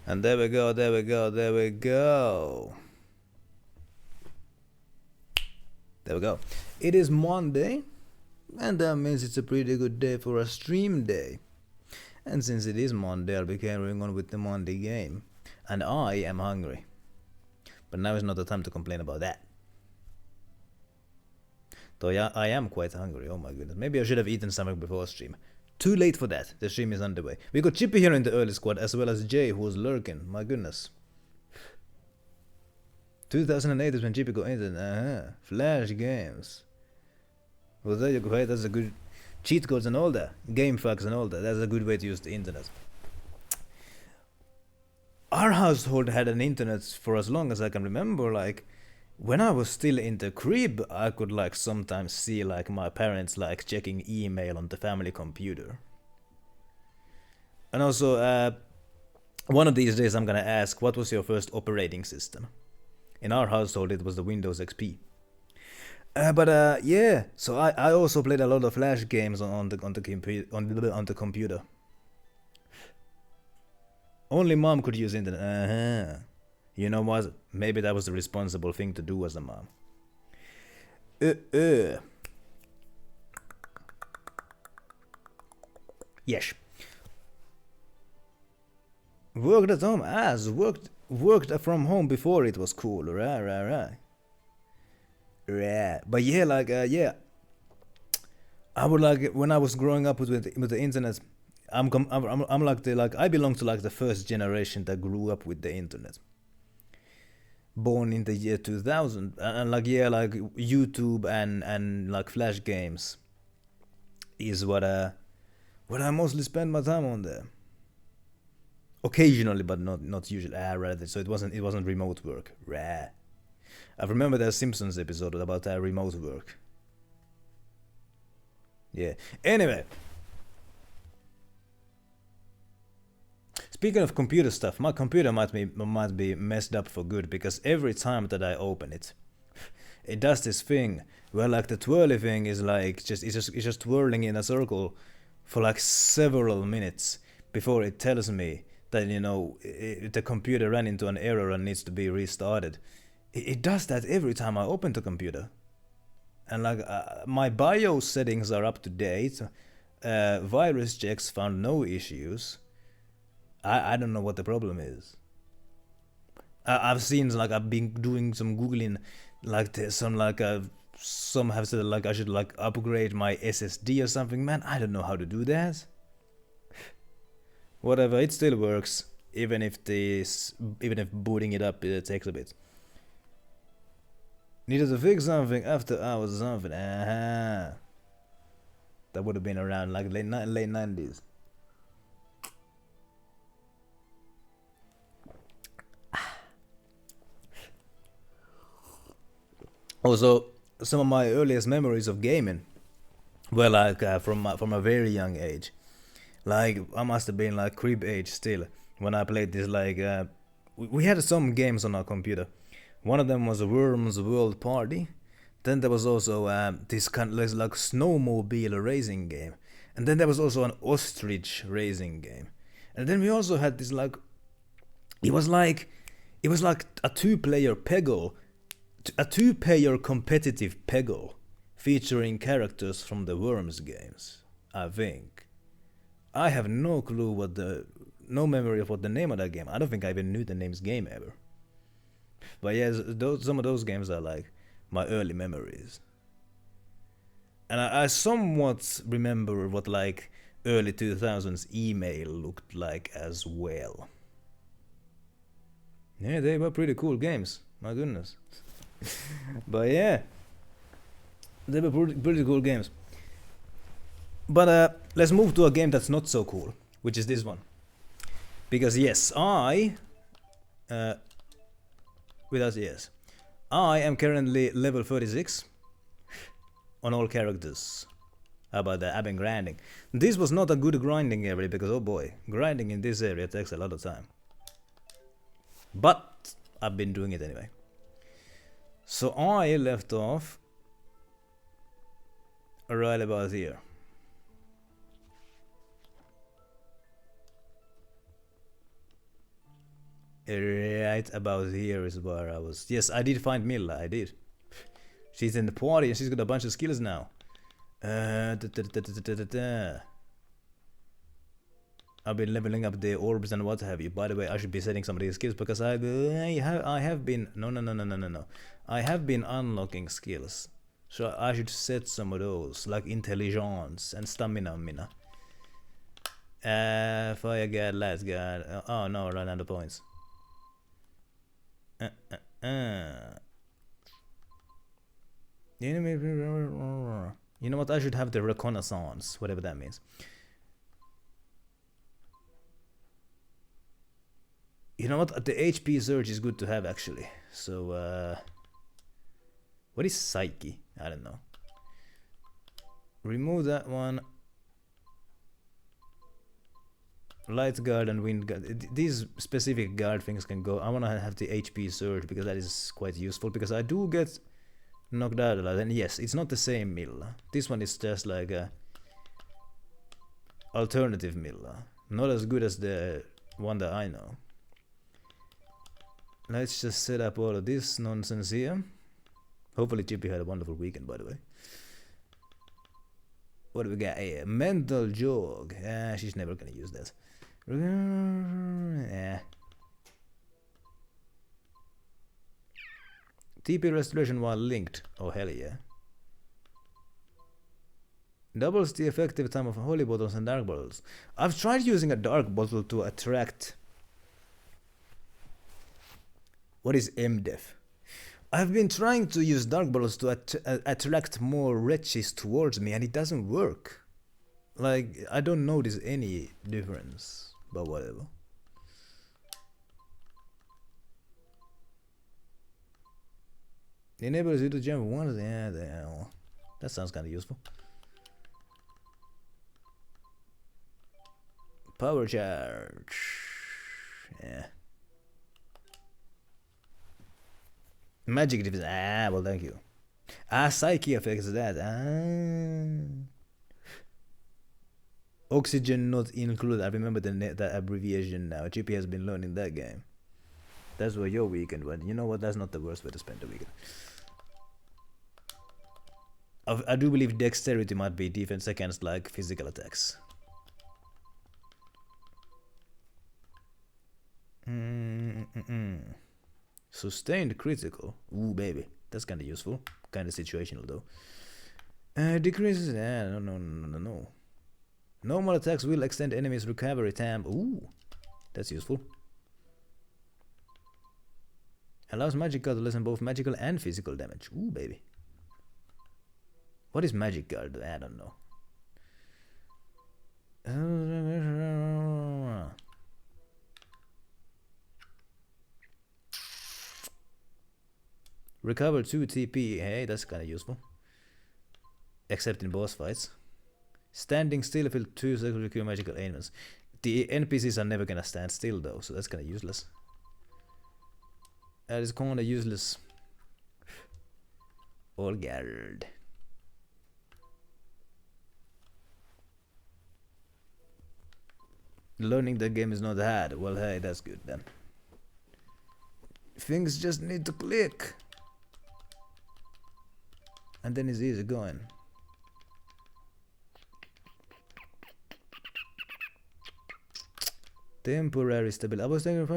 And there we go, there we go, there we go. There we go. It is Monday, and that means it's a pretty good day for a stream day. And since it is Monday, I'll be carrying on with the Monday game. And I am hungry. But now is not the time to complain about that. Though I am quite hungry, oh my goodness. Maybe I should have eaten something before stream. Too late for that, the stream is underway. We got Chippy here in the early squad, as well as Jay, who was lurking. My goodness. 2008 is when Chippy got into Flash games. Well, there you go, hey, that's a good... Cheat codes and all that. Game facts and all that. That's a good way to use the internet. Our household had an internet for as long as I can remember, like... When I was still in the crib, I could like sometimes see like my parents like checking email on the family computer. And also, one of these days I'm gonna ask, what was your first operating system? In our household it was the Windows XP. Yeah, so I also played a lot of Flash games on the computer. Only mom could use internet. You know what? Maybe that was the responsible thing to do as a mom. Yes. Worked at home as worked from home before it was cool. Right. But yeah, like yeah. I would like when I was growing up with the internet. I'm like I belong to like the first generation that grew up with the internet. Born in the year 2000, and like yeah, like YouTube and like Flash games is what I mostly spend my time on there. Occasionally, but not usually. Rather, so it wasn't remote work. I remember that Simpsons episode about remote work. Yeah. Anyway. Speaking of computer stuff, my computer might be messed up for good, because every time that I open it, it does this thing where like the twirly thing is like it's just twirling in a circle for like several minutes before it tells me that, you know, the computer ran into an error and needs to be restarted. It does that every time I open the computer. And like my BIOS settings are up to date. Virus checks found no issues. I don't know what the problem is. I've seen like I've been doing some googling, like there's some like some have said like I should like upgrade my SSD or something. Man, I don't know how to do that. Whatever, it still works, even if booting it up takes a bit. Needed to fix something after hours or something. That would have been around like late 90s. Also, some of my earliest memories of gaming were like from a very young age. Like I must have been like crib age still when I played this. Like we had some games on our computer. One of them was Worms World Party. Then there was also this kind of like snowmobile racing game, and then there was also an ostrich racing game, and then we also had this like it was like it was like a two-player Peggle, a two-player competitive Peggle, featuring characters from the Worms games. I think I have no clue no memory of what the name of that game. I don't think I even knew the name's game ever. But yeah, some of those games are like my early memories. And I somewhat remember what like early 2000s email looked like as well. Yeah, they were pretty cool games. My goodness. But yeah, they were pretty cool games. But let's move to a game that's not so cool, which is this one. Because yes, I am currently level 36 on all characters. How about that? I've been grinding. This was not a good grinding area because oh boy, grinding in this area takes a lot of time. But I've been doing it anyway. So I left off right about here. Right about here is where I was. Yes, I did find Milla, I did. She's in the party and she's got a bunch of skills now. I've been leveling up the orbs and what have you. By the way, I should be setting some of these skills because I have been no. I have been unlocking skills, so I should set some of those like intelligence and stamina. Fire guard, light guard. Oh no, run out of points. You know what? I should have the reconnaissance, whatever that means. You know what? The HP surge is good to have actually. So, what is Psyche? I don't know. Remove that one. Light guard and wind guard. These specific guard things can go. I want to have the HP surge because that is quite useful. Because I do get knocked out a lot. And yes, it's not the same Milla. This one is just like a alternative Milla. Not as good as the one that I know. Let's just set up all of this nonsense here. Hopefully Chippy had a wonderful weekend, by the way. What do we got here? Mental jog. She's never gonna use that. TP restoration while linked. Oh hell yeah. Doubles the effective time of holy bottles and dark bottles. I've tried using a dark bottle to attract. What is MDEF? I've been trying to use dark bottles to attract more wretches towards me and it doesn't work. Like, I don't notice any difference, but whatever. Enables you to jump once. Yeah, that sounds kind of useful. Power charge. Yeah. Magic defense. Well, thank you. Psyche affects that. Oxygen not included. I remember that abbreviation now. GP has been learning that game. That's where your weekend went. You know what? That's not the worst way to spend the weekend. I do believe dexterity might be defense against like physical attacks. Sustained critical. Ooh, baby. That's kind of useful. Kind of situational, though. Decreases. No. Normal attacks will extend enemies' recovery time. Ooh. That's useful. Allows Magic Guard to lessen both magical and physical damage. Ooh, baby. What is Magic Guard? I don't know. Recover 2 TP. Hey, that's kinda useful. Except in boss fights. Standing still for 2 seconds to cure magical ailments. The NPCs are never gonna stand still though, so that's kinda useless. That is kinda useless. Olgard. Learning the game is not hard. Well, hey, that's good then. Things just need to click. And then it's easy going. Temporary stability. I was thinking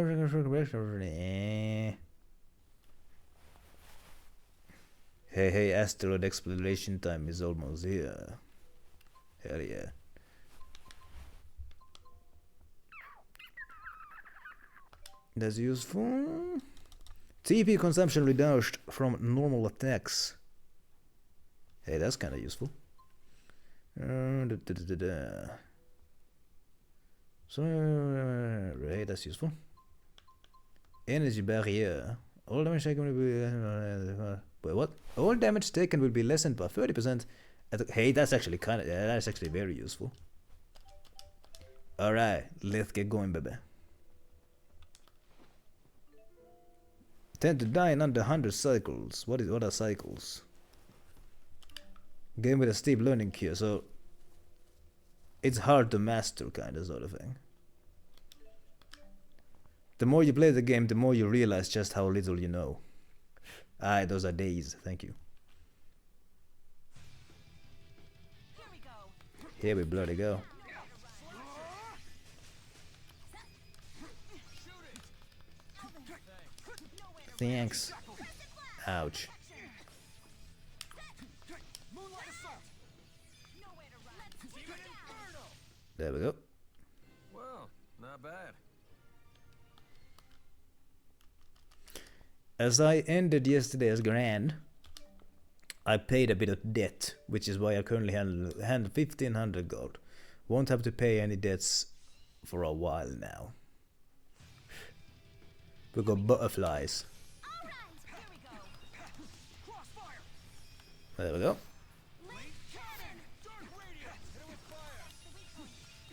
Hey, asteroid exploration time is almost here. Hell yeah. That's useful. TP consumption reduced from normal attacks. Hey, that's kinda useful. So, hey, that's useful. Energy barrier. All damage taken will be... Wait, what? All damage taken will be lessened by 30%. Hey, that's actually kinda... Yeah, that's actually very useful. Alright, let's get going, baby. Tend to die in under 100 cycles. What are cycles? Game with a steep learning curve, so it's hard to master, kinda sort of thing. The more you play the game, the more you realize just how little you know. Aye, those are days. Thank you. Here we bloody go. Thanks. Ouch. There we go. Well, not bad. As I ended yesterday as grand, I paid a bit of debt, which is why I currently handle 1500 gold. Won't have to pay any debts for a while now. We got butterflies. There we go.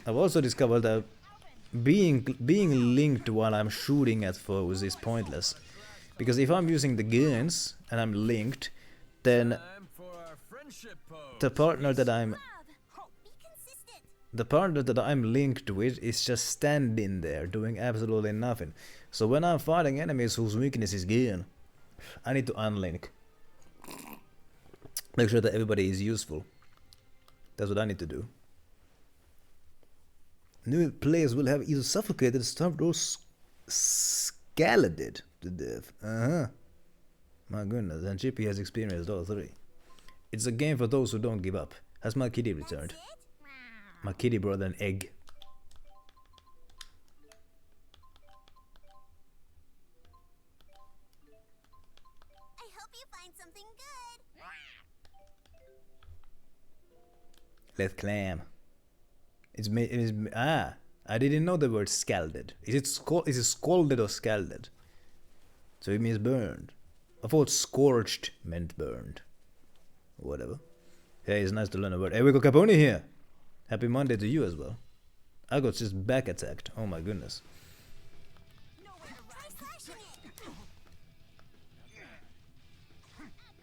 I've also discovered that being linked while I'm shooting at foes is pointless. Because if I'm using the guns and I'm linked, then the partner that I'm linked with is just standing there doing absolutely nothing. So when I'm fighting enemies whose weakness is gun, I need to unlink. Make sure that everybody is useful. That's what I need to do. New players will have either suffocated, starved, or scalded to death. My goodness, and Chippy has experienced all three. It's a game for those who don't give up. Has my kitty returned? My kitty brought an egg. I hope you find something good. Let's clam. I didn't know the word scalded. Is it scalded or scalded? So it means burned. I thought scorched meant burned. Whatever. Hey, it's nice to learn a word. Hey, we got Capone here. Happy Monday to you as well. I got just back attacked. Oh my goodness.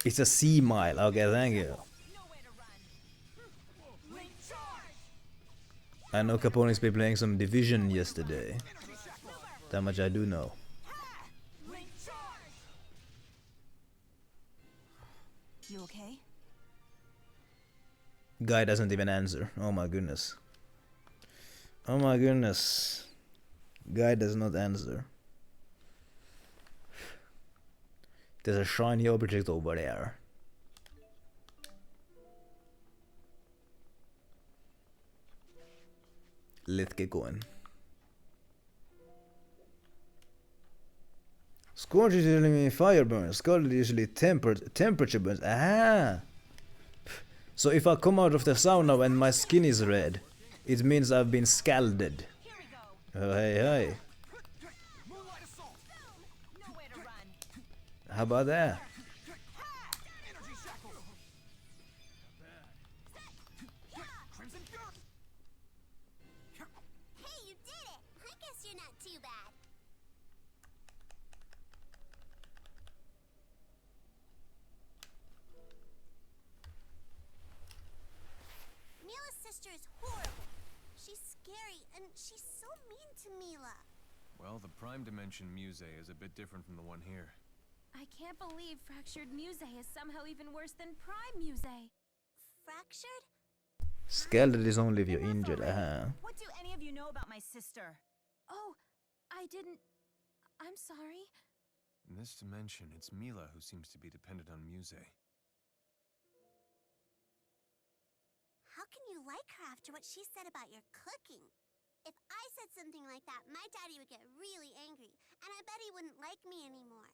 It's a sea mile. Okay, thank you. I know Capone's been playing some Division yesterday. That much I do know. You okay? Guy doesn't even answer. Oh my goodness. Oh my goodness. Guy does not answer. There's a shiny object over there. Let's get going. Scorch is usually fire burns. Scalded is usually temperature burns. Ah! So if I come out of the sauna and my skin is red, it means I've been scalded. Oh, hey. How about that? here is horrible. She's scary, and she's so mean to Mila. Well, the Prime Dimension Muse is a bit different from the one here. I can't believe Fractured Muse is somehow even worse than Prime Muse. Fractured? Scalded is only if you're Enough injured, already. What do any of you know about my sister? Oh, I didn't... I'm sorry. In this dimension, it's Mila who seems to be dependent on Muse. How can you like her after what she said about your cooking? If I said something like that, my daddy would get really angry, and I bet he wouldn't like me anymore.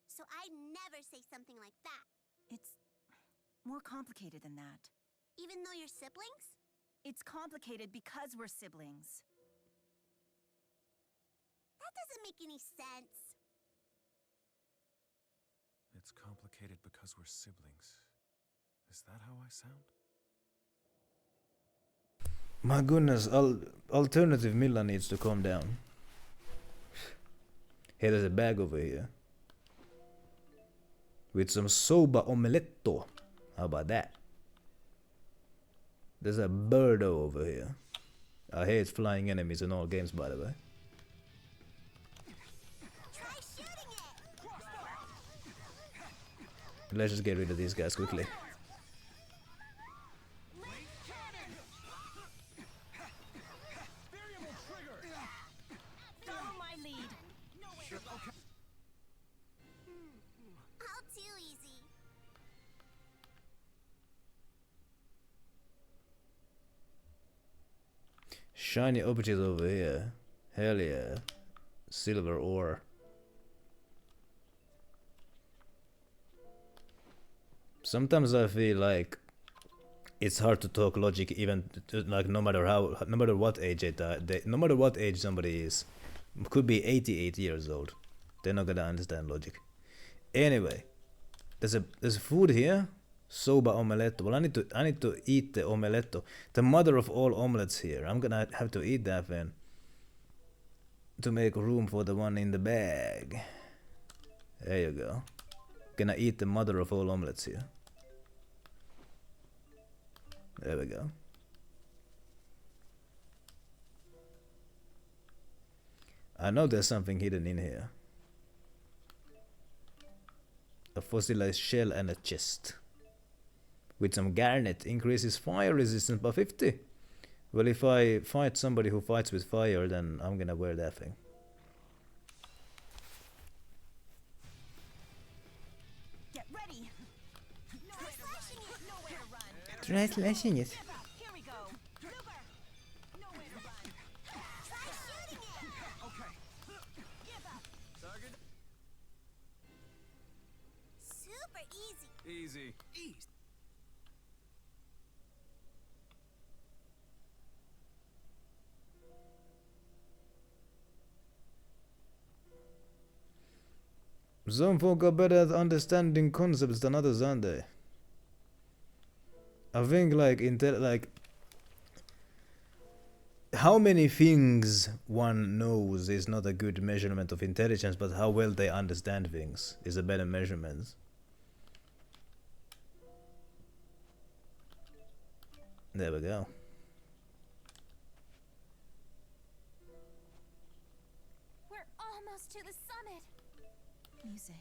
So I'd never say something like that. It's more complicated than that. Even though you're siblings? It's complicated because we're siblings. That doesn't make any sense. It's complicated because we're siblings. Is that how I sound? My goodness, alternative Mila needs to calm down. Hey, there's a bag over here. With some soba omeletto. How about that? There's a birdo over here. I hate flying enemies in all games, by the way. Try shooting it! Let's just get rid of these guys quickly. Follow my lead. All too easy. Shiny object over here. Hell yeah. Silver ore. Sometimes I feel like it's hard to talk logic, even like no matter what age no matter what age somebody is. Could be 88 years old. They're not gonna understand logic. Anyway, there's food here. Soba omeletto. Well, I need to eat the omeletto, the mother of all omelets here. I'm gonna have to eat that then to make room for the one in the bag. There you go. Gonna eat the mother of all omelets here. There we go. I know there's something hidden in here. A fossilized shell and a chest. With some garnet, increases fire resistance by 50. Well, if I fight somebody who fights with fire, then I'm gonna wear that thing. Get ready. Nowhere to run. Nowhere to run. Try slashing it. Here we go. Super. Nowhere to run. Try shooting it! Okay. Give up. Target. Super easy. Easy. Some folk are better at understanding concepts than others, aren't they? I think like how many things one knows is not a good measurement of intelligence, but how well they understand things is a better measurement. There we go. We're almost to the summit. Muse.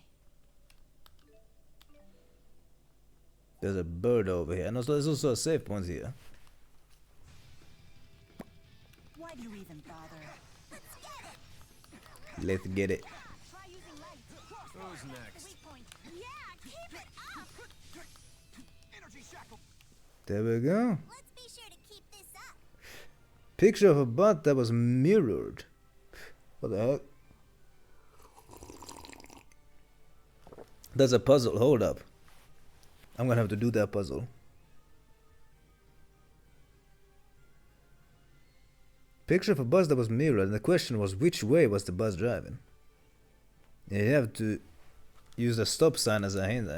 There's a bird over here, and also there's also a safe point here. Why do you even bother? Let's get it. Try using light. Who's next? Weak point. Yeah, keep it up! There we go. Let's be sure to keep this up. Picture of a butt that was mirrored. What the heck? That's a puzzle. Hold up. I'm gonna have to do that puzzle. Picture of a bus that was mirrored, and the question was which way was the bus driving? You have to use the stop sign as a hint.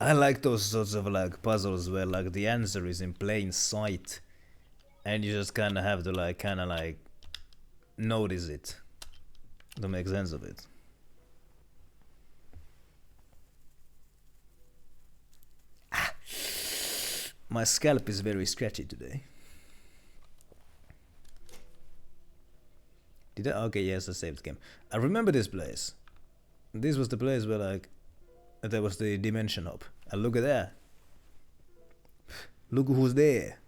I like those sorts of like puzzles where like the answer is in plain sight, and you just kind of have to like notice it to make sense of it. My scalp is very scratchy today. Did I? Okay, yes, I saved the game. I remember this place. This was the place where like there was the dimension hop. And look at that. Look who's there.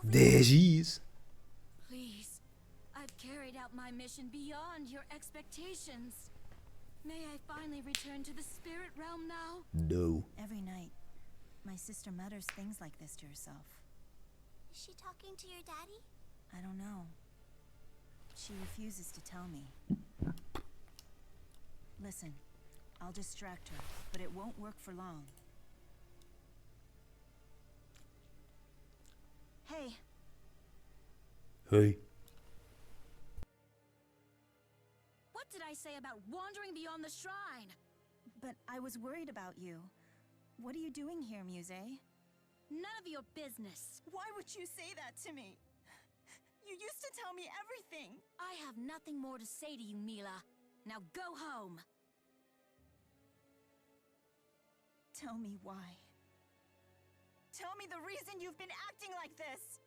There she is. Please, I've carried out my mission beyond your expectations. May I finally return to the spirit realm now? No. Every night, my sister mutters things like this to herself. Is she talking to your daddy? I don't know. She refuses to tell me. Listen, I'll distract her, but it won't work for long. Hey. Hey. What did I say about wandering beyond the shrine? But I was worried about you. What are you doing here, Muse? None of your business. Why would you say that to me? You used to tell me everything. I have nothing more to say to you, Mila. Now go home. Tell me why. Tell me the reason you've been acting like this.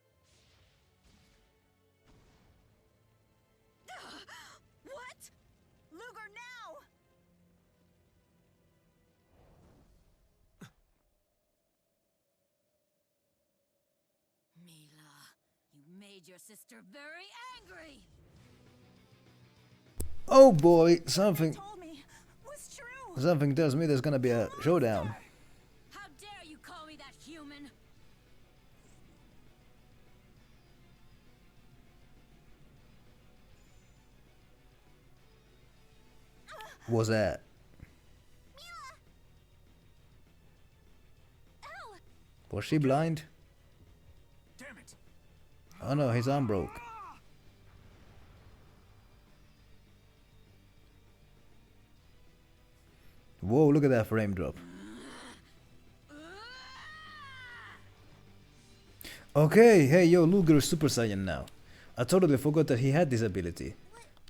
What? Luger, now! Mila, you made your sister very angry. Oh boy, something Told me was true. something tells me there's gonna be a showdown. How dare you call me that, human? What's that? Was she blind? Damn it! Oh no, his arm broke. Whoa, look at that frame drop. Okay, hey yo, Luger is Super Saiyan now. I totally forgot that he had this ability.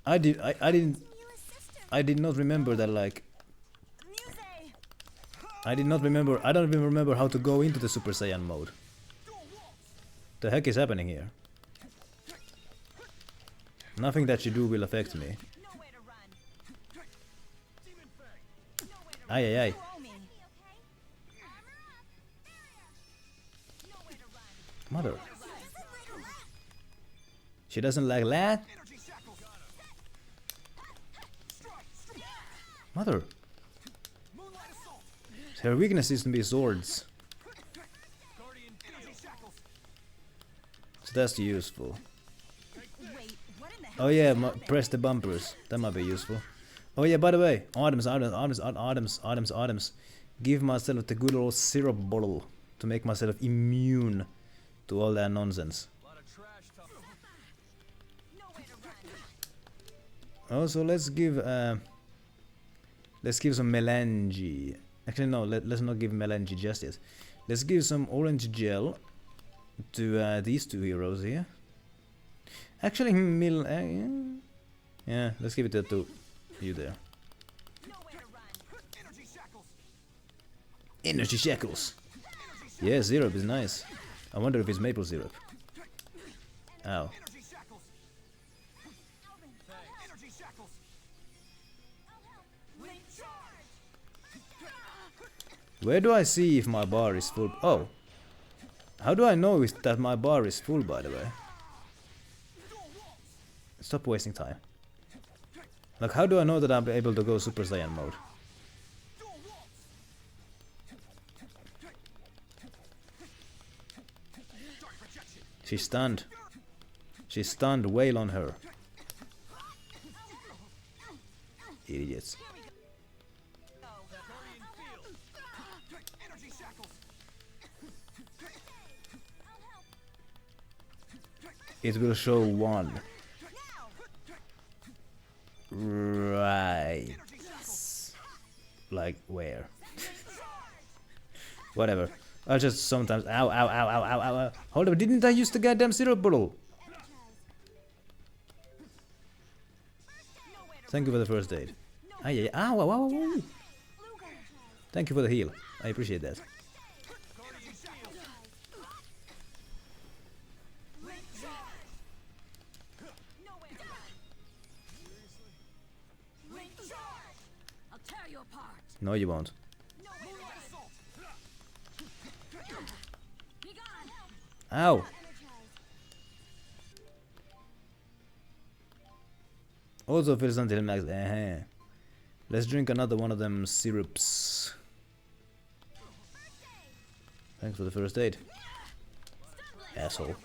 I did not remember that like Muse! I don't even remember how to go into the Super Saiyan mode. The heck is happening here? Nothing that you do will affect me. Nowhere to run. Ay ay ay. Throw me. Nowhere to run. Mother. She doesn't like that? Mother. Her weakness is to be swords. So that's useful. Wait, what in the hell? Oh yeah, press the bumpers. That might be useful. Oh yeah, by the way, items. Give myself the good old syrup bottle to make myself immune to all that nonsense. Nowhere to run. Also, let's give some melange. Actually, no, let's not give melange just yet. Let's give some orange gel to these two heroes here. Actually, yeah, let's give it to you there. Nowhere to run. Energy shackles. Yeah, syrup is nice. I wonder if it's maple syrup. Ow. Where do I see if my bar is full? Oh. How do I know if that my bar is full, by the way? Stop wasting time. Like, how do I know that I'm able to go Super Saiyan mode? She's stunned. She's stunned. Wail on her. Idiots. It will show one. Right. Like where? Whatever. I'll just sometimes. Ow, ow, ow, ow, ow, ow, ow. Hold up, didn't I use the goddamn syrup bottle? Thank you for the first aid. Ah, yeah, yeah. Ow, ow, ow, ow. Thank you for the heal. I appreciate that. No, you won't. Ow! Also feels until max. Let's drink another one of them syrups. Thanks for the first aid. Asshole.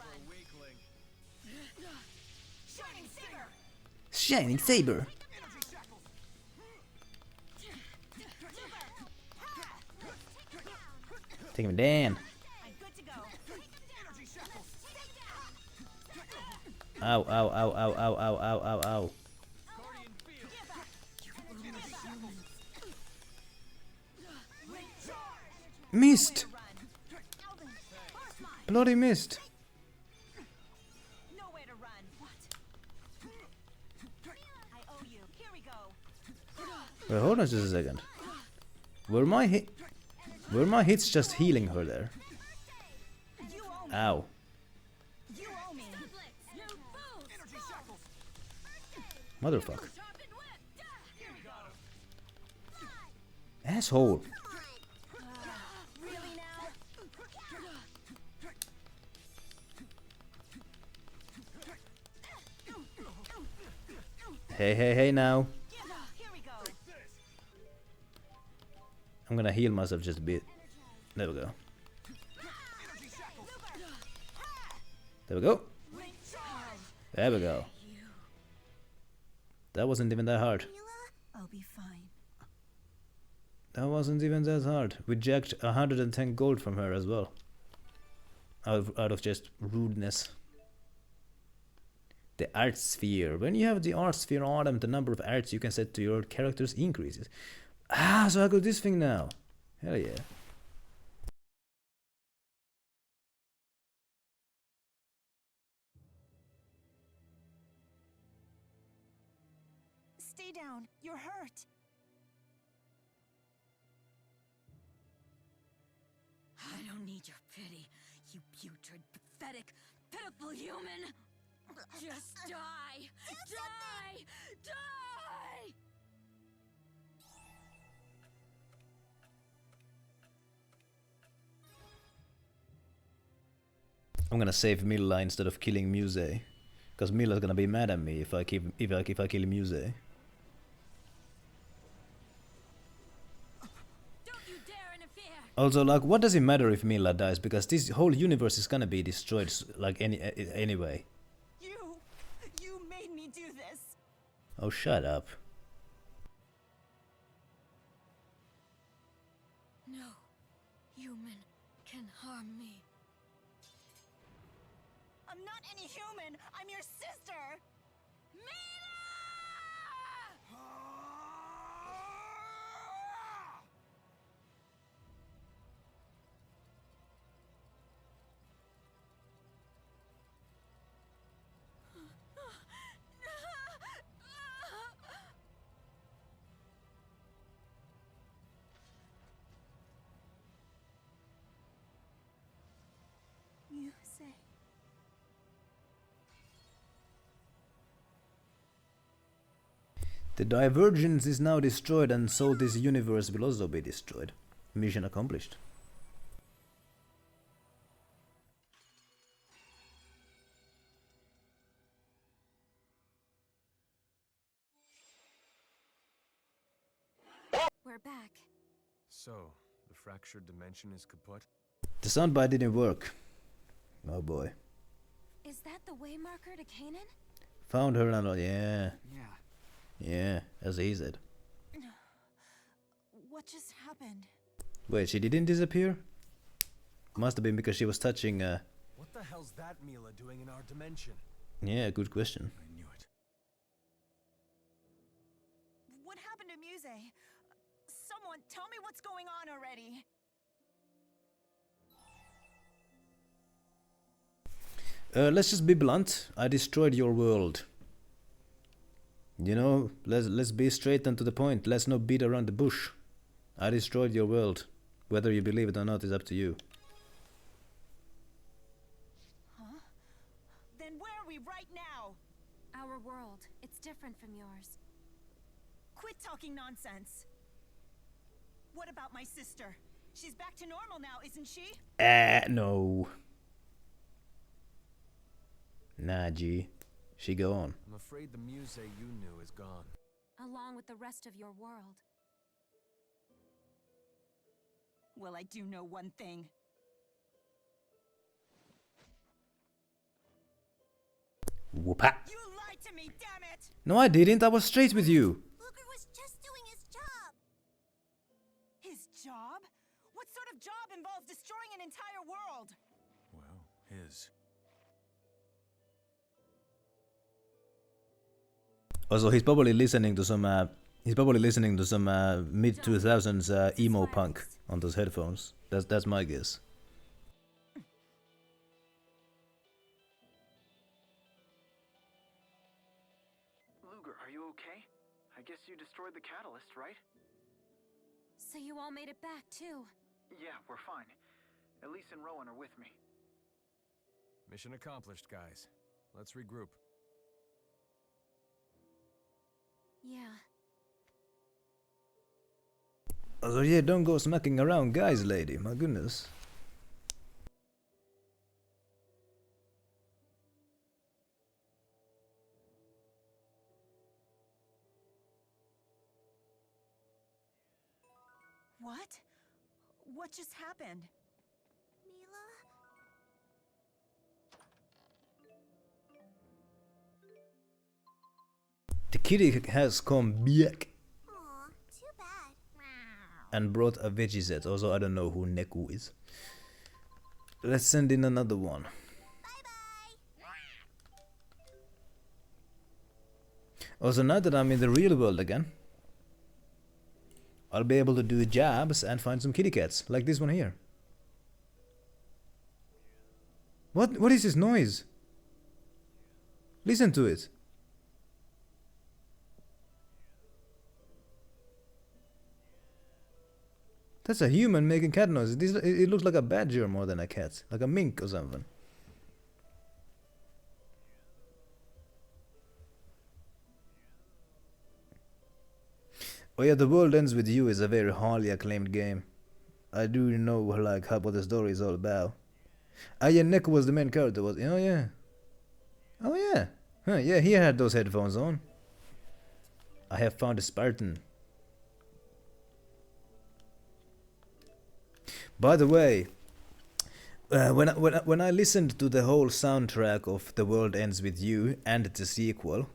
Shining Saber! Take him down. Ow, ow, ow, ow, ow, ow, ow, ow, ow. Missed! Bloody missed! Nowhere to run. What? I owe you. Here we go. Wait, hold on just a second. Were my hits just healing her there? You owe me. Ow. You owe me. Motherfucker. Asshole. Really now? Hey, hey, hey now. Here we go. I'm gonna heal myself just a bit. There we go. There we go. There we go. That wasn't even that hard. I'll be fine. That wasn't even that hard. We jacked 110 gold from her as well. Out of just rudeness. The art sphere. When you have the art sphere item, the number of arts you can set to your characters increases. Ah, so I got this thing now. Hell yeah. Stay down. You're hurt. I don't need your pity, you putrid, pathetic, pitiful human! Just die! Die! Die! I'm gonna save Milla instead of killing Muse. Because Milla's gonna be mad at me if I kill Muse. Also, like, what does it matter if Milla dies? Because this whole universe is gonna be destroyed, like, anyway. You made me do this. Oh, shut up. No human can harm me. I'm not any human. I'm your sister. You say. The divergence is now destroyed, and so this universe will also be destroyed. Mission accomplished. We're back. So, the fractured dimension is kaput? The soundbite didn't work. Oh boy. Is that the way marker to Canaan? Found her and all, yeah. Yeah. Yeah, as he said. What just happened? Wait, she didn't disappear? Must have been because she was touching, What the hell's that Mila doing in our dimension? yeah, good question. I knew it. What happened to Muse? Someone tell me what's going on already. Let's just be blunt. I destroyed your world. You know, let's be straight and to the point. Let's not beat around the bush. I destroyed your world. Whether you believe it or not is up to you. Huh? Then where are we right now? Our world. It's different from yours. Quit talking nonsense. What about my sister? She's back to normal now, isn't she? No. Nah, G. She go on. I'm afraid the muse you knew is gone. Along with the rest of your world. Well, I do know one thing. Whoopa. You lied to me, damn it! No, I didn't. I was straight with you. Luger was just doing his job. His job? What sort of job involves destroying an entire world? Well, his. Also, he's probably listening to some. Mid 2000s emo punk on those headphones. That's my guess. Luger, are you okay? I guess you destroyed the catalyst, right? So you all made it back, too. Yeah, we're fine. Elise and Rowan are with me. Mission accomplished, guys. Let's regroup. Yeah. Also, yeah, don't go smacking around guys, lady. My goodness. What? What just happened? Mila? The kitty has come back Aw, too bad. and brought a veggie set. Also, I don't know who Neku is. Let's send in another one. Bye-bye. Also, now that I'm in the real world again, I'll be able to do jabs and find some kitty cats, like this one here. What is this noise? Listen to it. That's a human making cat noise. It looks like a badger more than a cat, like a mink or something. Oh yeah, The World Ends With You is a very highly acclaimed game. I do know like what the story is all about. Ah yeah, Neko was the main character, was oh yeah. Oh yeah. Huh, yeah, he had those headphones on. I have found a Spartan. By the way, when I listened to the whole soundtrack of The World Ends With You and the sequel,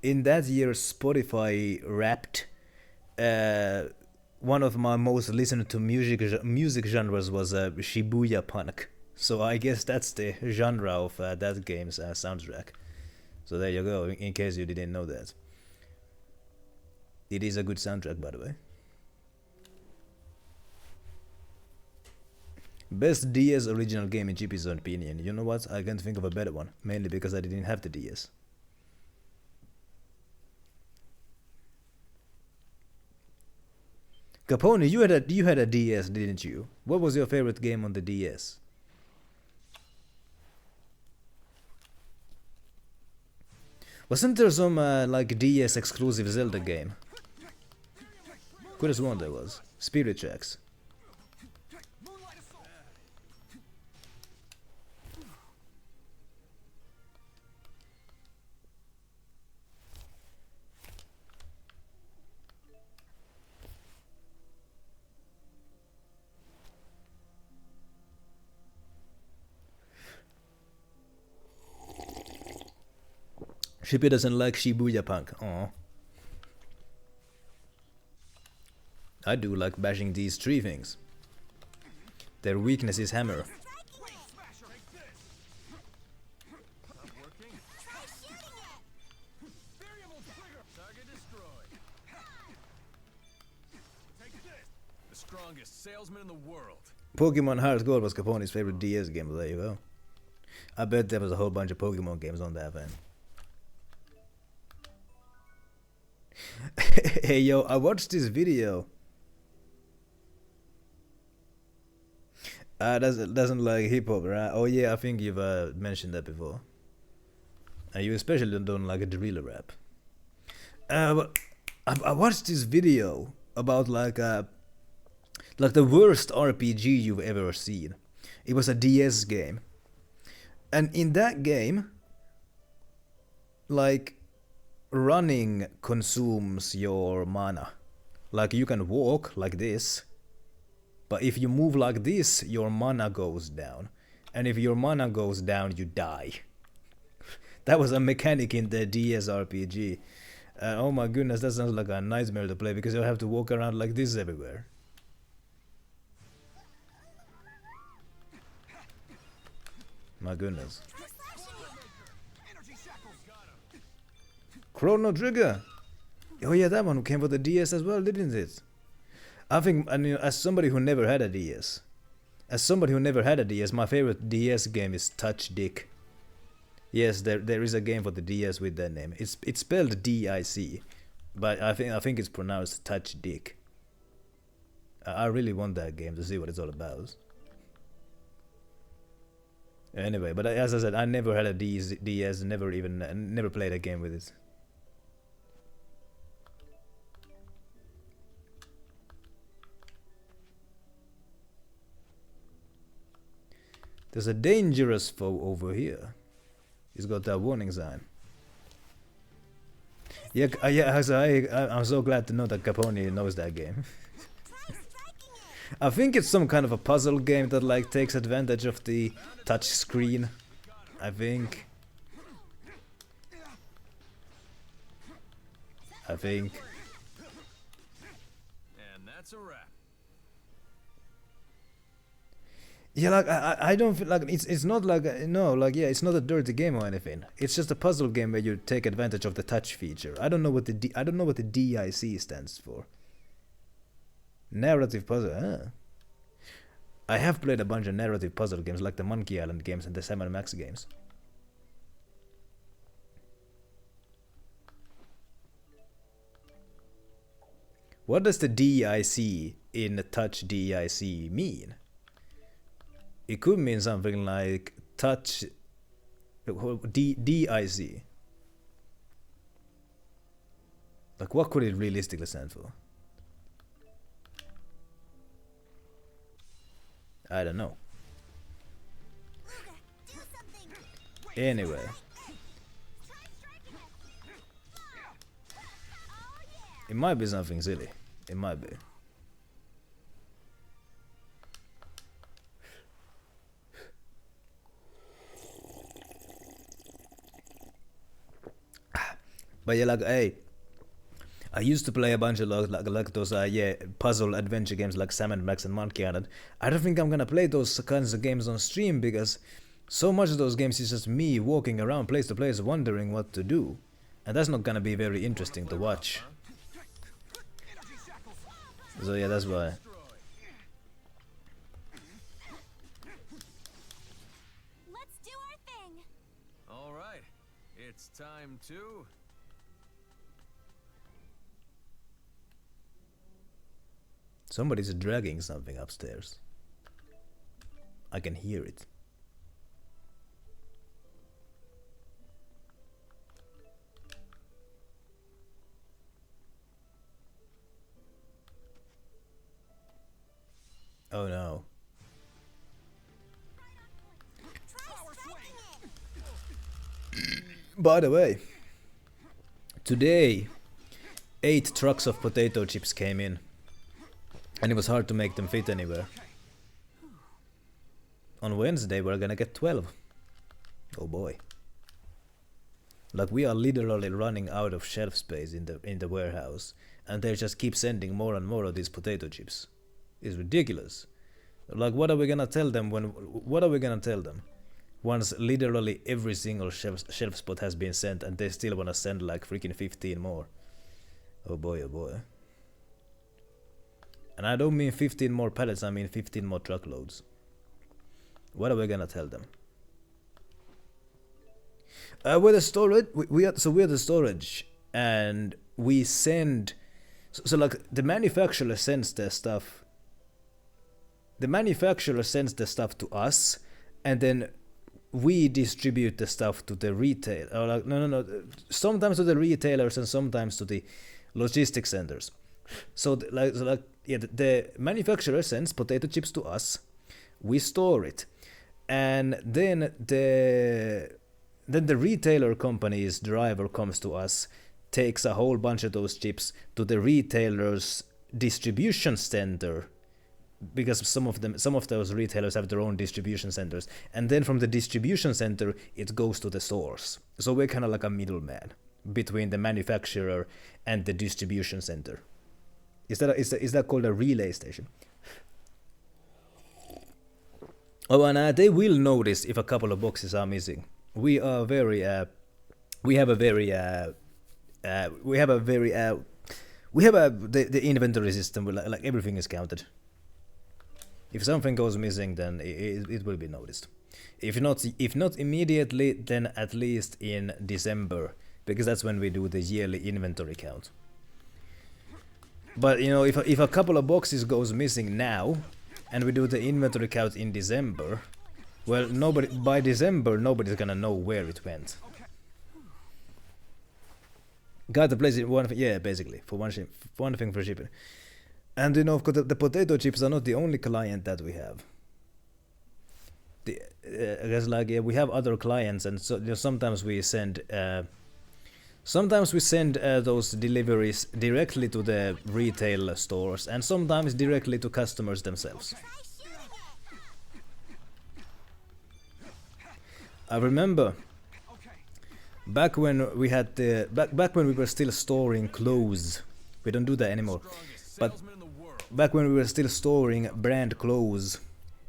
in that year Spotify Wrapped one of my most listened to music genres was Shibuya punk. So I guess that's the genre of that game's soundtrack. So there you go, in case you didn't know that. It is a good soundtrack, by the way. Best DS original game in GP's opinion. You know what? I can't think of a better one. Mainly because I didn't have the DS. Capone, you had a DS, didn't you? What was your favorite game on the DS? Wasn't there some like DS exclusive Zelda game? Could have sworn there was. Spirit Tracks. Shippy doesn't like Shibuya punk. Aww. I do like bashing these three things. Their weakness is hammer. The strongest salesman in the world. Pokemon Heart Gold was Capone's favorite DS game, there you go. I bet there was a whole bunch of Pokemon games on that then. Hey yo, I watched this video. Doesn't like hip hop, right? Oh yeah, I think you've mentioned that before. And you especially don't like drill rap. But I watched this video about like Like the worst RPG you've ever seen. It was a DS game. And in that game, like, running consumes your mana. Like, you can walk like this, but if you move like this, your mana goes down. And if your mana goes down, you die. That was a mechanic in the DS RPG. Oh my goodness, that sounds like a nightmare to play, because you'll have to walk around like this everywhere. My goodness. Chrono Trigger! Oh yeah, that one came for the DS as well, didn't it? I think, I mean, as somebody who never had a DS, my favorite DS game is Touch Dick. Yes, there is a game for the DS with that name. It's spelled D-I-C, but I think it's pronounced Touch Dick. I really want that game to see what it's all about. Anyway, but as I said, I never had a DS, never played a game with it. There's a dangerous foe over here. He's got that warning sign. Yeah, I'm so glad to know that Capone knows that game. I think it's some kind of a puzzle game that like takes advantage of the touch screen. I think. And that's a wrap. Yeah, like I don't feel like it's not like no, like yeah, it's not a dirty game or anything. It's just a puzzle game where you take advantage of the touch feature. I don't know what the DIC stands for. Narrative puzzle. Huh? I have played a bunch of narrative puzzle games like the Monkey Island games and the Sam & Max games. What does the DIC in touch DIC mean? It could mean something like touch DIC. Like, what could it realistically stand for? I don't know. Anyway. It might be something silly. It might be. But yeah, like, hey, I used to play a bunch of like those puzzle adventure games like Sam & Max and Monkey Island. I don't think I'm gonna play those kinds of games on stream because so much of those games is just me walking around place to place wondering what to do, and that's not gonna be very interesting to watch. So yeah, that's why. Let's do our thing. All right, it's time to. Somebody's dragging something upstairs. I can hear it. Oh no. By the way, today 8 trucks of potato chips came in. And it was hard to make them fit anywhere. On Wednesday we're gonna get 12. Oh boy. Like, we are literally running out of shelf space in the warehouse, and they just keep sending more and more of these potato chips. It's ridiculous. Like, what are we gonna tell them once literally every single shelf spot has been sent and they still wanna send like freaking 15 more? Oh boy, oh boy. And I don't mean 15 more pallets, I mean 15 more truckloads. What are we gonna tell them? We're the storage. We're the storage, and we send. So like the manufacturer sends their stuff. The manufacturer sends the stuff to us, and then we distribute the stuff to the retail. Or like no. Sometimes to the retailers and sometimes to the logistics centers. So yeah, the manufacturer sends potato chips to us. We store it, and then the retailer company's driver comes to us, takes a whole bunch of those chips to the retailer's distribution center, because some of those retailers have their own distribution centers, and then from the distribution center it goes to the stores. So we're kind of like a middleman between the manufacturer and the distribution center. Is that called a relay station? Oh, and they will notice if a couple of boxes are missing. We are very the inventory system where like everything is counted. If something goes missing, then it will be noticed. If not immediately, then at least in December, because that's when we do the yearly inventory count. But you know, if a couple of boxes goes missing now, and we do the inventory count in December, well, by December nobody's gonna know where it went. Got to place it basically for one thing for shipping. And you know, of course, the potato chips are not the only client that we have. I guess we have other clients, and so you know, sometimes we send those deliveries directly to the retail stores, and sometimes directly to customers themselves. I remember back when we had back when we were still storing clothes. We don't do that anymore. But back when we were still storing brand clothes,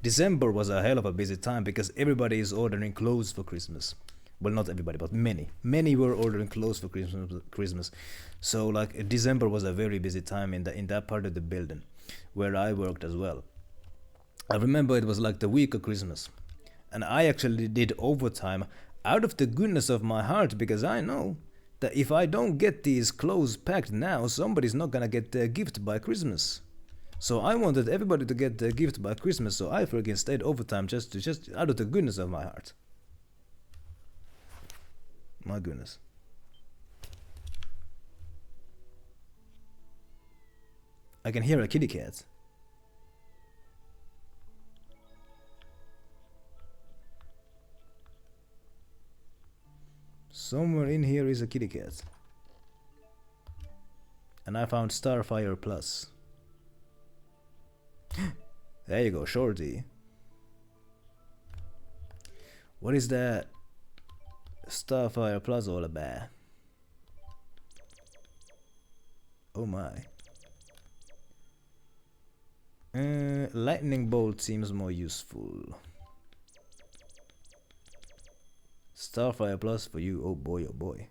December was a hell of a busy time because everybody is ordering clothes for Christmas. Well, not everybody, but many were ordering clothes for Christmas. So like December was a very busy time in that part of the building where I worked as well. I remember it was like the week of Christmas, and I actually did overtime out of the goodness of my heart, because I know that if I don't get these clothes packed now, somebody's not gonna get their gift by Christmas. So I wanted everybody to get their gift by Christmas, so I freaking stayed overtime just out of the goodness of my heart. My goodness. I can hear a kitty cat. Somewhere in here is a kitty cat. And I found Starfire Plus. There you go, Shorty. What is that Starfire Plus all about? Oh my. Lightning Bolt seems more useful. Starfire Plus for you, oh boy, oh boy.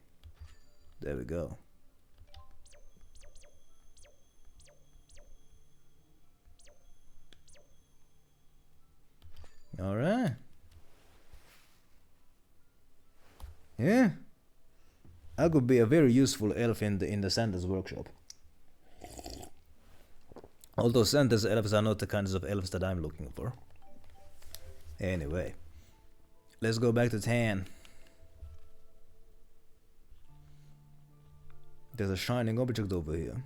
There we go. Alright. Yeah. I could be a very useful elf in the Santa's workshop. Although Santa's elves are not the kinds of elves that I'm looking for. Anyway. Let's go back to Tan. There's a shining object over here.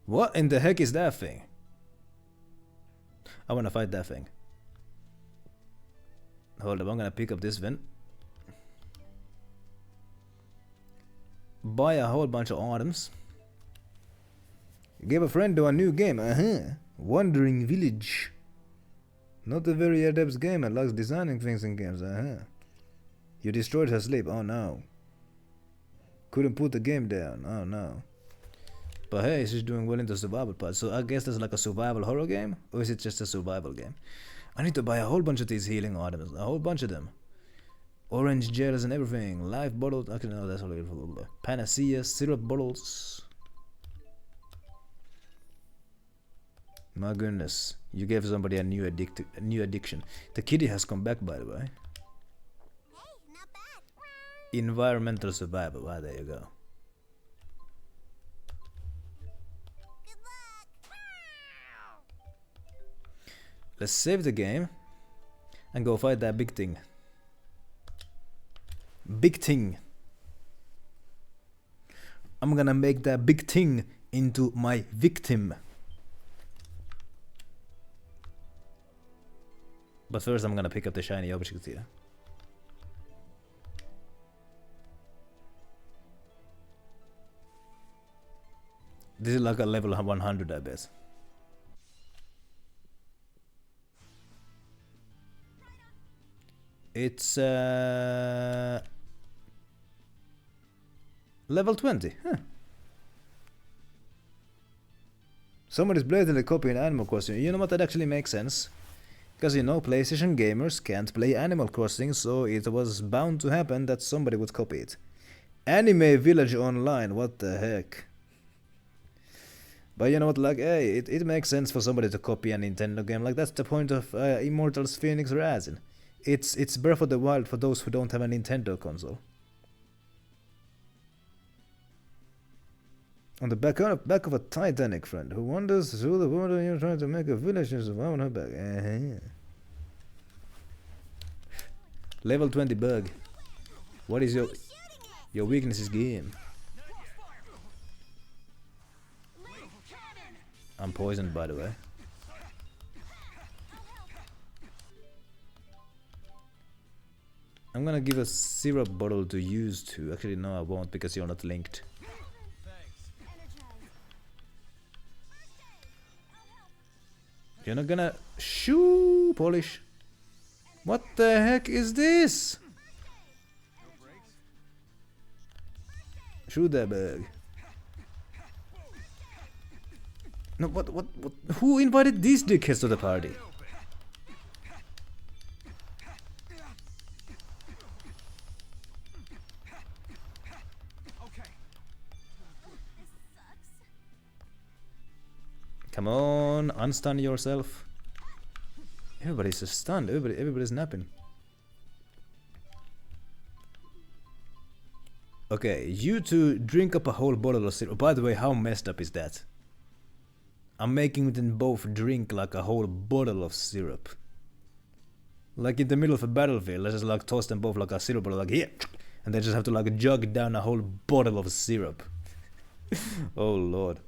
What in the heck is that thing? I wanna fight that thing. Hold up, I'm gonna pick up this vent. Buy a whole bunch of items. You gave a friend to a new game, Wandering Village. Not a very adept gamer, likes designing things in games, You destroyed her sleep, oh no. Couldn't put the game down, oh no. But hey, she's doing well in the survival part, so I guess that's like a survival horror game? Or is it just a survival game? I need to buy a whole bunch of these healing items, a whole bunch of them. Orange gels and everything, life bottles, actually no, that's all. Panacea, syrup bottles. My goodness, you gave somebody a new addiction. The kitty has come back, by the way. Hey, not bad. Environmental survival. Well, there you go. Good luck. Let's save the game and go fight that big thing. Big thing. I'm gonna make that big thing into my victim. But first I'm gonna pick up the shiny object here. This is like a level 100, I bet. It's level 20. Huh. Somebody's blatantly copying Animal Crossing. You know what? That actually makes sense. Because you know, PlayStation gamers can't play Animal Crossing, so it was bound to happen that somebody would copy it. Anime Village Online, what the heck? But you know what, like, hey, it makes sense for somebody to copy a Nintendo game. Like, that's the point of Immortals Phoenix Rising. It's Breath of the Wild for those who don't have a Nintendo console. On the back of a Titanic, friend, who wanders through the water, you're trying to make a village and survive on her back. Level 20 bug. What is your weakness is game? I'm poisoned, by the way. I'm gonna give a syrup bottle to use to. Actually, no, I won't because you're not linked. You're not gonna shoe polish. What the heck is this? Shoot that bug. No, what? Who invited these dickheads to the party? Come on, unstun yourself. Everybody's just stunned. Everybody's napping. Okay, you two drink up a whole bottle of syrup. By the way, how messed up is that? I'm making them both drink like a whole bottle of syrup. Like in the middle of a battlefield, let's just like toss them both like a syrup bottle, like here, and they just have to like jug down a whole bottle of syrup. Oh lord.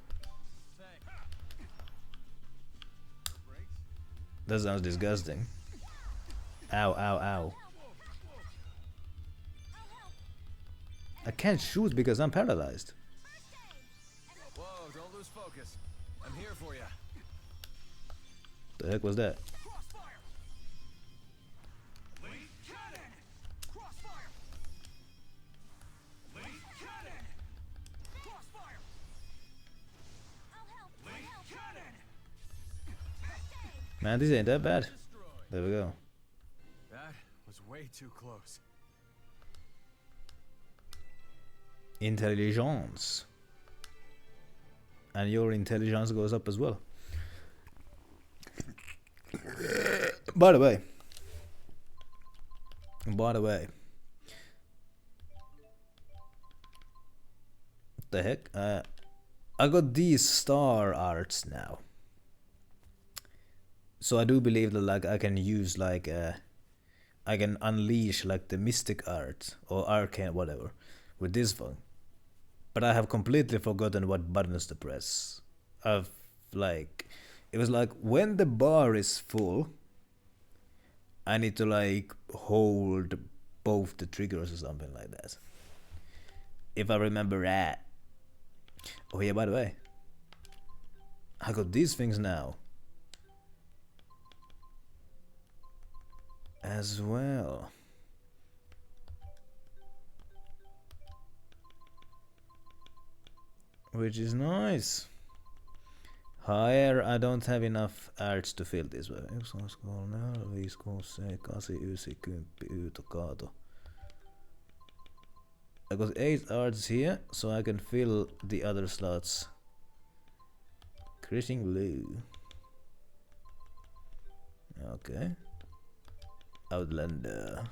That sounds disgusting. Ow, ow, ow. I can't shoot because I'm paralyzed. Whoa, don't lose focus. I'm here for you. The heck was that? Man, this ain't that bad. There we go. That was way too close. Intelligence. And your intelligence goes up as well. By the way. What the heck? I got these star arts now. So I do believe that like I can use like I can unleash like the mystic art or arcane whatever with this one. But I have completely forgotten what buttons to press. It was like when the bar is full, I need to like hold both the triggers or something like that. If I remember that. Oh yeah, by the way, I got these things now. As well. Which is nice. However, I don't have enough arts to fill this way. 1, 2, 3, 4, 5, 6, 7, 8, 9, 10. I got 8 arts here, so I can fill the other slots. Crushing blue. Okay. Outlander.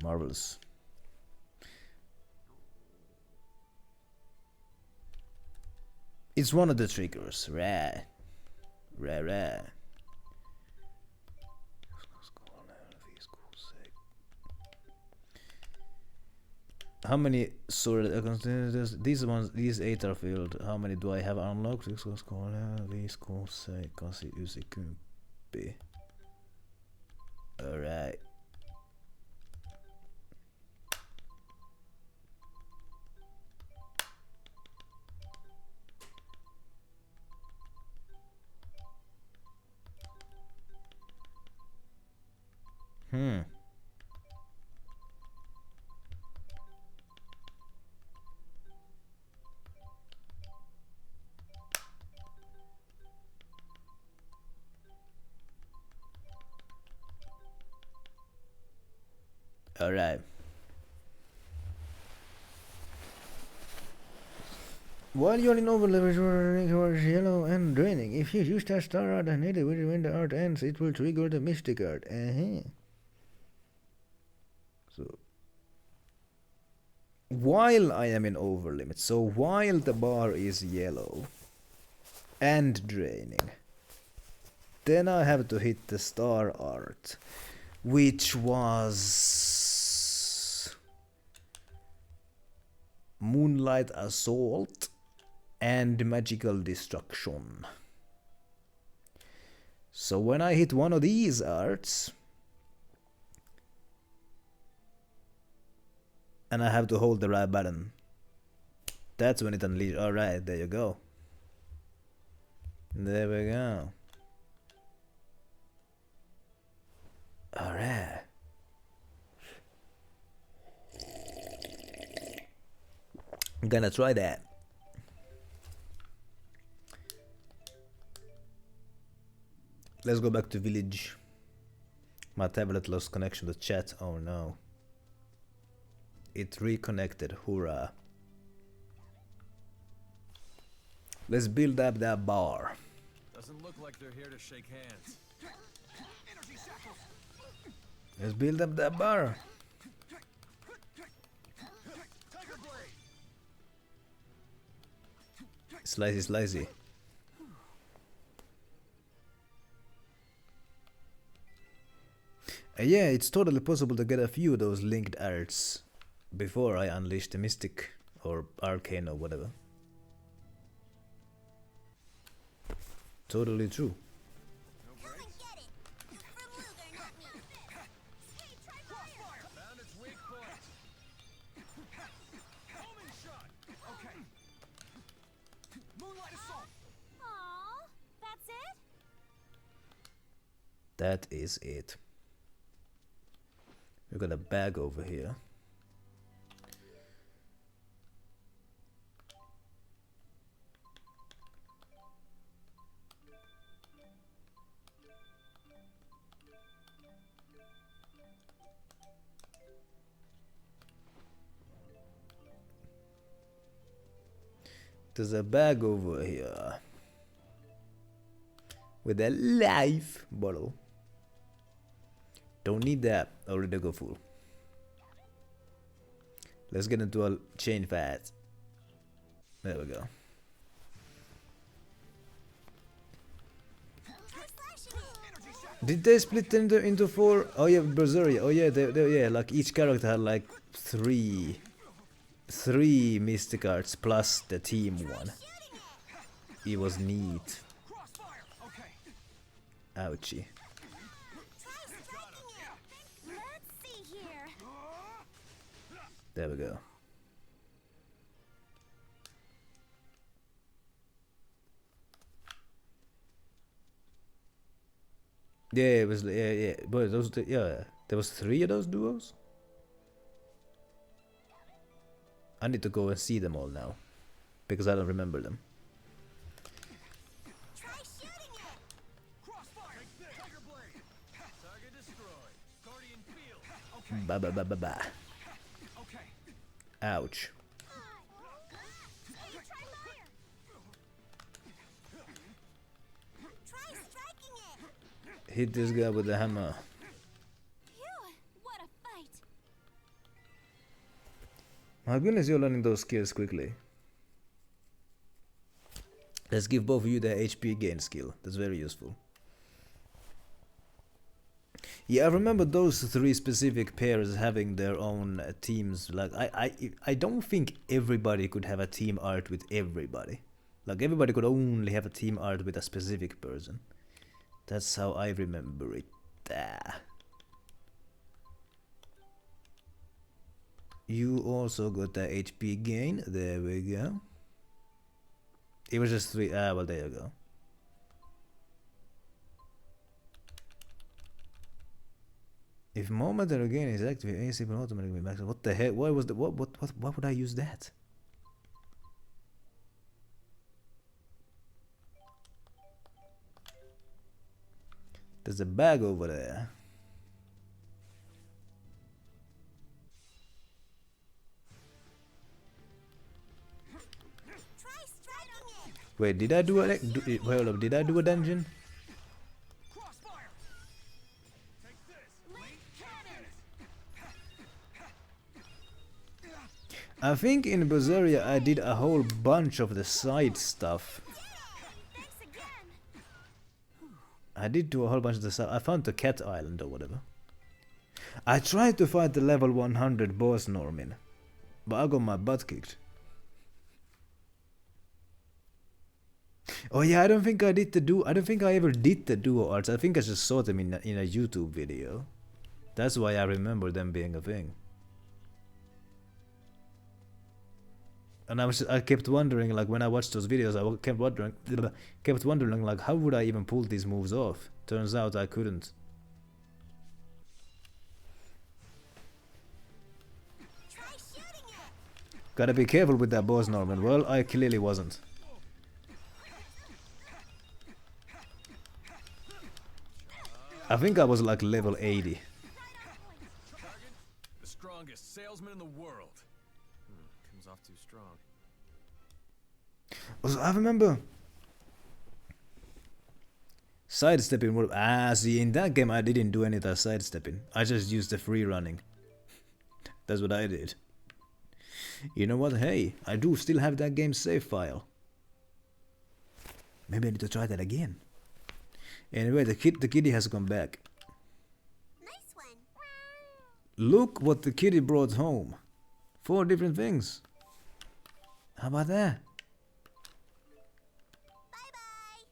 Marvelous. It's one of the triggers. Rah. Rah rah. How many these ones, these 8 are filled. How many do I have unlocked? Alright. Alright. While you're in overleverage, towards yellow and draining. If you use that star art and hit it when the art ends, it will trigger the mystic art. So while I am in overlimit, so while the bar is yellow and draining, then I have to hit the star art, which was Moonlight Assault and Magical Destruction. So when I hit one of these arts and I have to hold the right button, that's when it unleashes. Alright, there you go. There we go. Alright. I'm gonna try that. Let's go back to village. My tablet lost connection to chat. Oh no. It reconnected. Hoorah. Let's build up that bar. Doesn't look like they're here to shake hands. Let's build up that bar. Slicey, slicey. Yeah, it's totally possible to get a few of those linked arts before I unleash the Mystic or Arcane or whatever. Totally true. Come and get it. It's for Luger, not me. Hey, try fire. Found its weak point. Homing shot. Okay. Moonlight assault. Aww, that's it? That is it. We got a bag over here. There's a bag over here with a life bottle. Don't need that. Already go full. Let's get into a chain fast. There we go. Did they split into 4? Oh yeah, Berseria. Oh yeah, yeah. Like each character had like three mystic arts plus the team one. It was neat. Ouchie. Let's see here. There we go. Yeah, it was yeah. But those yeah, there was 3 of those duos. I need to go and see them all now. Because I don't remember them. Try shooting it! Crossfire! Tiger blade! Target destroyed. Guardian field. Okay. Ba ba ba ba ba. Okay. Ouch. Hey, try fire! Try striking it! Hit this guy with the hammer. Phew! What a fight! My goodness, you're learning those skills quickly. Let's give both of you the HP gain skill. That's very useful. Yeah, I remember those 3 specific pairs having their own teams. Like I don't think everybody could have a team art with everybody. Like everybody could only have a team art with a specific person. That's how I remember it. You also got the HP gain. There we go. It was just 3. Ah, well, there you go. If momentary gain is active, AC will automatically be maxed. What the heck? Why was the what would I use that? There's a bag over there. Try striking it! Wait, did I do a wait, hold up, did I do a dungeon? Crossfire! Take this! Late cannon! I think in Berseria I did a whole bunch of the side stuff. Thanks again! I did do a whole bunch of the stuff. I found the cat island or whatever. I tried to fight the level 100 boss Normin, but I got my butt kicked. Oh yeah, I don't think I ever did the duo arts. I think I just saw them in a YouTube video. That's why I remember them being a thing. And I kept wondering, like when I watched those videos, I kept wondering like how would I even pull these moves off? Turns out I couldn't. Try shooting it! Gotta be careful with that boss, Norman. Well, I clearly wasn't. I think I was like level 80. Target, the strongest salesman in the world. Comes off too strong. Also, I remember sidestepping. See, in that game I didn't do any of that sidestepping. I just used the free running. That's what I did. You know what? Hey, I do still have that game save file. Maybe I need to try that again. Anyway, the kitty has come back. Nice one! Look what the kitty brought home. 4 different things. How about that? Bye-bye!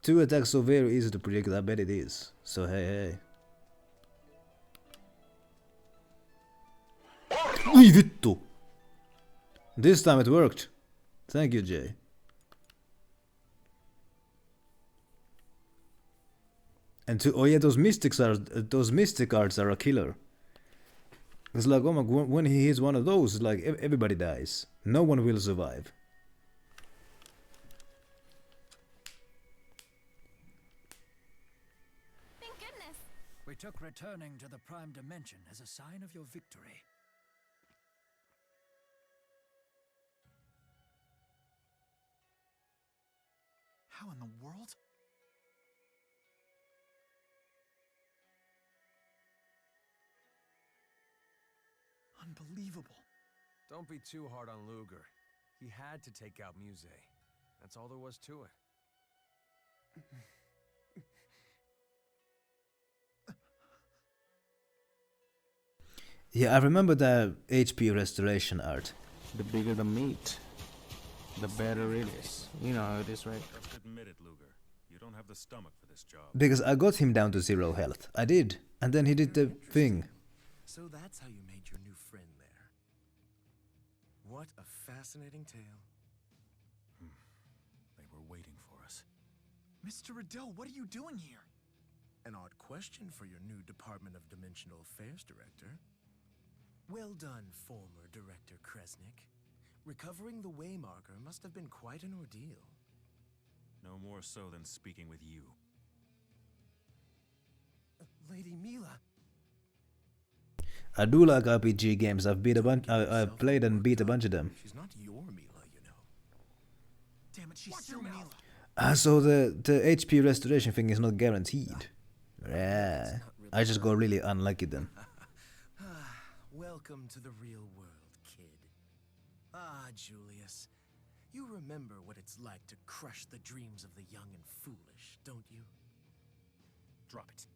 2 attacks so very easy to predict. I bet it is. So hey. Ui vittu! This time it worked. Thank you, Jay. And oh yeah, those mystic arts are a killer. It's like, oh my, when he hits one of those, like everybody dies. No one will survive. Thank goodness! We took returning to the Prime Dimension as a sign of your victory. How in the world? Unbelievable. Don't be too hard on Luger. He had to take out Muse. That's all there was to it. Yeah, I remember the HP restoration art. The bigger the meat, the better it is. You know how it is, right? Just admit it, Luger. You don't have the stomach for this job. Because I got him down to 0 health. I did. And then he did the thing. So that's how you made your new friend there. What a fascinating tale. They were waiting for us. Mr. Riddell, what are you doing here? An odd question for your new Department of Dimensional Affairs director. Well done, former Director Kresnik. Recovering the Waymarker must have been quite an ordeal. No more so than speaking with you. Lady Mila. I do like RPG games. I've I've played and beat a bunch of them. She's not your Mila, you know. Damn it, she's still Mila. So the HP restoration thing is not guaranteed. Yeah. I just got really unlucky then. Welcome to the real world, kid. Ah, Julius. You remember what it's like to crush the dreams of the young and foolish, don't you? Drop it.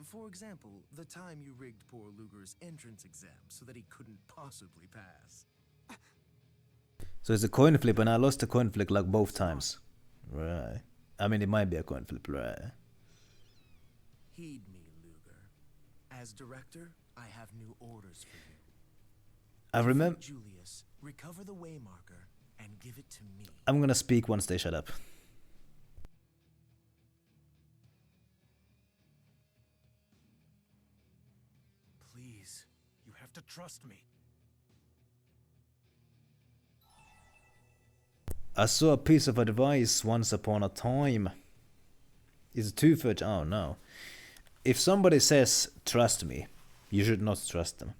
For example, the time you rigged poor Luger's entrance exam so that he couldn't possibly pass. So it's a coin flip and I lost the coin flip like both times. Right. I mean, it might be a coin flip, right? Heed me, Luger. As director, I have new orders for you. I remember. Julius, recover the Waymarker and give it to me. I'm gonna speak once they shut up. Please, you have to trust me. I saw a piece of advice once upon a time. It's a two-foot. Oh no. If somebody says, trust me, you should not trust them.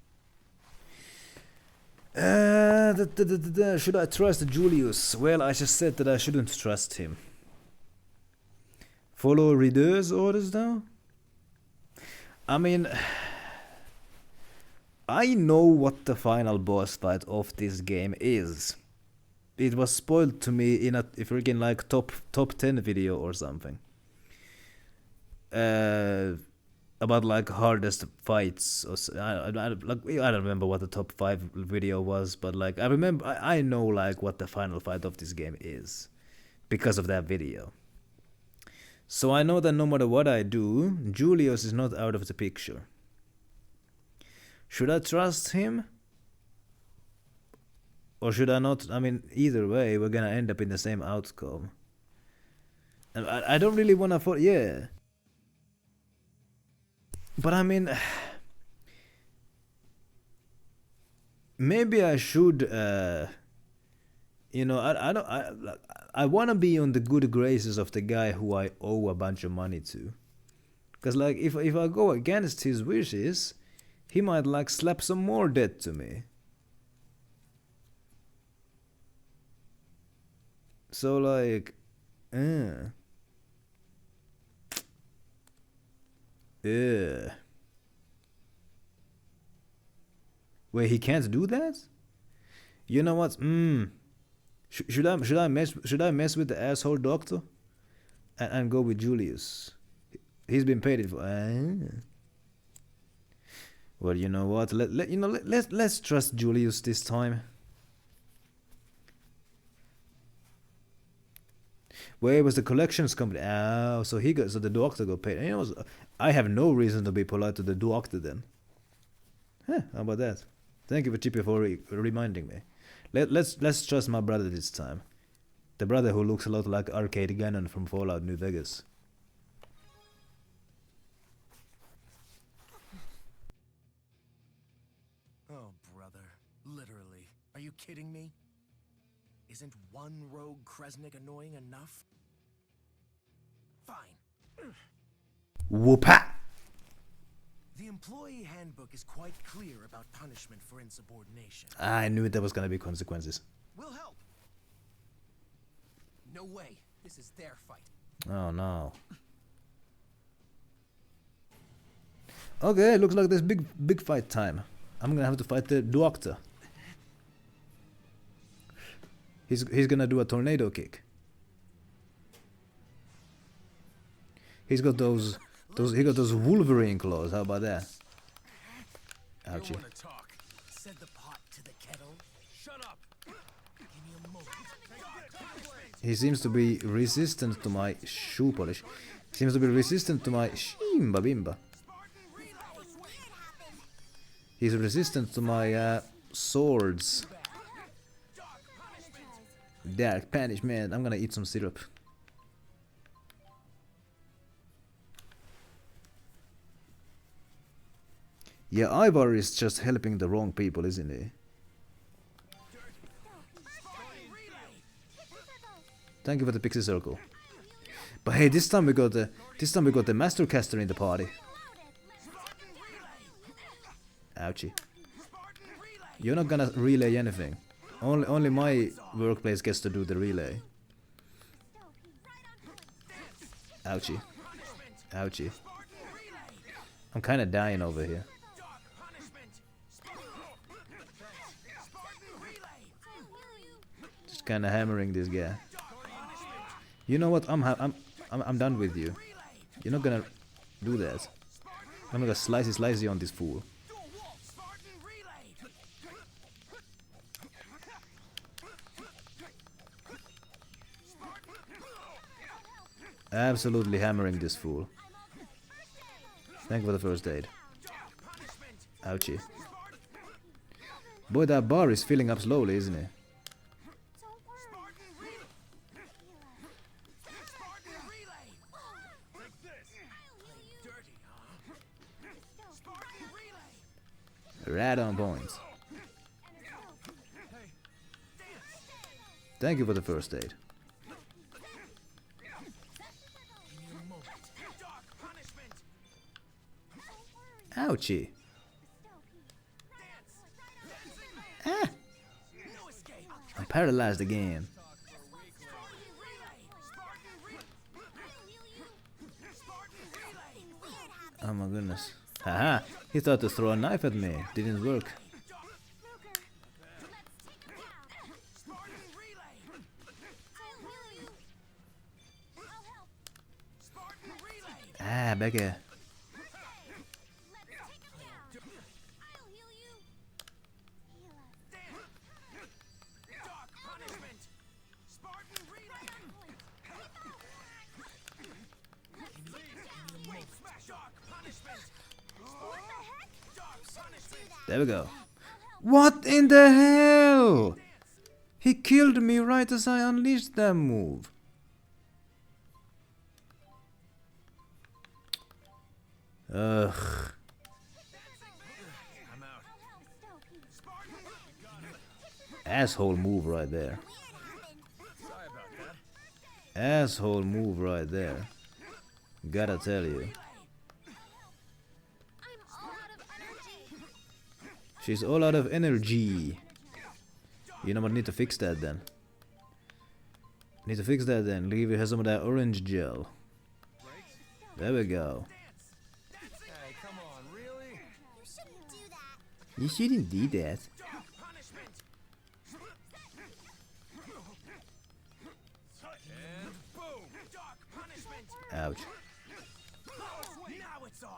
Should I trust Julius? Well, I just said that I shouldn't trust him. Follow Rideur's orders though? I mean, I know what the final boss fight of this game is. It was spoiled to me in a freaking like top 10 video or something. About like hardest fights or I don't remember what the top 5 video was, but like I know like what the final fight of this game is because of that video. So I know that no matter what I do, Julius is not out of the picture. Should I trust him? Or should I not? I mean, either way, we're gonna end up in the same outcome. And I don't really wanna yeah. But I mean, maybe I should, you know, I wanna be on the good graces of the guy who I owe a bunch of money to. Cause like, if I go against his wishes, he might like slap some more debt to me. So like, yeah. Wait, he can't do that? You know what? Should I mess with the asshole doctor, and go with Julius? He's been paid it for. Well, you know what? Let's trust Julius this time. Where was the collections company? Oh, so the doctor got paid. You know, I have no reason to be polite to the doctor then. Huh, how about that? Thank you for Chippy for reminding me. Let's trust my brother this time. The brother who looks a lot like Arcade Gannon from Fallout New Vegas. Oh, brother. Literally. Are you kidding me? Isn't one rogue Kresnik annoying enough? Fine. Whoop-ha! The employee handbook is quite clear about punishment for insubordination. I knew there was gonna be consequences. We'll help. No way. This is their fight. Oh no. Okay, looks like there's big fight time. I'm gonna have to fight the doctor. He's gonna do a tornado kick. He got those Wolverine claws. How about that? Ouchie. You wanna talk? Set the pot to the kettle. Shut up. Give me a moment. He seems to be resistant to my shoe polish. Seems to be resistant to my shimba bimba. He's resistant to my swords. Dark punishment. I'm gonna eat some syrup. Yeah, Ivar is just helping the wrong people, isn't he? Thank you for the pixie circle. But hey, this time we got the master caster in the party. Ouchie. You're not gonna relay anything. Only my workplace gets to do the relay. Ouchie. Ouchie. I'm kinda dying over here. Just kinda hammering this guy. You know what? I'm done with you. You're not gonna do that. I'm gonna slice you on this fool. Absolutely hammering this fool. Thank you for the first aid. Ouchie. Boy, that bar is filling up slowly, isn't it? Right on point. Thank you for the first aid. Ouchie. Ah! I'm paralyzed again. Oh my goodness. Haha! He thought to throw a knife at me. Didn't work. Ah, back here. There we go. What in the hell? He killed me right as I unleashed that move. Ugh. Asshole move right there. Asshole move right there. Gotta tell you. She's all out of energy. You know what? Need to fix that then. Need to fix that then. Leave her some of that orange gel. There we go. Hey, come on, really? You shouldn't do that. And boom! Ouch. Now it's on.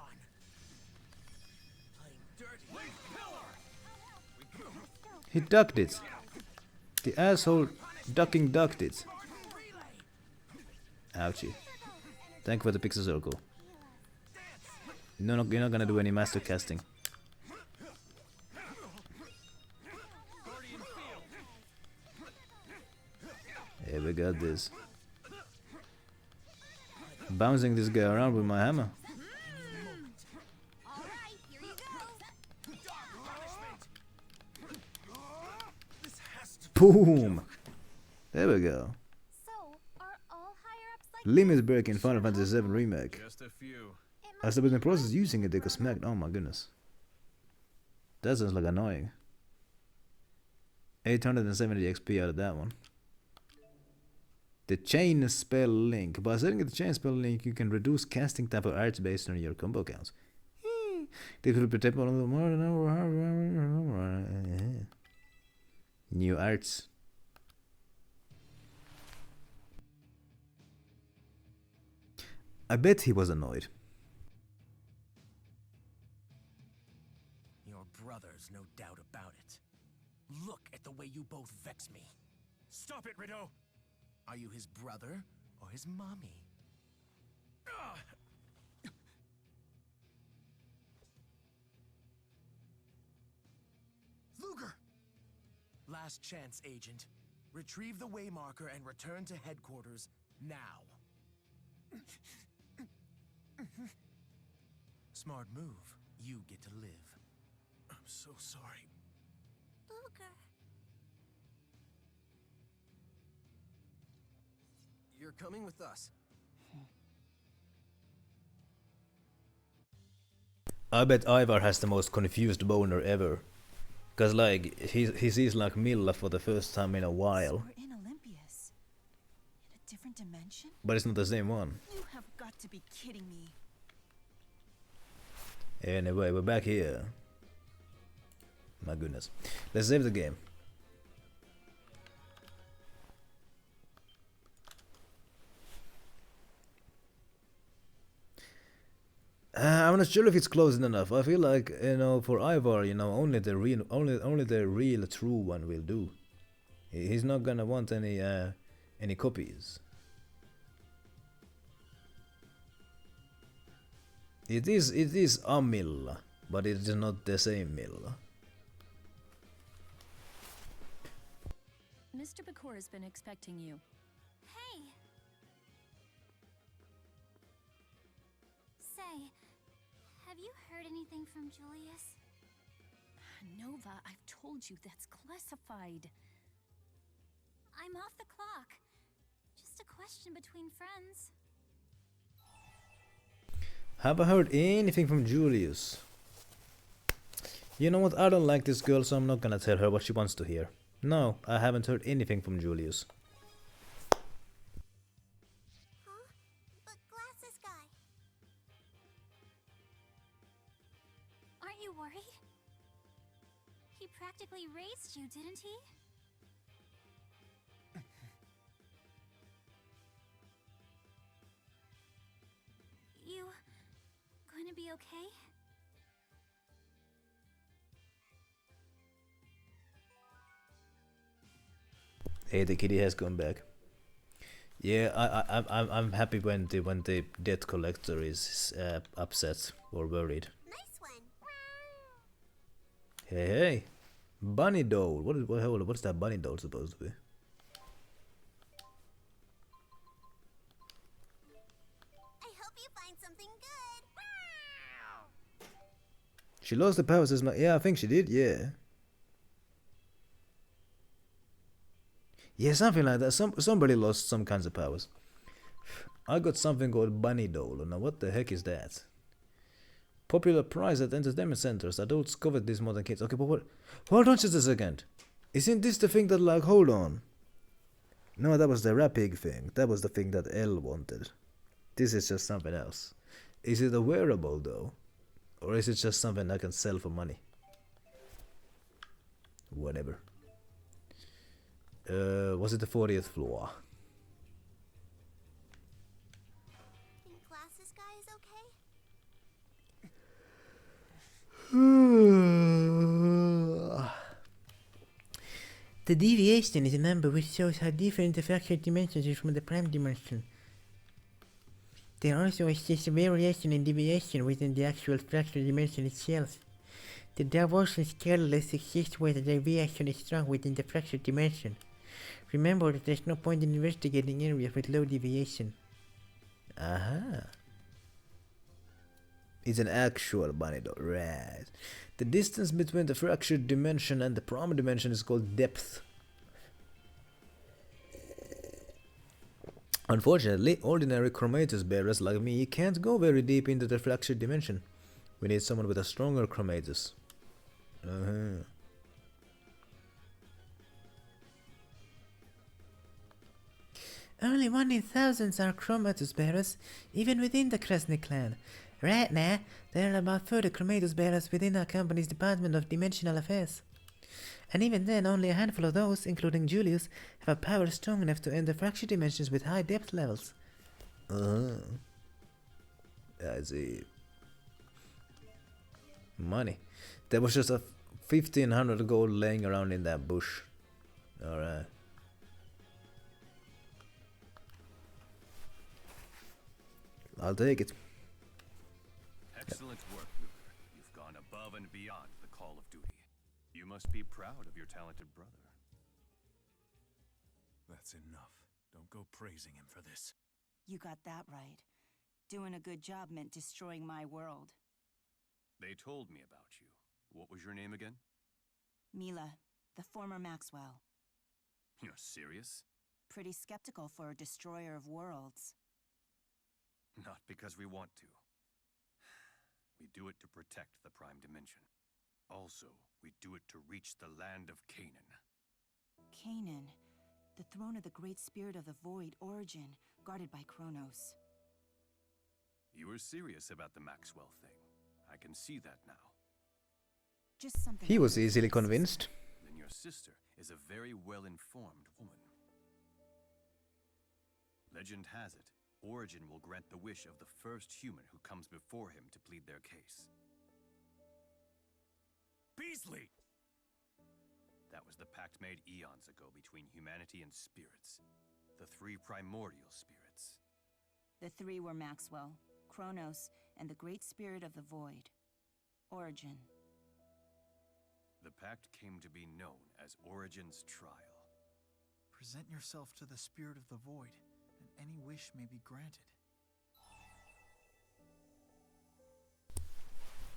He ducked it. The asshole ducked it. Ouchie. Thank you for the pixel circle. No, you're not gonna do any master casting. Here we got this. Bouncing this guy around with my hammer. Boom! There we go. So, are all higher-ups like Limit break in Final Fantasy VII Remake. Just a few. I was in the process using it, they got smacked. Oh my goodness. That sounds like annoying. 870 XP out of that one. The chain spell link. By setting the chain spell link, you can reduce casting type of arts based on your combo counts. This will protect one of the more new arts. I bet he was annoyed. Your brother's no doubt about it. Look at the way you both vex me. Stop it, Rideau! Are you his brother or his mommy? Luger! Last chance, Agent. Retrieve the waymarker and return to headquarters now. Smart move. You get to live. I'm so sorry. Luger. You're coming with us. I bet Ivar has the most confused boner ever. Cause like he sees like Milla for the first time in a while. So we're in Olympias. In a different dimension? But it's not the same one. You have got to be kidding me. Anyway, we're back here. My goodness. Let's save the game. I'm not sure if it's close enough. I feel like, you know, for Ivar, you know, only the real true one will do. He's not gonna want any copies. It is a Milla, but it is not the same Milla. Mr. Bakor has been expecting you. Hey. Say, have you heard anything from Julius? Nova, I've told you that's classified. I'm off the clock. Just a question between friends. Have I heard anything from Julius? You know what, I don't like this girl, so I'm not gonna tell her what she wants to hear. No, I haven't heard anything from Julius. Huh? But glasses guy. Aren't you worried? He practically raised you, didn't he? You going to be okay? Hey, the kitty has gone back. Yeah, I'm happy when the debt collector is upset or worried. Nice one. Hey, bunny doll. What's that bunny doll supposed to be? I hope you find something good. She lost the powers as yeah, I think she did. Yeah. Yeah, something like that. Somebody lost some kinds of powers. I got something called bunny doll. Now what the heck is that? Popular prize at entertainment centers. Adults covet this more than kids. Okay, but what? Hold on just a second. Isn't this the thing that, like, hold on. No, that was the rapping thing. That was the thing that L wanted. This is just something else. Is it a wearable though? Or is it just something I can sell for money? Whatever. Was it the 40th floor? Think glasses guy is okay? The deviation is a number which shows how different the fractured dimensions is from the prime dimension. There also exists a variation in deviation within the actual fractured dimension itself. The diversion scale less exists where the deviation is strong within the fractured dimension. Remember that there's no point in investigating areas with low deviation. Aha. It's an actual bunny doll, right. The distance between the fractured dimension and the prime dimension is called depth. Unfortunately, ordinary chromatus bearers like me can't go very deep into the fractured dimension. We need someone with a stronger chromatus. Only 1 in thousands are chromatus bearers, even within the Krasny clan. Right now, there are about 30 chromatus bearers within our company's Department of Dimensional Affairs. And even then, only a handful of those, including Julius, have a power strong enough to enter fractured dimensions with high depth levels. I see. Money. There was just a 1500 gold laying around in that bush. Alright. I'll take it. Excellent work, Luger. You've gone above and beyond the call of duty. You must be proud of your talented brother. That's enough. Don't go praising him for this. You got that right. Doing a good job meant destroying my world. They told me about you. What was your name again? Mila, the former Maxwell. You're serious? Pretty skeptical for a destroyer of worlds. Not because we want to. We do it to protect the Prime Dimension. Also, we do it to reach the land of Canaan. Canaan, the throne of the Great Spirit of the Void, Origin, guarded by Kronos. You were serious about the Maxwell thing. I can see that now. Just something. He was easily convinced. Then your sister is a very well-informed woman. Legend has it, Origin will grant the wish of the first human who comes before him to plead their case. Beasley! That was the pact made eons ago between humanity and spirits. The three primordial spirits. The three were Maxwell, Kronos, and the Great Spirit of the Void, Origin. The pact came to be known as Origin's Trial. Present yourself to the Spirit of the Void, and any wish may be granted.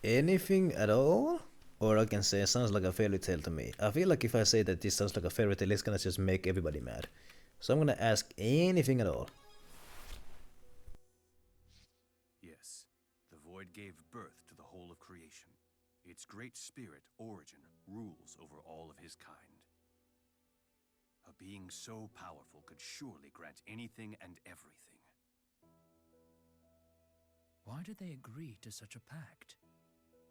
Anything at all? Or I can say it sounds like a fairy tale to me. I feel like if I say that this sounds like a fairy tale, it's gonna just make everybody mad. So I'm gonna ask anything at all. Yes, the Void gave birth to the whole of creation. Its great spirit, Origin, rules over all of his kind. A being so powerful could surely grant anything and everything. Why did they agree to such a pact?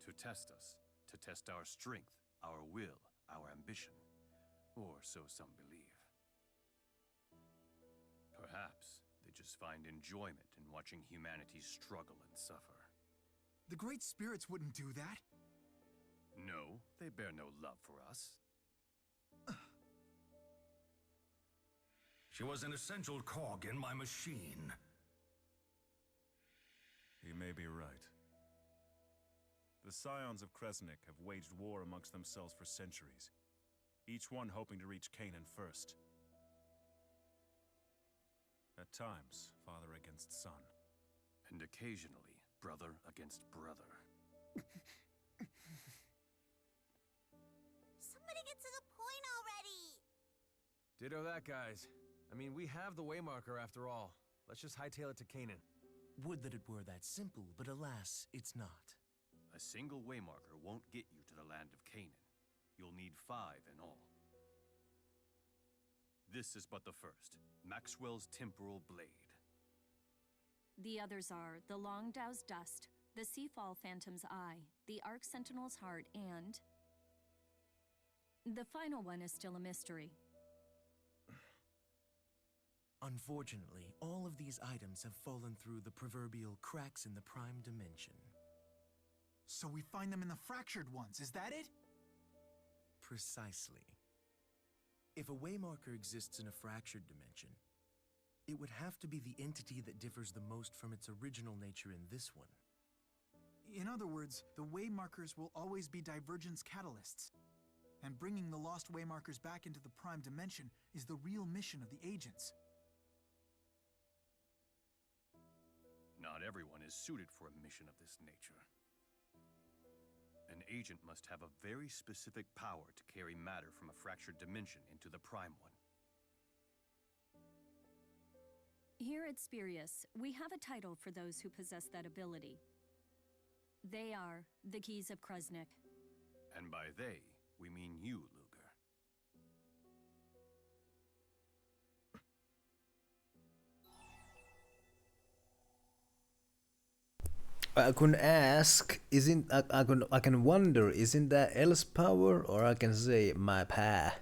To test us, to test our strength, our will, our ambition, or so some believe. Perhaps they just find enjoyment in watching humanity struggle and suffer. The Great Spirits wouldn't do that. No, they bear no love for us. She was an essential cog in my machine. You may be right. The scions of Kresnik have waged war amongst themselves for centuries, each one hoping to reach Canaan first. At times, father against son. And occasionally, brother against brother. Somebody get to the point already! Ditto that, guys. I mean, we have the Waymarker after all. Let's just hightail it to Canaan. Would that it were that simple, but alas, it's not. A single Waymarker won't get you to the land of Canaan. You'll need 5 in all. This is but the first, Maxwell's Temporal Blade. The others are the Longdow's Dust, the Seafall Phantom's Eye, the Arc Sentinel's Heart, and... the final one is still a mystery. Unfortunately, all of these items have fallen through the proverbial cracks in the Prime Dimension. So we find them in the fractured ones, is that it? Precisely. If a Waymarker exists in a fractured dimension, it would have to be the entity that differs the most from its original nature in this one. In other words, the Waymarkers will always be divergence catalysts. And bringing the lost Waymarkers back into the Prime Dimension is the real mission of the agents. Not everyone is suited for a mission of this nature. An agent must have a very specific power to carry matter from a fractured dimension into the Prime one. Here at Spirius, we have a title for those who possess that ability. They are the Keys of Kresnik. And by they, we mean you, Luger. I can ask, I can wonder, isn't that L's power? Or I can say my pa.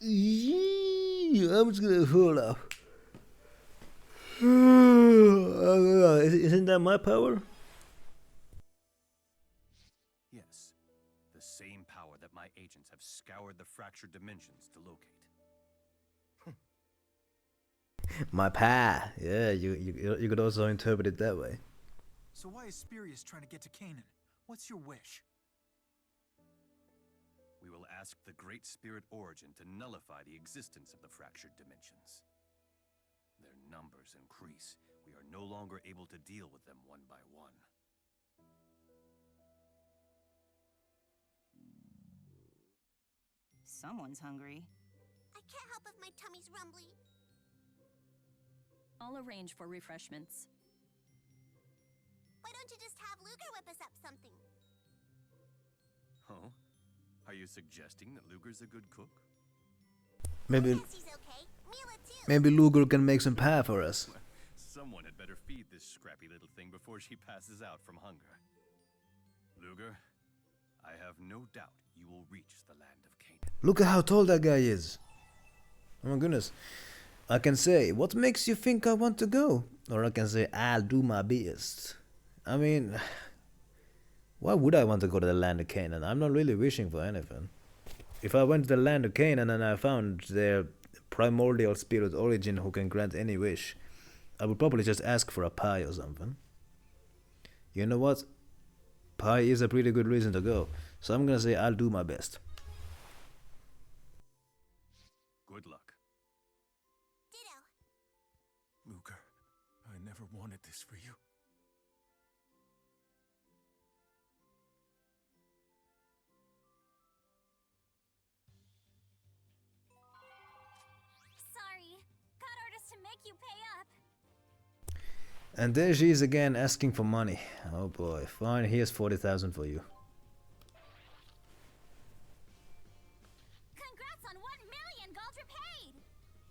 I'm just gonna hold up. Isn't that my power? Yes, the same power that my agents have scoured the fractured dimensions to locate. My pa. Yeah, you could also interpret it that way. So why is Spirius trying to get to Canaan? What's your wish? We will ask the Great Spirit Origin to nullify the existence of the fractured dimensions. Their numbers increase. We are no longer able to deal with them one by one. someone's hungry. I can't help if my tummy's rumbly. I'll arrange for refreshments. Why don't you just have Luger whip us up something? Oh? Are you suggesting that Luger's a good cook? Maybe Yes, he's okay. Mila too. maybe Luger can make some pie for us. Someone had better feed this scrappy little thing before she passes out from hunger. Luger, I have no doubt you will reach the land of Canaan. Look at how tall that guy is. Oh my goodness. I can say, what makes you think I want to go? Or I can say, I'll do my best. I mean, why would I want to go to the land of Canaan? I'm not really wishing for anything. If I went to the land of Canaan and I found their primordial spirit origin who can grant any wish, I would probably just ask for a pie or something. You know what? Pie is a pretty good reason to go. So I'm gonna say I'll do my best. Good luck. Ditto. Luger, I never wanted this for you. Sorry. Got orders to make you pay up. And there she is again asking for money. Oh boy, fine, here's 40,000 for you. Congrats on 1 million gold repaid!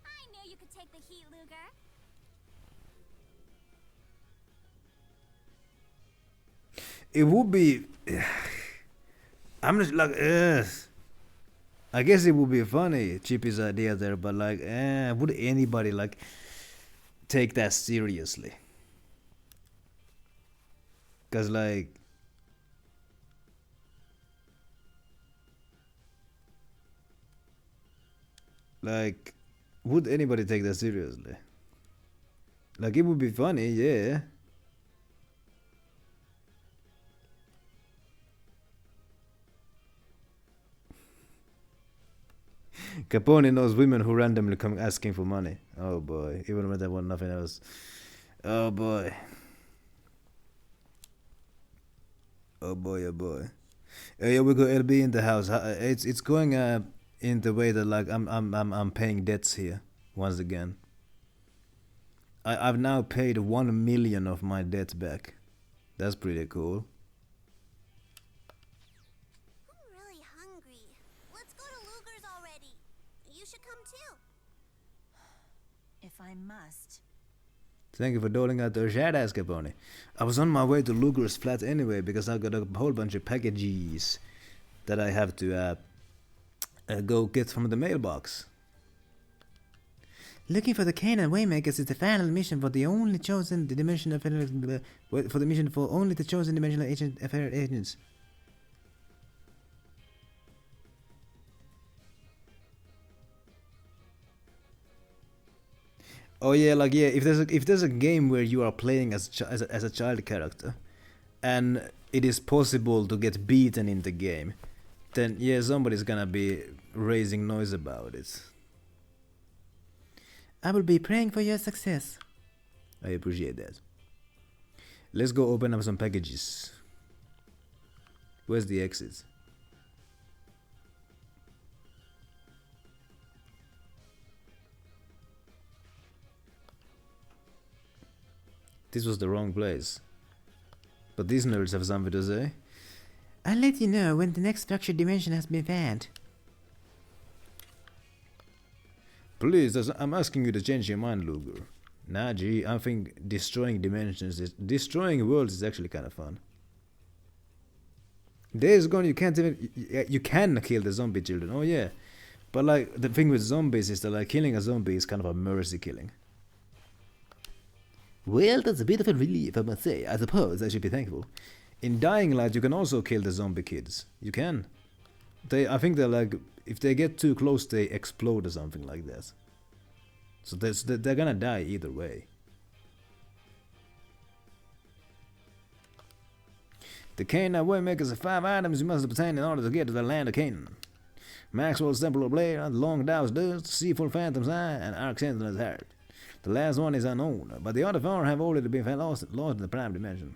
I knew you could take the heat, Luger. It would be... I'm just like, I guess it would be funny, Chippy's idea there, but like, would anybody like take that seriously? Cause like, would anybody take that seriously? Like, it would be funny, yeah. Capone knows women who randomly come asking for money. Oh boy, even when they want nothing else. Oh boy. Oh boy, oh boy. Yeah, we got LB in the house. It's going in the way that like I'm paying debts here once again. I've now paid 1 million of my debts back. That's pretty cool. I'm really hungry. Let's go to Luger's already. You should come too. If I must. Thank you for doling out the chat, ass Capone. I was on my way to Luger's flat anyway because I got a whole bunch of packages that I have to go get from the mailbox. Looking for the Canaan Waymakers is the final mission for the only chosen dimensional for the mission for only the chosen dimensional agents. Oh yeah, like yeah. If there's a game where you are playing as a child character, and it is possible to get beaten in the game, then yeah, somebody's gonna be raising noise about it. I will be praying for your success. I appreciate that. Let's go open up some packages. Where's the exit? This was the wrong place. But these nerds have something to say. I'll let you know when the next structured dimension has been found. Please, I'm asking you to change your mind, Luger. Nah, gee, I think destroying destroying worlds is actually kind of fun. Days Gone, you can't even, you can kill the zombie children, oh yeah. But like, the thing with zombies is that like, killing a zombie is kind of a mercy killing. Well, that's a bit of a relief, I must say. I suppose I should be thankful. In Dying Light, you can also kill the zombie kids. You can. I think they're like, if they get too close, they explode or something like that. So they're gonna die either way. The Canaan Waymakers are 5 items you must obtain in order to get to the land of Canaan. Maxwell's Temple of Blair, the Long Dow's Dust, Seafull Phantom's Eye, and Arc Sentinel's Heart. The last one is unknown, but the other 4 have already been lost in the Prime Dimension.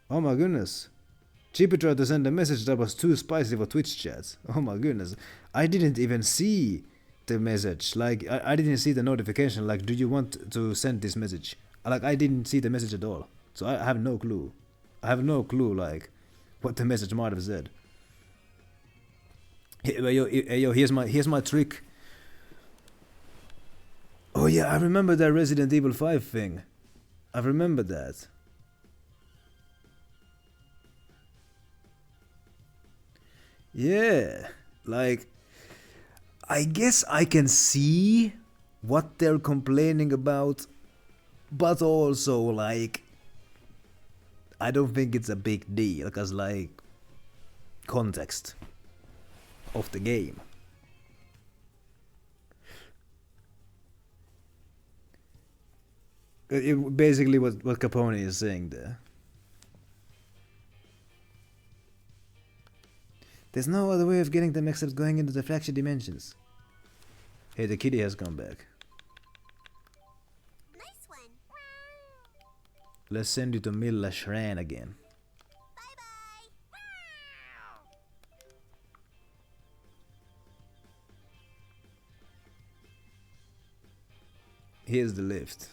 Oh my goodness. Chippy tried to send a message that was too spicy for Twitch chats. Oh my goodness. I didn't even see the message. Like, I didn't see the notification. Like, do you want to send this message? Like, I didn't see the message at all. So I have no clue. I have no clue, like, what the message might have said. Hey, yo, here's my trick. Oh yeah, I remember that Resident Evil 5 thing. I remember that. Yeah, like, I guess I can see what they're complaining about, but also, like, I don't think it's a big deal, because, like, context of the game. Basically what Capone is saying there. There's no other way of getting them except going into the fractured dimensions. Hey, the kitty has come back. Nice one. Let's send you to Milla Shrine again. Bye-bye. Here's the lift.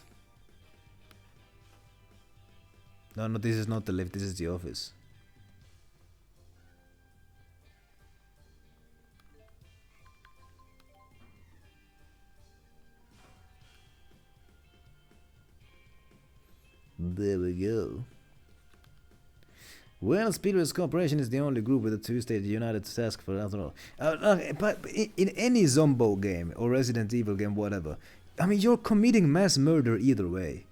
No, this is not the lift, this is the office. There we go. Well, Speedways Corporation is the only group with a two-state united task for after all. But in any Zombo game or Resident Evil game, whatever, I mean, you're committing mass murder either way.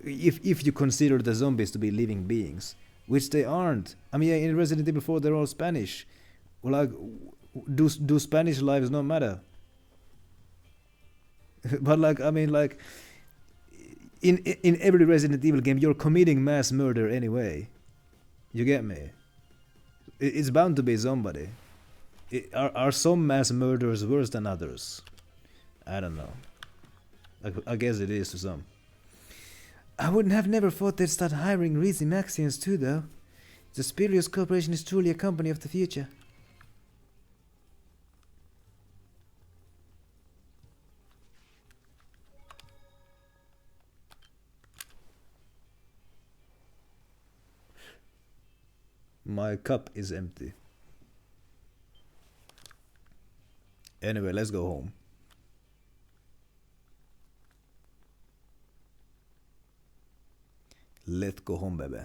If you consider the zombies to be living beings, which they aren't. I mean, in Resident Evil 4 they're all Spanish. Like, do Spanish lives not matter? But like, I mean, like, in every Resident Evil game you're committing mass murder anyway. You get me? It's bound to be somebody. Are some mass murders worse than others? I don't know. I guess it is to some. I wouldn't have never thought they'd start hiring Reezy Maxians too, though. The Spurious Corporation is truly a company of the future. My cup is empty. Anyway, let's go home. Let's go home, baby.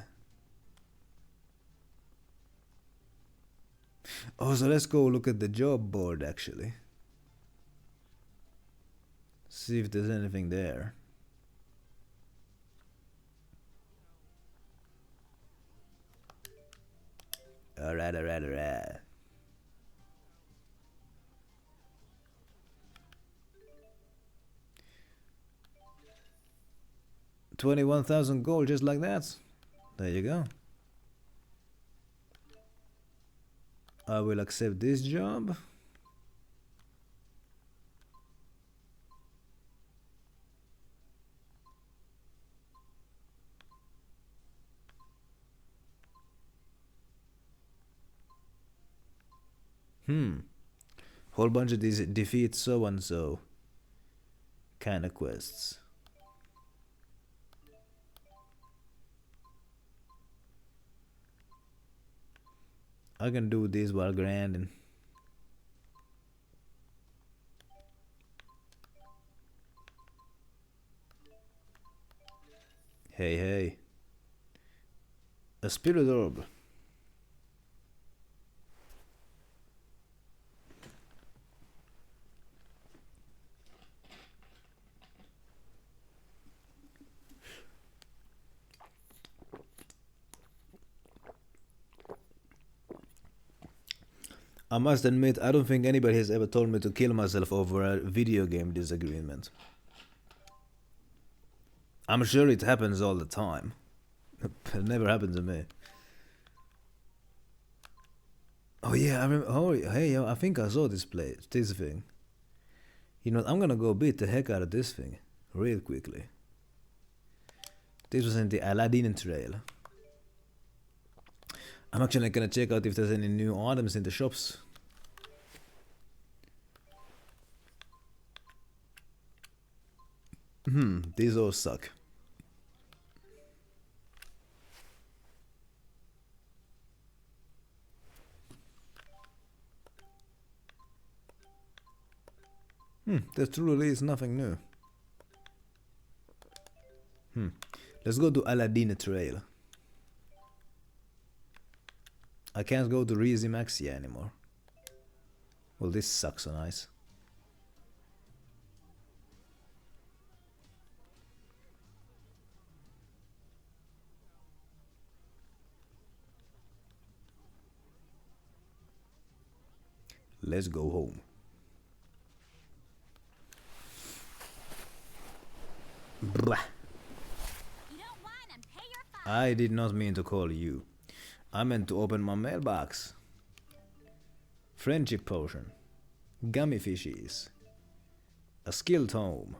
Oh, so let's go look at the job board, actually. See if there's anything there. Alright. 21,000 gold just like that. There you go. I will accept this job. Whole bunch of these defeat so and so kind of quests. I can do this while grinding. Hey. A spirit orb. I must admit, I don't think anybody has ever told me to kill myself over a video game disagreement. I'm sure it happens all the time. It never happened to me. Oh yeah, I remember. Oh hey, yo, I think I saw this thing. You know, I'm gonna go beat the heck out of this thing real quickly. This was in the Aladdin trail. I'm actually gonna check out if there's any new items in the shops. These all suck. There truly is nothing new. Let's go to Aladdin Trail. I can't go to Rizzi Maxia anymore. Well, this sucks so nice. Let's go home. Blah. I did not mean to call you. I meant to open my mailbox. Friendship potion. Gummy fishes. A skill tome.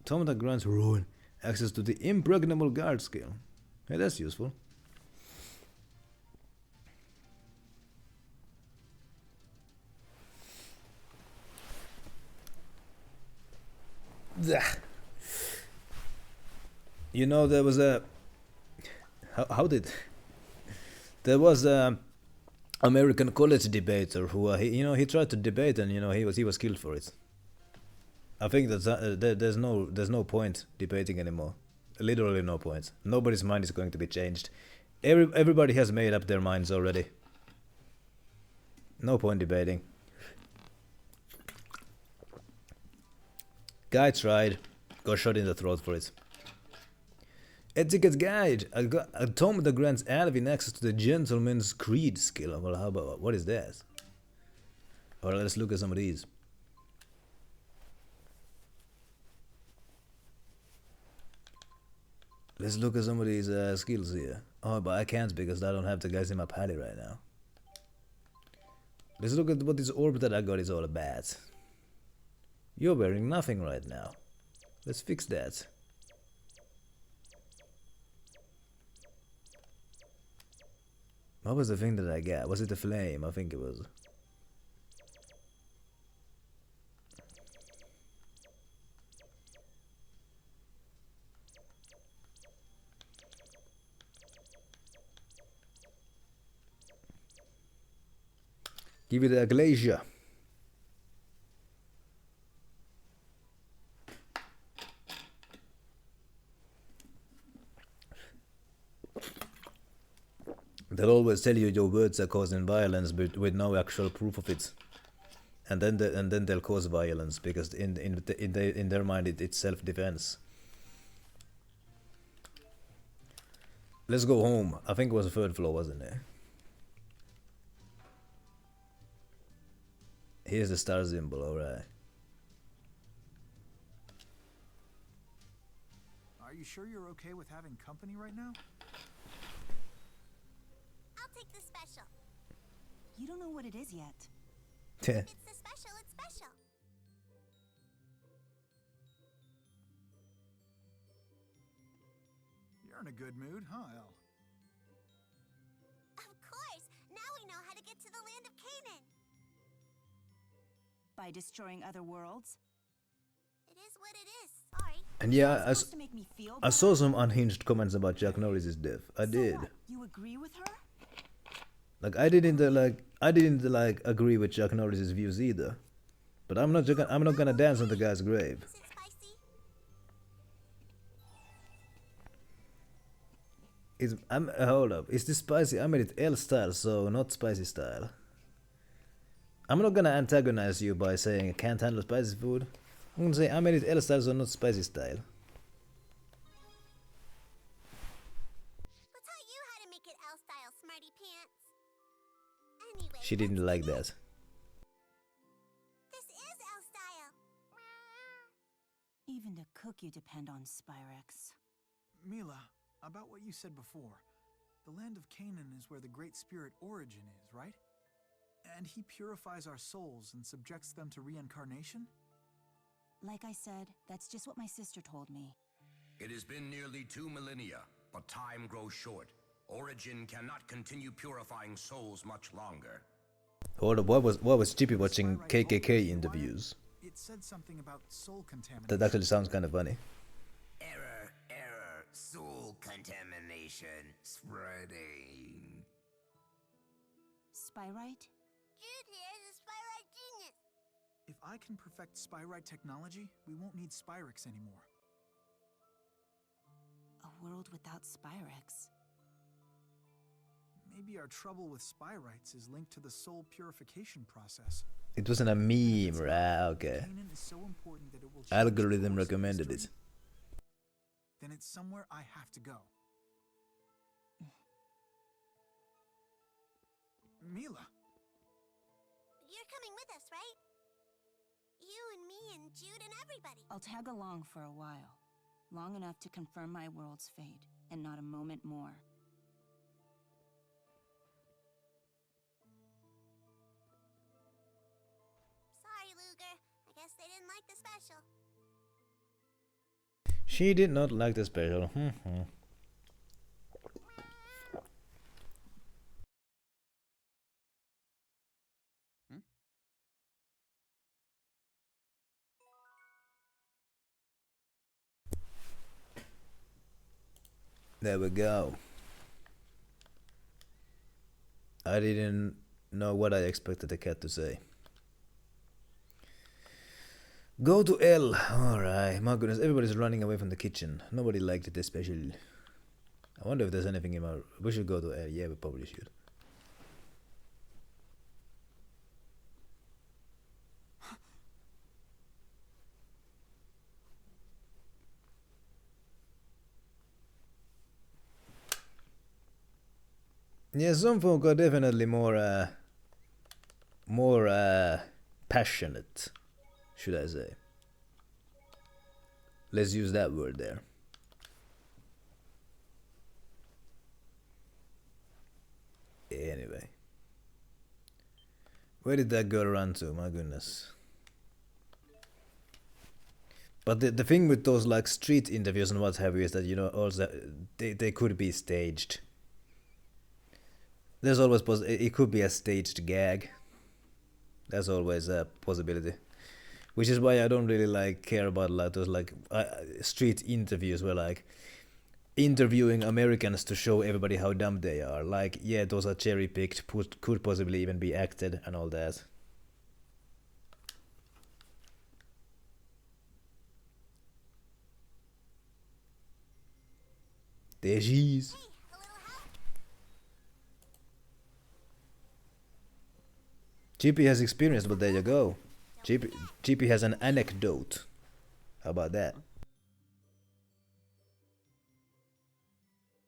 Tome that grants ruin. Access to the impregnable guard skill. Hey, that's useful. You know, there was a... How did... There was a American college debater who, he tried to debate and, he was killed for it. I think that there's no point debating anymore. Literally no point. Nobody's mind is going to be changed. Everybody has made up their minds already. No point debating. Guy tried, got shot in the throat for it. Etiquette guide. A tome that grants Alvin access to the gentleman's creed skill. Well, how about what is that? Alright, let's look at some of these. Let's look at some of these skills here. Oh, but I can't because I don't have the guys in my party right now. Let's look at what this orb that I got is all about. You're wearing nothing right now. Let's fix that. What was the thing that I got? Was it the flame? I think it was. Give it a glacier. They'll always tell you your words are causing violence, but with no actual proof of it. And then they'll cause violence because in their mind it's self-defense. Let's go home. I think it was the third floor, wasn't it? Here's the star symbol, alright. Are you sure you're okay with having company right now? I'll take the special. You don't know what it is yet. If it's the special, it's special. You're in a good mood, huh, El? Of course! Now we know how to get to the land of Canaan. By destroying other worlds? It is what it is. Sorry. And yeah, I saw some unhinged comments about Chuck Norris's death. I did. What? You agree with her? Like I didn't agree with Chuck Norris's views either. But I'm not gonna dance on the guy's grave. Is it spicy? Hold up. Is this spicy? I made it L style, so not spicy style. I'm not gonna antagonize you by saying I can't handle spicy food. I'm gonna say I made it L style, so not spicy style. Who taught you how to make it L style, smarty pants? Anyway, She didn't like that. This is L style. Even to cook you depend on Spyrex. Mila, about what you said before. The land of Canaan is where the Great Spirit Origin is, right? And he purifies our souls and subjects them to reincarnation? Like I said, that's just what my sister told me. It has been nearly 2 millennia, but time grows short. Origin cannot continue purifying souls much longer. Hold up, what was Chippy watching KKK interviews? It said something about soul contamination. That actually sounds kind of funny. Error, soul contamination spreading. Spyrite? Jude here is a Spyrite genius. If I can perfect Spyrite technology, we won't need Spyrix anymore. A world without Spyrix. Maybe our trouble with Spyrites is linked to the soul purification process. It wasn't a meme, right? Okay. Kanan is so important that it will Algorithm recommended it. Then it's somewhere I have to go. Mila. You're coming with us, right? You and me and Jude and everybody. I'll tag along for a while. Long enough to confirm my world's fate, and not a moment more. Sorry, Luger. I guess they didn't like the special. She did not like the special. There we go. I didn't know what I expected the cat to say. Go to L. Alright, my goodness, everybody's running away from the kitchen. Nobody liked it especially. I wonder if there's anything in our... We should go to L. Yeah, we probably should. Yeah, some folk are definitely more passionate, should I say. Let's use that word there. Anyway. Where did that girl run to? My goodness. But the thing with those like street interviews and what have you is that, you know, also they could be staged. There's always it could be a staged gag. That's always a possibility. Which is why I don't really like care about like those like street interviews where like interviewing Americans to show everybody how dumb they are. Like, yeah, those are cherry picked, could possibly even be acted and all that. There she is. GP has experience, but there you go. GP has an anecdote. How about that?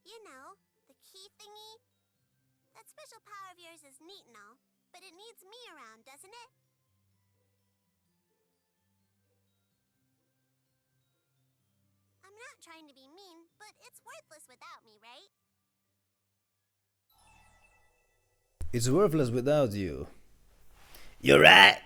You know, the key thingy? That special power of yours is neat and all, but it needs me around, doesn't it? I'm not trying to be mean, but it's worthless without me, right? It's worthless without you. You're right.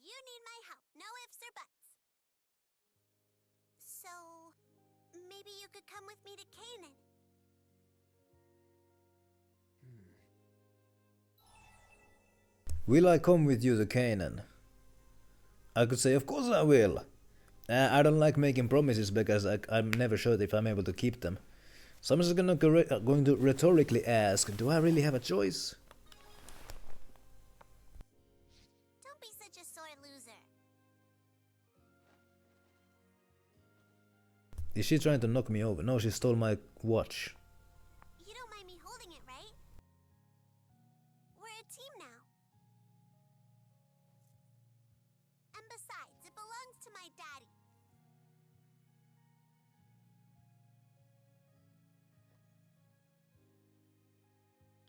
You need my help, no ifs or buts. So, maybe you could come with me to Canaan. Will I come with you to Canaan? I could say, of course I will. I don't like making promises because I'm never sure if I'm able to keep them. So I'm just going to rhetorically ask, do I really have a choice? Don't be such a sore loser. Is she trying to knock me over? No, she stole my watch. You don't mind me holding it, right? We're a team now. And besides, it belongs to my daddy.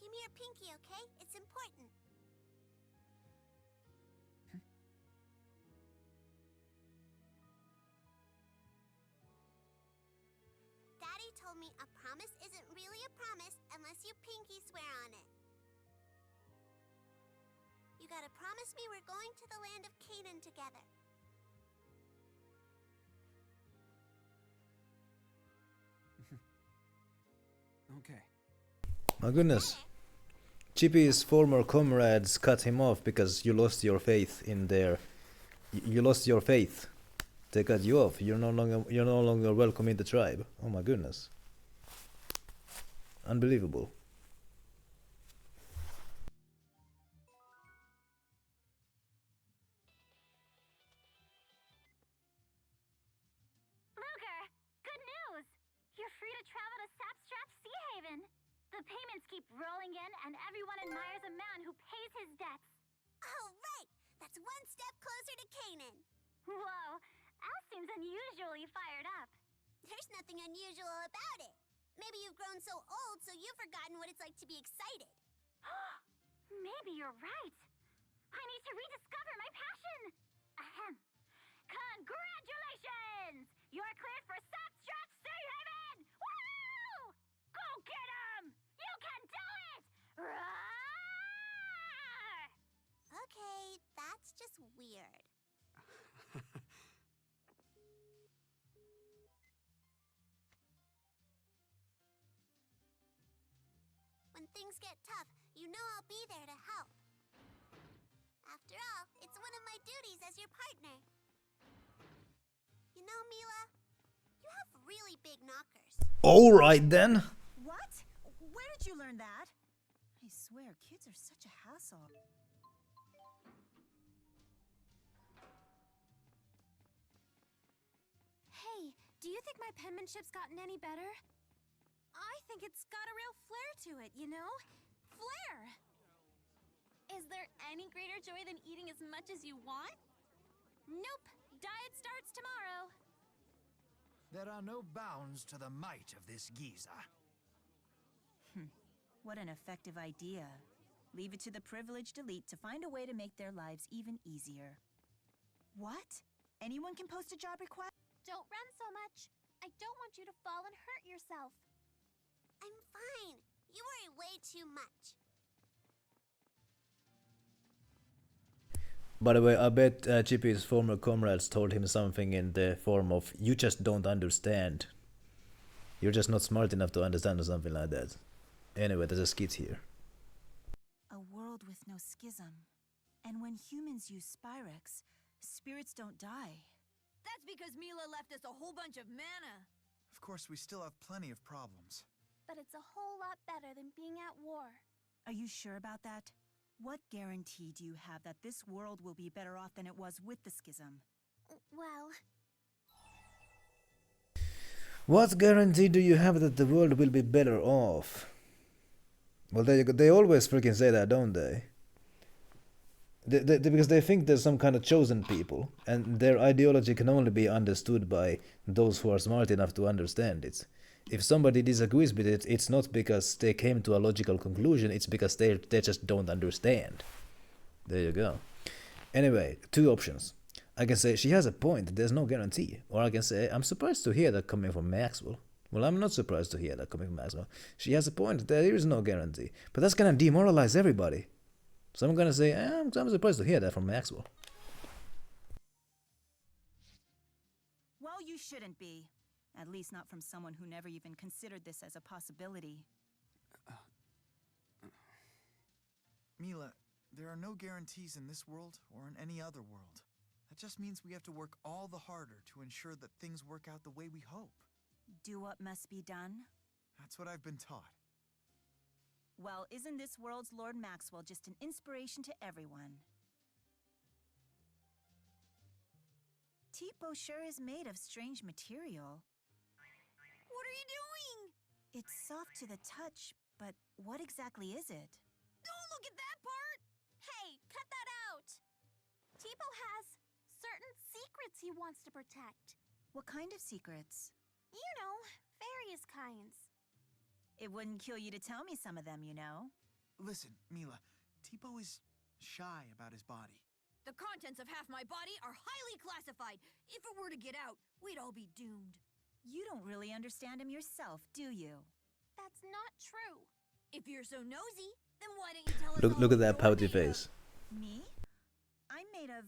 Give me your pinky, okay? It's important. Daddy told me a promise isn't really a promise unless you pinky swear on it. You gotta promise me we're going to the land of Canaan together. Okay. My goodness. Chippy's former comrades cut him off because you lost your faith in their... You lost your faith. They cut you off. You're no longer welcome in the tribe. Oh my goodness. Unbelievable. Luger, good news! You're free to travel to Sapstrap's Sea Haven. The payments keep rolling in, and everyone admires a man who pays his debts. Oh, right! That's one step closer to Canaan. Whoa, Al seems unusually fired up. There's nothing unusual about it. Maybe you've grown so old, so you've forgotten what it's like to be excited. Maybe you're right. I need to rediscover my passion. Ahem. Congratulations! You're cleared for Sapstrap's Sea Haven! Woo! Go get him! You can do it! Roar! Okay, that's just weird. When things get tough, you know I'll be there to help. After all, it's one of my duties as your partner. You know, Mila, you have really big knockers. Alright then. What? Where did you learn that? I swear, kids are such a hassle. Hey, do you think my penmanship's gotten any better? I think it's got a real flair to it, you know? Flair! Is there any greater joy than eating as much as you want? Nope. Diet starts tomorrow. There are no bounds to the might of this geezer. What an effective idea. Leave it to the privileged elite to find a way to make their lives even easier. What? Anyone can post a job request? Don't run so much. I don't want you to fall and hurt yourself. I'm fine. You worry way too much. By the way, I bet Chippy's former comrades told him something in the form of, you just don't understand. You're just not smart enough to understand or something like that. Anyway, there's a skit here. A world with no schism. And when humans use Spyrex, spirits don't die. That's because Mila left us a whole bunch of mana. Of course, we still have plenty of problems. But it's a whole lot better than being at war. Are you sure about that? What guarantee do you have that this world will be better off than it was with the schism? Well... What guarantee do you have that the world will be better off? Well, they always freaking say that, don't they? Because they think there's some kind of chosen people, and their ideology can only be understood by those who are smart enough to understand it. If somebody disagrees with it, it's not because they came to a logical conclusion, it's because they just don't understand. There you go. Anyway, two options. I can say, she has a point, there's no guarantee. Or I can say, I'm surprised to hear that coming from Maxwell. Well, I'm not surprised to hear that coming from Maxwell. She has a point, there is no guarantee. But that's gonna demoralize everybody. So I'm gonna say, I'm surprised to hear that from Maxwell. Well, you shouldn't be. At least not from someone who never even considered this as a possibility. Mila, there are no guarantees in this world or in any other world. That just means we have to work all the harder to ensure that things work out the way we hope. Do what must be done? That's what I've been taught. Well, isn't this world's Lord Maxwell just an inspiration to everyone? Tipo sure is made of strange material. What are you doing? It's soft to the touch, but what exactly is it? Don't look at that part! Hey, cut that out! Tipo has certain secrets he wants to protect. What kind of secrets? You know, various kinds. It wouldn't kill you to tell me some of them, you know. Listen, Mila, Tipo is shy about his body. The contents of half my body are highly classified. If it were to get out, we'd all be doomed. You don't really understand him yourself, do you? That's not true. If you're so nosy, then why don't you tell us all Look at that you're pouty made of? face. Me? I'm made of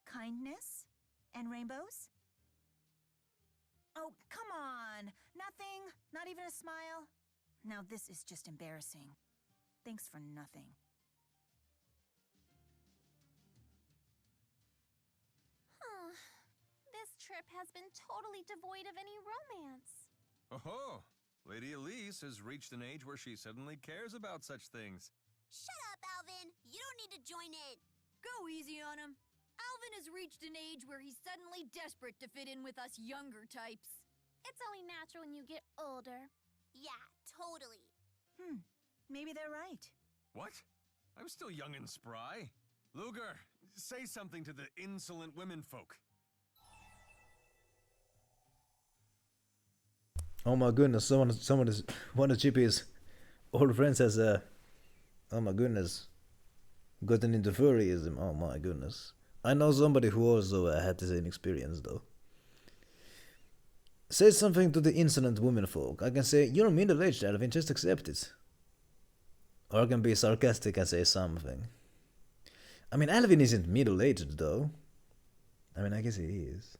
kindness and rainbows. Oh, come on! Nothing? Not even a smile? Now this is just embarrassing. Thanks for nothing. Huh. This trip has been totally devoid of any romance. Oh, Lady Elise has reached an age where she suddenly cares about such things. Shut up, Alvin! You don't need to join in! Go easy on him. Alvin has reached an age where he's suddenly desperate to fit in with us younger types. It's only natural when you get older. Yeah, totally. Maybe they're right. What? I'm still young and spry. Luger, say something to the insolent womenfolk. Oh my goodness, one of Chippy's old friends has oh my goodness, gotten into furryism. Oh my goodness. I know somebody who also had the same experience though. Say something to the insolent womenfolk. I can say, you're middle-aged, Alvin, just accept it. Or I can be sarcastic and say something. I mean, Alvin isn't middle-aged though. I mean, I guess he is.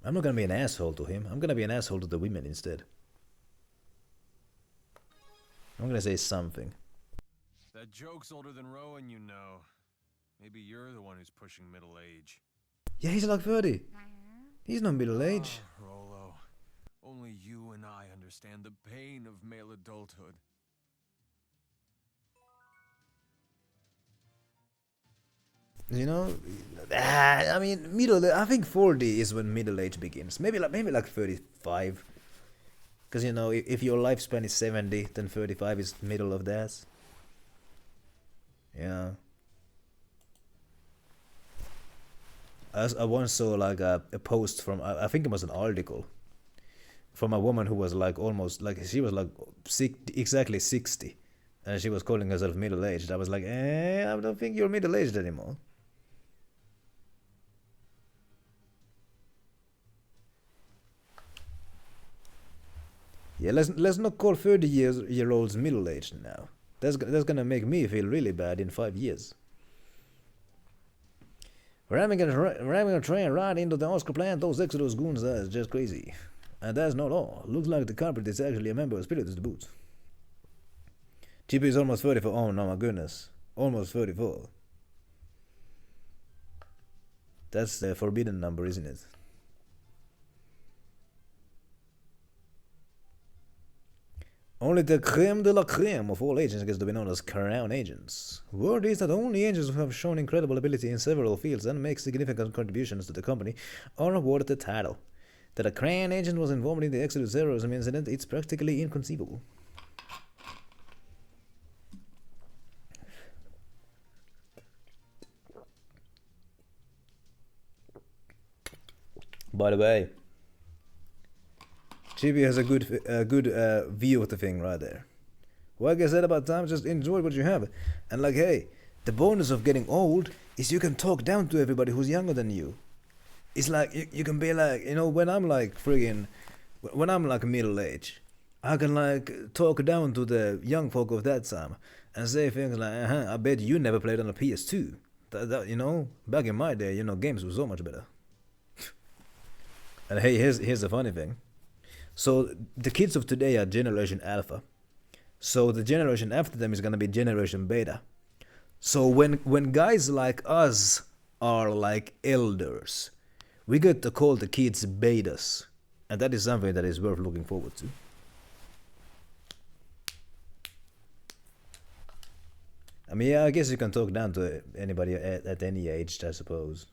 I'm not gonna be an asshole to him. I'm gonna be an asshole to the women instead. I'm gonna say something. That joke's older than Rowan, you know. Maybe you're the one who's pushing middle age. Yeah, he's like 30. He's not middle age. Oh, Rolo. Only you and I understand the pain of male adulthood. You know, I mean, I think 40 is when middle age begins. Maybe like 35. Because, you know, if your lifespan is 70, then 35 is middle of that. Yeah. I once saw like a post from, I think it was an article, from a woman who was like almost, like she was like exactly 60. And she was calling herself middle-aged. I was like, I don't think you're middle-aged anymore. Yeah, let's not call 30-year-olds middle-aged now. That's gonna make me feel really bad in 5 years. Ramming a train right into the Oscar plant, those Exodus goons, that's just crazy. And that's not all. Looks like the culprit is actually a member of Spiritus to boot. GP is almost 34. Oh no, my goodness. Almost 34. That's the forbidden number, isn't it? Only the creme de la creme of all agents gets to be known as crown agents. Word is that only agents who have shown incredible ability in several fields and make significant contributions to the company are awarded the title. That a crown agent was involved in the Exodus terrorism incident, it's practically inconceivable. By the way, Chibi has a good view of the thing right there. Like I said about time, just enjoy what you have. And like, hey, the bonus of getting old is you can talk down to everybody who's younger than you. It's like, you can be like, you know, when I'm like middle age, I can like talk down to the young folk of that time and say things like, I bet you never played on a PS2. You know, back in my day, you know, games were so much better. And hey, here's the funny thing. So the kids of today are Generation Alpha. So the generation after them is gonna be Generation Beta. So when guys like us are like elders, we get to call the kids betas. And that is something that is worth looking forward to. I mean, yeah, I guess you can talk down to anybody at any age, I suppose.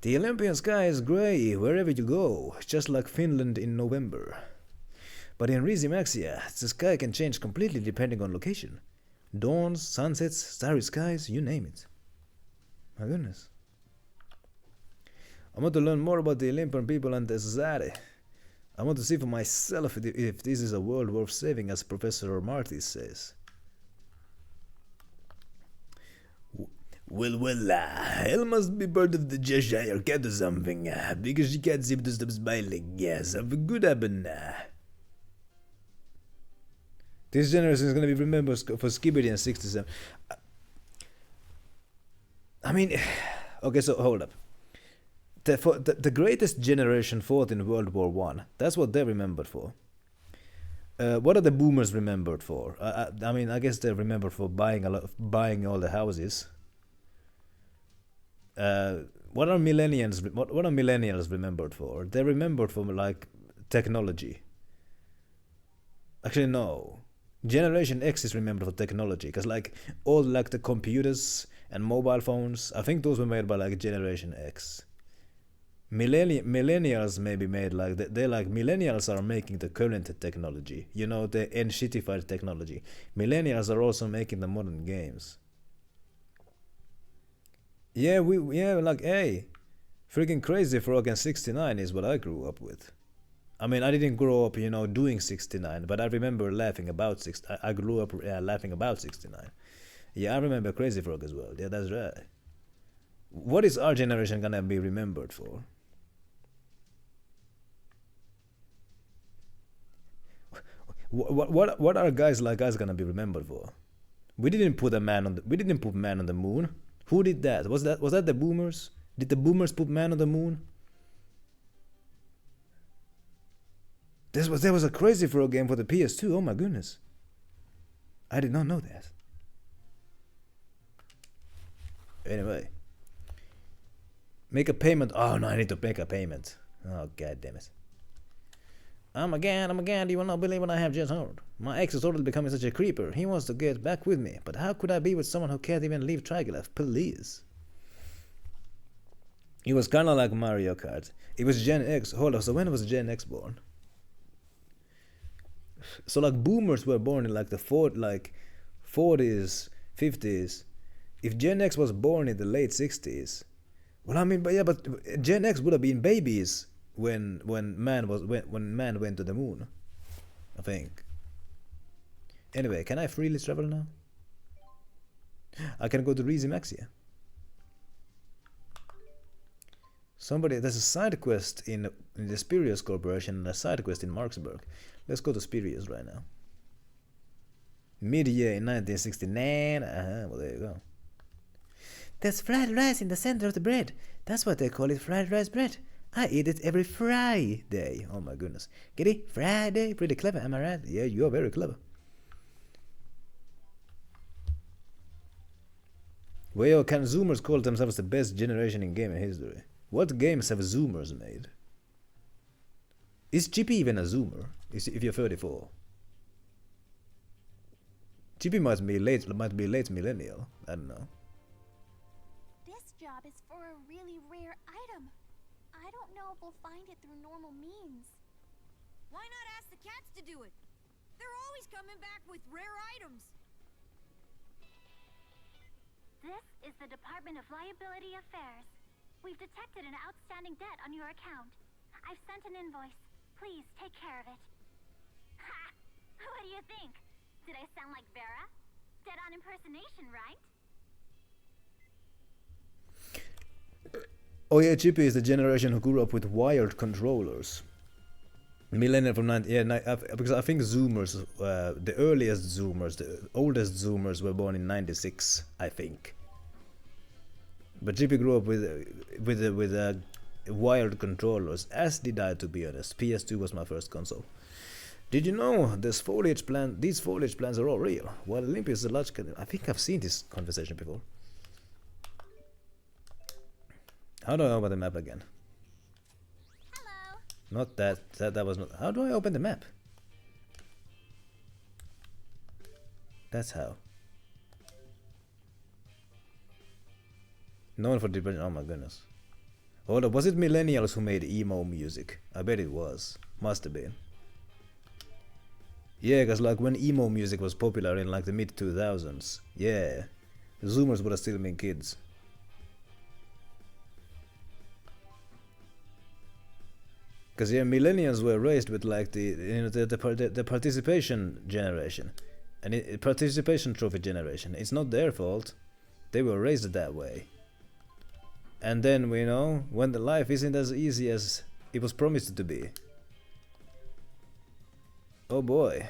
The Olympian sky is grey wherever you go, just like Finland in November. But in Rizimexia, the sky can change completely depending on location. Dawns, sunsets, starry skies, you name it. My goodness. I want to learn more about the Olympian people and the society. I want to see for myself if this is a world worth saving, as Professor Marty says. Well, Hell must be part of the Cheshire Cat or something, because she can't seem to stop smiling. Something good happened. This generation is gonna be remembered for Skibidi and 67. I mean, okay, so hold up. The greatest generation fought in World War One. That's what they're remembered for. What are the boomers remembered for? I mean, I guess they're remembered for buying all the houses. What are millennials? What are millennials remembered for? They're remembered for like technology. Actually, no. Generation X is remembered for technology, because like all like the computers and mobile phones, I think those were made by like Generation X. Millennials may be made like they're like millennials are making the current technology, you know, the enshittified technology. Millennials are also making the modern games. Yeah, like hey, freaking Crazy Frog and 69 is what I grew up with. I mean, I didn't grow up, you know, doing 69, but I remember laughing about I grew up laughing about 69. Yeah, I remember Crazy Frog as well. Yeah, that's right. What is our generation gonna be remembered for? What are guys like us gonna be remembered for? We didn't put man on the moon. Who did that? Was that the boomers? Did the boomers put man on the moon? There was a Crazy Frog game for the PS2. Oh my goodness. I did not know that. Anyway. Make a payment. Oh no, I need to make a payment. Oh god damn it. I'm again, you will not believe what I have just heard. My ex is totally becoming such a creeper. He wants to get back with me, but how could I be with someone who can't even leave Triglav? Please. It was kinda like Mario Kart. It was Gen X. Hold on, so when was Gen X born? So like boomers were born in like the 40s, 50s. If Gen X was born in the late 60s, well, I mean, but Gen X would have been babies when man went to the moon, I think. Anyway, can I freely travel now? I can go to Rizimexia. There's a side quest in the Spirius Corporation and a side quest in Marksburg. Let's go to Spirius right now. Mid-year in 1969. Well, there you go. There's fried rice in the center of the bread. That's what they call it, fried rice bread. I eat it every Friday. Oh my goodness. Giddy? Friday? Pretty clever, am I right? Yeah, you are very clever. Well, can Zoomers call themselves the best generation in gaming history? What games have Zoomers made? Is Chippy even a Zoomer? If you're 34? Chippy might be late millennial. I don't know. This job is for a really rare item. I don't know if we'll find it through normal means. Why not ask the cats to do it? They're always coming back with rare items. This is the Department of Liability Affairs. We've detected an outstanding debt on your account. I've sent an invoice. Please take care of it. Ha! What do you think? Did I sound like Vera? Dead-on impersonation, right? Oh yeah, Chippy is the generation who grew up with wired controllers. Millennial from 90, yeah, because I think Zoomers, the earliest Zoomers, the oldest Zoomers were born in 96, I think. But Chippy grew up with wired controllers, as did I, to be honest. PS2 was my first console. Did you know these foliage plants are all real? While Olympus is a large... I think I've seen this conversation before. How do I open the map again? Hello. Not that. That was not... How do I open the map? That's how. Known for depression. Oh my goodness. Hold up, was it millennials who made emo music? I bet it was. Must have been. Yeah, cause like when emo music was popular in like the mid 2000s, yeah, the Zoomers would have still been kids. Cause yeah, millennials were raised with like the participation generation, and participation trophy generation. It's not their fault. They were raised that way. And then we know when the life isn't as easy as it was promised to be. Oh boy.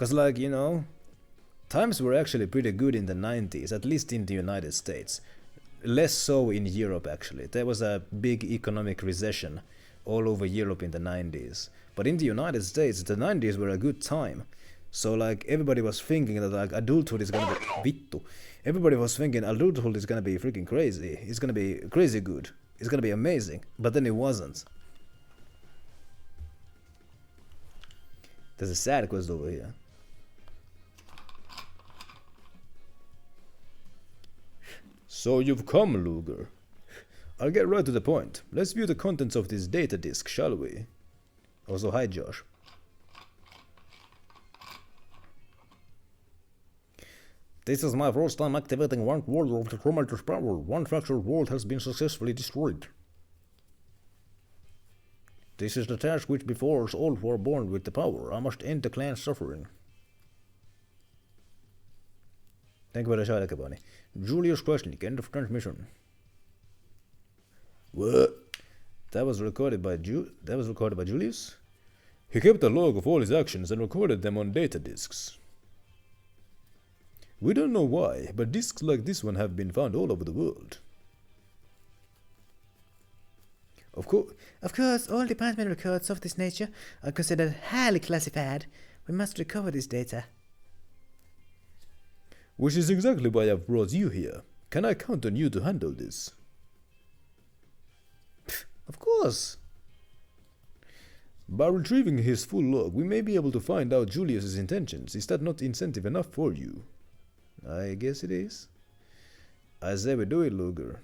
Cause like, you know, times were actually pretty good in the 90s, at least in the United States. Less so in Europe actually. There was a big economic recession all over Europe in the 90s. But in the United States, the 90s were a good time. So like everybody was thinking that like adulthood is gonna be vittu. Everybody was thinking adulthood is gonna be freaking crazy. It's gonna be crazy good. It's gonna be amazing. But then it wasn't. There's a sad quest over here. So you've come, Luger. I'll get right to the point. Let's view the contents of this data disk, shall we? Also, hi Josh. This is my first time activating one world of the chromator's power. One fractured world has been successfully destroyed. This is the task which befalls all who are born with the power. I must end the clan's suffering. Thank you for the shout, Akabani. Julius Krasnik, end of transmission. What? That was recorded by Julius? He kept a log of all his actions and recorded them on data disks. We don't know why, but disks like this one have been found all over the world. Of course, all department records of this nature are considered highly classified. We must recover this data. Which is exactly why I've brought you here. Can I count on you to handle this? Of course. By retrieving his full log, we may be able to find out Julius's intentions. Is that not incentive enough for you? I guess it is. I say we do it, Luger.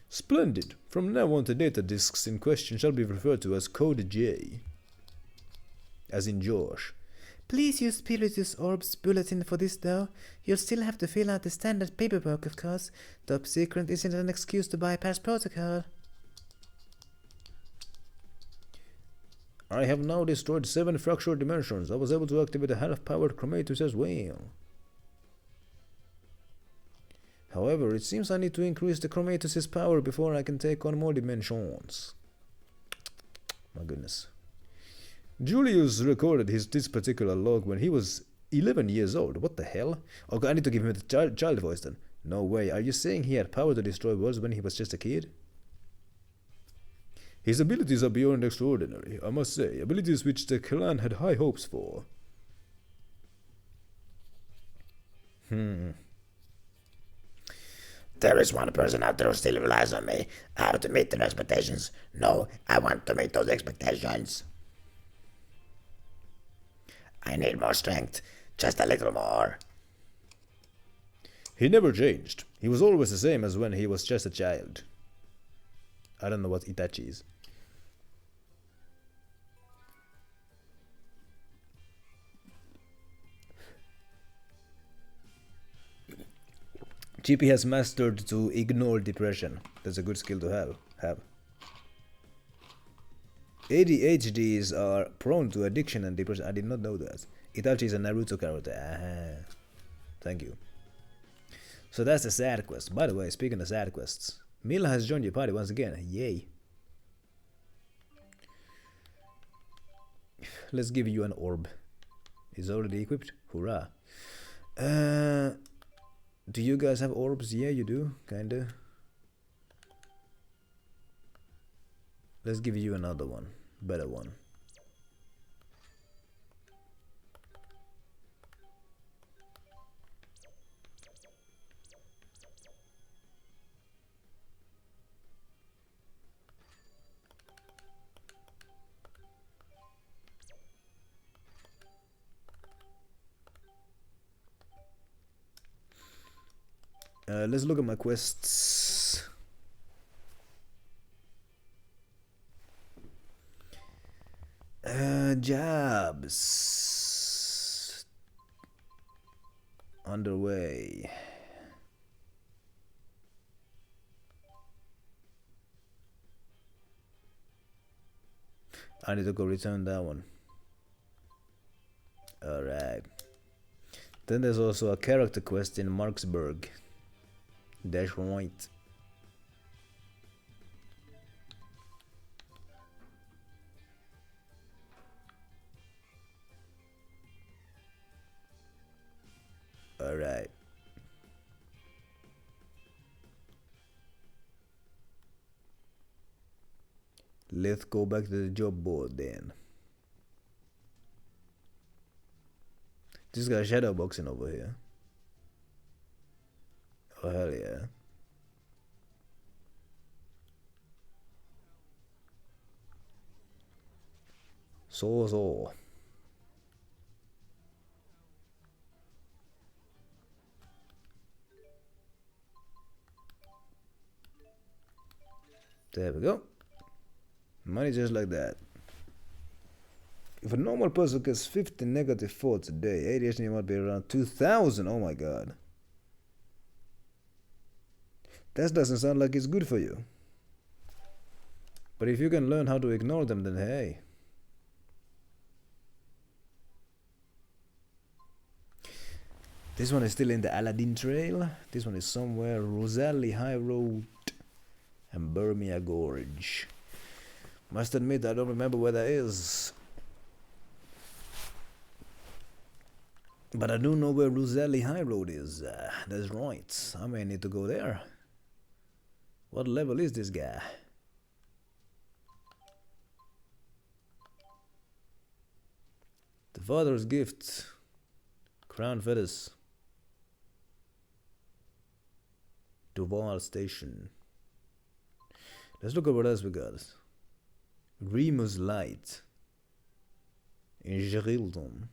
Splendid. From now on, the data disks in question shall be referred to as Code J. As in Josh. Please use Spiritus Orb's bulletin for this, though. You'll still have to fill out the standard paperwork, of course. Top secret isn't an excuse to bypass protocol. I have now destroyed 7 fractured dimensions. I was able to activate a half-powered chromatus as well. However, it seems I need to increase the chromatus's power before I can take on more dimensions. My goodness. Julius recorded this particular log when he was 11 years old. What the hell? Okay, I need to give him the child voice then. No way. Are you saying he had power to destroy worlds when he was just a kid? His abilities are beyond extraordinary, I must say. Abilities which the clan had high hopes for. There is one person out there who still relies on me. I have to meet their expectations. No, I want to meet those expectations. I need more strength. Just a little more. He never changed. He was always the same as when he was just a child. I don't know what Itachi is. GP has mastered to ignore depression. That's a good skill to have. ADHDs are prone to addiction and depression. I did not know that. Itachi is a Naruto character. Aha. Thank you. So that's a sad quest. By the way, speaking of sad quests, Mila has joined your party once again. Yay. Let's give you an orb. It's already equipped. Hurrah. Do you guys have orbs? Yeah, you do. Kinda. Let's give you another one. Better one. Let's look at my quests. Jobs. Underway. I need to go return that one. Alright. Then there's also a character quest in Marksburg. That's right. Let's go back to the job board then. This guy shadowboxing over here. Oh hell yeah. So. There we go. Money just like that. If a normal person gets 50 negative thoughts a day, ADHD might be around 2,000. Oh my god. That doesn't sound like it's good for you. But if you can learn how to ignore them, then hey. This one is still in the Aladdin Trail. This one is somewhere Rosalie High Road and Burmia Gorge. Must admit, I don't remember where that is. But I do know where Rosalie High Road is. That's right. I may need to go there. What level is this guy? The Father's Gift. Crown Feathers. Duval Station. Let's look at what else we got. Remus Light. In Gerildon.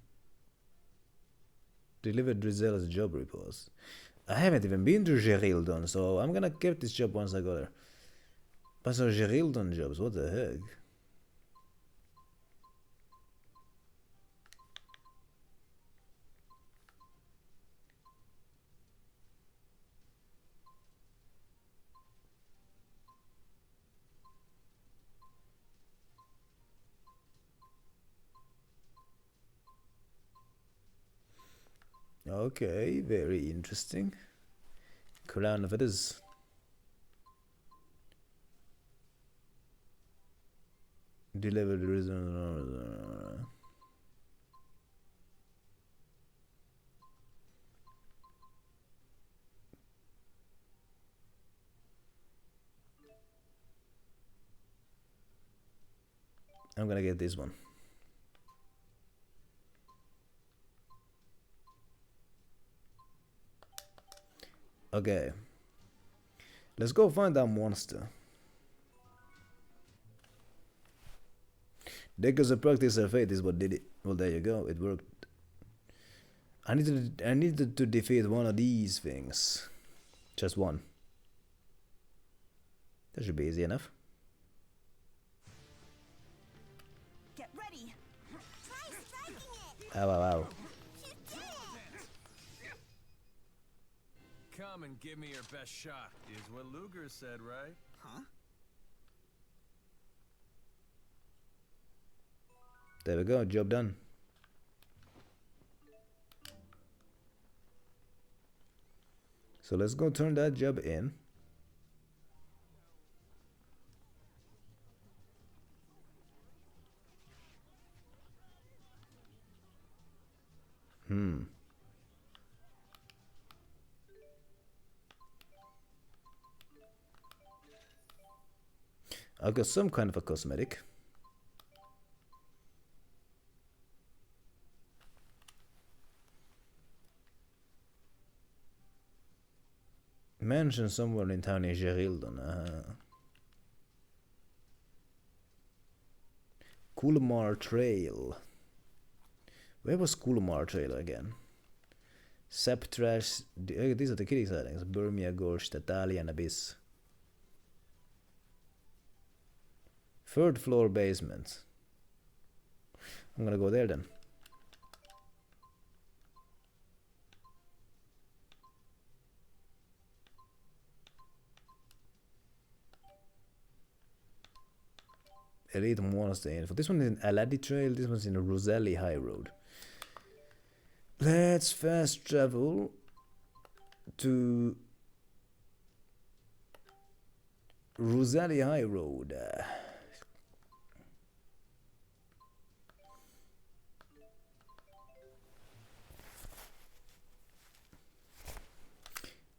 Delivered Drizel's job reports. I haven't even been to Gerildon, so I'm gonna get this job once I go there. But so Gerildon jobs, what the heck? Okay, very interesting. Crown of it is. Delivered reason. I'm gonna get this one. Okay. Let's go find that monster. Deckers of practice their fate is what did it. Well, there you go. It worked. I needed to defeat one of these things. Just one. That should be easy enough. Get ready. Try striking it. Ow, ow, ow. Come and give me your best shot, is what Luger said, right? Huh? There we go, job done. So let's go turn that job in. I've got some kind of a cosmetic. Mansion somewhere in town in Gerildon. Kulmar Trail. Where was Kulmar Trail again? Sap Trash. These are the kitty sightings. Burmia Gorge, Tatalian Abyss. Third floor basement. I'm gonna go there then. Elite Monster Info. This one is in Aladdin Trail, this one's in Rosalie High Road. Let's fast travel to Rosalie High Road.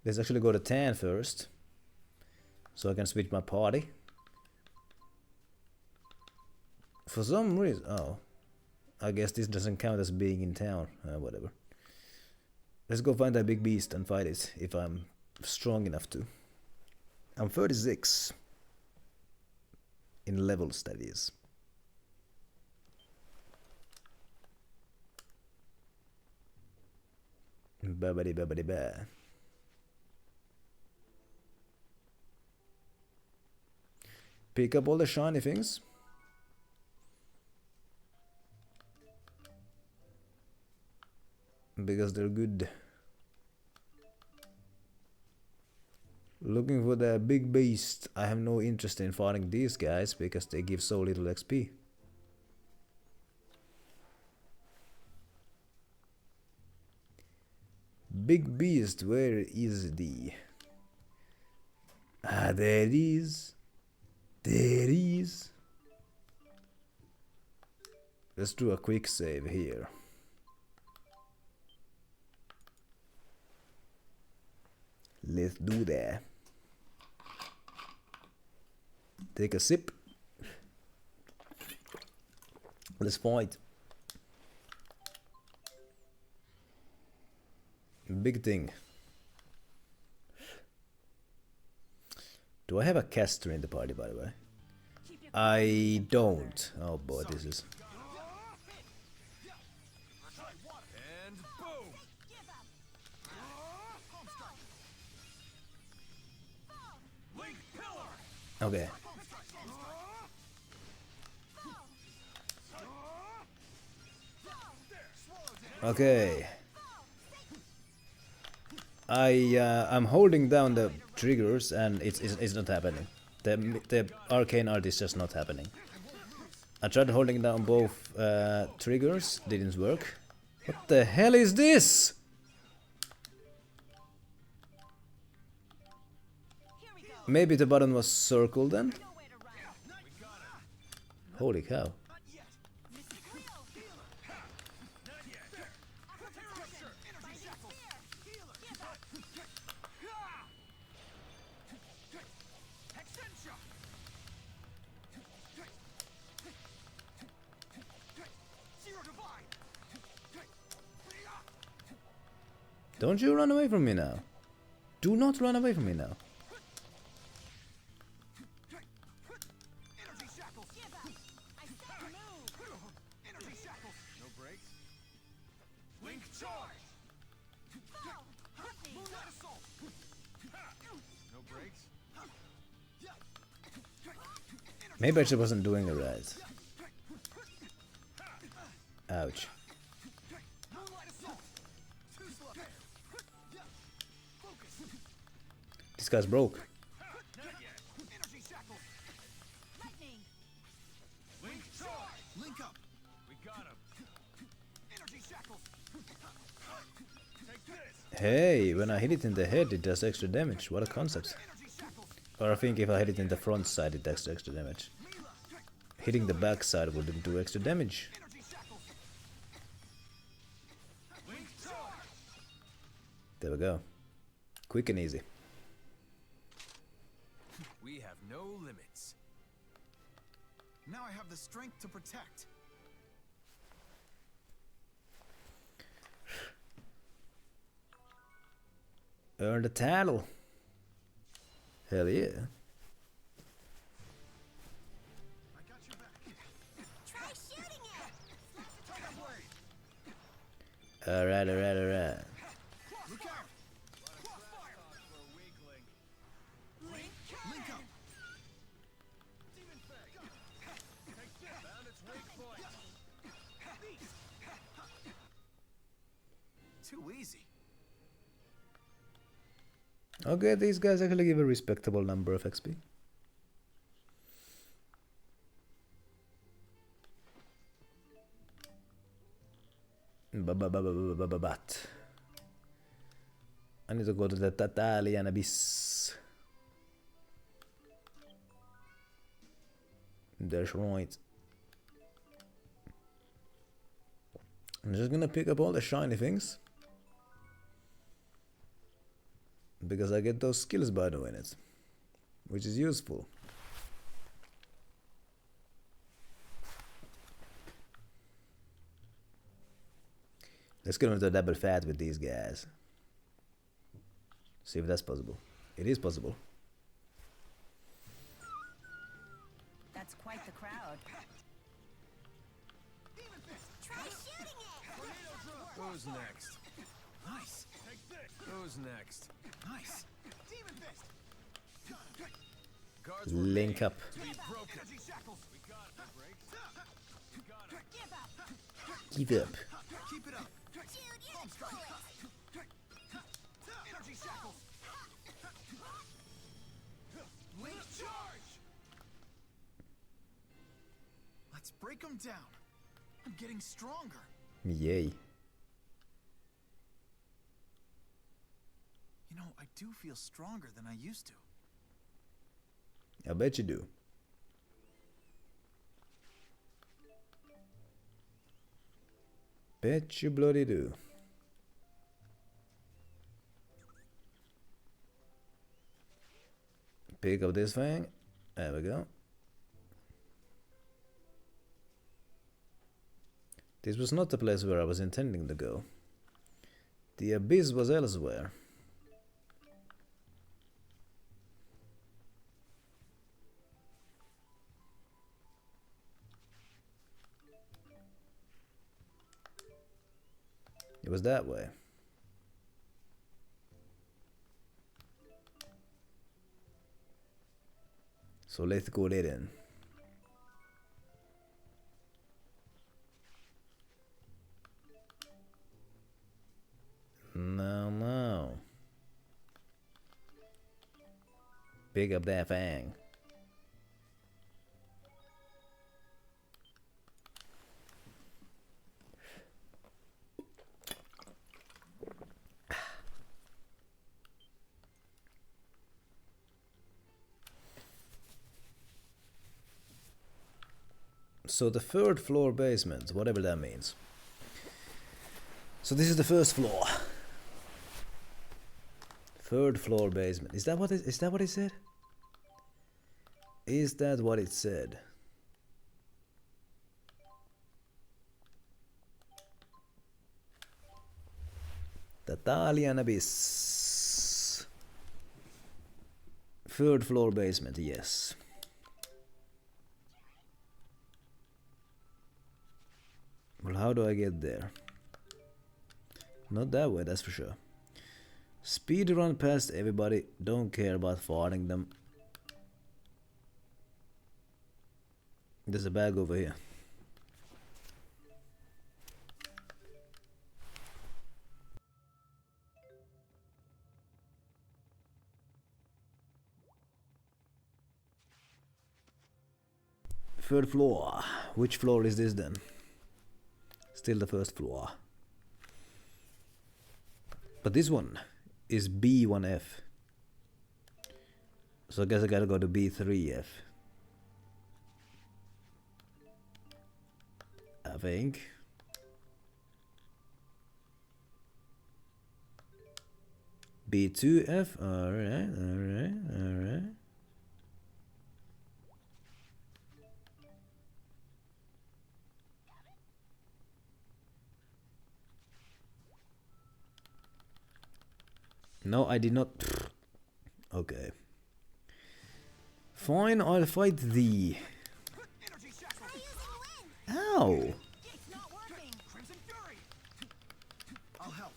Let's actually go to 10 first, so I can switch my party. For some reason, oh, I guess this doesn't count as being in town. Whatever. Let's go find that big beast and fight it if I'm strong enough to. I'm 36 in level studies. Babadi babadi ba. Pick up all the shiny things. Because they're good. Looking for the big beast. I have no interest in fighting these guys because they give so little XP. Big beast, where is the? Ah, there it is. There it is. Let's do a quick save here. Let's do that. Take a sip. Let's fight. Big thing. Do I have a caster in the party, by the way? I don't. Oh boy, this is... And boom! Link pillar! Okay. Okay. I'm holding down the triggers and it's not happening. The arcane art is just not happening. I tried holding down both triggers, didn't work. What the hell is this? Maybe the button was circled then? Holy cow. Don't you run away from me now. Do not run away from me now. No breaks. Link charge. Moonlight assault. No breaks. Maybe I just wasn't doing it right. Ouch. This guy's broke. Link up. We got him. Energy shackles. Take this. Hey, when I hit it in the head, it does extra damage. What a concept. Or I think if I hit it in the front side, it does extra damage. Hitting the back side wouldn't do extra damage. There we go. Quick and easy. We have no limits. Now I have the strength to protect. Earn the title. Hell yeah. Alright, alright, alright. Too easy. Okay, these guys actually give a respectable number of XP. But I need to go to the Tatalian Abyss. That's right. I'm just gonna pick up all the shiny things. Because I get those skills by doing it. Which is useful. Let's go into a double fat with these guys. See if that's possible. It is possible. That's quite the crowd. Try shooting it! Who's next? Nice. Who's next? Nice. Demon Fist. Guards Link up. Energy shackles. We got it, Break. We got it. Give up. Give up. Keep it up. Dude, you're Palm the strike. coolest! Energy shackles. Link charge. Let's break them down. I'm getting stronger. Yay. You know, I do feel stronger than I used to. I bet you do. Bet you bloody do. Pick up this thing. There we go. This was not the place where I was intending to go. The abyss was elsewhere. It was that way. So let's go there then. No. Pick up that fang. So the third floor basement, whatever that means. So this is the first floor. Third floor basement. Is that what it said? Is that what it said? The Thalian Abyss. Third floor basement, yes. Well, how do I get there? Not that way, that's for sure. Speed run past everybody, don't care about farting them. There's a bag over here. Third floor. Which floor is this then? Still the first floor. But this one is B1F. So I guess I gotta go to B3F. I think. B2F, alright. No, I did not. Okay. Fine, I'll fight thee. Ow! I'll help.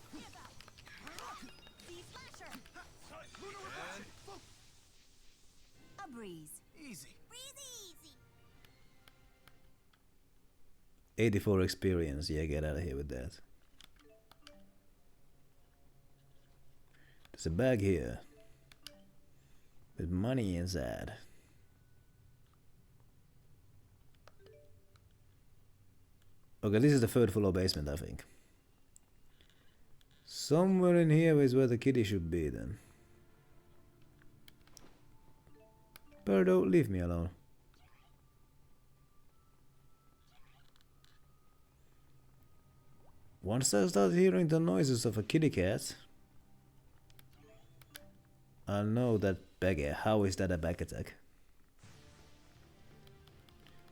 A breeze. Easy. 84 experience. Yeah, get out of here with that. There's a bag here with money inside. Okay, this is the third floor basement, I think. Somewhere in here is where the kitty should be then. Birdo, leave me alone. Once I start hearing the noises of a kitty cat, I'll know that bag. How is that a back attack?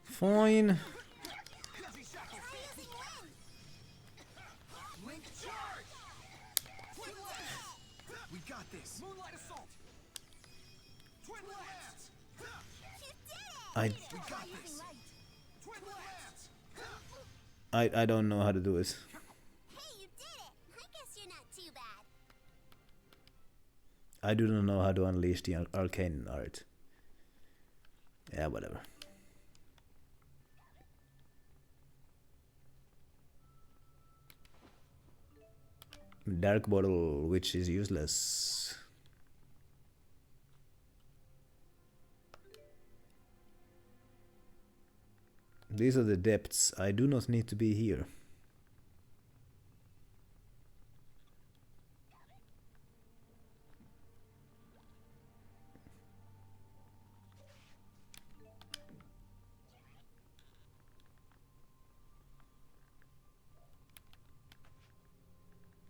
Fine. got this. Moonlight assault. Twin lance. I We got this. Twin lance. I don't know how to do it. Hey, you did it! I guess you're not too bad. I do not know how to unleash the arcane art. Yeah, whatever. Dark bottle, which is useless. These are the depths. I do not need to be here.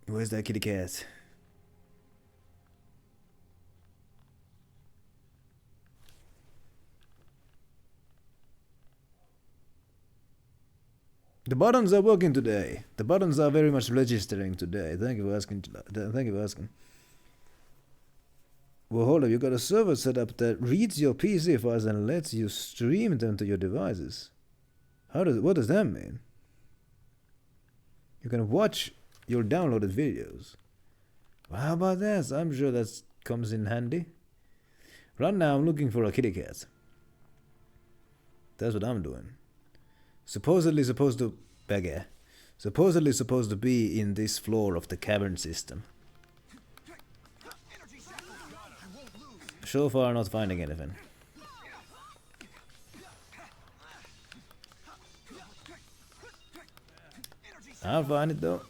Where's that kitty cat? The buttons are working today. The buttons are very much registering today. Thank you for asking. Thank you for asking. Well, hold up. You got a server set up that reads your PC files and lets you stream them to your devices. What does that mean? You can watch your downloaded videos. Well, how about that? I'm sure that comes in handy. Right now, I'm looking for a kitty cat. That's what I'm doing. Supposedly supposed to be in this floor of the cavern system. So far, not finding anything. I'll find it though.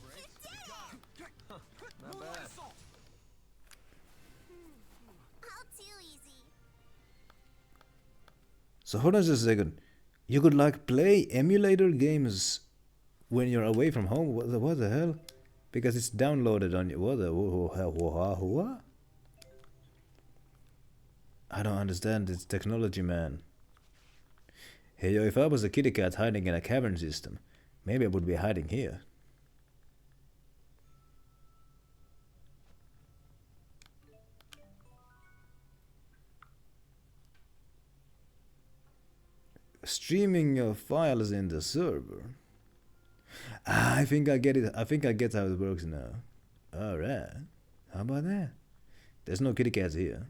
So hold on just a second. You could like play emulator games when you're away from home? What the hell? Because it's downloaded on you. What the what? I don't understand this technology, man. Hey yo, if I was a kitty cat hiding in a cavern system, maybe I would be hiding here. Streaming your files in the server. Ah, I think I get it. I think I get how it works now. Alright. How about that? There's no kitty cats here.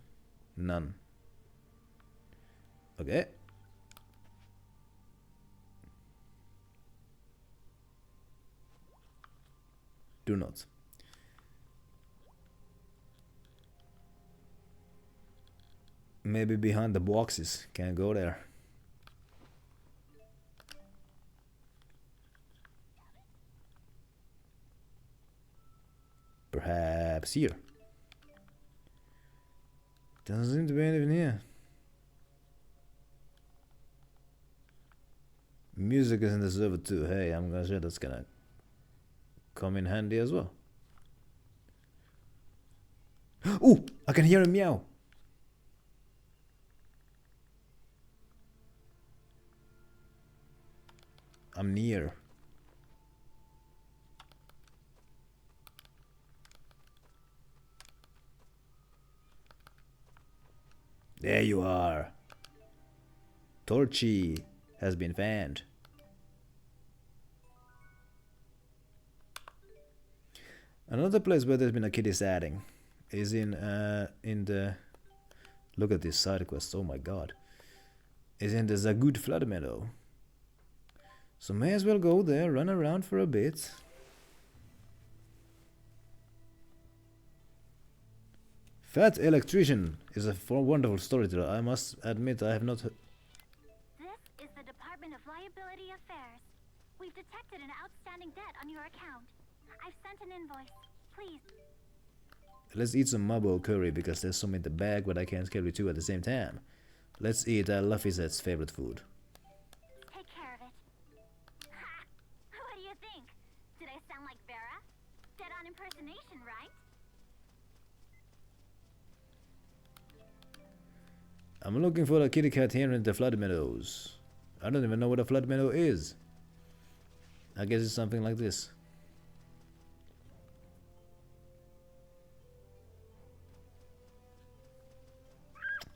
None. Okay. Do not. Maybe behind the boxes. Can't go there. Perhaps here. Doesn't seem to be anything here. Music is in the server too. Hey, I'm gonna say that's gonna come in handy as well. Oh, I can hear a meow. I'm near. There you are. Torchy has been found. Another place where there's been a kitty sighting is in the look at this side quest. Oh my god, is in the Zagud flood meadow. So may as well go there, run around for a bit. Fat Electrician is a wonderful storyteller. I must admit I have not. This is the Department of Liability Affairs. We've detected an outstanding debt on your account. I've sent an invoice. Please. Let's eat some mabo curry because there's some in the bag, but I can't carry two at the same time. Let's eat Laffyzet's favorite food. Take care of it. Ha! What do you think? Did I sound like Vera? Dead-on impersonation, right? I'm looking for a kitty cat here in the flood meadows. I don't even know what a flood meadow is. I guess it's something like this.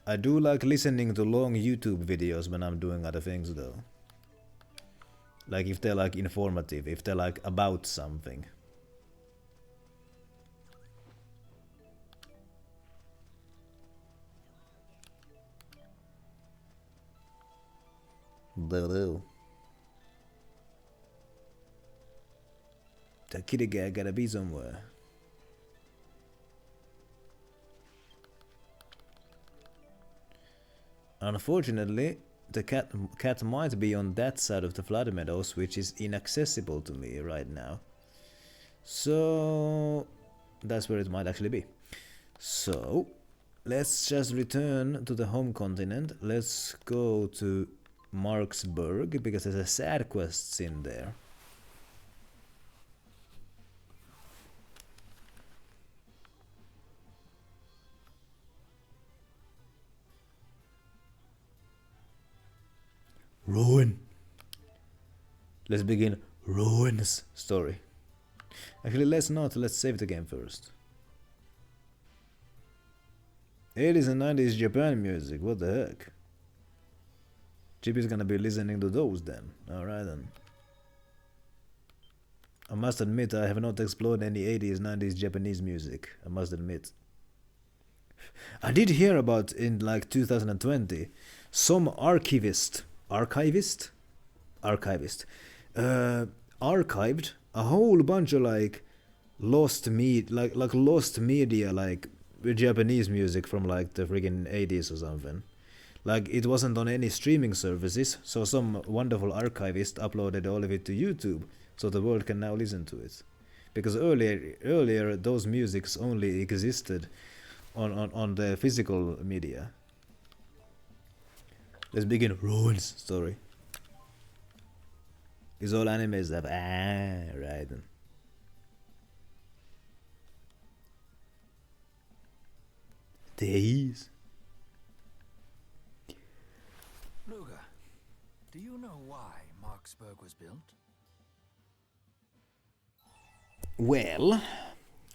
I do like listening to long YouTube videos when I'm doing other things though. Like if they're like informative, if they're like about something. The kitty guy gotta be somewhere. Unfortunately, the cat might be on that side of the flood meadows, which is inaccessible to me right now. So that's where it might actually be. So let's just return to the home continent. Let's go to Marksburg because there's a sad quest in there. Ruin. Let's begin Ruin's story. Actually, let's not. Let's save the game first. 80s and 90s Japan music. What the heck? Chippy's gonna be listening to those then. Alright then. I must admit I have not explored any 80s, 90s Japanese music. I must admit. I did hear about in like 2020 some archivist archived a whole bunch of like lost media like Japanese music from like the freaking 80s or something. Like it wasn't on any streaming services, so some wonderful archivist uploaded all of it to YouTube so the world can now listen to it. Because earlier those musics only existed on the physical media. Let's begin Ruin's story. It's all anime stuff. Right then. Days. Luger, do you know why Marksburg was built? Well,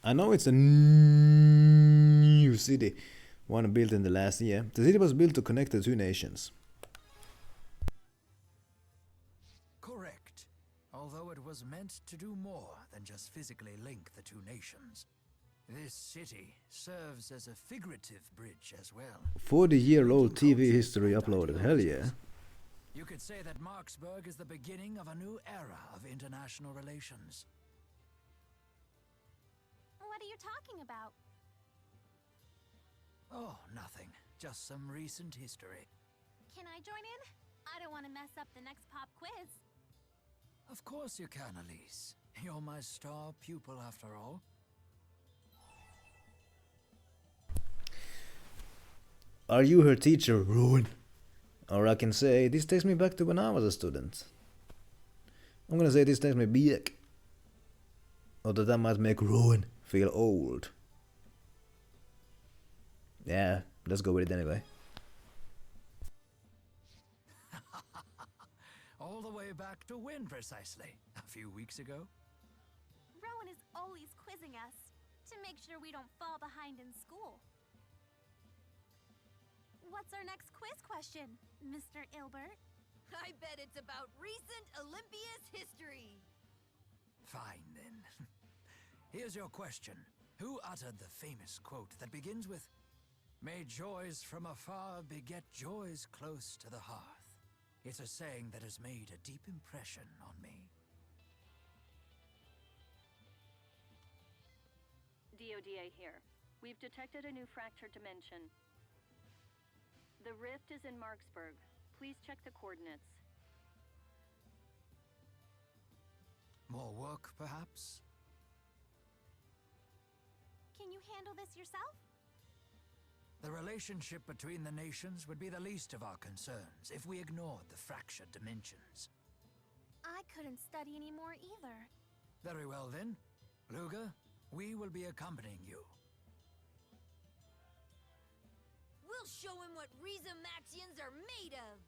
I know it's a new city, one built in the last year. The city was built to connect the two nations. Correct. Although it was meant to do more than just physically link the two nations. This city serves as a figurative bridge as well. 40-year-old TV history uploaded. Hell yeah. You could say that Marksburg is the beginning of a new era of international relations. What are you talking about? Oh, nothing. Just some recent history. Can I join in? I don't want to mess up the next pop quiz. Of course you can, Elise. You're my star pupil after all. Are you her teacher, Ruin? Or I can say, this takes me back to when I was a student. I'm gonna say this takes me back. Or that might make Ruin feel old. Yeah, let's go with it anyway. All the way back to when, precisely? A few weeks ago? Rowan is always quizzing us to make sure we don't fall behind in school. What's our next quiz question, Mr. Ilbert? I bet it's about recent Olympia's history. Fine, then. Here's your question. Who uttered the famous quote that begins with, "May joys from afar beget joys close to the hearth"? It's a saying that has made a deep impression on me. DODA here. We've detected a new fractured dimension. The rift is in Marksburg. Please check the coordinates. More work, perhaps? Can you handle this yourself? The relationship between the nations would be the least of our concerns if we ignored the fractured dimensions. I couldn't study anymore either. Very well then. Luger, we will be accompanying you. We'll show him what Rhizamaxians are made of!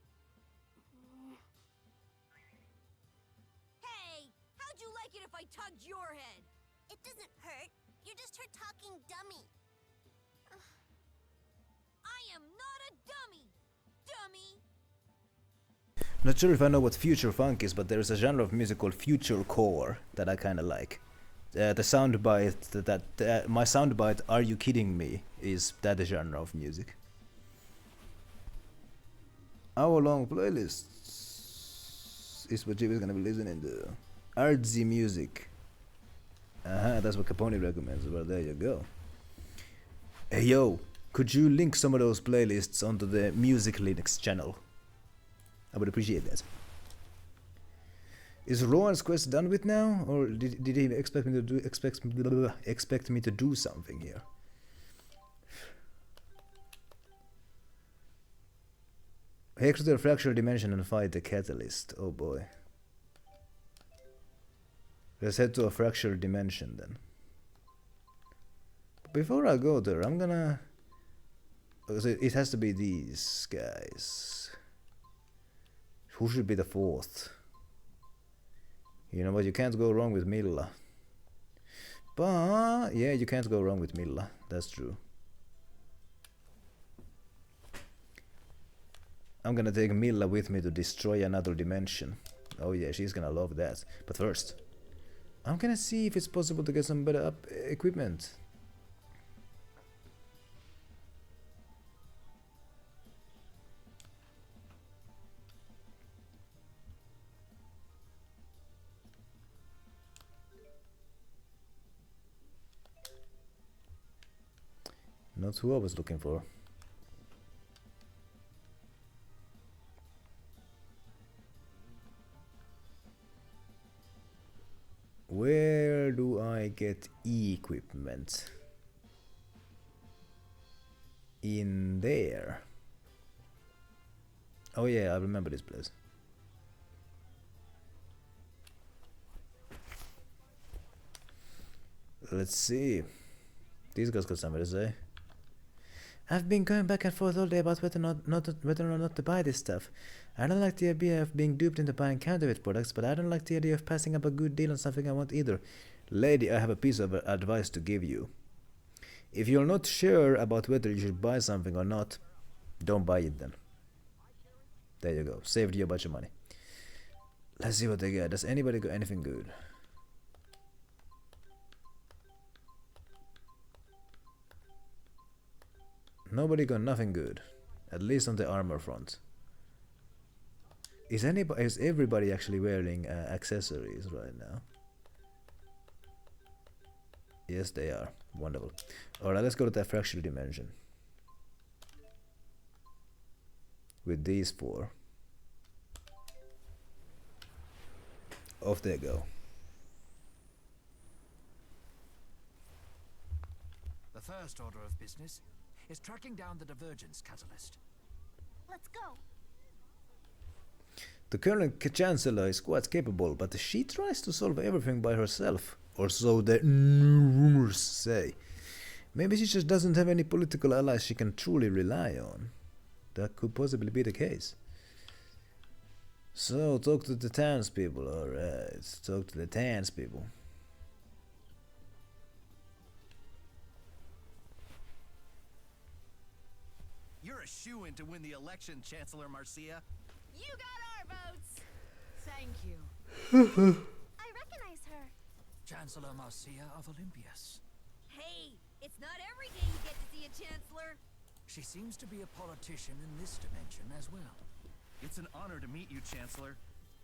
Hey! How'd you like it if I tugged your head? It doesn't hurt. You're just her talking dummy. I am not a a dummy! Dummy! Not sure if I know what future funk is, but there is a genre of music called future core that I kind of like. The soundbite my soundbite "Are you kidding me?" is that genre of music. Hour-long playlists is what Jib is gonna be listening to. Artsy music. That's what Capone recommends. Well, there you go. Hey yo, could you link some of those playlists onto the Music Linux channel? I would appreciate that. Is Rowan's quest done with now, or did he expect me to do something here? Hex to the fractured dimension and fight the catalyst. Oh boy. Let's head to a fractured dimension then. But before I go there, I'm gonna. It has to be these guys. Who should be the fourth? You know what, you can't go wrong with Milla. But, yeah, you can't go wrong with Milla. That's true. I'm gonna take Milla with me to destroy another dimension. Oh yeah, she's gonna love that. But first, I'm gonna see if it's possible to get some better equipment. Not who I was looking for. Where do I get equipment? In there. Oh yeah, I remember this place. Let's see. These guys got something to say. I've been going back and forth all day about whether or not to buy this stuff. I don't like the idea of being duped into buying counterfeit products, but I don't like the idea of passing up a good deal on something I want either. Lady, I have a piece of advice to give you. If you're not sure about whether you should buy something or not, don't buy it then. There you go. Saved you a bunch of money. Let's see what they got. Does anybody got anything good? Nobody got nothing good. At least on the armor front. Is everybody actually wearing accessories right now? Yes, they are. Wonderful. Alright, let's go to that fractured dimension. With these four. Off they go. The first order of business is tracking down the divergence catalyst. Let's go. The current Chancellor is quite capable, but she tries to solve everything by herself. Or so the rumors say. Maybe she just doesn't have any political allies she can truly rely on. That could possibly be the case. So, talk to the townspeople, alright. Talk to the townspeople. You're a shoo-in to win the election, Chancellor Marcia. You got our votes! Thank you. I recognize her. Chancellor Marcia of Olympias. Hey, it's not every day you get to see a chancellor. She seems to be a politician in this dimension as well. It's an honor to meet you, Chancellor.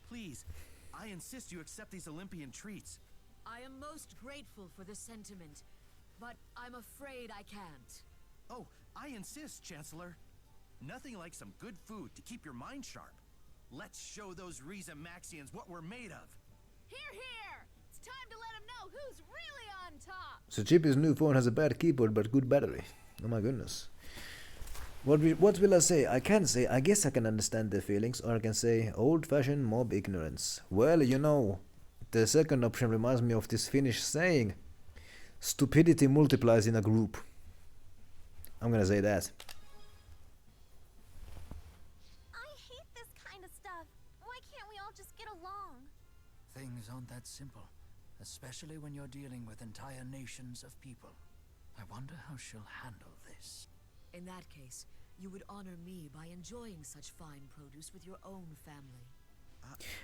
Please, I insist you accept these Olympian treats. I am most grateful for the sentiment, but I'm afraid I can't. Oh, I insist, Chancellor. Nothing like some good food to keep your mind sharp. Let's show those Riza Maxians what we're made of. Hear, hear! It's time to let them know who's really on top! So Chippy's new phone has a bad keyboard but good battery. Oh my goodness. What will I say? I can say, I guess I can understand their feelings, or I can say, old-fashioned mob ignorance. Well, you know, the second option reminds me of this Finnish saying, stupidity multiplies in a group. I'm gonna say that. I hate this kind of stuff. Why can't we all just get along? Things aren't that simple, especially when you're dealing with entire nations of people. I wonder how she'll handle this. In that case, you would honor me by enjoying such fine produce with your own family.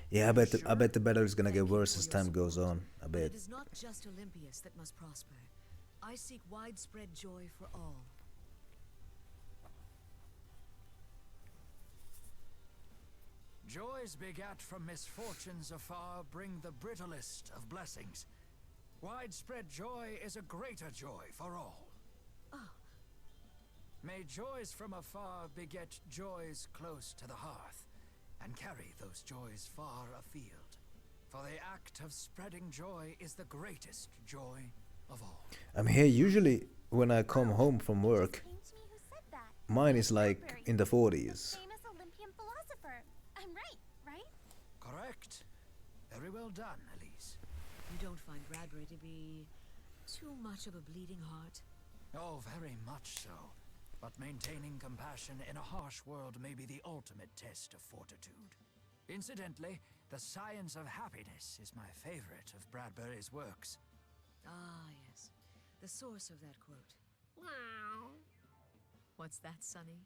Yeah, I bet the battle is gonna get worse as time goes on. I bet. It is not just Olympius that must prosper. I seek widespread joy for all. Joys begat from misfortunes afar bring the brittlest of blessings. Widespread joy is a greater joy for all. May joys from afar beget joys close to the hearth, and carry those joys far afield. For the act of spreading joy is the greatest joy of all. I'm here usually when I come home from work. Mine is like in the 40s. Famous Olympian philosopher. I'm right? Correct. Very well done, Elise. You don't find Bradbury to be too much of a bleeding heart? Oh, very much so. But maintaining compassion in a harsh world may be the ultimate test of fortitude. Incidentally, The Science of Happiness is my favorite of Bradbury's works. Ah, yes. The source of that quote. What's that, Sonny?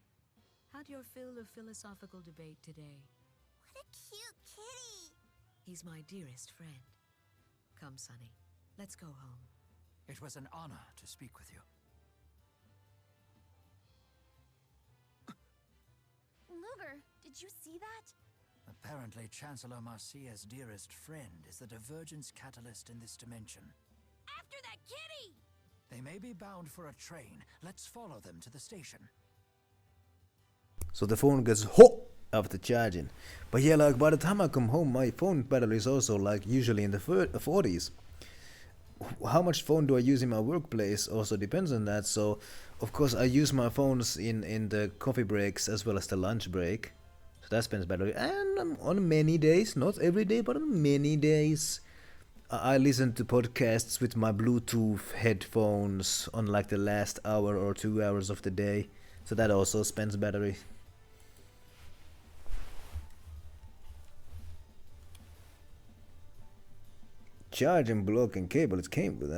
How'd your fill of philosophical debate today? What a cute kitty! He's my dearest friend. Come, Sonny. Let's go home. It was an honor to speak with you. Luger, did you see that? Apparently, Chancellor Marcia's dearest friend is the divergence catalyst in this dimension. After that kitty! They may be bound for a train. Let's follow them to the station. So the phone gets hot after charging. But yeah, like by the time I come home, my phone battery is also like usually in the 40s. How much phone do I use in my workplace also depends on that. So of course I use my phones in the coffee breaks as well as the lunch break. So that spends battery. And on many days, not every day, but on many days, I listen to podcasts with my Bluetooth headphones on like the last hour or 2 hours of the day. So that also spends battery. Charging block and cable it came with,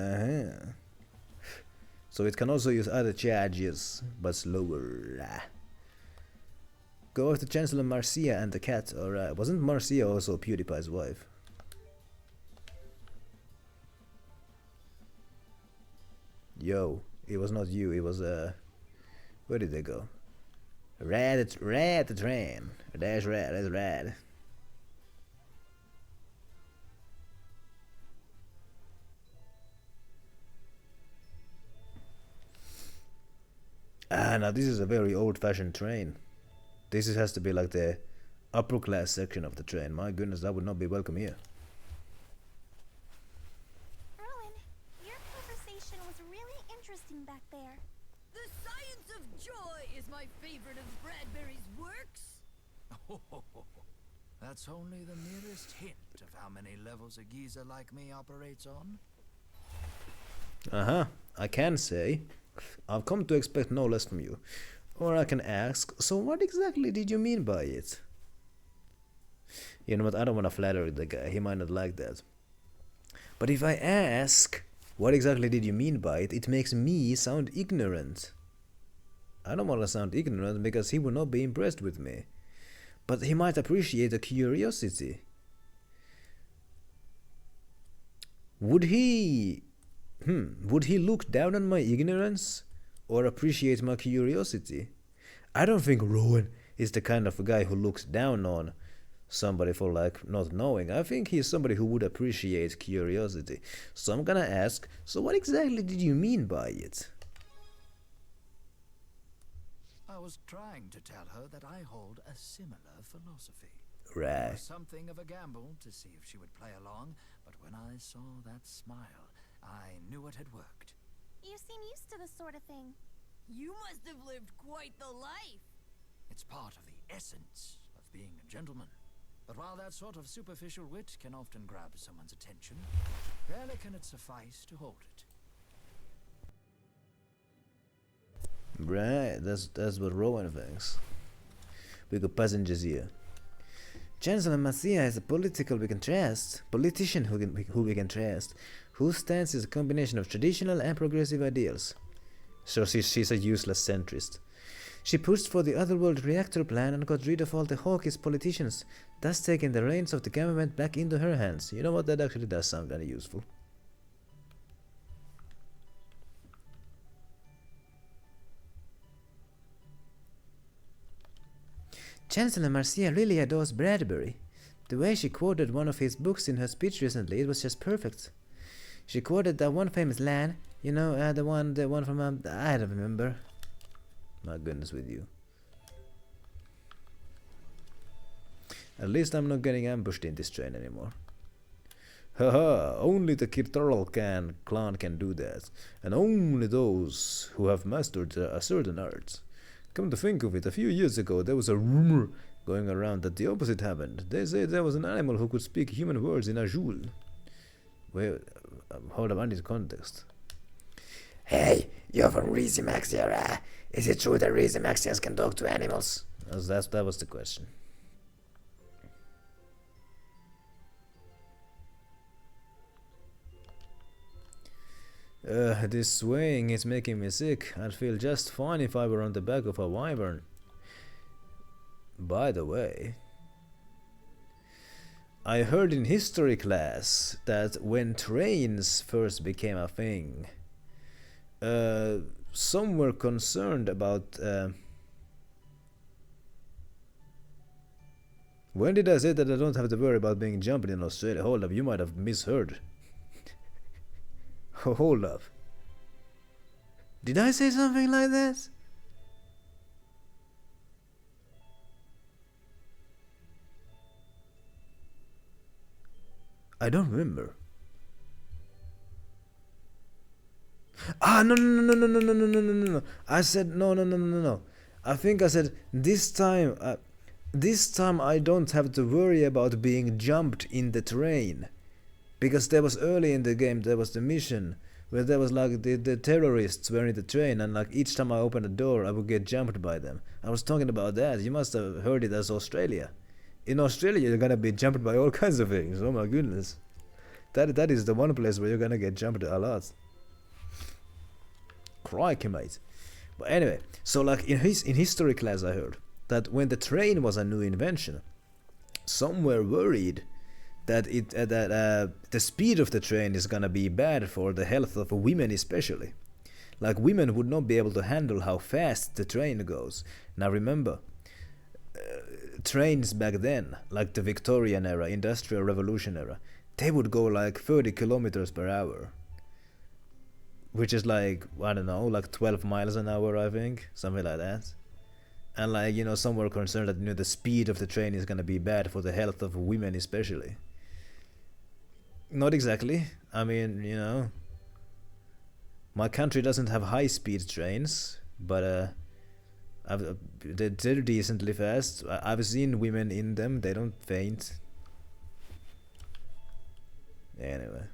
So it can also use other charges, but slower. Go after Chancellor Marcia and the cat, alright. Wasn't Marcia also PewDiePie's wife? Yo, it was not you, it was, where did they go? Rad the train. That's rad. Ah, now this is a very old-fashioned train. This has to be like the upper class section of the train. My goodness, that would not be welcome here. Rowan, your conversation was really interesting back there. The Science of Joy is my favorite of Bradbury's works. That's only the merest hint of how many levels a geezer like me operates on. I can say, I've come to expect no less from you. Or I can ask, so what exactly did you mean by it? You know what, I don't want to flatter the guy, he might not like that. But if I ask, what exactly did you mean by it, it makes me sound ignorant. I don't want to sound ignorant because he would not be impressed with me. But he might appreciate the curiosity. Would he look down on my ignorance? Or appreciate my curiosity? I don't think Rowan is the kind of a guy who looks down on somebody for like not knowing. I think he's somebody who would appreciate curiosity. So I'm gonna ask, so what exactly did you mean by it? I was trying to tell her that I hold a similar philosophy. Right. It was something of a gamble to see if she would play along, but when I saw that smile, I knew it had worked. You seem used to this sort of thing. You must have lived quite the life. It's part of the essence of being a gentleman. But while that sort of superficial wit can often grab someone's attention, rarely can it suffice to hold it. Right, that's what Rowan thinks. We got passengers here. Chancellor Marcia is a politician who we can trust, whose stance is a combination of traditional and progressive ideals. So she's a useless centrist. She pushed for the Otherworld reactor plan and got rid of all the hawkish politicians, thus taking the reins of the government back into her hands. You know what, that actually does sound very useful. Chancellor Marcia really adores Bradbury. The way she quoted one of his books in her speech recently, it was just perfect. She quoted that one famous line, you know, the one from, I don't remember. My goodness with you. At least I'm not getting ambushed in this train anymore. Haha, only the Kirtural clan can do that, and only those who have mastered a certain art. Come to think of it, a few years ago there was a rumor going around that the opposite happened. They say there was an animal who could speak human words in Azul. Wait, hold up, I need context. Hey, you're from Rizzimaxia. Is it true that Rizzimaxians can talk to animals? That was the question. This swaying is making me sick. I'd feel just fine if I were on the back of a wyvern. By the way, I heard in history class that when trains first became a thing, some were concerned about... when did I say that I don't have to worry about being jumped in Australia? Hold up, you might have misheard. Hold up. Did I say something like that? I don't remember. Ah, no. I said no. I think I said this time I don't have to worry about being jumped in the train. Because there was early in the game, there was the mission where there was like the terrorists were in the train, and like each time I opened the door I would get jumped by them. I was talking about that. You must have heard it as Australia. In Australia you're gonna be jumped by all kinds of things. Oh my goodness. That is the one place where you're gonna get jumped a lot. Crikey, mate. But anyway, so like in history class I heard that when the train was a new invention, some were worried that the speed of the train is gonna be bad for the health of women especially. Like women would not be able to handle how fast the train goes. Now remember, trains back then, like the Victorian era, Industrial Revolution era, they would go like 30 kilometers per hour. Which is like, I don't know, like 12 miles an hour, I think, something like that. And like, you know, some were concerned that, you know, the speed of the train is gonna be bad for the health of women especially. Not exactly. I mean, you know, my country doesn't have high-speed trains, but they're decently fast. I've seen women in them. They don't faint. Anyway.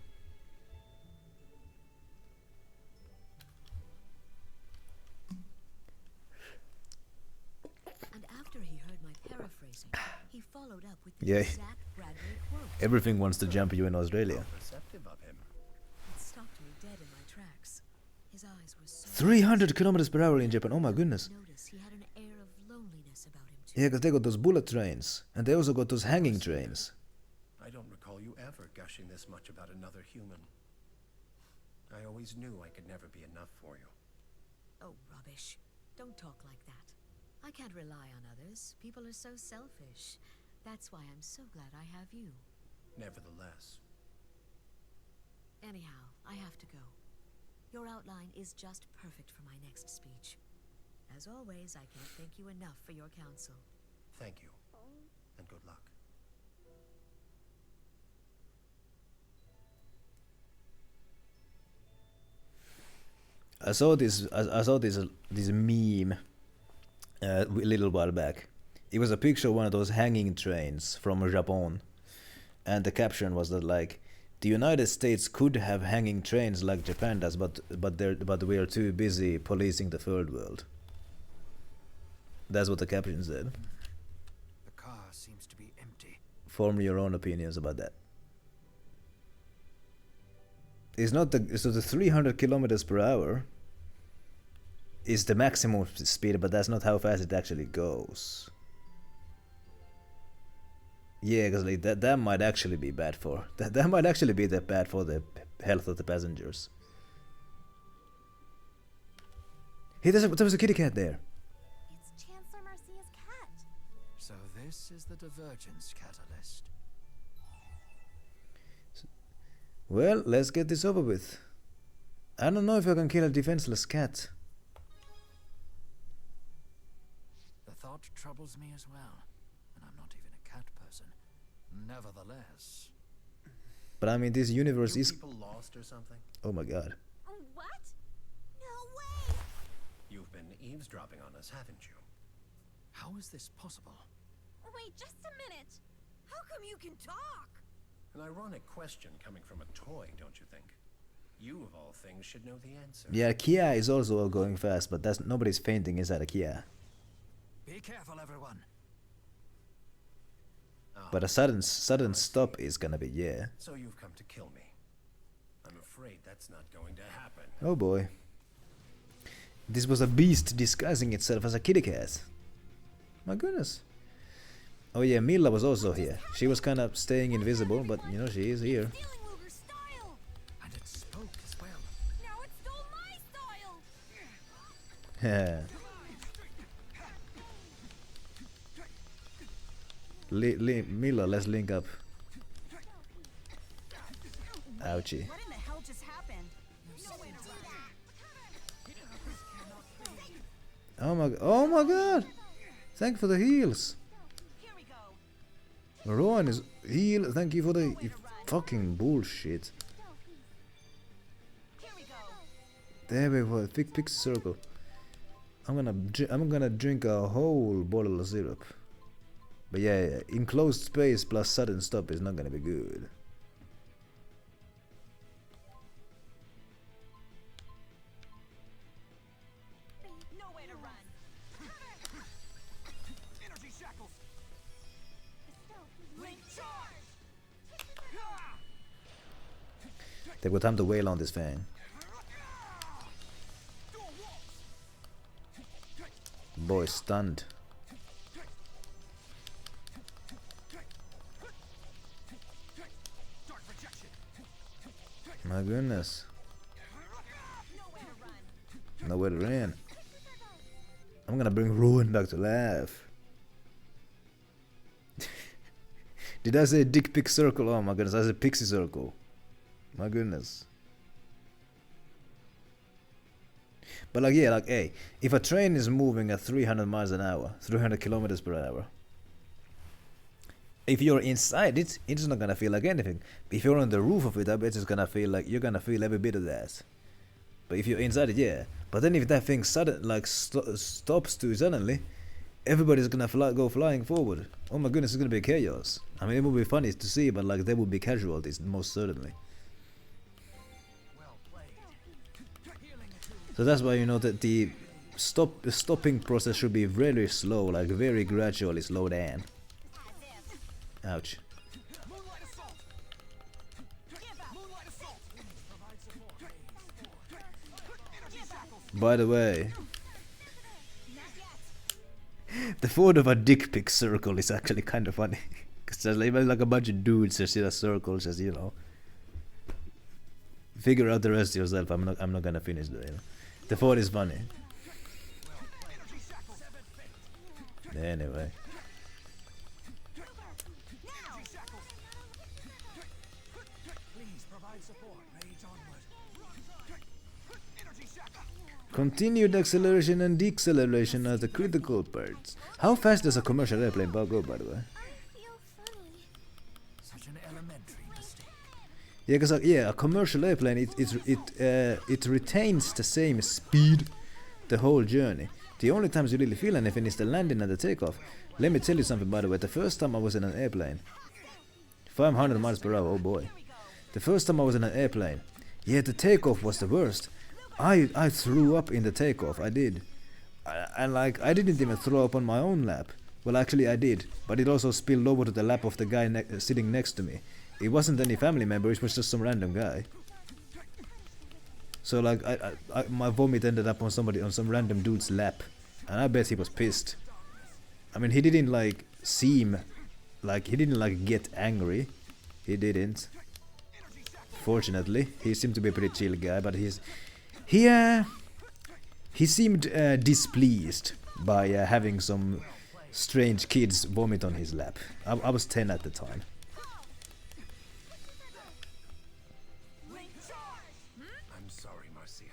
And after he heard my paraphrasing, he followed up with the Yeah. exact Bradbury quote. Everything wants to jump you in Australia. Perceptive of him. It stopped me dead in my tracks. His eyes were so 300 kilometers per hour in Japan. Oh my goodness. notice he had an air of loneliness about him too. Yeah, because they got those bullet trains. And they also got those hanging trains. I don't recall you ever gushing this much about another human. I always knew I could never be enough for you. Oh, rubbish. Don't talk like that. I can't rely on others. People are so selfish. That's why I'm so glad I have you. Nevertheless, Anyhow, I have to go. Your outline is just perfect for my next speech. As always, I can't thank you enough for your counsel. thank you, and good luck. I saw this meme a little while back. It was a picture of one of those hanging trains from Japan, and the caption was that like, the United States could have hanging trains like Japan does, but we are too busy policing the third world. That's what the caption said. The car seems to be empty. Form your own opinions about that. It's not the 300 kilometers per hour. is the maximum speed, but that's not how fast it actually goes. Yeah, because like that might actually be bad for that might actually be bad for the health of the passengers. Hey, there was a kitty cat there. It's Chancellor Marcia's cat. So this is the divergence catalyst. Well, let's get this over with. I don't know if I can kill a defenseless cat. The thought troubles me as well, and I'm not even a cat person. Nevertheless. But I mean, this universe is. People lost or something? Oh my god. What? No way! You've been eavesdropping on us, haven't you? How is this possible? Wait, just a minute. How come you can talk? An ironic question coming from a toy, don't you think? You, of all things, should know the answer. Yeah, Kia is also going fast, but that's nobody's fainting inside a Kia. Be careful, everyone. But a sudden stop is gonna be So you've come to kill me. I'm afraid that's not going to happen. Oh boy. This was a beast disguising itself as a kitty cat. My goodness. Oh yeah, Milla was also here. She was kind of staying invisible, but you know, she is here. And it spoke as well. Now it stole my style! Milla, let's link up. Ouchie. What in the hell just happened? Oh my god! Thank you for the heals. Rowan is heal. Thank you for the fucking bullshit. There we go. Fix circle. I'm gonna drink a whole bottle of syrup. But yeah, enclosed space plus sudden stop is not gonna be good. Nowhere to run. Energy shackles. Link charge. They've got time to wail on this thing. Boy, stunned. My goodness. Nowhere to run. I'm gonna bring Ruin back to life. Did I say dick pic circle? Oh my goodness, I said pixie circle. My goodness. But like, yeah, like, hey, if a train is moving at 300 miles an hour, 300 kilometers per hour, if you're inside it, it's not gonna feel like anything. If you're on the roof of it, I bet it's gonna feel like you're gonna feel every bit of that. But if you're inside it, yeah. But then if that thing stops too suddenly, everybody's gonna go flying forward. Oh my goodness, it's gonna be chaos. I mean, it would be funny to see, but like there would be casualties most certainly. So that's why you know that the stopping process should be really slow, like very gradually slow down. Ouch. By the way, the thought of a dick pic circle is actually kind of funny. Because there's like a bunch of dudes just in a circle, just, you know. Figure out the rest yourself. I'm not gonna finish the, you know. The thought is funny. Anyway. Continued acceleration and deceleration are the critical parts. How fast does a commercial airplane go, by the way? Such an elementary mistake. Yeah, because a commercial airplane it retains the same speed the whole journey. The only times you really feel anything is the landing and the takeoff. Let me tell you something, by the way. The first time I was in an airplane, 500 miles per hour. Oh boy! The first time I was in an airplane, yeah, the takeoff was the worst. I threw up in the takeoff. I did. And like I didn't even throw up on my own lap. Well, actually I did, but it also spilled over to the lap of the guy sitting next to me. It wasn't any family member, it was just some random guy. So like my vomit ended up on some random dude's lap, and I bet he was pissed. I mean, he didn't like seem like he didn't like get angry. He didn't. Fortunately, he seemed to be a pretty chill guy, but he seemed displeased by having some strange kids vomit on his lap. I was 10 at the time. I'm sorry, Marcia,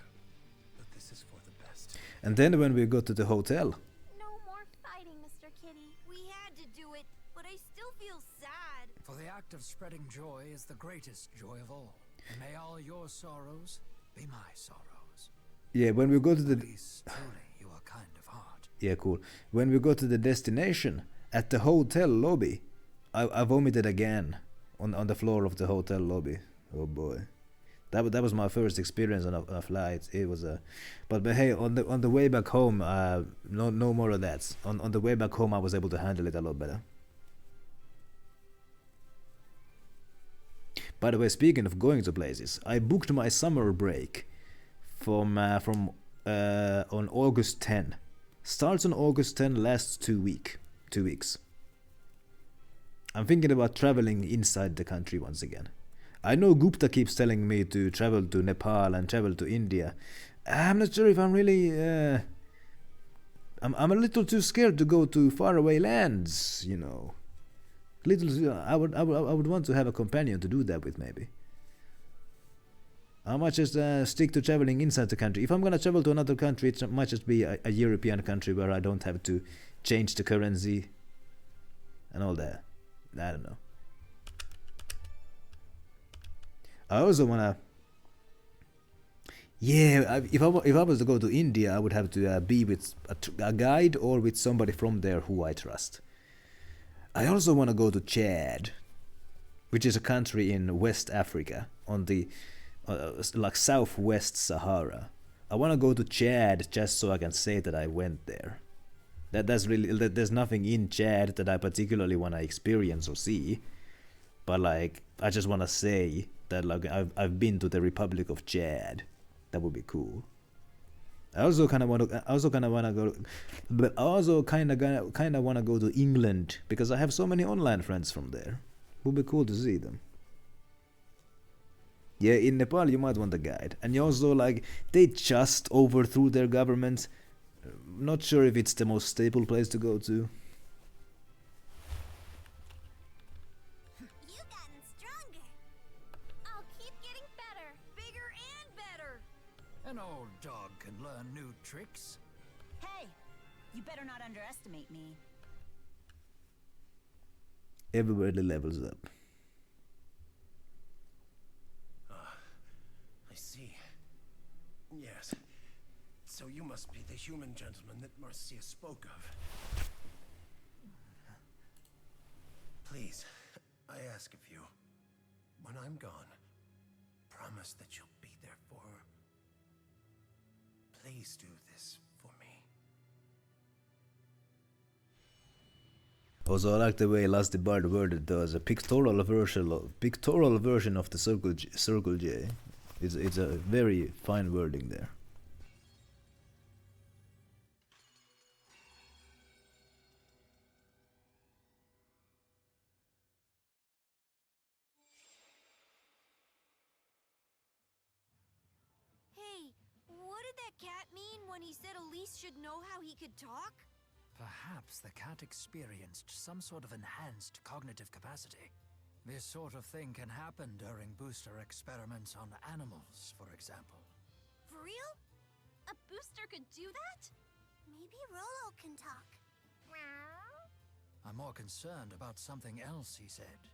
but this is for the best. And then when we got to the hotel, No more fighting, Mr. Kitty. We had to do it, but I still feel sad. For the act of spreading joy is the greatest joy of all. And may all your sorrows be my sorrows. yeah, when we go to the Truly, you are kind of heart. yeah, cool. When we got to the destination at the hotel lobby, I vomited again on the floor of the hotel lobby. Oh boy, that was my first experience on a flight. It was but hey, on the way back home, no more of that. On the way back home, I was able to handle it a lot better. By the way, speaking of going to places, I booked my summer break from on August 10. Starts on August 10, lasts 2 weeks. I'm thinking about traveling inside the country once again. I know Gupta keeps telling me to travel to Nepal and travel to India. I'm not sure if I'm really I'm a little too scared to go to faraway lands, you know. I would want to have a companion to do that with, maybe. I might just stick to traveling inside the country. If I'm gonna travel to another country, it might just be a European country where I don't have to change the currency and all that. I don't know. I also wanna. Yeah, if I was to go to India, I would have to be with a guide or with somebody from there who I trust. I also want to go to Chad, which is a country in West Africa, on the like southwest Sahara. I want to go to Chad just so I can say that I went there. That's really there's nothing in Chad that I particularly want to experience or see, but like I just want to say that like I've been to the Republic of Chad. That would be cool. I also kind of want to go to England because I have so many online friends from there. Would be cool to see them. Yeah, in Nepal you might want a guide, and you also like they just overthrew their government. Not sure if it's the most stable place to go to. You've gotten stronger. I'll keep getting better, bigger and better. An old dog can learn new tricks. Hey, you better not underestimate me. Everybody levels up. I see. Yes. So you must be the human gentleman that Marcia spoke of. Please, I ask of you, when I'm gone, promise that you'll be there for her. Please do this for me. Also, I like the way Lusty Bard worded those a pictorial version of the circle J. It's a very fine wording there. Hey, what did that cat mean when he said Elise should know how he could talk? Perhaps the cat experienced some sort of enhanced cognitive capacity. This sort of thing can happen during booster experiments on animals, for example. For real? A booster could do that? Maybe Rolo can talk. Meow. I'm more concerned about something else he said.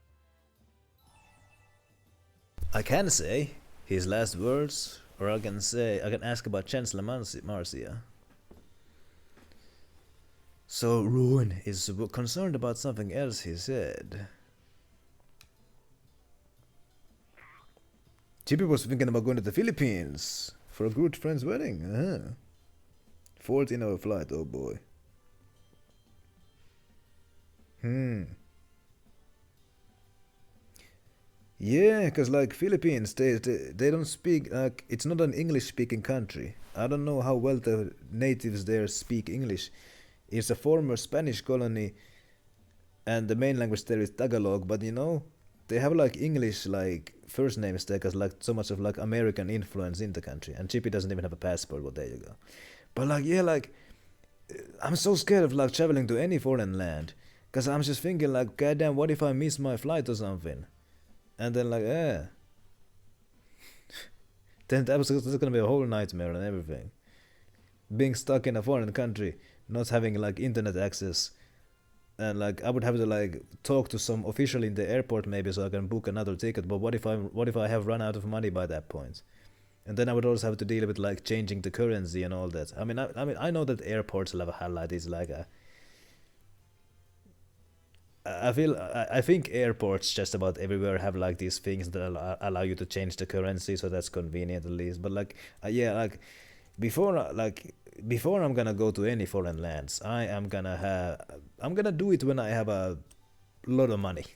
I can say his last words, or I can ask about Chancellor Marcia. So Ruin is concerned about something else he said. Chippy was thinking about going to the Philippines for a good friend's wedding. 14-hour flight, oh boy. Yeah, because like Philippines, they don't speak like it's not an English-speaking country. I don't know how well the natives there speak English. It's a former Spanish colony, and the main language there is Tagalog. But you know, they have like English like first names there, cause like so much of like American influence in the country. And Chippy doesn't even have a passport. Well, there you go. But like yeah, like I'm so scared of like traveling to any foreign land, cause I'm just thinking like, goddamn, what if I miss my flight or something? And then like, then that's gonna be a whole nightmare and everything. Being stuck in a foreign country, not having like internet access, and like I would have to like talk to some official in the airport maybe so I can book another ticket. But what if I have run out of money by that point? And then I would also have to deal with like changing the currency and all that. I know that airports have like this like a. I think airports just about everywhere have like these things that allow you to change the currency, so that's convenient at least. But like yeah, like before I'm gonna go to any foreign lands, I'm gonna do it when I have a lot of money.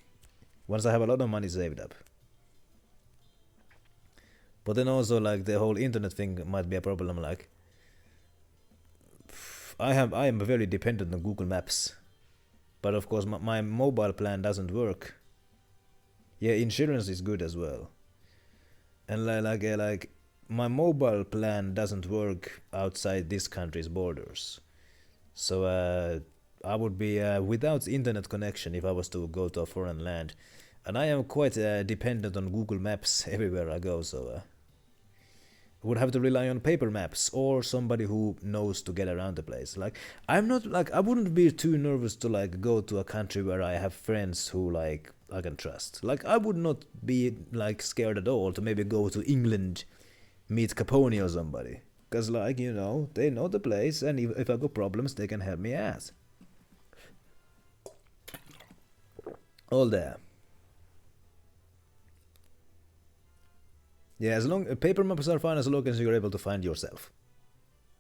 Once I have a lot of money saved up. But then also like the whole internet thing might be a problem. Like I am very dependent on Google Maps. But of course, my mobile plan doesn't work. Yeah, insurance is good as well. And like my mobile plan doesn't work outside this country's borders. So I would be without internet connection if I was to go to a foreign land. And I am quite dependent on Google Maps everywhere I go, so would have to rely on paper maps or somebody who knows to get around the place. Like I'm not like I wouldn't be too nervous to like go to a country where I have friends who like I can trust. Like I would not be like scared at all to maybe go to England, meet Capone or somebody, cause like you know they know the place, and if I got problems they can help me out. All there. Yeah, as long paper maps are fine as long as you're able to find yourself.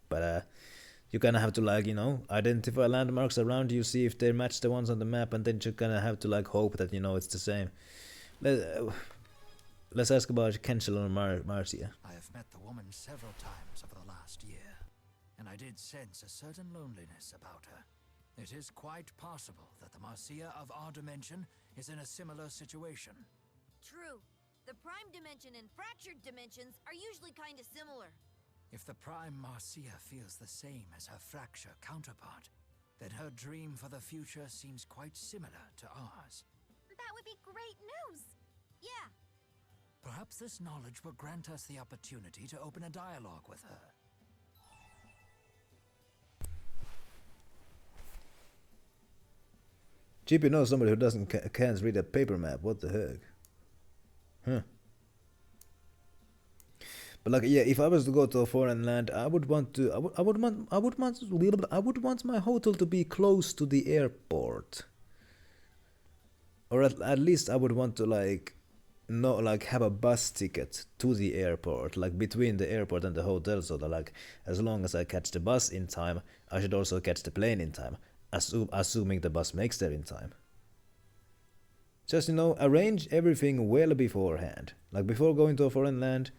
But you kind of have to like you know identify landmarks around you, see if they match the ones on the map, and then you kind of have to like hope that you know it's the same. Let's ask about Kenshel and Marcia. I have met the woman several times over the last year, and I did sense a certain loneliness about her. It is quite possible that the Marcia of our dimension is in a similar situation. True. The prime dimension and fractured dimensions are usually kinda similar. If the prime Marcia feels the same as her fracture counterpart, then her dream for the future seems quite similar to ours. That would be great news! Yeah. Perhaps this knowledge will grant us the opportunity to open a dialogue with her. Chippy knows somebody who can't read a paper map. What the heck? Huh. But like yeah, if I was to go to a foreign land, I would want my hotel to be close to the airport. Or at least I would want to like have a bus ticket to the airport, like between the airport and the hotel, so that like as long as I catch the bus in time, I should also catch the plane in time, assuming the bus makes there in time. Just, you know, arrange everything well beforehand. Like, before going to a foreign land,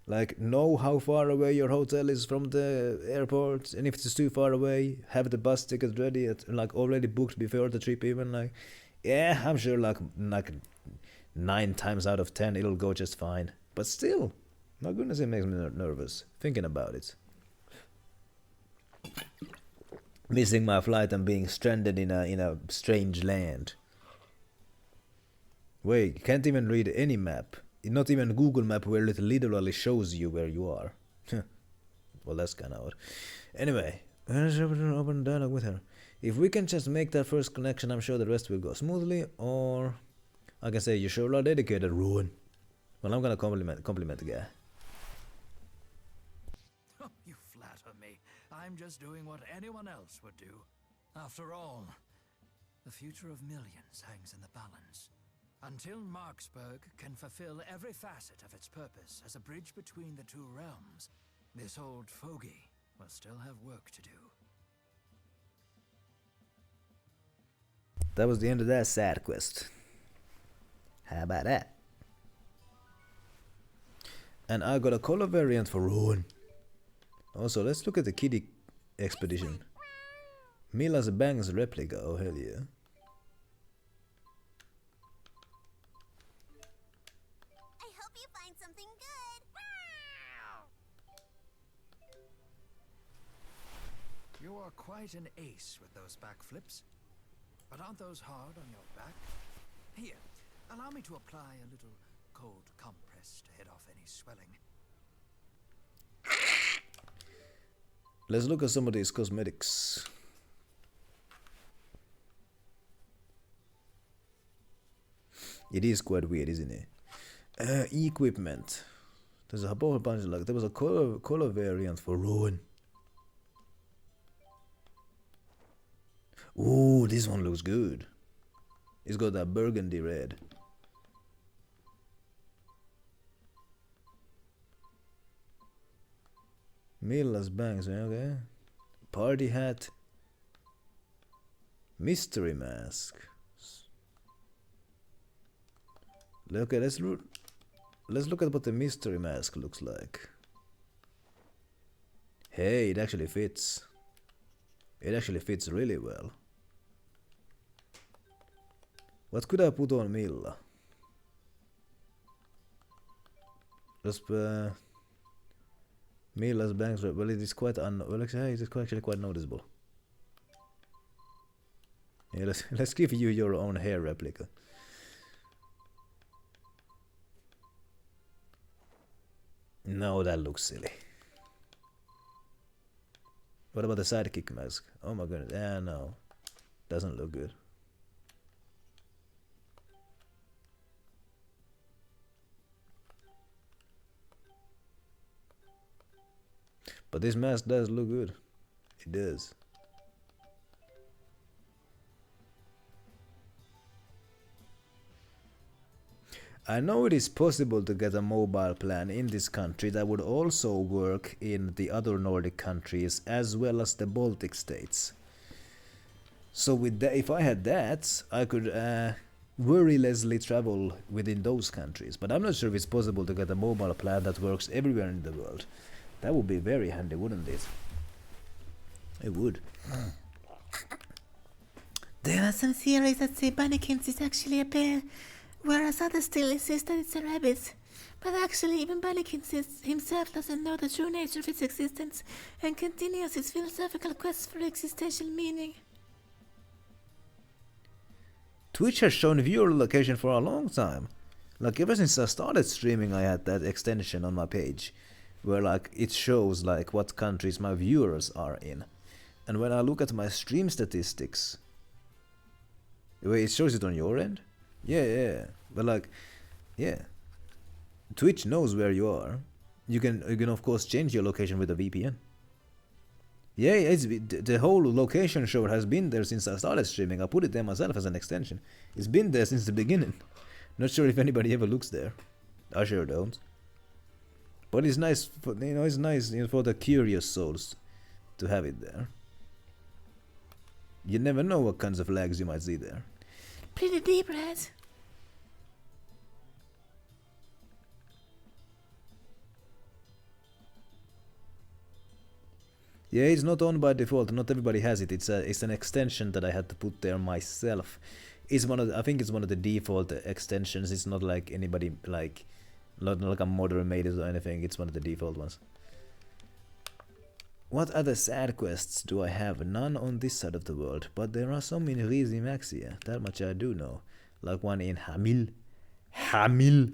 like, know how far away your hotel is from the airport, and if it's too far away, have the bus ticket ready, like, already booked before the trip even, like, yeah, I'm sure, like 9 times out of 10 it'll go just fine. But still, my goodness, it makes me nervous, thinking about it. Missing my flight and being stranded in a strange land. Wait, you can't even read any map. Not even Google Map, where it literally shows you where you are. Well, that's kinda odd. Anyway, open dialogue with her. If we can just make that first connection, I'm sure the rest will go smoothly. Or I can say, you sure are dedicated, Ruin. Well, I'm gonna compliment the guy. Oh, you flatter me. I'm just doing what anyone else would do. After all, the future of millions hangs in the balance. Until Marksburg can fulfill every facet of its purpose as a bridge between the two realms, this old fogey will still have work to do. That was the end of that side quest. How about that? And I got a color variant for Ruin. Also, let's look at the Kitty expedition. Mila's Bangs replica, oh hell yeah. I hope you find something good. You are quite an ace with those backflips. But aren't those hard on your back? Here, allow me to apply a little cold compress to head off any swelling. Let's look at some of these cosmetics. It is quite weird, isn't it? Equipment. There's a whole bunch of like there was a color variant for Ruin. Ooh, this one looks good. It's got that burgundy red. Mila's bangs, okay. Party hat. Mystery mask. Okay, let's look at what the mystery mask looks like. Hey, it actually fits. It actually fits really well. What could I put on Milla? Just Milla's bangs. Well, it is quite well. Actually, it is actually quite noticeable. Yeah, let's give you your own hair replica. No, that looks silly. What about the sidekick mask? Oh my goodness. Yeah, no. Doesn't look good. But this mask does look good. It does. I know it is possible to get a mobile plan in this country that would also work in the other Nordic countries as well as the Baltic states. So with that, if I had that, I could worrylessly travel within those countries. But I'm not sure if it's possible to get a mobile plan that works everywhere in the world. That would be very handy, wouldn't it? It would. There are some theories that say Bunnykins is actually a bear, whereas others still insist that it's a rabbit. But actually, even Bunnykins himself doesn't know the true nature of its existence and continues his philosophical quest for existential meaning. Twitch has shown viewer location for a long time. Like ever since I started streaming, I had that extension on my page where like it shows like what countries my viewers are in. And when I look at my stream statistics, wait, it shows it on your end? Yeah. But like, yeah. Twitch knows where you are. You can of course change your location with a VPN. Yeah, the whole location show has been there since I started streaming. I put it there myself as an extension. It's been there since the beginning. Not sure if anybody ever looks there. I sure don't. But it's nice for, it's nice for the curious souls to have it there. You never know what kinds of lags you might see there. Pretty deep, Raz. Yeah, it's not on by default. Not everybody has it. It's an extension that I had to put there myself. It's I think it's one of the default extensions. It's not like anybody like, not like a modder made it or anything. It's one of the default ones. What other side quests do I have? None on this side of the world, but there are some in Rizi Maxia. That much I do know. Like one in Hamil. Hamil.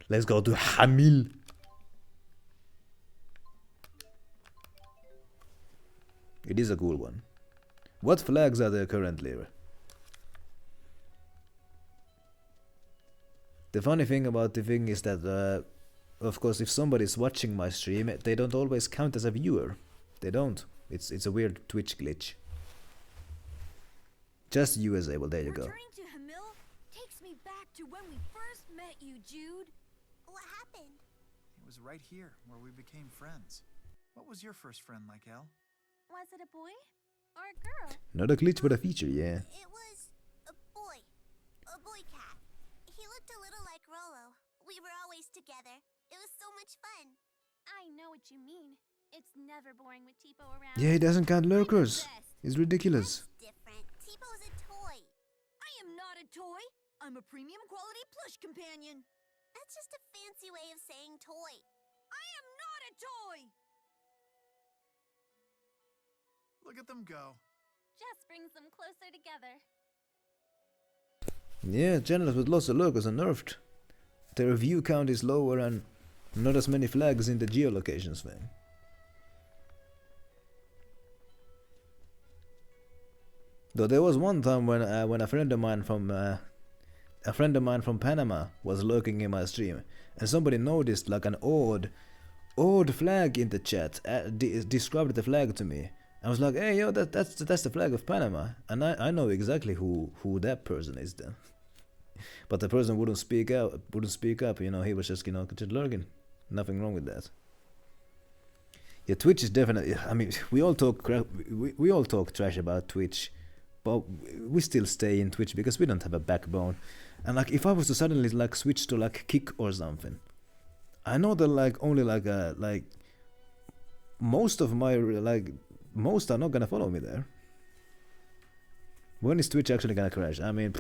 Let's go to Hamil. It is a cool one. What flags are there currently? The funny thing about the thing is that, of course, if somebody's watching my stream, they don't always count as a viewer. They don't. It's a weird Twitch glitch. Just you is able. There you go. Returning to Hamil takes me back to when we first met you, Jude. What happened? It was right here where we became friends. What was your first friend like, Elle? Was it a boy or a girl? Not a glitch, but a feature, yeah. It was a boy cat. He looked a little like Rolo, We were always together. It was so much fun. I know what you mean. It's never boring with Tipo around. Yeah, he doesn't count lurkers. It's ridiculous. Different. Tipo's a toy. I am not a toy. I'm a premium quality plush companion. That's just a fancy way of saying toy. I am not a toy. Look at them go. Just brings them closer together. Yeah, channels with lots of lurkers are nerfed. Their view count is lower and not as many flags in the geolocations thing. Though there was one time when a friend of mine from Panama was lurking in my stream, and somebody noticed like an odd flag in the chat. Described the flag to me. I was like, hey yo, that's the flag of Panama, and I know exactly who that person is then. But the person wouldn't speak up. You know, he was just just lurking. Nothing wrong with that. Yeah, Twitch is definitely. I mean, we all talk trash about Twitch, but we still stay in Twitch because we don't have a backbone. And like, if I was to suddenly like switch to like Kick or something, I know that like only like most of my most are not gonna follow me there. When is Twitch actually gonna crash? I mean,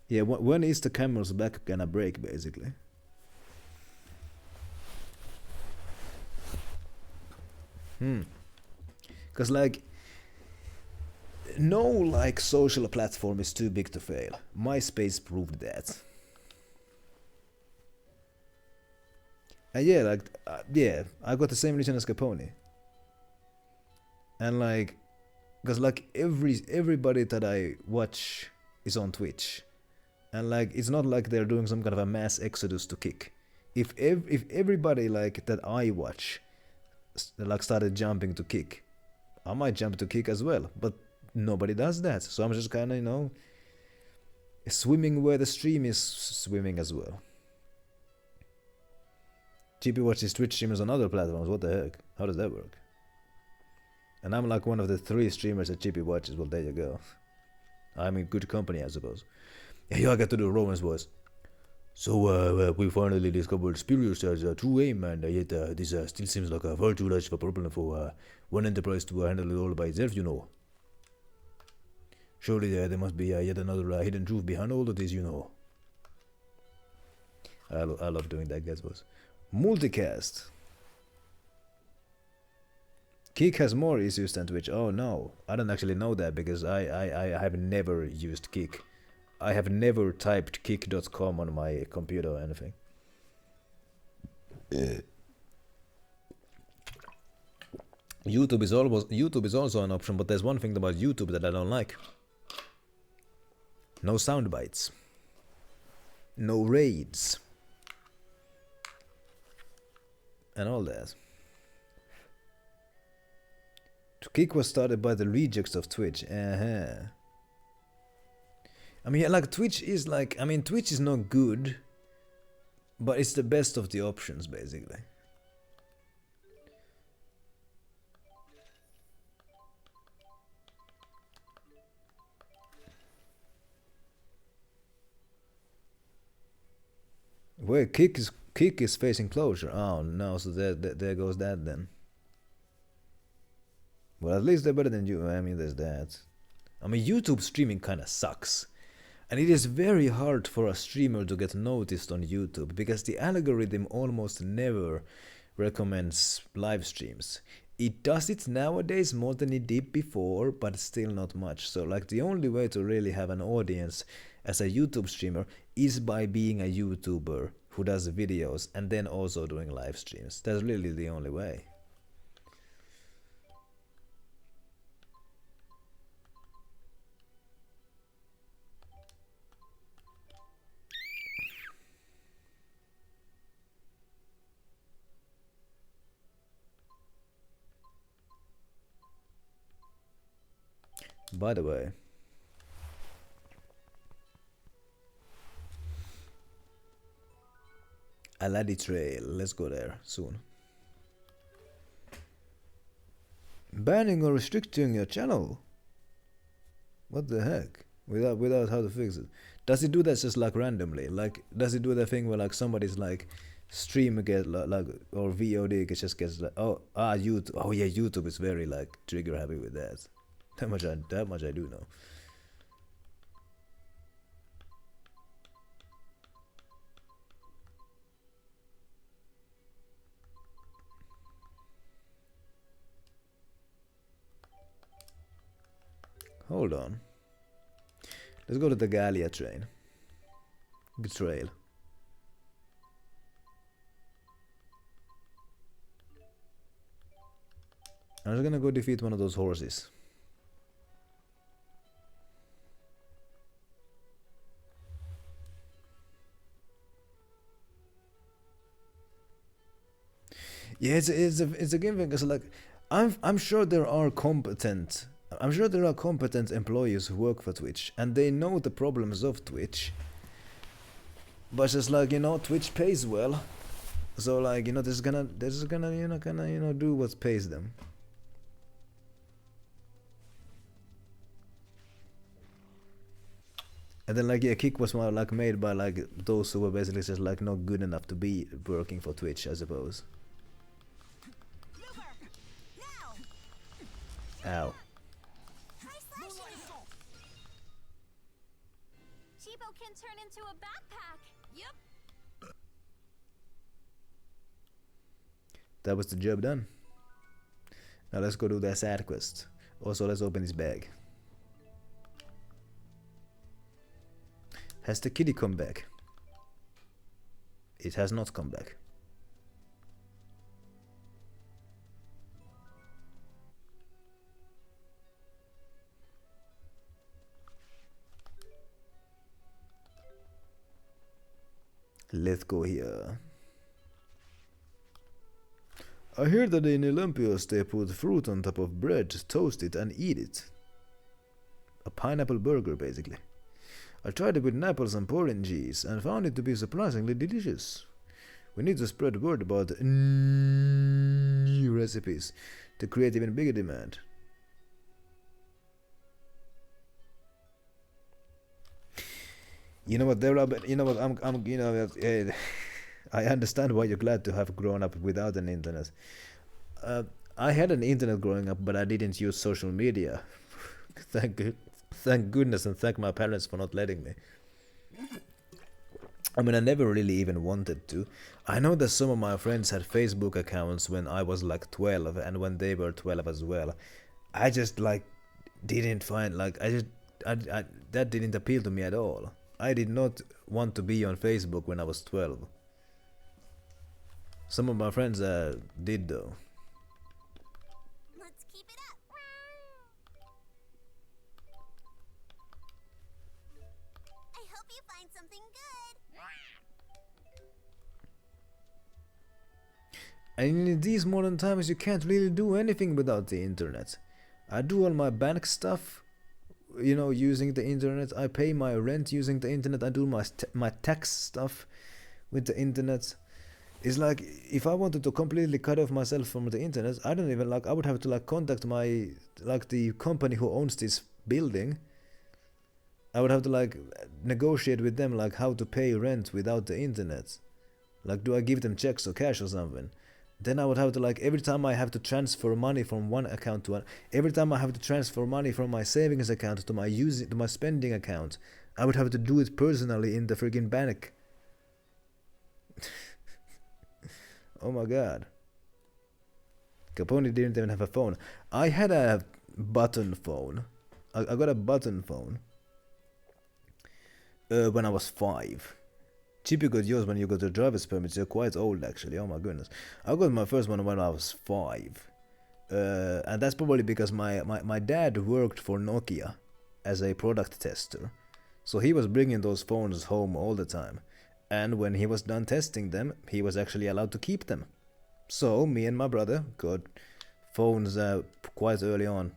yeah, when is the camel's back gonna break, basically? Cause like, no like social platform is too big to fail. MySpace proved that. And yeah, like, yeah, I got the same reason as Capone. And like, cause like everybody that I watch is on Twitch, and like it's not like they're doing some kind of a mass exodus to Kick. If everybody like that I watch like started jumping to Kick, I might jump to Kick as well. But nobody does that, so I'm just kind of swimming where the stream is swimming as well. GP watches Twitch streamers on other platforms. What the heck? How does that work? And I'm like one of the 3 streamers that GP watches. Well, there you go. I'm in good company, I suppose. Yeah, I got to do Roman's voice. So we finally discovered Spurious as a true aim, and yet this still seems like a far too large of a problem for one enterprise to handle it all by itself, you know. Surely there must be yet another hidden truth behind all of this, you know. I love doing that guy's voice. Multicast. Kick has more issues than Twitch. Oh no, I don't actually know that because I have never used Kick. I have never typed kick.com on my computer or anything. YouTube is also an option, but there's one thing about YouTube that I don't like. No sound bites. No raids. And all that. Kick was started by the rejects of Twitch. I mean, like, Twitch is like, I mean, Twitch is not good, but it's the best of the options, basically. Wait, Kick is facing closure. Oh no, so there goes that then. Well, at least they're better than you. I mean, there's that. I mean, YouTube streaming kind of sucks. And it is very hard for a streamer to get noticed on YouTube because the algorithm almost never recommends live streams. It does it nowadays more than it did before, but still not much. So like the only way to really have an audience as a YouTube streamer is by being a YouTuber who does videos and then also doing live streams. That's really the only way. By the way, Aladi Trail, let's go there soon. Banning or restricting your channel? What the heck? without how to fix it. Does it do that just like randomly? Like, does it do the thing where like somebody's like stream get like or VOD just gets like YouTube? Oh yeah, YouTube is very like trigger happy with that. That much I do know. Hold on. Let's go to the Xillia train. Trail. I'm just gonna go defeat one of those horses. Yeah, it's a game thing because like I'm sure there are competent employees who work for Twitch and they know the problems of Twitch. But just like, you know, Twitch pays well. So like, you know, this is gonna do what pays them. And then like, yeah, Kick was more like made by like those who were basically just like not good enough to be working for Twitch, I suppose. Ow. Chibo can turn into a backpack. Yep. That was the job done. Now let's go do the side quest. Also, let's open this bag. Has the kitty come back? It has not come back. Let's go here. I hear that in Olympios they put fruit on top of bread, toast it and eat it. A pineapple burger basically. I tried it with apples and oranges and found it to be surprisingly delicious. We need to spread word about new recipes to create even bigger demand. You know what? I understand why you're glad to have grown up without an internet. I had an internet growing up, but I didn't use social media. Thank goodness, and thank my parents for not letting me. I mean, I never really even wanted to. I know that some of my friends had Facebook accounts when I was like 12, and when they were 12 as well. I just like didn't find like that didn't appeal to me at all. I did not want to be on Facebook when I was 12. Some of my friends did though. Let's keep it up. I hope you find something good. And in these modern times you can't really do anything without the internet. I do all my bank stuff, you know, using the internet. I pay my rent using the internet. I do my tax stuff with the internet. It's like if I wanted to completely cut off myself from the internet, I don't even like. I would have to like contact my the company who owns this building. I would have to like negotiate with them like how to pay rent without the internet. Like, do I give them checks or cash or something? Then I would have to like every time I have to transfer money from one account to every time I have to transfer money from my savings account to my spending account, I would have to do it personally in the friggin' bank. Oh my god. Capone didn't even have a phone. I had a button phone. I got a button phone when I was 5. Chip, you got yours when you got your driver's permit. You're quite old actually. Oh my goodness. I got my first one when I was 5. And that's probably because my dad worked for Nokia as a product tester. So he was bringing those phones home all the time. And when he was done testing them, he was actually allowed to keep them. So me and my brother got phones quite early on.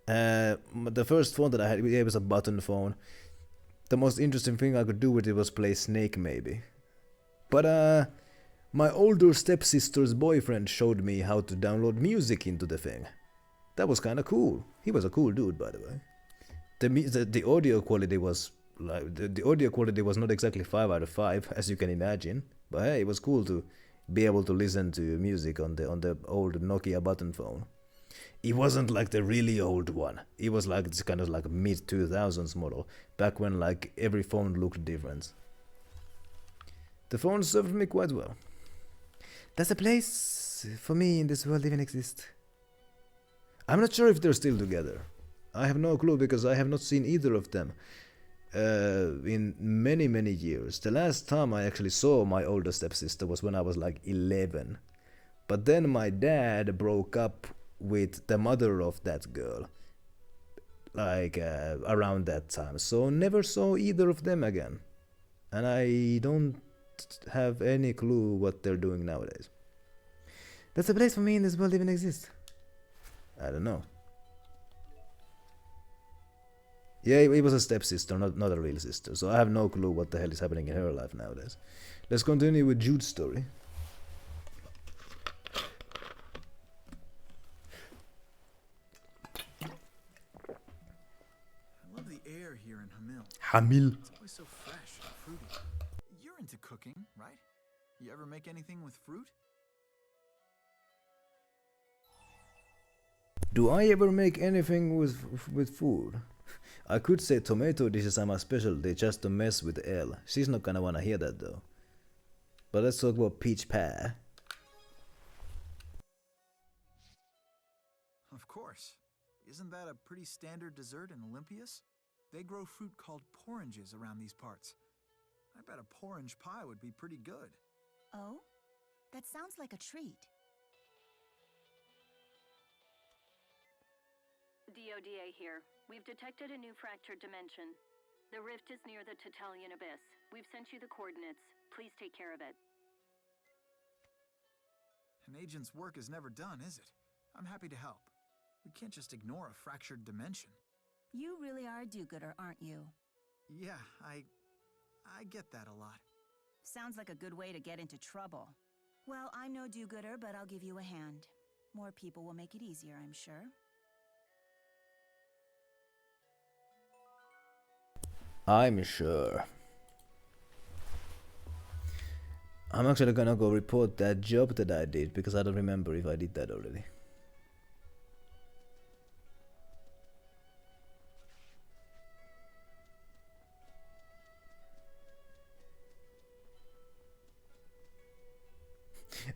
The first phone that I had, it was a button phone. The most interesting thing I could do with it was play Snake maybe. But my older stepsister's boyfriend showed me how to download music into the thing. That was kinda cool. He was a cool dude, by the way. the audio quality was like the audio quality was not exactly 5 out of 5 as you can imagine, but hey, it was cool to be able to listen to music on the old Nokia button phone. It wasn't like the really old one. It was like this kind of like mid 2000s model, back when like every phone looked different. The phone served me quite well. Does a place for me in this world even exist? I'm not sure if they're still together. I have no clue because I have not seen either of them in many years. The last time I actually saw my older stepsister was when I was like 11. But then my dad broke up with the mother of that girl, like around that time. So never saw either of them again. And I don't have any clue what they're doing nowadays. Does a place for me in this world even exist? I don't know. Yeah, it was a stepsister, not a real sister. So I have no clue what the hell is happening in her life nowadays. Let's continue with Jude's story. I love the air here in Hamil. Hamil. It's always so fresh and fruity. You're into cooking, right? You ever make anything with fruit? Do I ever make anything with food? I could say tomato dishes are my specialty just to mess with Elle. She's not gonna wanna hear that though. But let's talk about peach pie. Of course. Isn't that a pretty standard dessert in Olympias? They grow fruit called poranges around these parts. I bet a porange pie would be pretty good. Oh? That sounds like a treat. DODA here. We've detected a new fractured dimension. The rift is near the Tatalian Abyss. We've sent you the coordinates. Please take care of it. An agent's work is never done, is it? I'm happy to help. We can't just ignore a fractured dimension. You really are a do-gooder, aren't you? Yeah, I get that a lot. Sounds like a good way to get into trouble. Well, I'm no do-gooder, but I'll give you a hand. More people will make it easier, I'm sure. I'm sure. I'm actually gonna go report that job that I did because I don't remember if I did that already.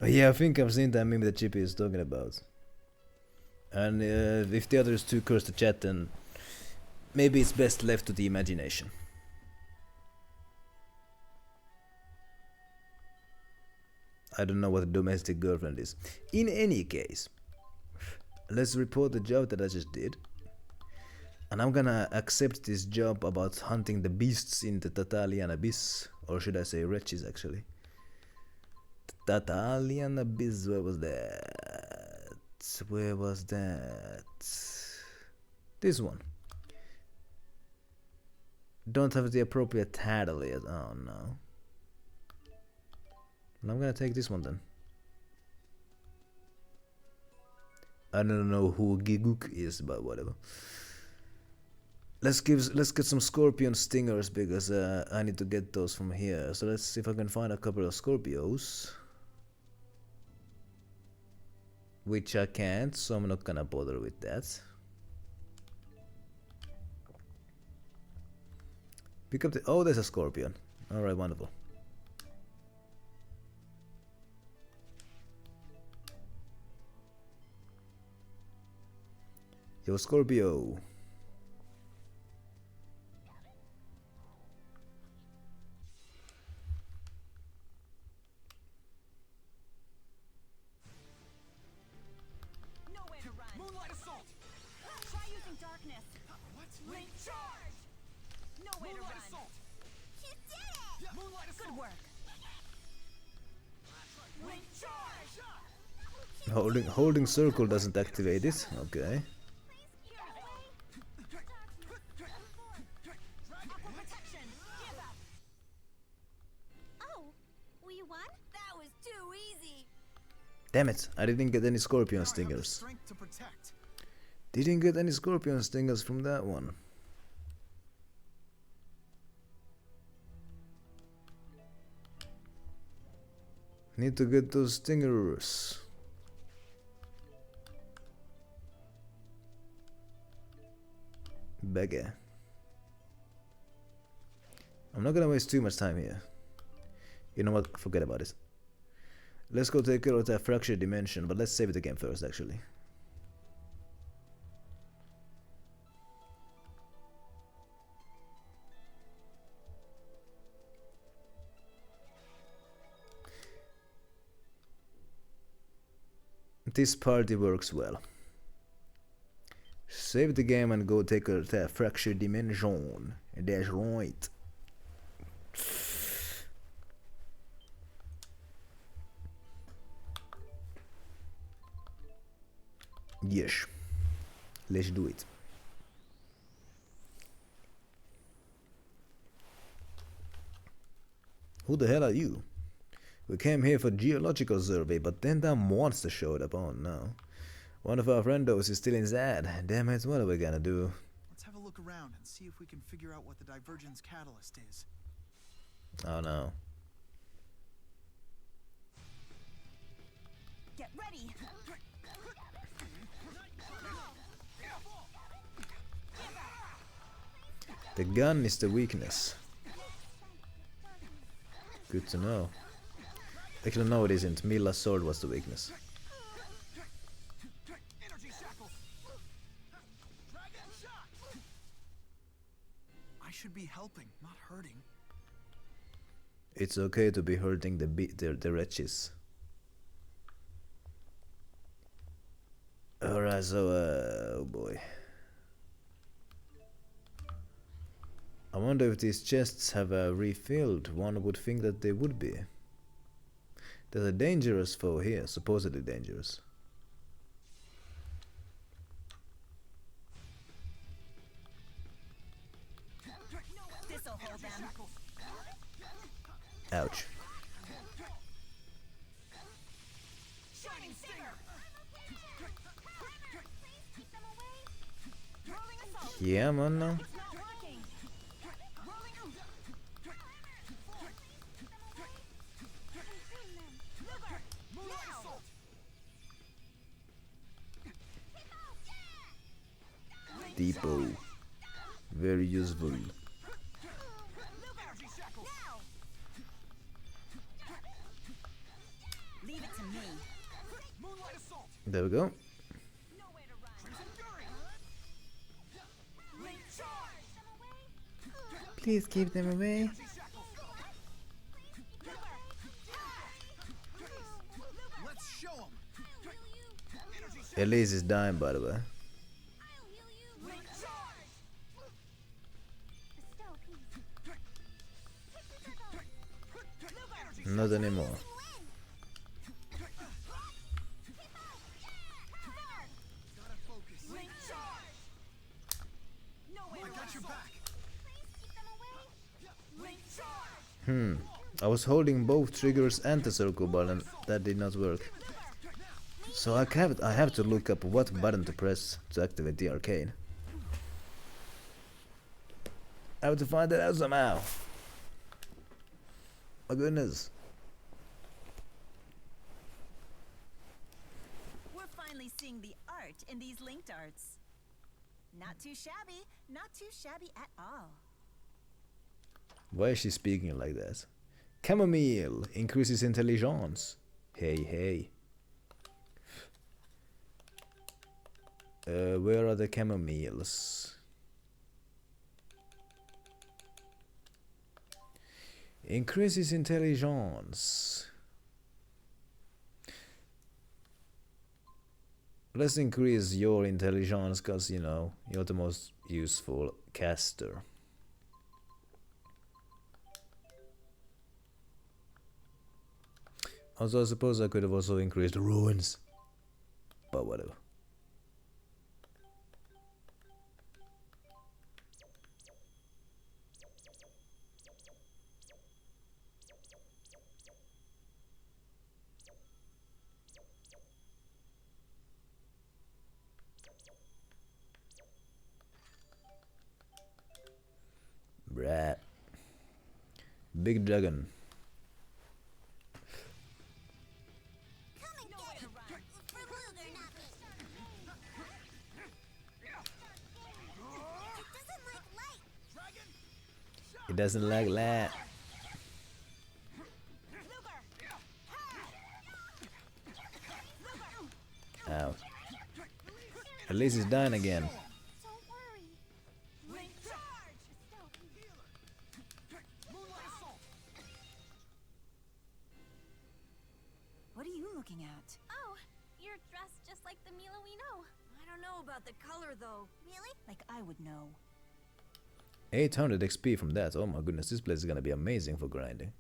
Oh yeah, I think I've seen that meme that Chippy is talking about. And if the other is too cursed to chat, then maybe it's best left to the imagination. I don't know what a domestic girlfriend is. In any case, let's report the job that I just did. And I'm gonna accept this job about hunting the beasts in the Tatalian Abyss. Or should I say wretches, actually. Tatalian Abyss, where was that? Where was that? This one. Don't have the appropriate title yet. Oh no. And I'm gonna take this one then. I don't know who Giguk is, but whatever. Let's get some scorpion stingers because I need to get those from here. So let's see if I can find a couple of Scorpios. Which I can't, so I'm not gonna bother with that. Pick up the... Oh, there's a Scorpion. Alright, wonderful. Yo, Scorpio. Nowhere to run. Moonlight assault. Try using darkness. What? Link charge. Nowhere to run. Assault. You did it! Yeah. Moonlight assault. Good work. Link charge. Holding circle doesn't activate it. Okay. Oh, we won? That was too easy. Damn it, I didn't get any Scorpion stingers. Didn't get any Scorpion stingers from that one. Need to get those stingers. Beggar. I'm not gonna waste too much time here. You know what? Forget about it. Let's go take care of that fractured dimension, but let's save the game first, actually. This party works well. Save the game and go take care of that fractured dimension. That's right. Yes. Let's do it. Who the hell are you? We came here for geological survey, but then that monster showed up. Oh no. One of our friendos is still inside. Damn it, what are we gonna do? Let's have a look around and see if we can figure out what the divergence catalyst is. Oh no. Get ready! The gun is the weakness. Good to know. Actually, no, it isn't. Milla's sword was the weakness. I should be helping, not hurting. It's okay to be hurting the wretches. Alright, so, oh boy. I wonder if these chests have refilled. One would think that they would be. There's a dangerous foe here, supposedly dangerous. This'll hold them. Ouch. Shining stinger. Yeah, man, no. Depot. Very useful. Leave it to me. There we go. Please keep them away. Elise is dying, by the way. Not anymore. I was holding both triggers and the circle button. That did not work. So I have to look up what button to press to activate the arcane. I have to find that out somehow. My goodness. We're finally seeing the art in these linked arts. Not too shabby, not too shabby at all. Why is she speaking like that? Chamomile increases intelligence. Hey, hey. Where are the chamomiles? Increases intelligence. Let's increase your intelligence, cause you know, you're the most useful caster. Also, I suppose I could have also increased ruins. But whatever. Brat. Big dragon. He doesn't like that. Ow. At least he's dying again. What are you looking at? Oh, you're dressed just like the Mila we know. I don't know about the color, though. Really? Like I would know. 800 XP from that. Oh my goodness, this place is gonna be amazing for grinding.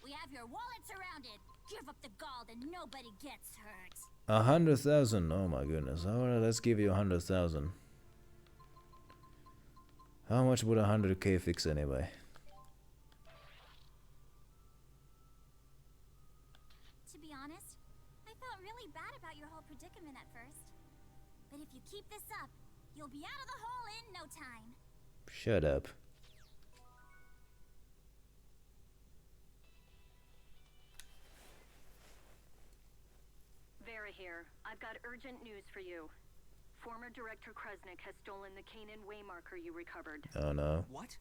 We have your wallet surrounded. Give up the gold and nobody gets hurt. 100,000. Oh my goodness. Alright, let's give you 100,000. How much would 100k fix anyway? To be honest, I felt really bad about your whole predicament at first. But if you keep this up, you'll be out of the hole in no time. Shut up. Vera here. I've got urgent news for you. Former Director Kresnik has stolen the Kanan waymarker you recovered. Oh no. What?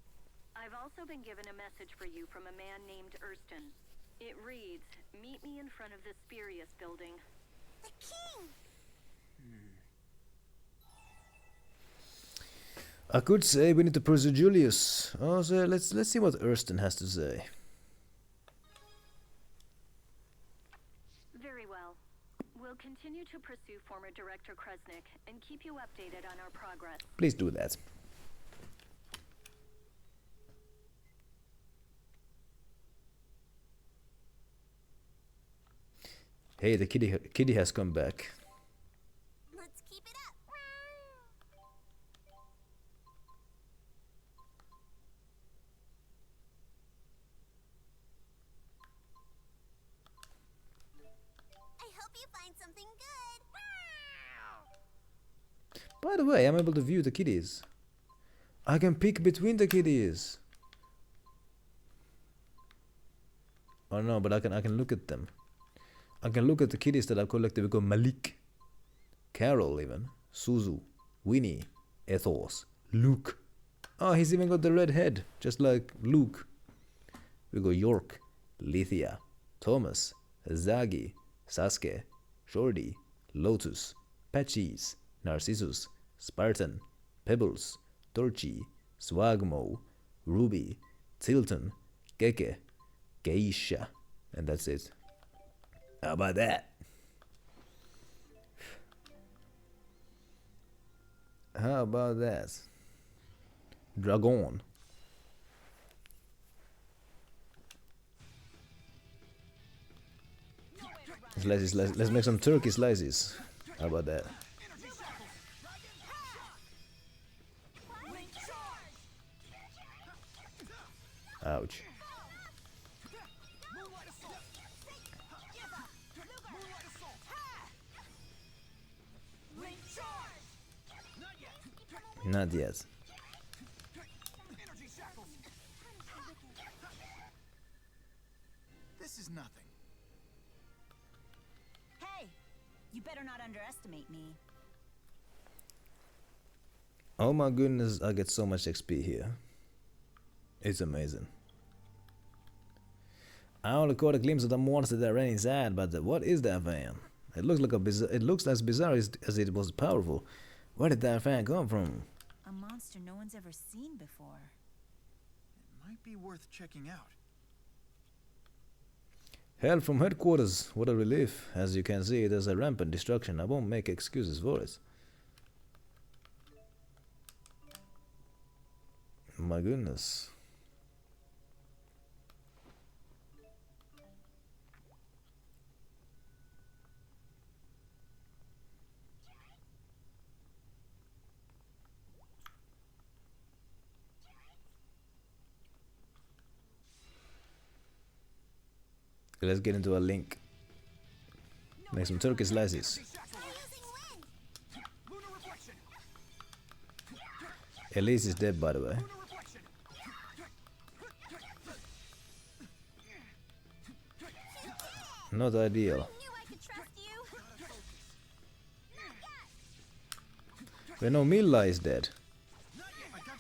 I've also been given a message for you from a man named Erston. It reads, meet me in front of the Spurious building. The king! I could say we need to pursue Julius. Oh, so let's see what Erston has to say. Very well. We'll continue to pursue former Director Kresnik and keep you updated on our progress. Please do that. Hey, the kitty has come back. Let's keep it up. I hope you find something good. By the way, I'm able to view the kitties. I can pick between the kitties. Oh no, but I can look at them. I can look at the kitties that I've collected. We got Malik, Carol even, Suzu, Winnie, Ethos, Luke. Oh, he's even got the red head, just like Luke. We got York, Lithia, Thomas, Zagi, Sasuke, Shorty, Lotus, Patches, Narcissus, Spartan, Pebbles, Torchy, Swagmo, Ruby, Tilton, Keke, Geisha, and that's it. How about that? How about that? Dragon. Slices, let's make some turkey slices. How about that? Ouch. Not yet. This is nothing. Hey, you better not underestimate me. Oh my goodness, I get so much XP here. It's amazing. I only caught a glimpse of the monster that ran inside, but what is that van? It looks like it looks as bizarre as it was powerful. Where did that fan come from? A monster no one's ever seen before. It might be worth checking out. Hell from headquarters, what a relief. As you can see, there's a rampant destruction. I won't make excuses for it. My goodness. Let's get into a link. Make some turkey slices. Elise is dead, by the way. Not ideal. We know Milla is dead.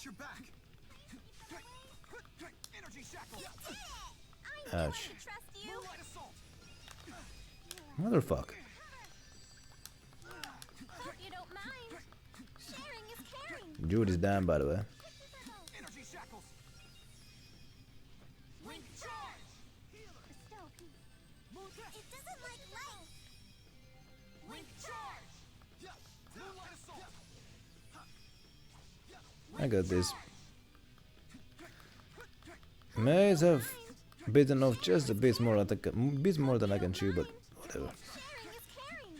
your back. Energy shackle. Ouch. Trust you. Moonlight assault. Motherfuck. Hope you don't mind. Sharing is caring. Jude is down, by the way. Energy shackles. Wing charge. Bestow peace. It doesn't like light. Wing charge. Moonlight assault. I got this. May have bitten off just a bit more, bit more than I can chew, but whatever. Sharing is caring.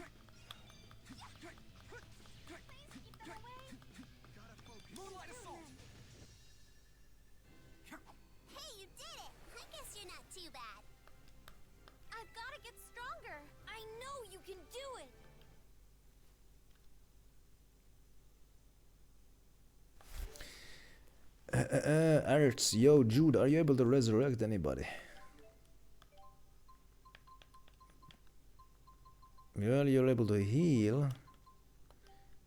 Moonlight assault. Hey, you did it! I guess you're not too bad. I've got to get stronger. I know you can do it. Arts, yo, Jude, are you able to resurrect anybody? Well, you're able to heal.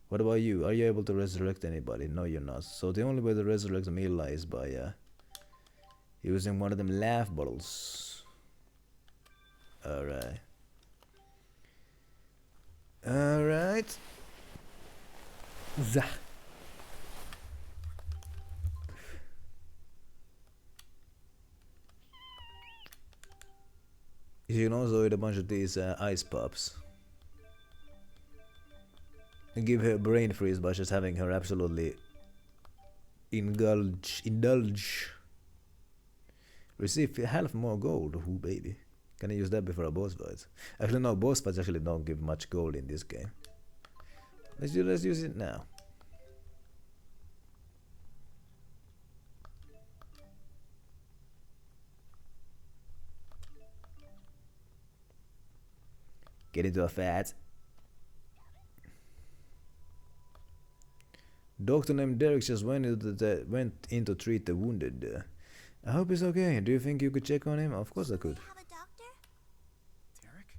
What about you? Are you able to resurrect anybody? No, you're not. So the only way to resurrect Xillia is by using one of them laugh bottles. Alright. Alright. Zah. You can also eat a bunch of these ice pops. And give her a brain freeze by just having her absolutely indulge. Receive half more gold. Ooh, baby. Can I use that before a boss fight? Actually, no, boss fights actually don't give much gold in this game. Let's use it now. Get into a fat. Doctor named Derek just went in to treat the wounded. I hope he's okay. Do you think you could check on him? Of course I could. Have a doctor? Derek?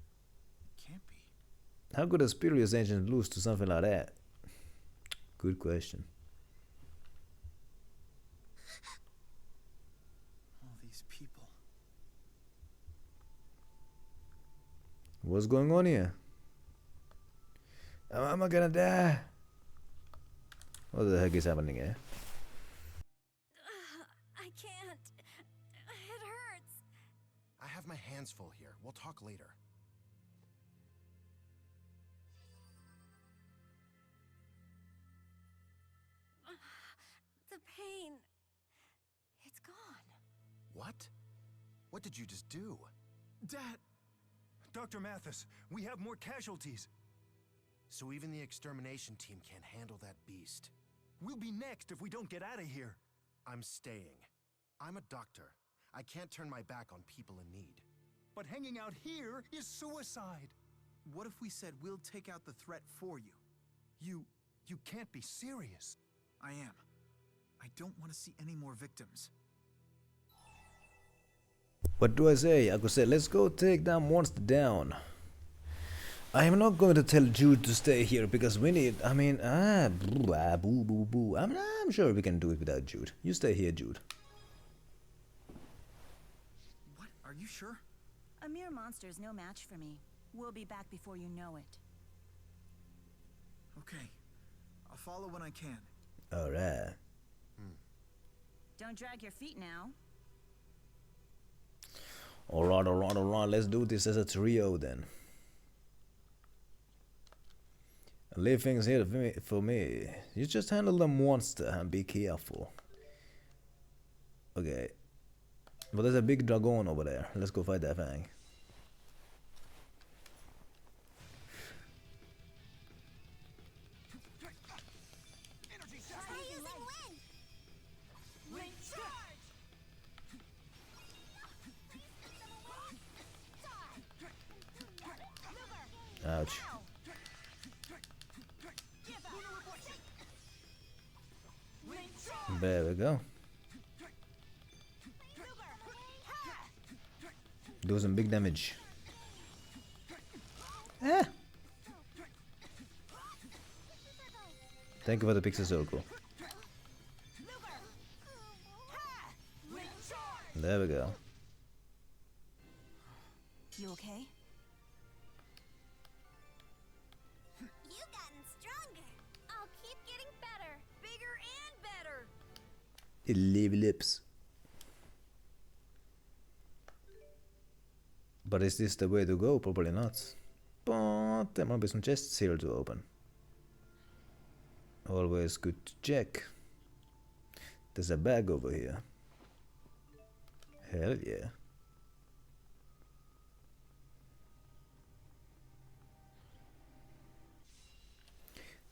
It can't be. How could a spurious agent lose to something like that? Good question. All these people. What's going on here? Am I gonna die? What the heck is happening here? I can't. It hurts. I have my hands full here. We'll talk later. The pain. It's gone. What? What did you just do? Dad! Dr. Mathis, we have more casualties. So even the extermination team can't handle that beast. We'll be next if we don't get out of here. I'm staying. I'm a doctor. I can't turn my back on people in need. But hanging out here is suicide. What if we said we'll take out the threat for you? You can't be serious. I am. I don't want to see any more victims. What do I say? I could say, let's go take that monster down. I am not going to tell Jude to stay here because we need, boo boo boo. I'm sure we can do it without Jude. You stay here, Jude. What? Are you sure? A mere monster is no match for me. We'll be back before you know it. Okay. I'll follow when I can. Alright. Don't drag your feet now. Alright. Let's do this as a trio then. Leave things here for me. You just handle the monster and be careful. Okay. But there's a big dragon over there. Let's go fight that thing. Ouch. There we go. Do some big damage. Ah. Thank you for the pixel circle. There we go. You okay? You've gotten stronger. I'll keep getting better. Bigger and better. Level ups. But is this the way to go? Probably not. But there might be some chests here to open. Always good to check. There's a bag over here. Hell yeah.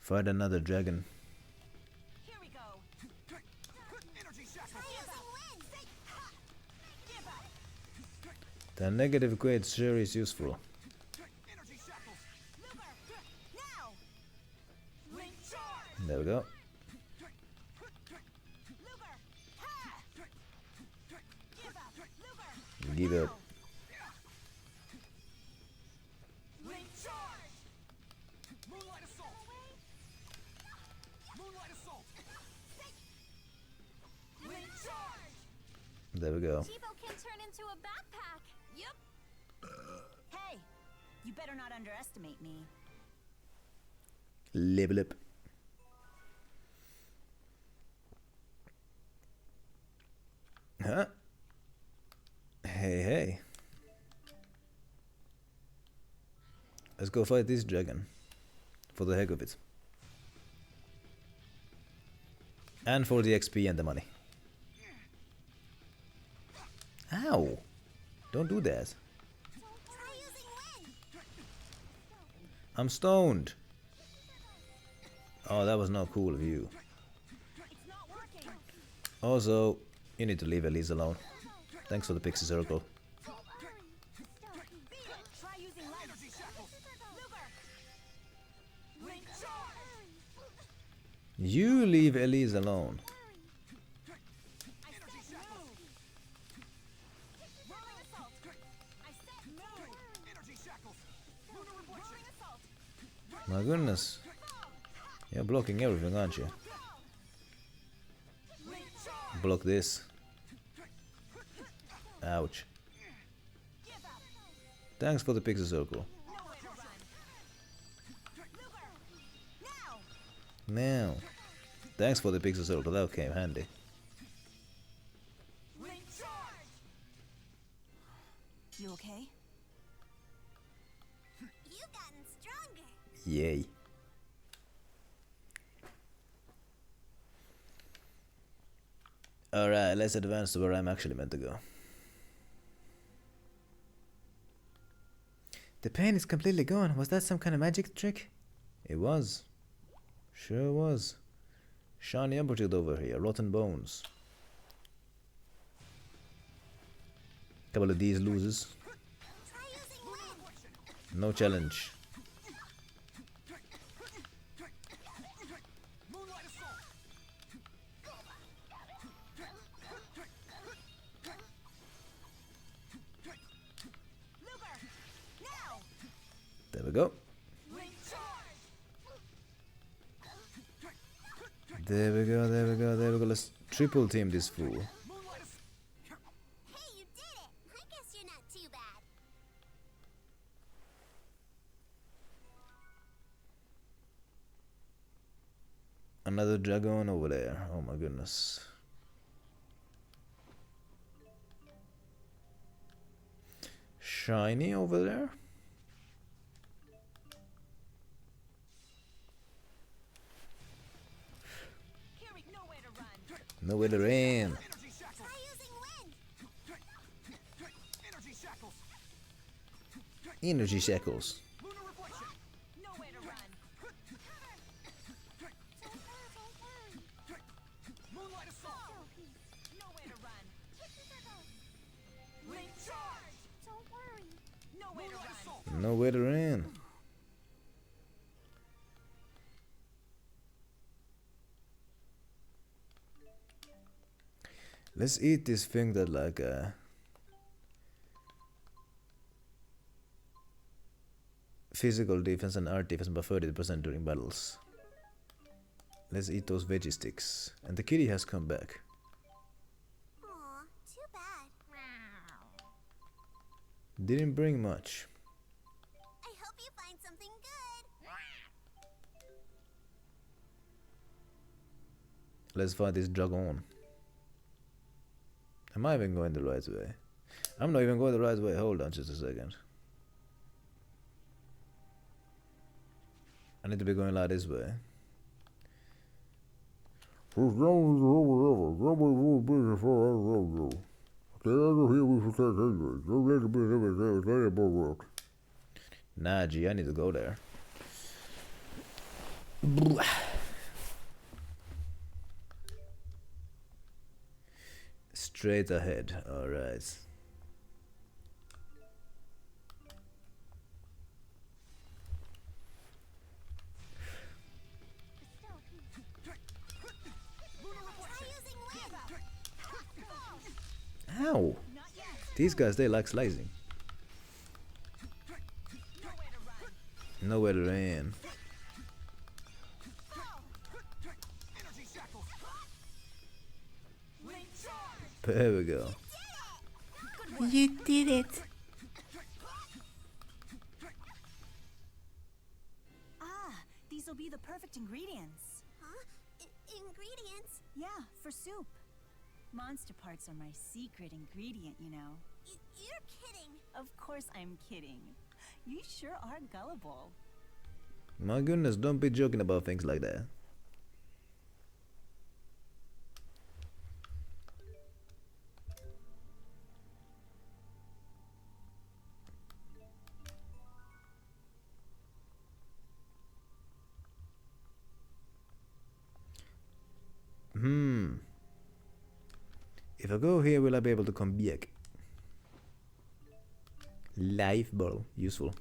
Fight another dragon. Here we go. The negative grade sure is useful. There we go. Give up. There we go. Chibo can turn into a backpack. Yep. Hey, you better not underestimate me. Level up. Huh? Hey, hey. Let's go fight this dragon. For the heck of it. And for the XP and the money. Ow! Don't do that. I'm stoned. Oh, that was not cool of you. Also, you need to leave Elise alone. Thanks for the pixie circle. You leave Elise alone. My goodness. You're blocking everything, aren't you? Block this. Ouch. Thanks for the pixel circle. Now. Thanks for the pixel circle, that came handy. You okay? You've gotten stronger. Yay. Alright, let's advance to where I'm actually meant to go. The pain is completely gone. Was that some kind of magic trick? It was. Sure was. Shiny object over here. Rotten bones. Couple of these loses. No challenge. There we go. There we go, there we go, there we go. Let's triple team this fool. Hey, you did it. I guess you're not too bad. Another dragon over there. Oh my goodness. Shiny over there. Nowhere to run. Energy shackles. Nowhere to run. Let's eat this thing that like physical defense and art defense by 30% during battles. Let's eat those veggie sticks. And the kitty has come back. Aw, too bad. Didn't bring much. I hope you find something good. Let's fight this dragon. Am I even going the right way? I'm not even going the right way. Hold on just a second. I need to be going like this way. Nah, G, I need to go there. Straight ahead, alright. Ow! These guys, they like slicing. Nowhere to run. There we go. You did it! Ah, these will be the perfect ingredients. Huh? Ingredients? Yeah, for soup. Monster parts are my secret ingredient, you know. You're kidding. Of course I'm kidding. You sure are gullible. My goodness, don't be joking about things like that. If I go here, will I be able to come back? Life ball, useful.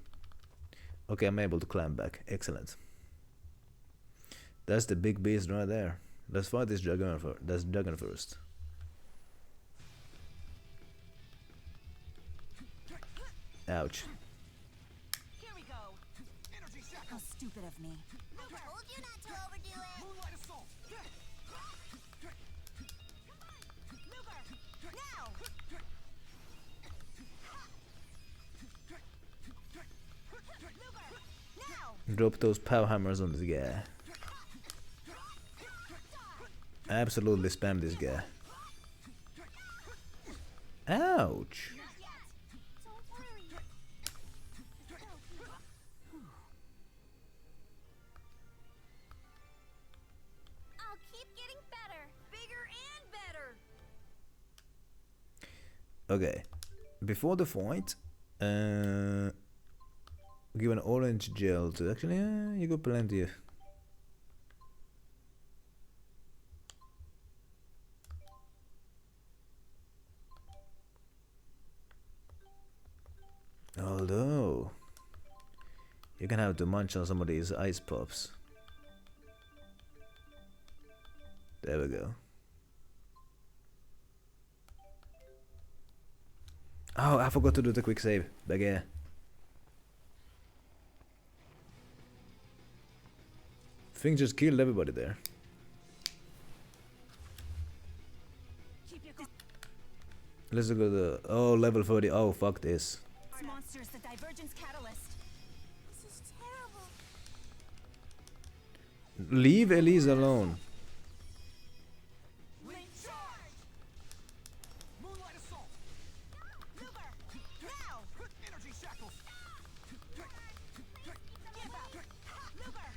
Okay, I'm able to climb back. Excellent. That's the big beast right there. Let's fight this dragon first. That's dragon first. Ouch. Here we go. How stupid of me. I told you not to overdo it. Moonlight assault. Now! Drop those power hammers on this guy. Absolutely spam this guy. Ouch. I'll keep getting better, bigger and better. Okay. Before the fight, give an orange gel to actually, you got plenty of. Although you're gonna have to munch on some of these ice pops. There we go. Oh, I forgot to do the quick save. Back here. Thing just killed everybody there. Let's go to the level 30. Oh, fuck this. This monster is the divergence catalyst. This is terrible. Leave Elise alone. Moonlight assault. Now. Energy shackles. Give up. Luger.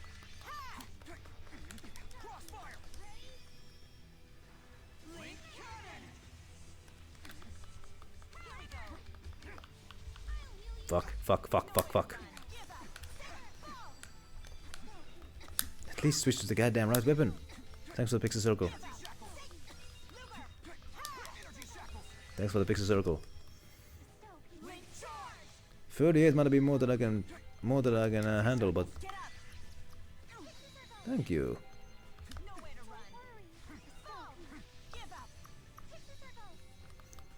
Crossfire. Link cannon. Fuck. At least switch to the goddamn right weapon. Thanks for the pixel circle. Thanks for the pixel circle. 38 might be more than I can handle, but thank you.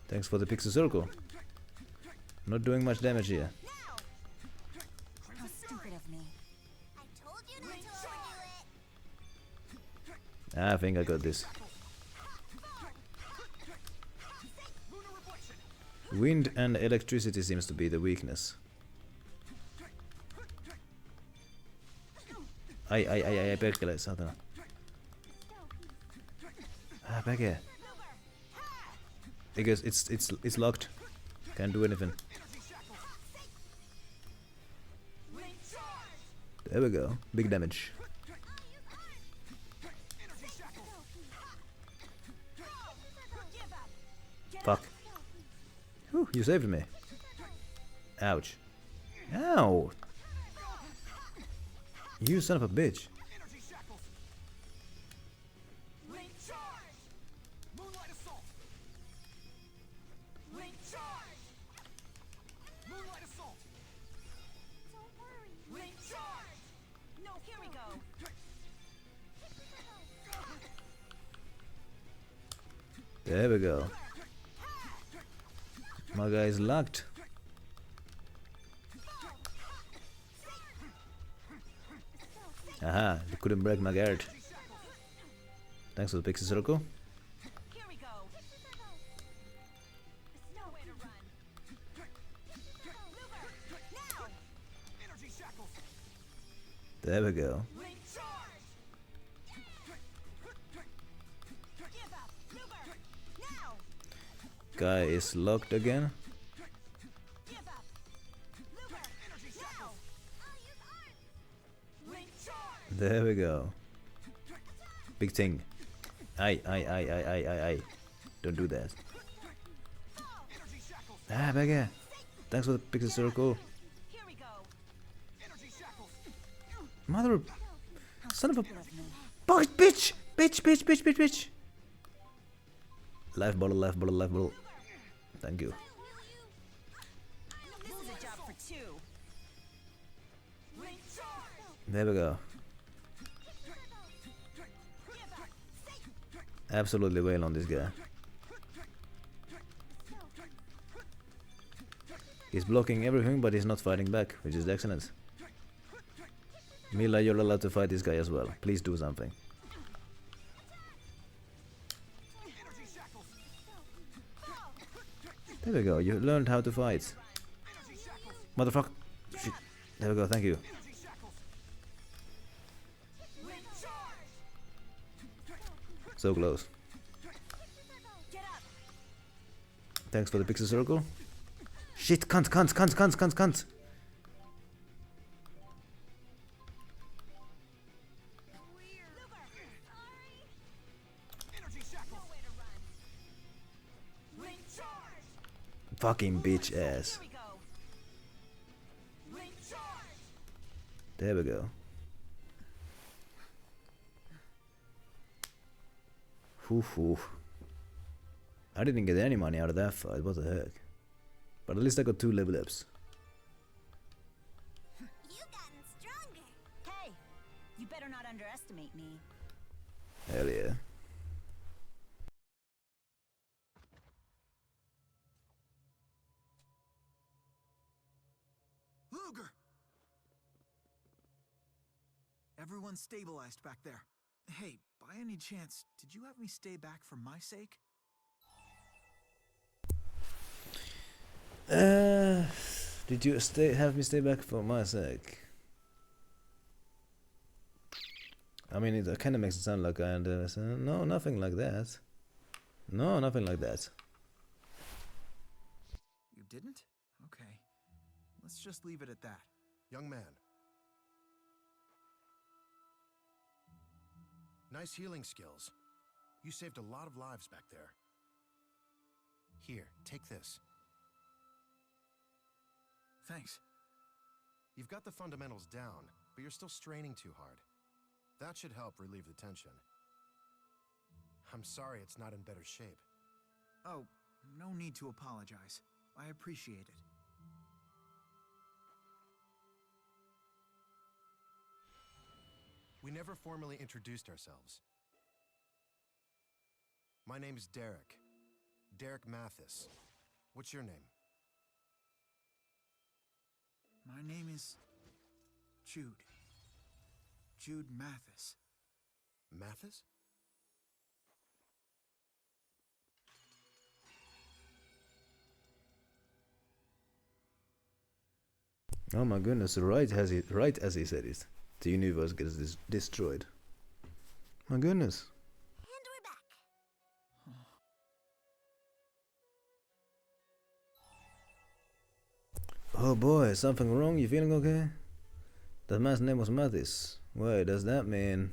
Thanks for the pixel circle. Not doing much damage here. How stupid of me. I told you not to overdo it. I think I got this. Wind and electricity seems to be the weakness. Ai, perkele, saatana. Päke. Because it's locked. Can't do anything. There we go. Big damage. Fuck. Whew, you saved me. Ouch. Ow! You son of a bitch. There we go. My guy is locked. Aha, they couldn't break my guard. Thanks for the pixie circle. There we go. Guy is locked again. There we go. Big thing. Aye. Don't do that. Ah, back here. Thanks for the pixel circle. Mother... Son of a... Bitch! Bitch! Life bottle. Thank you. This is a job for two. There we go. Absolutely wail on this guy. He's blocking everything, but he's not fighting back, which is excellent. Mila, you're allowed to fight this guy as well. Please do something. There we go, you learned how to fight. Motherfucker. Shit. There we go, thank you. So close. Thanks for the pixel circle. Shit, cunt. Fucking bitch ass. There we go. Whew. I didn't get any money out of that fight, what the heck. But at least I got 2 level ups. You've gotten stronger. Hey, you better not underestimate me. Hell yeah. Luger! Everyone's stabilized back there. Hey, by any chance, did you have me stay back for my sake? Did you have me stay back for my sake? I mean, it kind of makes it sound like I understand. No, nothing like that. No, nothing like that. You didn't? Okay. Let's just leave it at that. Young man. Nice healing skills. You saved a lot of lives back there. Here, take this. Thanks. You've got the fundamentals down, but you're still straining too hard. That should help relieve the tension. I'm sorry it's not in better shape. Oh, no need to apologize. I appreciate it. We never formally introduced ourselves. My name's Derek. Derek Mathis. What's your name? My name is... Jude. Jude Mathis. Mathis? Oh my goodness! Right as he said it, the universe gets destroyed. My goodness. And we're back. Oh boy, is something wrong? You feeling okay? That man's name was Mathis. Wait, does that mean...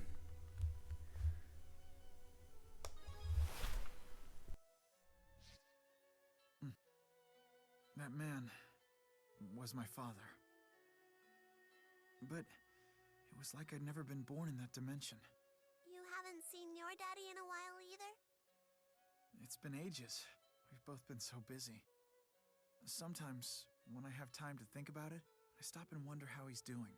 That man was my father. But it was like I'd never been born in that dimension. You haven't seen your daddy in a while either? It's been ages. We've both been so busy. Sometimes, when I have time to think about it, I stop and wonder how he's doing.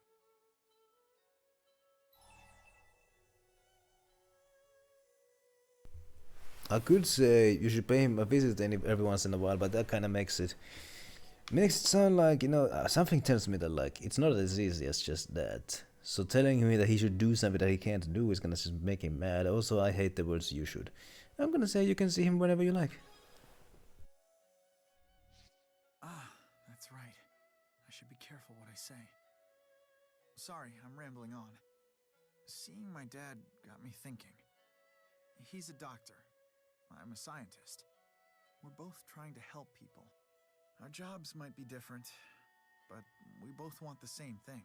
I could say you should pay him a visit every once in a while, but that kind of makes it sound like, you know, something tells me that, like, it's not as easy as just that. So telling me that he should do something that he can't do is gonna just make him mad. Also, I hate the words "you should." I'm gonna say you can see him whenever you like. Ah, that's right. I should be careful what I say. Sorry, I'm rambling on. Seeing my dad got me thinking. He's a doctor. I'm a scientist. We're both trying to help people. Our jobs might be different, but we both want the same thing.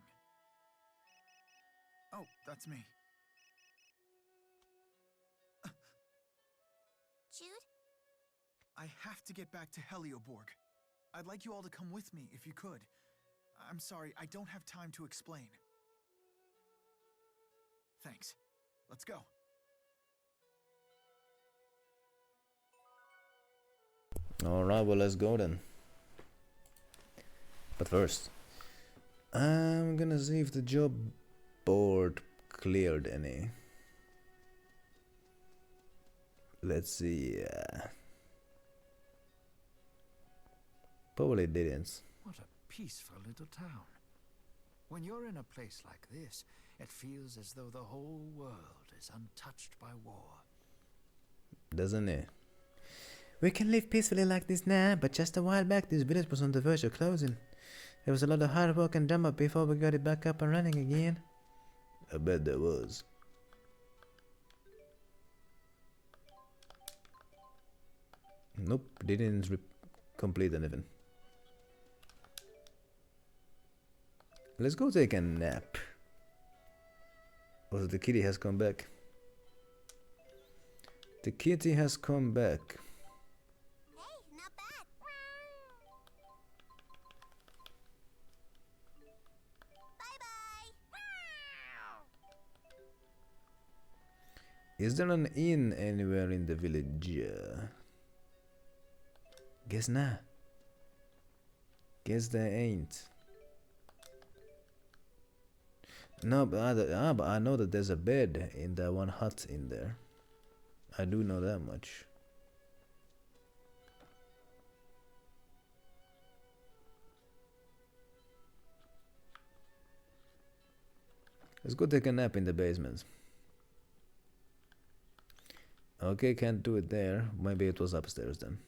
Oh, that's me. Jude? I have to get back to Helioborg. I'd like you all to come with me if you could. I'm sorry, I don't have time to explain. Thanks. Let's go. Alright, well, let's go then. But first, I'm gonna see if the job board cleared any. Let's see. Probably didn't. What a peaceful little town. When you're in a place like this, it feels as though the whole world is untouched by war. Doesn't it? We can live peacefully like this now, but just a while back this village was on the verge of closing. There was a lot of hard work and drama before we got it back up and running again. I bet there was. Nope, didn't complete anything. Let's go take a nap. Also, the kitty has come back. The kitty has come back. Hey, not bad. Bye-bye. Is there an inn anywhere in the village? Guess not. Guess there ain't. No, but I know that there's a bed in that one hut in there. I do know that much. Let's go take a nap in the basement. Okay, can't do it there. Maybe it was upstairs then.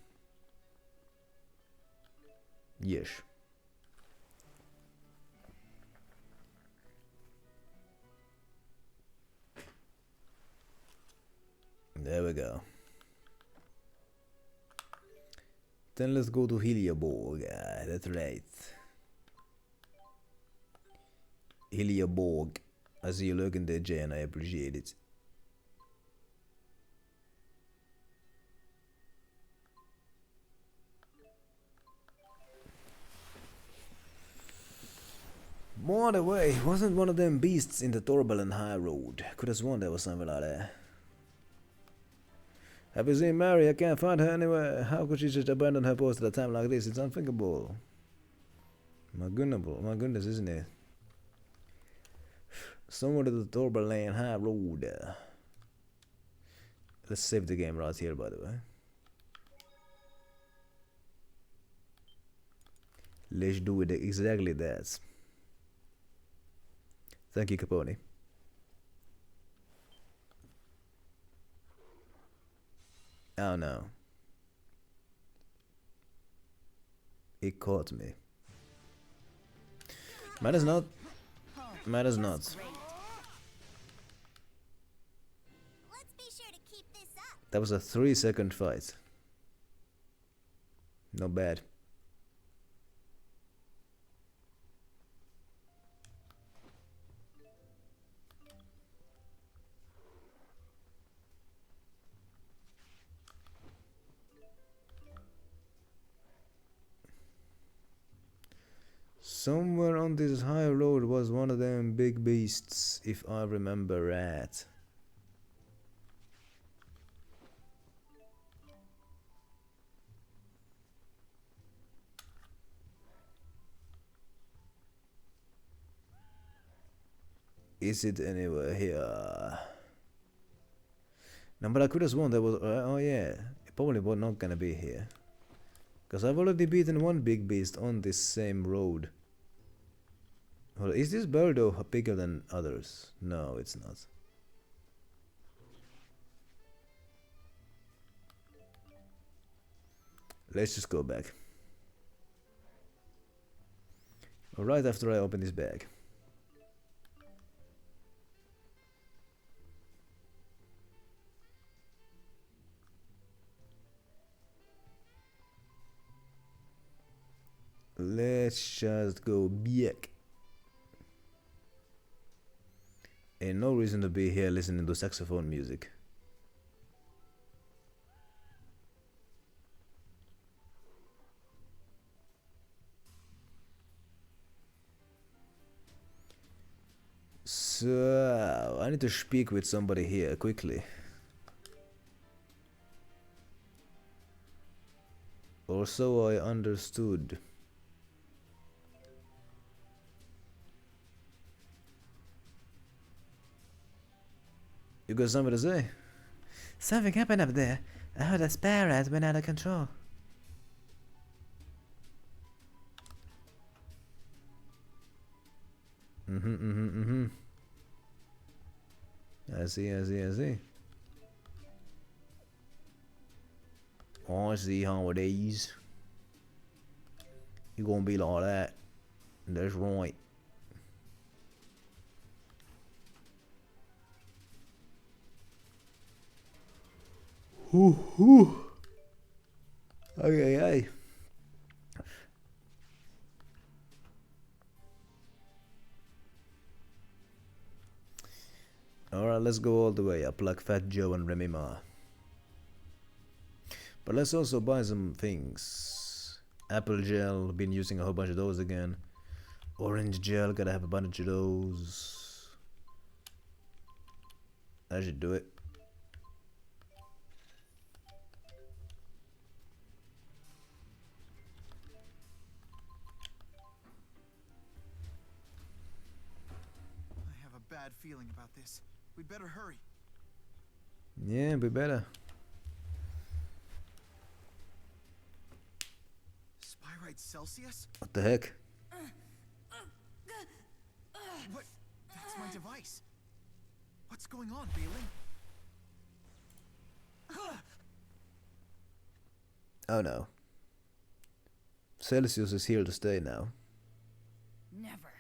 Yes. There we go. Then let's go to Hiljaborg. That's right. Hiljaborg. I see you looking there, Jay, and I appreciate it. By the way, wasn't one of them beasts in the Torbellen High Road? Could have sworn there was something like that. Have you seen Mary? I can't find her anywhere. How could she just abandon her post at a time like this? It's unthinkable. My goodness, isn't it? Somewhere to the Torbellen High Road. Let's save the game right here, by the way. Let's do it exactly that. Thank you, Capone. Oh no. It caught me. Matters not. Matters not. Let's be sure to keep this up. That was a 3-second fight. Not bad. Somewhere on this high road was one of them big beasts, if I remember right. Is it anywhere here? No, but I could have sworn there was... oh yeah, it probably was not gonna be here. Because I've already beaten one big beast on this same road. Hold on, is this Birdo bigger than others? No, it's not. Let's just go back. Right after I open this bag. Let's just go back. Ain't no reason to be here listening to saxophone music. So, I need to speak with somebody here quickly. Or so I understood. You got something to say? Something happened up there. I heard a spare rat went out of control. I see. I see how it is. You gonna be like that. That's right. Okay. Alright, let's go all the way up like Fat Joe and Remy Ma. But let's also buy some things. Apple gel, been using a whole bunch of those again. Orange gel, gotta have a bunch of those. That should do it. I have a bad feeling about this. We'd better hurry. Yeah, we better. Spyrite Celsius? What the heck? What? That's my device. What's going on, Balin? Oh no. Celsius is here to stay now. Never.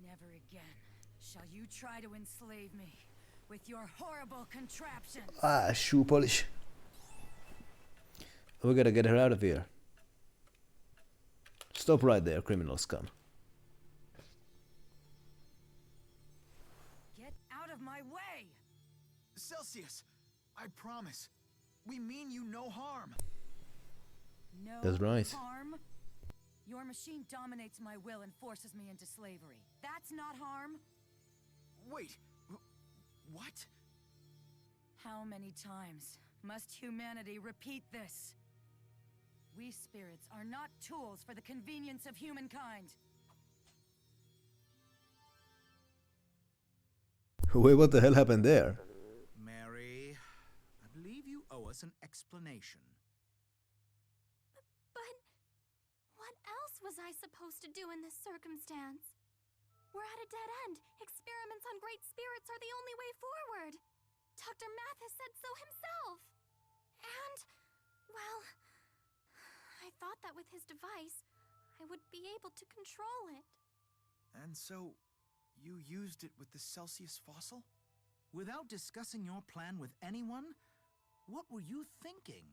Never again shall you try to enslave me with your horrible contraptions. Ah, shoe polish. We gotta get her out of here. Stop right there, criminal scum. Get out of my way! Celsius, I promise. We mean you no harm. No That's right. harm? Your machine dominates my will and forces me into slavery. That's not harm? Wait, what? How many times must humanity repeat this? We spirits are not tools for the convenience of humankind. Wait, what the hell happened there? Mary, I believe you owe us an explanation. But what else was I supposed to do in this circumstance? We're at a dead end. Experiments on great spirits are the only way forward. Dr. Mathis said so himself. And, well, I thought that with his device, I would be able to control it. And so, you used it with the Celsius fossil? Without discussing your plan with anyone? What were you thinking?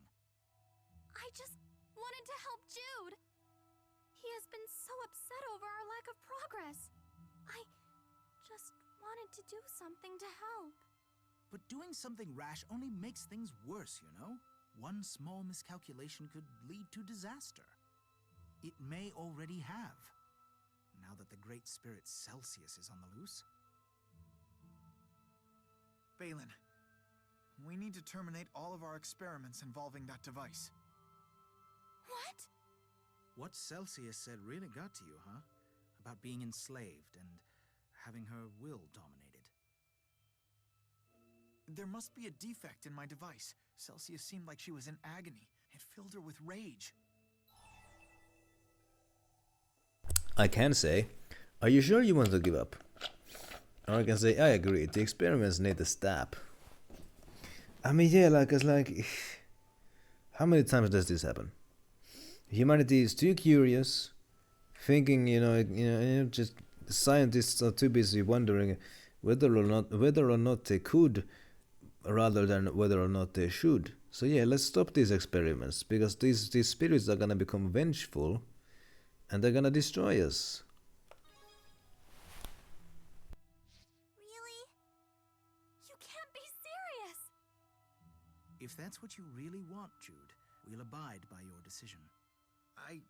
I just wanted to help Jude. He has been so upset over our lack of progress. I just wanted to do something to help. But doing something rash only makes things worse, you know? One small miscalculation could lead to disaster. It may already have, now that the great spirit Celsius is on the loose. Balin, we need to terminate all of our experiments involving that device. What? What Celsius said really got to you, huh? About being enslaved and having her will dominated. There must be a defect in my device. Celsius seemed like she was in agony. It filled her with rage. I can say, are you sure you want to give up? Or I can say, I agree, the experiments need to stop. I mean, yeah, like, it's like, how many times does this happen? Humanity is too curious, thinking, just scientists are too busy wondering whether or not they could, rather than whether or not they should. So yeah, let's stop these experiments, because these spirits are gonna become vengeful, and they're gonna destroy us. Really? You can't be serious! If that's what you really want, Jude, we'll abide by your decision. I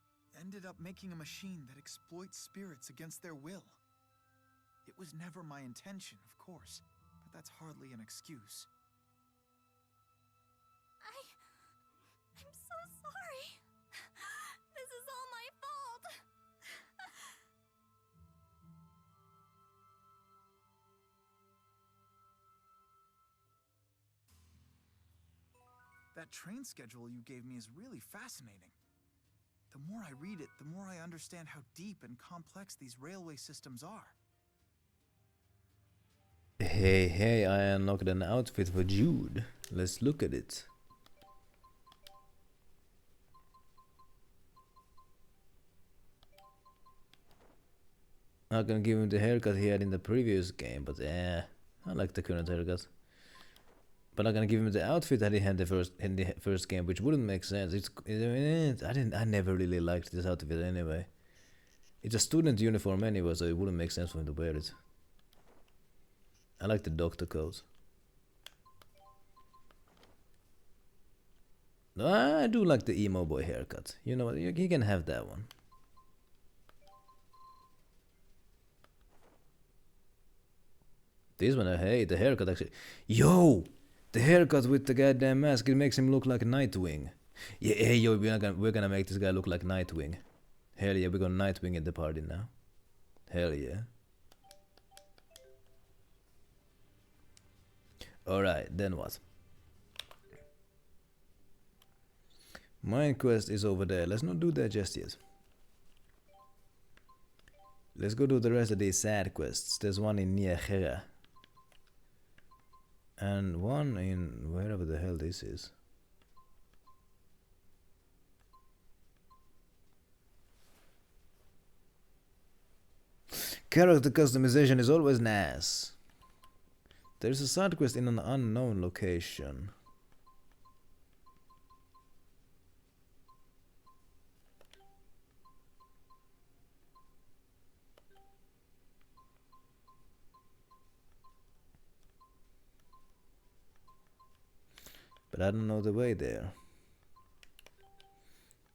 ended up making a machine that exploits spirits against their will. It was never my intention, of course, but that's hardly an excuse. I'm so sorry. This is all my fault. That train schedule you gave me is really fascinating. The more I read it, the more I understand how deep and complex these railway systems are. Hey, I unlocked an outfit for Jude. Let's look at it. I can give him the haircut he had in the previous game, but I like the current haircut. But I'm gonna give him the outfit that he had in the first game, which wouldn't make sense. I never really liked this outfit anyway. It's a student uniform anyway, so it wouldn't make sense for him to wear it. I like the doctor coat. No, I do like the emo boy haircut. You know what? He can have that one. This one, hey, the haircut actually. Yo! The haircut with the goddamn mask, it makes him look like Nightwing. Yeah, hey, yo, we're gonna make this guy look like Nightwing. Hell yeah, we got Nightwing in the party now. Hell yeah. Alright, then what? Mind quest is over there. Let's not do that just yet. Let's go do the rest of these side quests. There's one in Niagara. And one in wherever the hell this is. Character customization is always nice. There's a side quest in an unknown location. But I don't know the way there.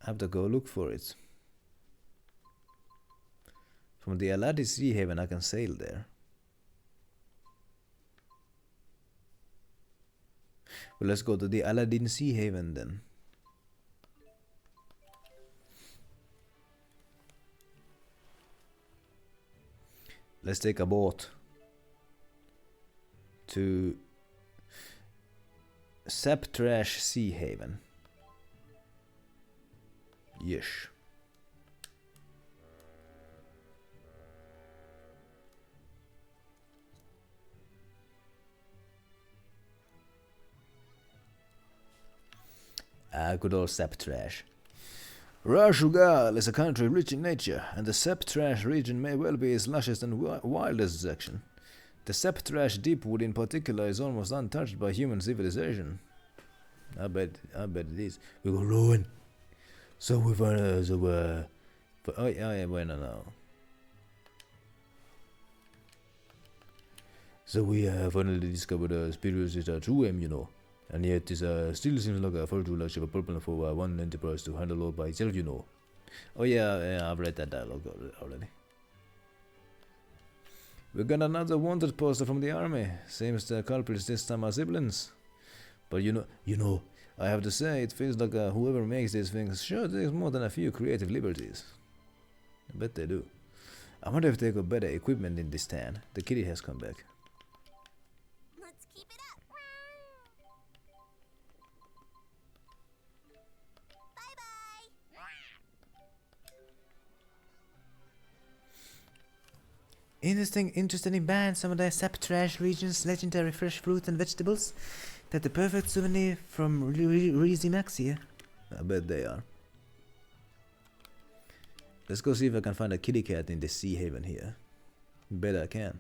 I have to go look for it. From the Aladdin Sea Haven I can sail there. Well, let's go to the Aladdin Sea Haven then. Let's take a boat to Saptrash Sea Haven. Yes. Good old Saptrash. Rashugal is a country rich in nature, and the Septrash region may well be its lushest and wildest section. The Septrash Deepwood in particular is almost untouched by human civilization. I bet it is. We go ruin. So we find oh yeah, bueno now. So we finally discovered a spirits is a true aim, you know. And yet it still seems like a far too large of a problem for one enterprise to handle all by itself, you know. Oh yeah, I've read that dialogue already. We got another wanted poster from the army. Seems the culprits this time are siblings. But you know, I have to say, it feels like whoever makes these things sure takes more than a few creative liberties. I bet they do. I wonder if they got better equipment in this town. The kitty has come back. Let's keep it up. Interested in buying some of the Septrash region's legendary fresh fruit and vegetables? They're the perfect souvenir from Rizimexia. I bet they are. Let's go see if I can find a kitty cat in the Sea Haven here. Bet I can.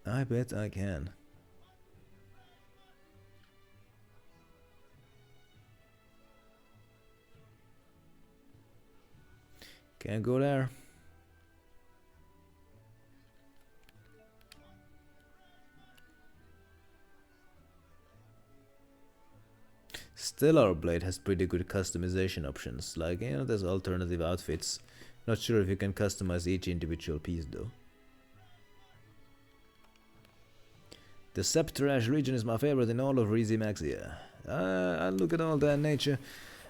I bet I can. Can't go there. Stellar Blade has pretty good customization options, like, you know, there's alternative outfits. Not sure if you can customize each individual piece though. The Septrash region is my favorite in all of Rizimexia. I look at all that nature,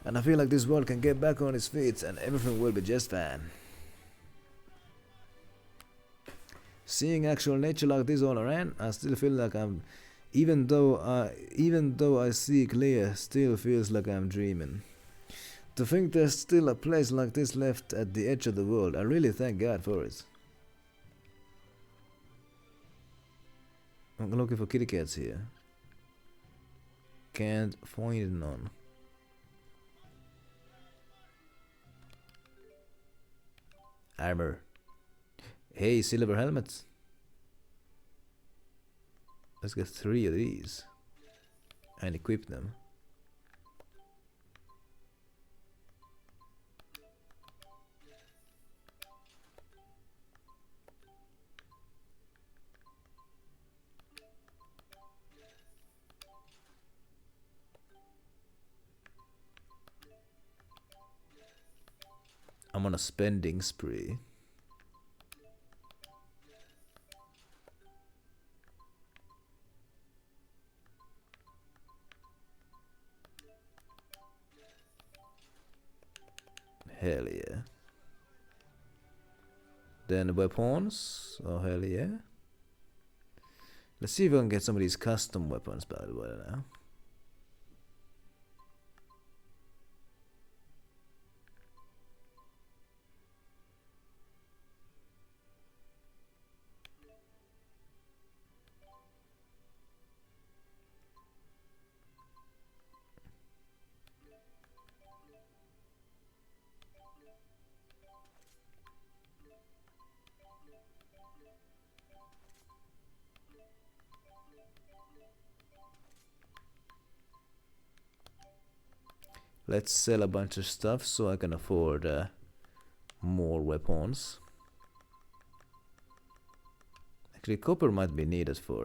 and I feel like this world can get back on its feet and everything will be just fine. Seeing actual nature like this all around, I still feel like I'm... Even though I see clear, still feels like I'm dreaming. To think there's still a place like this left at the edge of the world, I really thank God for it. I'm looking for kitty cats here. Can't find none. Armor. Hey, silver helmets. Let's get 3 of these and equip them. I'm on a spending spree. Hell yeah. Then weapons. Oh hell yeah. Let's see if I can get some of these custom weapons by the way now. Let's sell a bunch of stuff so I can afford more weapons. Actually, copper might be needed for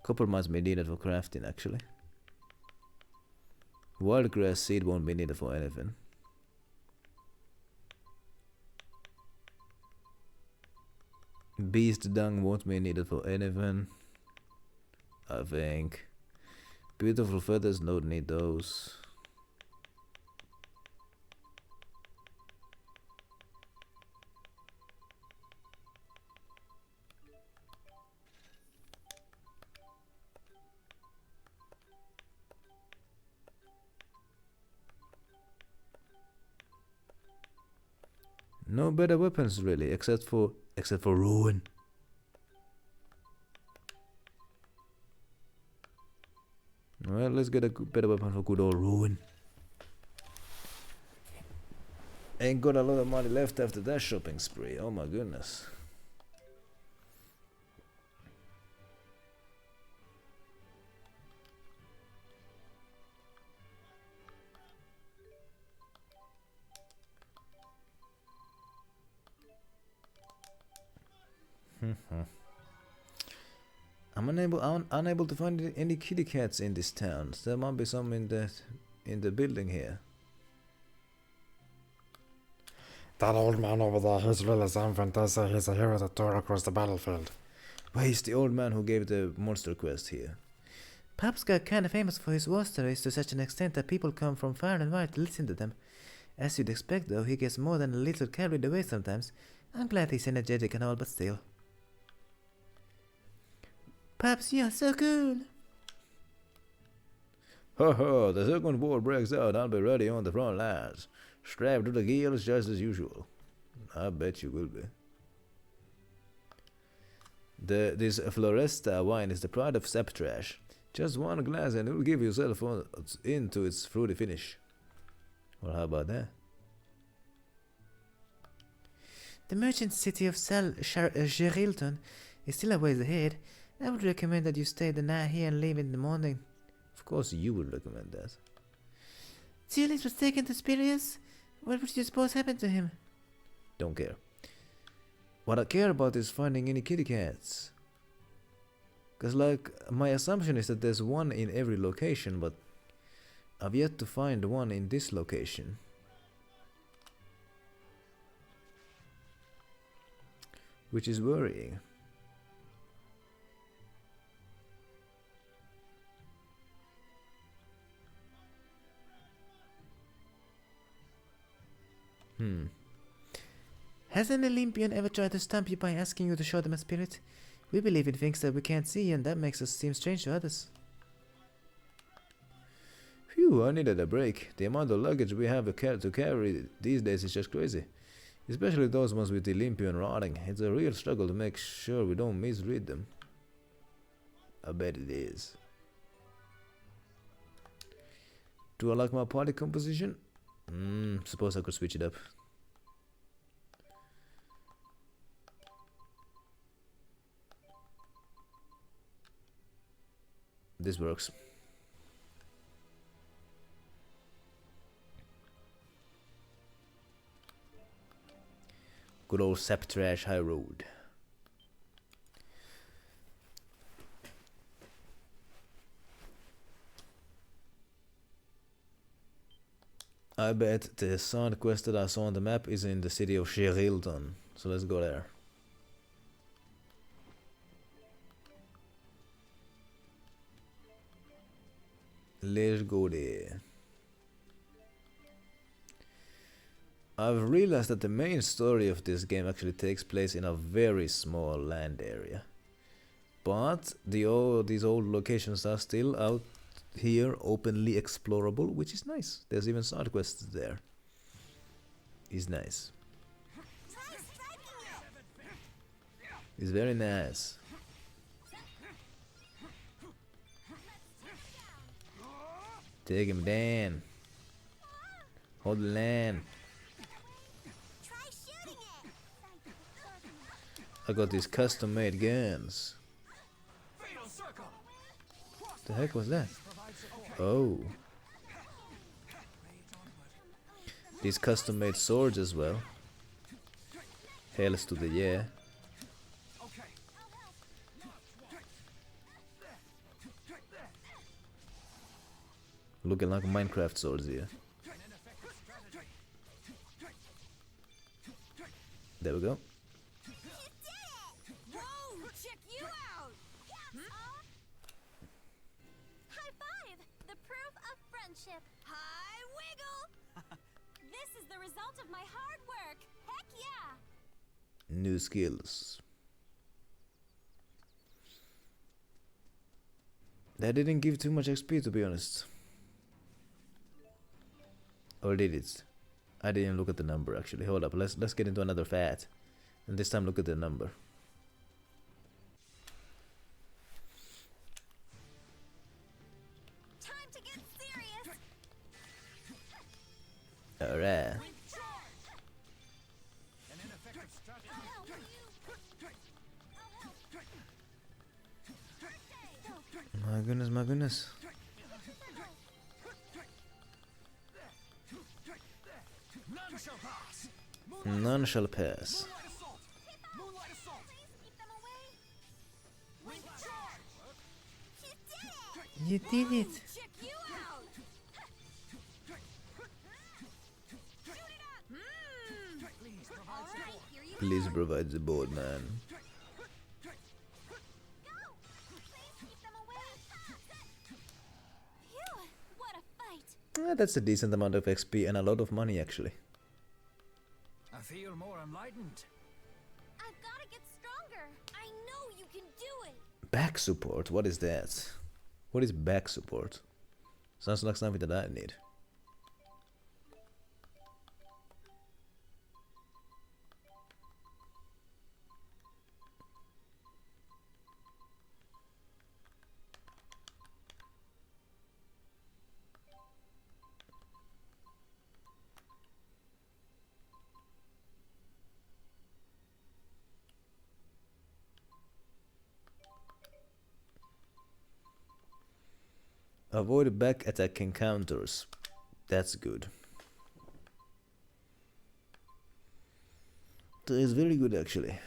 crafting. Actually, wildgrass seed won't be needed for anything. Beast dung won't be needed for anything, I think. Beautiful feathers, don't need those. No better weapons really, except for ruin. Well, let's get a better weapon for good old ruin. Ain't got a lot of money left after that shopping spree. Oh my goodness. I'm unable to find any kitty cats in this town. There might be some in the building here. That old man over there, he's really something. They say he's a hero that tore across the battlefield. Why, he's the old man who gave the monster quest here. Pop's got kinda famous for his war stories to such an extent that people come from far and wide to listen to them. As you'd expect though, he gets more than a little carried away sometimes. I'm glad he's energetic and all, but still. Pops, you're so cool! Ho ho, the second war breaks out, I'll be ready on the front lines. Strapped to the gills just as usual. I bet you will be. This Floresta wine is the pride of Septrash. Just one glass and you'll give yourself into its fruity finish. Well, how about that? The merchant city of Gerilton is still a ways ahead. I would recommend that you stay the night here and leave in the morning. Of course you would recommend that. Julius was taken to Spirius? What would you suppose happened to him? Don't care. What I care about is finding any kitty cats. Cause like, my assumption is that there's one in every location, but I've yet to find one in this location. Which is worrying. Has an Olympian ever tried to stump you by asking you to show them a spirit? We believe in things that we can't see, and that makes us seem strange to others. Phew, I needed a break. The amount of luggage we have to carry these days is just crazy. Especially those ones with the Olympian rotting. It's a real struggle to make sure we don't misread them. I bet it is. Do I like my party composition? Suppose I could switch it up. This works. Good old Septrash High Road. I bet the side quest that I saw on the map is in the city of Gerilton. So let's go there. Let's go there. I've realized that the main story of this game actually takes place in a very small land area. But these old locations are still out here, openly explorable, which is nice. There's even side quests there. It's nice. It's very nice. Take him down. Hold the line. I got these custom-made guns. The heck was that? Oh. These custom-made swords as well. Hails to the yeah. Looking like Minecraft swords here. There we go. Whoa, check you out! High five! The proof of friendship. High wiggle! This is the result of my hard work. Heck yeah! New skills. That didn't give too much XP, to be honest. Or did it? I didn't look at the number actually. Hold up, let's get into another fat. And this time look at the number. to get serious. Alright. My goodness, my goodness. None shall pass. None shall pass. You did it! Check you out. All right, here you Please provide the board, man. Phew, what a fight. That's a decent amount of XP and a lot of money, actually. I feel more enlightened. I've got to get stronger. I know you can do it. Back support? What is that? What is back support? Sounds like something that I need. Avoid back attack encounters. That's good. That is very good, actually.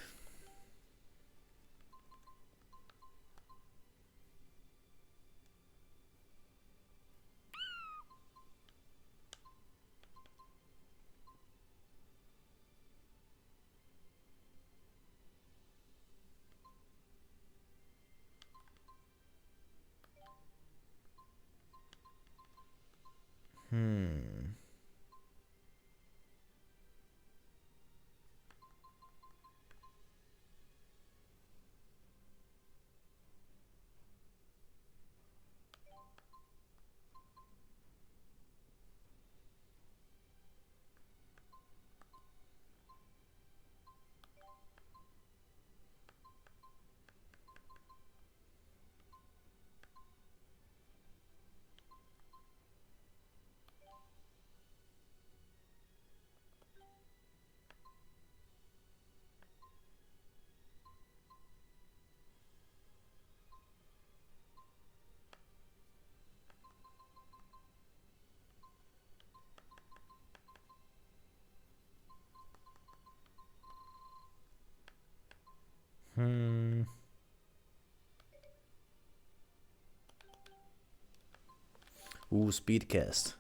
Ooh, speedcast.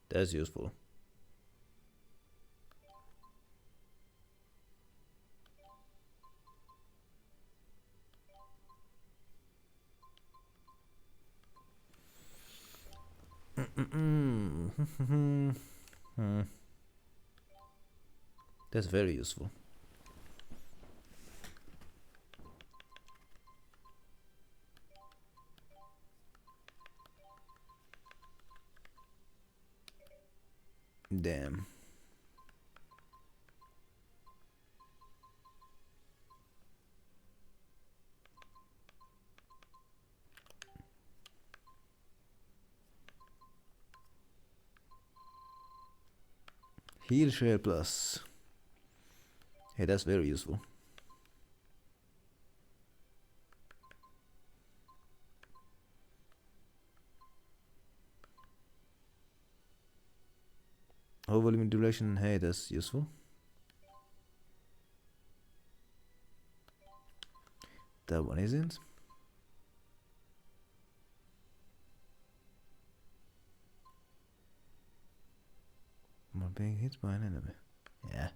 That's useful. That's very useful. Damn. Heal share plus. Hey, that's very useful. Volume duration, hey, that's useful. That one isn't. More being hit by an enemy. Yeah.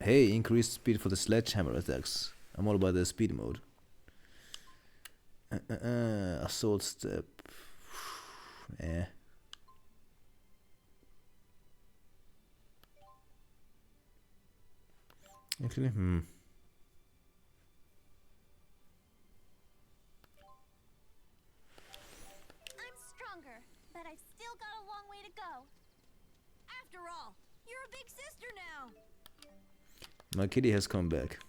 Hey, increased speed for the sledgehammer attacks. I'm all about the speed mode. Assault step. Yeah. Actually, I'm stronger, but I've still got a long way to go. After all, you're a big sister now. My kitty has come back.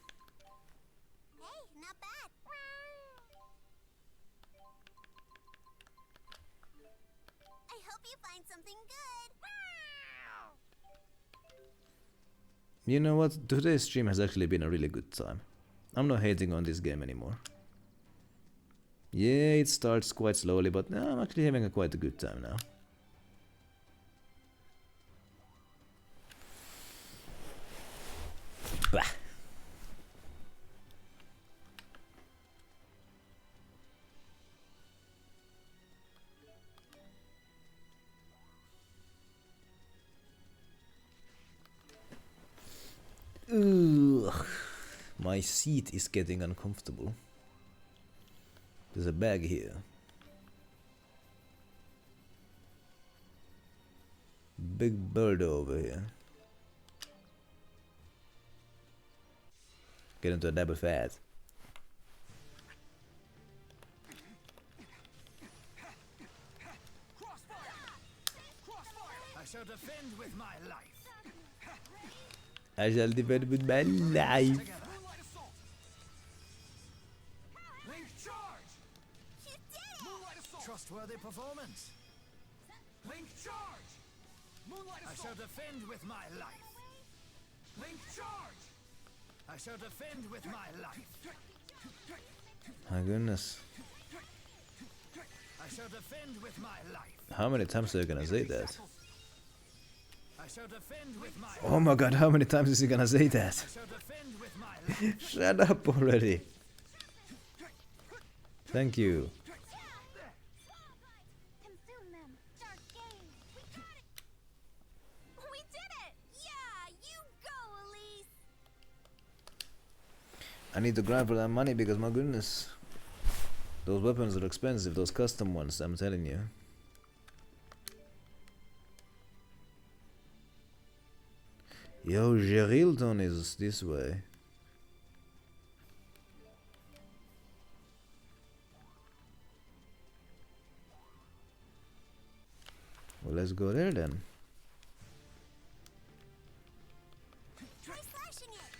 Hey, not bad. find something good. You know what? Today's stream has actually been a really good time. I'm not hating on this game anymore. Yeah, it starts quite slowly, but I'm actually having quite a good time now. Bah. Ugh. My seat is getting uncomfortable. There's a bag here. Big bird over here. Get into a double fat. I shall defend with my life. I shall defend with my life. Link charge! You did it! Trustworthy performance. Link charge! Moonlight I shall defend with my life. Link charge! I shall defend with my life. My goodness. I shall defend with my life. How many times are you gonna say that? I shall defend with my Oh my god, how many times is he gonna say that? I shall defend with my life. Shut up already. Thank you. Consume them. Dark gaze. We got it. We did it. Yeah, you go, Elise. I need to grind for that money because my goodness. Those weapons are expensive, those custom ones, I'm telling you. Yo, Gerilton is this way. Well, let's go there then. Try slashing it.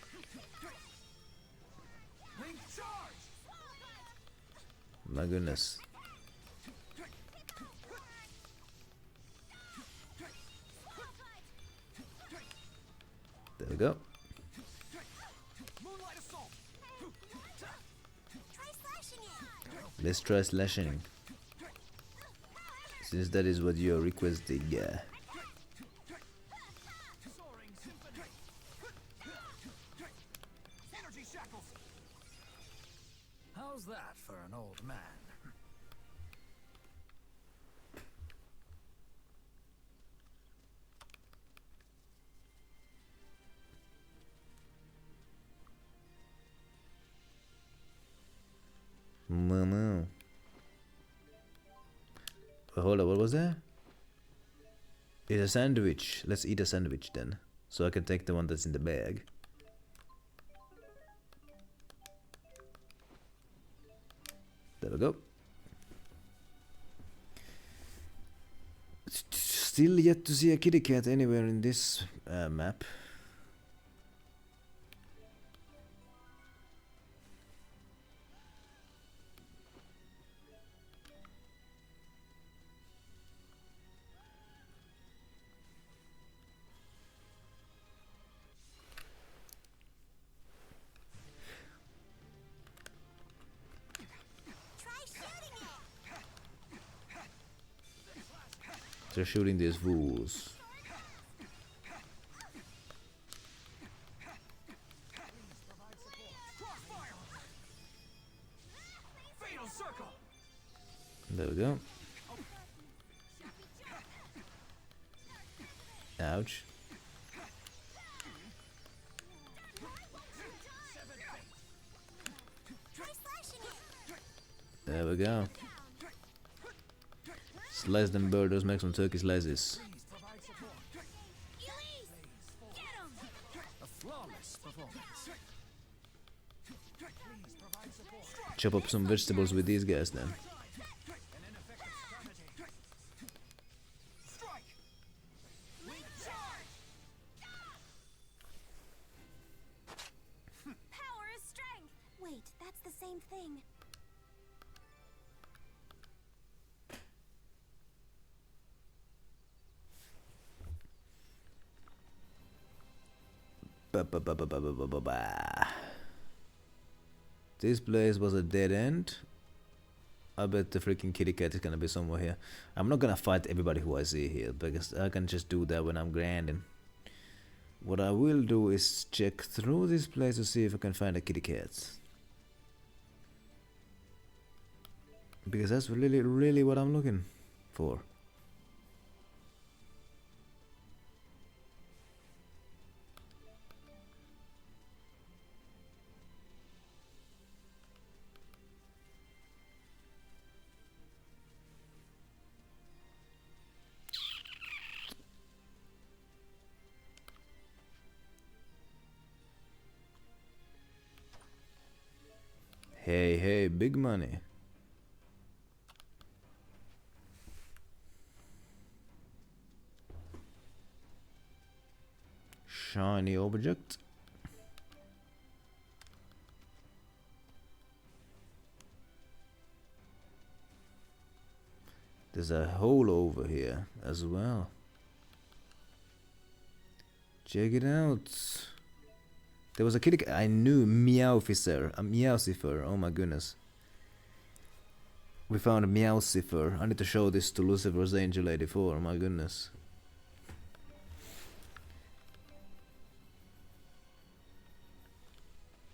Link charge! My goodness. There we go. Moonlight assault! Try slashing it. Let's try slashing. Since that is what you're requesting, yeah. Soaring symphony! Energy shackles! How's that for an old man? Mama. Hold on, what was that? It's a sandwich. Let's eat a sandwich then. So I can take the one that's in the bag. There we go. Still yet to see a kitty cat anywhere in this map. They're shooting these fools. Fatal circle! There we go. Ouch. Try slashing it. There we go. Slice them burgers, make some turkey slices. A flawless performance. Chop up some vegetables with these guys then. Power is strength. Wait, that's the same thing. This place was a dead end. I bet the freaking kitty cat is gonna be somewhere here. I'm not gonna fight everybody who I see here because I can just do that when I'm grinding. What I will do is check through this place to see if I can find a kitty cat. Because that's really what I'm looking for. Hey, big money. Shiny object. There's a hole over here as well. Check it out. There was a kitty cat. I knew Meowficer. A Meowcifer. Oh my goodness. We found a Meowcifer. I need to show this to Lucifer's Angel 84. My goodness.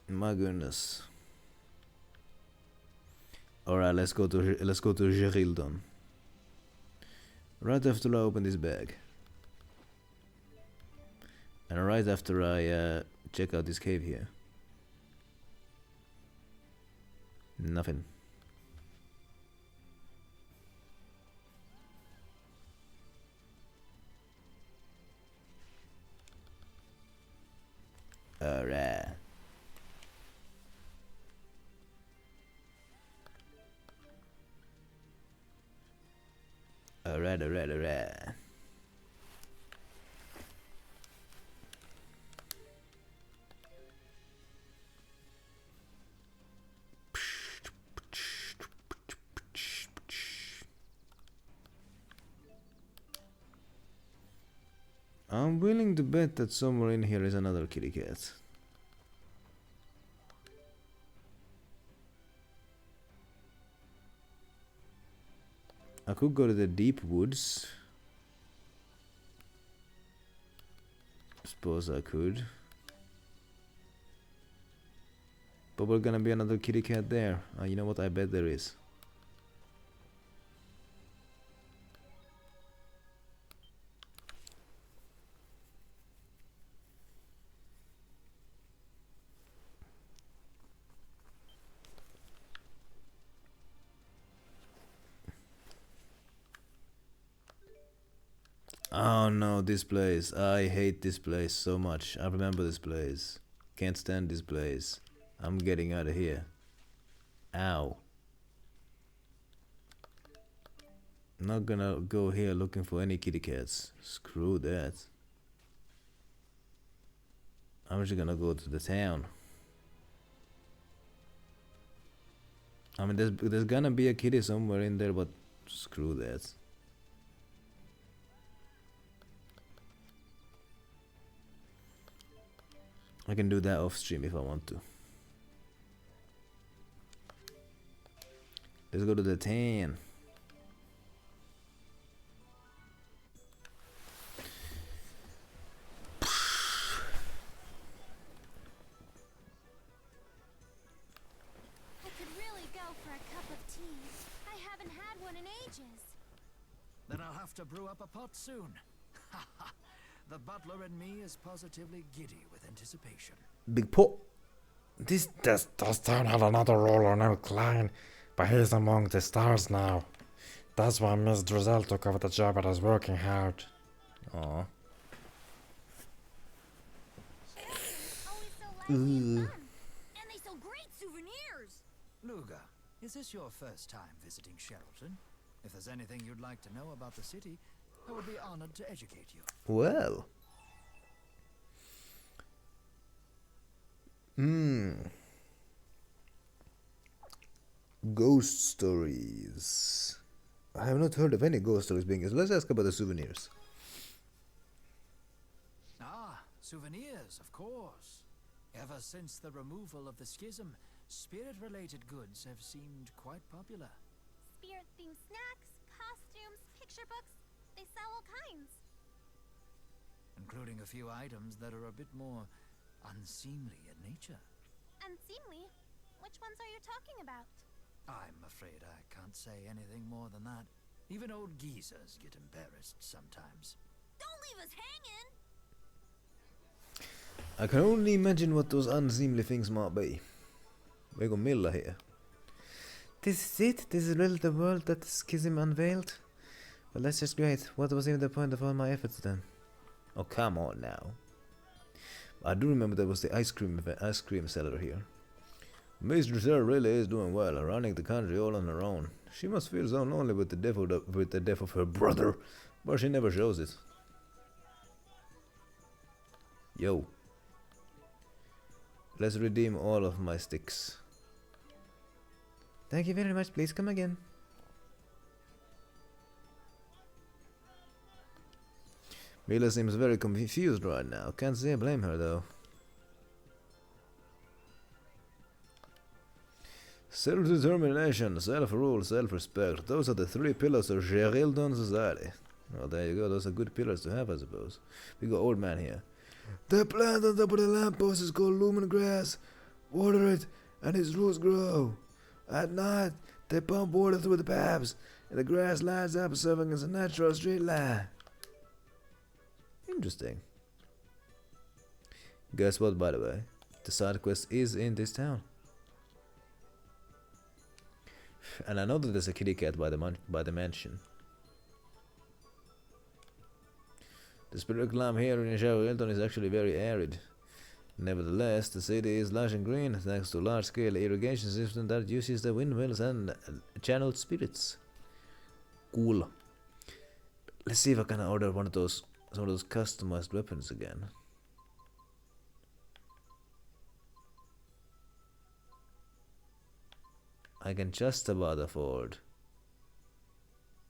My goodness. Alright, let's go to Gerildon. Right after I open this bag. And right after I check out this cave here. Nothing. Alright. Alright. I'm willing to bet that somewhere in here is another kitty cat. I could go to the deep woods. Suppose I could. But we're gonna be another kitty cat there. You know what? I bet there is. Oh no, this place. I hate this place so much. I remember this place. Can't stand this place. I'm getting out of here. Ow. Not gonna go here looking for any kitty cats. Screw that. I'm just gonna go to the town. I mean, there's gonna be a kitty somewhere in there, but screw that. I can do that off stream if I want to. Let's go to the town. I could really go for a cup of tea. I haven't had one in ages. Then I'll have to brew up a pot soon. The butler and me is positively giddy with anticipation. Big pot. This town had another ruler named Klein, but he's among the stars now. That's why Miss Drizel took over the job and is working hard. Aww. And they sell great souvenirs. Luga, is this your first time visiting Shelton? If there's anything you'd like to know about the city, I would be honored to educate you. Well. Ghost stories. I have not heard of any ghost stories being used. Let's ask about the souvenirs. Souvenirs, of course. Ever since the removal of the schism, spirit-related goods have seemed quite popular. Spirit-themed snacks, costumes, picture books. They sell all kinds. Including a few items that are a bit more unseemly in nature. Unseemly? Which ones are you talking about? I'm afraid I can't say anything more than that. Even old geezers get embarrassed sometimes. Don't leave us hanging! I can only imagine what those unseemly things might be. We got Milla here. This is it? This is really the world that the schism unveiled? Well, that's just great. What was even the point of all my efforts then? Oh, come on now. I do remember there was the ice cream seller here. Miss Dressel really is doing well, running the country all on her own. She must feel so lonely with the death of her brother, but she never shows it. Yo. Let's redeem all of my sticks. Thank you very much. Please come again. Mila seems very confused right now. Can't say I blame her though. Self-determination, self-rule, self-respect. Those are the three pillars of Geraldon society. Well, there you go. Those are good pillars to have, I suppose. We got old man here. The plant on top of the lamppost is called lumen grass. Water it, and its roots grow. At night, they pump water through the pipes, and the grass lines up, serving as a natural street line. Interesting. Guess what, by the way? The side quest is in this town. And I know that there's a kitty cat by the mansion. The spirit climb here in Hilton is actually very arid. Nevertheless, the city is lush and green thanks to large-scale irrigation system that uses the windmills and channeled spirits. Cool. Let's see if I can order some of those customized weapons again. I can just about afford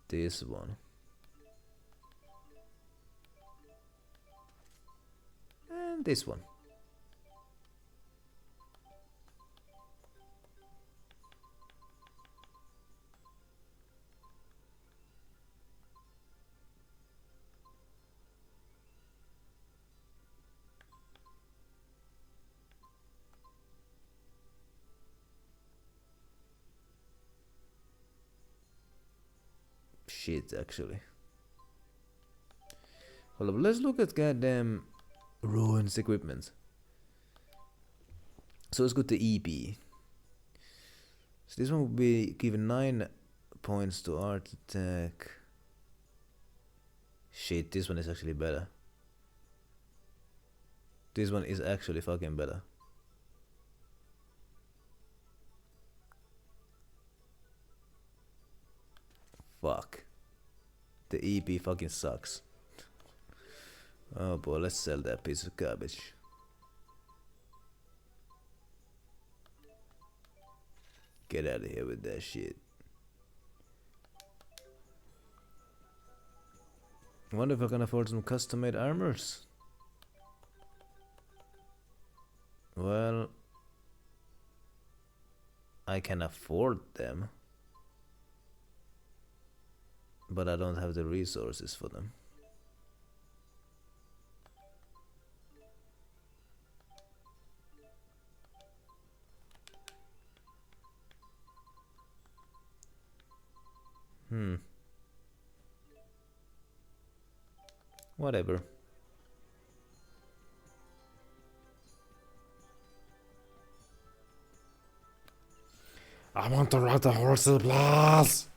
this one. And this one. Shit, actually. Hold up, let's look at goddamn ruins equipment. So let's go to EP. So this one will be given 9 points to art attack. Shit, this one is actually better. This one is actually fucking better. Fuck. The EP fucking sucks. Oh boy, let's sell that piece of garbage. Get out of here with that shit. I wonder if I can afford some custom-made armors. Well, I can afford them, but I don't have the resources for them. Whatever. I want to ride the horsey, please.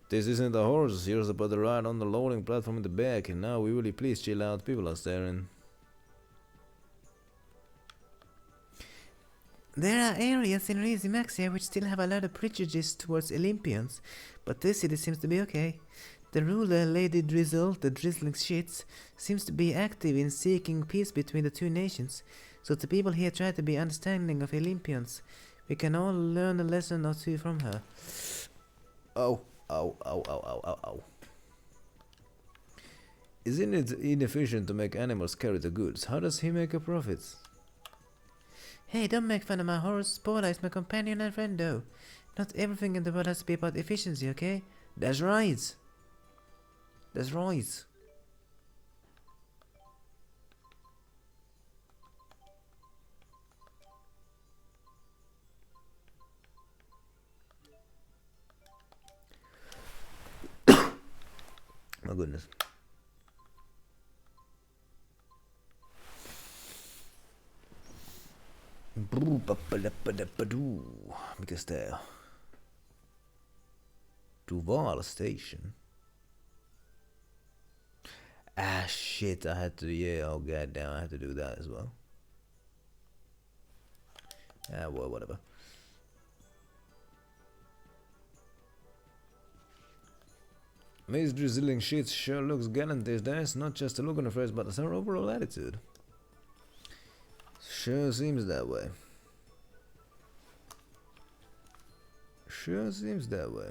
This isn't a horse. Here's about the ride on the loading platform in the back. And now, will you please chill out? People are staring. There are areas in Rizzimaxia which still have a lot of prejudice towards Olympians, but this city seems to be okay. The ruler, Lady Drizzle, the drizzling shits, seems to be active in seeking peace between the two nations, so the people here try to be understanding of Olympians. We can all learn a lesson or two from her. Oh, ow, ow, ow, ow, ow, ow. Isn't it inefficient to make animals carry the goods? How does he make a profit? Hey, don't make fun of my horse. Paula is my companion and friend, though. Not everything in the world has to be about efficiency, okay? That's right. That's right. My goodness. Mikäs tää on? Duval Station. Ah shit, I had to, yeah, oh goddamn, I had to do that as well. Ah well, whatever. Miss drizzling shit sure looks gallant these days, not just a look on her face, but her overall attitude. Sure seems that way. Sure seems that way.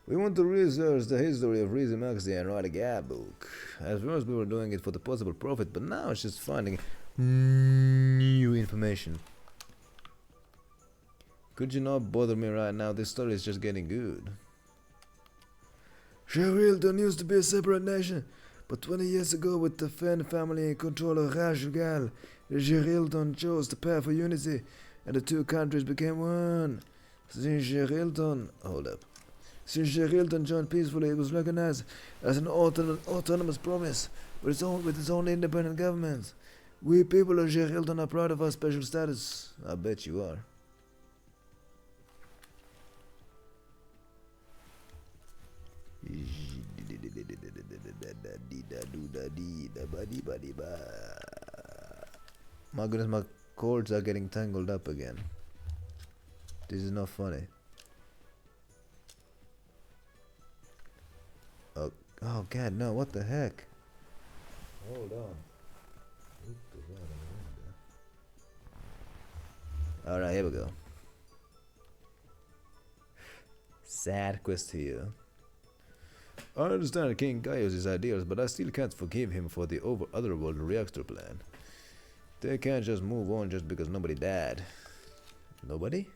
We want to research the history of Reese Maxi and write a guidebook. At first we were doing it for the possible profit, but now it's just finding new information. Could you not bother me right now? This story is just getting good. Sherilton used to be a separate nation, but 20 years ago, with the Fen family in control of Rashugal, Sherilton chose the path for unity, and the two countries became one. Since Sherilton joined peacefully, it was recognized as an autonomous province with its own independent government. We people of Sherilton are proud of our special status. I bet you are. My goodness, my cords are getting tangled up again. This is not funny. Oh god, no, what the heck? Hold on. Alright, here we go. Sad quest here. I understand King Gaius' ideas, but I still can't forgive him for the otherworld reactor plan. They can't just move on just because nobody died. Nobody?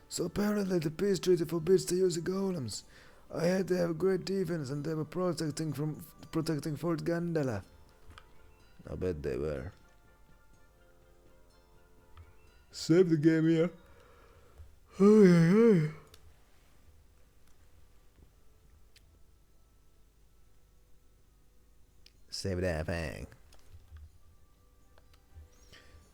So apparently the peace treaty forbids the use of golems. I had to have a great defense and they were protecting Fort Gandala. I bet they were. Save the game here. Save that thing.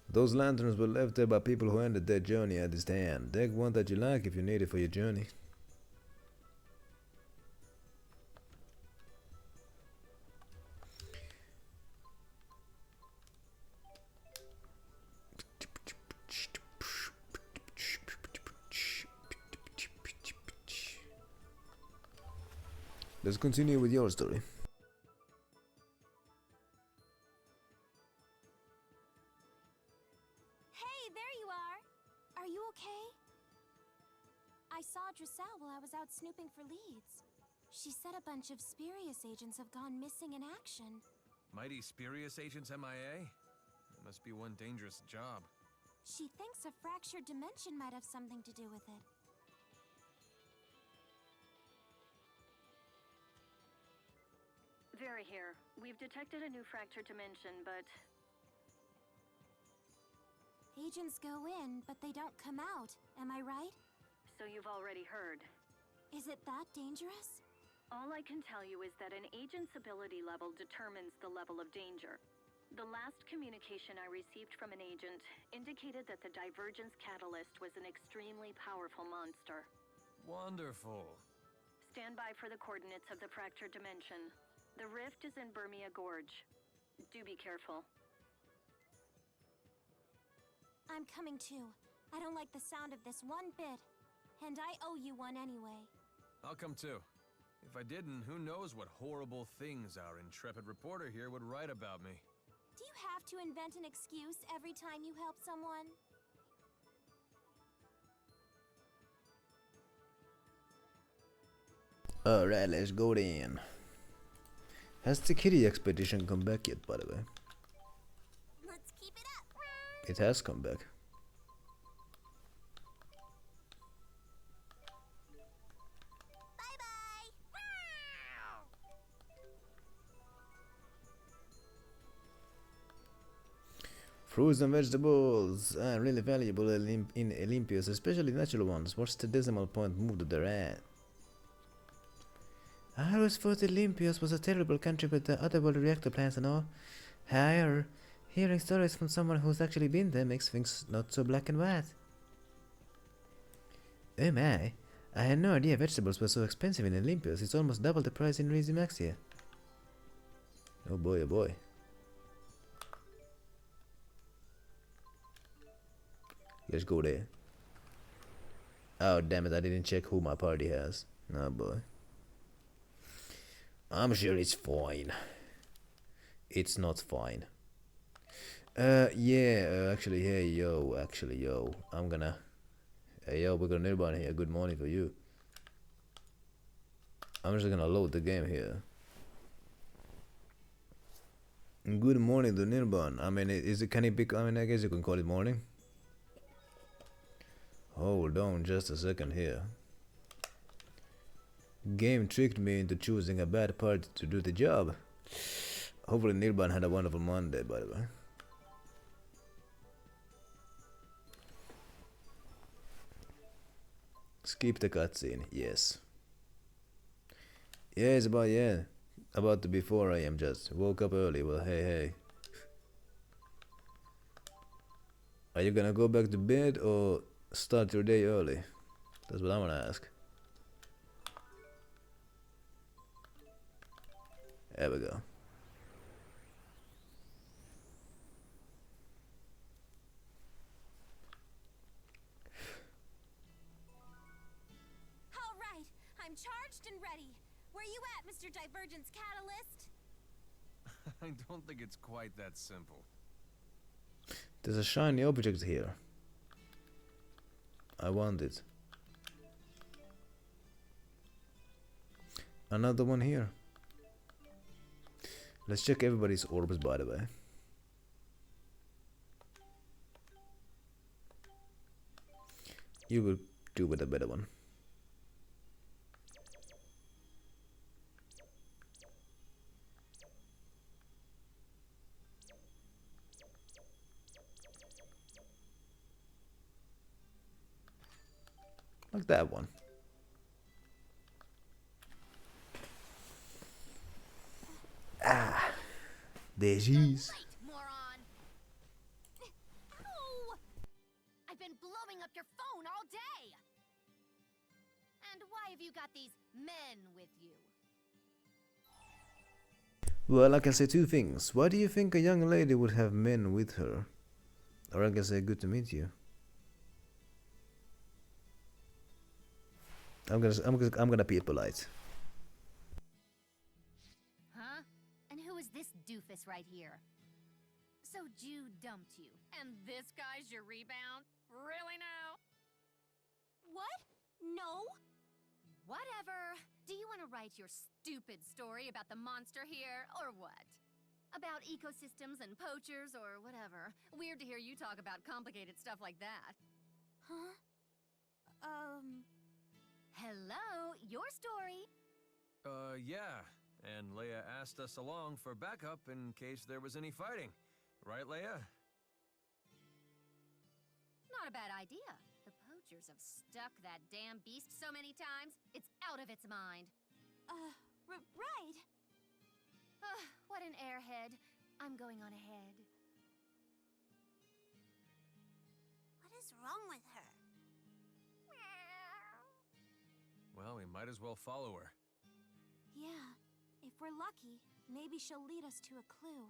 Those lanterns were left there by people who ended their journey at this time. Take one that you like if you need it for your journey. Let's continue with your story. I saw Drissel while I was out snooping for leads. She said a bunch of Spurious agents have gone missing in action. Mighty Spurious agents MIA? It must be one dangerous job. She thinks a fractured dimension might have something to do with it. Very here. We've detected a new fractured dimension, but... Agents go in, but they don't come out. Am I right? So you've already heard. Is it that dangerous? All I can tell you is that an agent's ability level determines the level of danger. The last communication I received from an agent indicated that the Divergence Catalyst was an extremely powerful monster. Wonderful. Stand by for the coordinates of the fractured dimension. The rift is in Burmia Gorge. Do be careful. I'm coming too. I don't like the sound of this one bit. And I owe you one anyway. I'll come too. If I didn't, who knows what horrible things our intrepid reporter here would write about me. Do you have to invent an excuse every time you help someone? Alright, let's go then. Has the kitty expedition come back yet, by the way? Let's keep it up. It has come back. Fruits and vegetables are really valuable in Olympus, especially natural ones. What's the decimal point move that they're at? I always thought Olympus was a terrible country with the otherworld reactor plants and all. However, hearing stories from someone who's actually been there makes things not so black and white. Oh my, I had no idea vegetables were so expensive in Olympus. It's almost double the price in Rizimexia. Oh boy, oh boy. Let's go there. Oh damn it, I didn't check who my party has. Oh boy. I'm sure it's fine. It's not fine. Actually, hey yo, I'm gonna... Hey yo, we're gonna Nirban here, good morning for you. I'm just gonna load the game here. Good morning to Nirban. I mean, can it be, I mean, I guess you can call it morning. Hold on just a second here. Game tricked me into choosing a bad party to do the job. Hopefully Nirban had a wonderful Monday, by the way. Skip the cutscene, yes. Yeah, it's about to be 4 AM just. Woke up early, well hey. Are you gonna go back to bed or start your day early? That's what I wanna ask. There we go. All right, I'm charged and ready. Where you at, Mr. Divergence Catalyst? I don't think it's quite that simple. There's a shiny object here. I want it. Another one here. Let's check everybody's orbs, by the way. You will do with a better one. Like that one. Ah, there she is. Moron! Ow! I've been blowing up your phone all day! And why have you got these men with you? Well, I can say two things. Why do you think a young lady would have men with her? Or I can say good to meet you. I'm gonna be polite. Huh? And who is this doofus right here? So Jude dumped you, and this guy's your rebound? Really now? What? No? Whatever. Do you want to write your stupid story about the monster here, or what? About ecosystems and poachers, or whatever. Weird to hear you talk about complicated stuff like that. Huh? Hello, your story. Yeah. And Leia asked us along for backup in case there was any fighting. Right, Leia? Not a bad idea. The poachers have stuck that damn beast so many times, it's out of its mind. Right. What an airhead. I'm going on ahead. What is wrong with her? Well, we might as well follow her. Yeah, if we're lucky, maybe she'll lead us to a clue.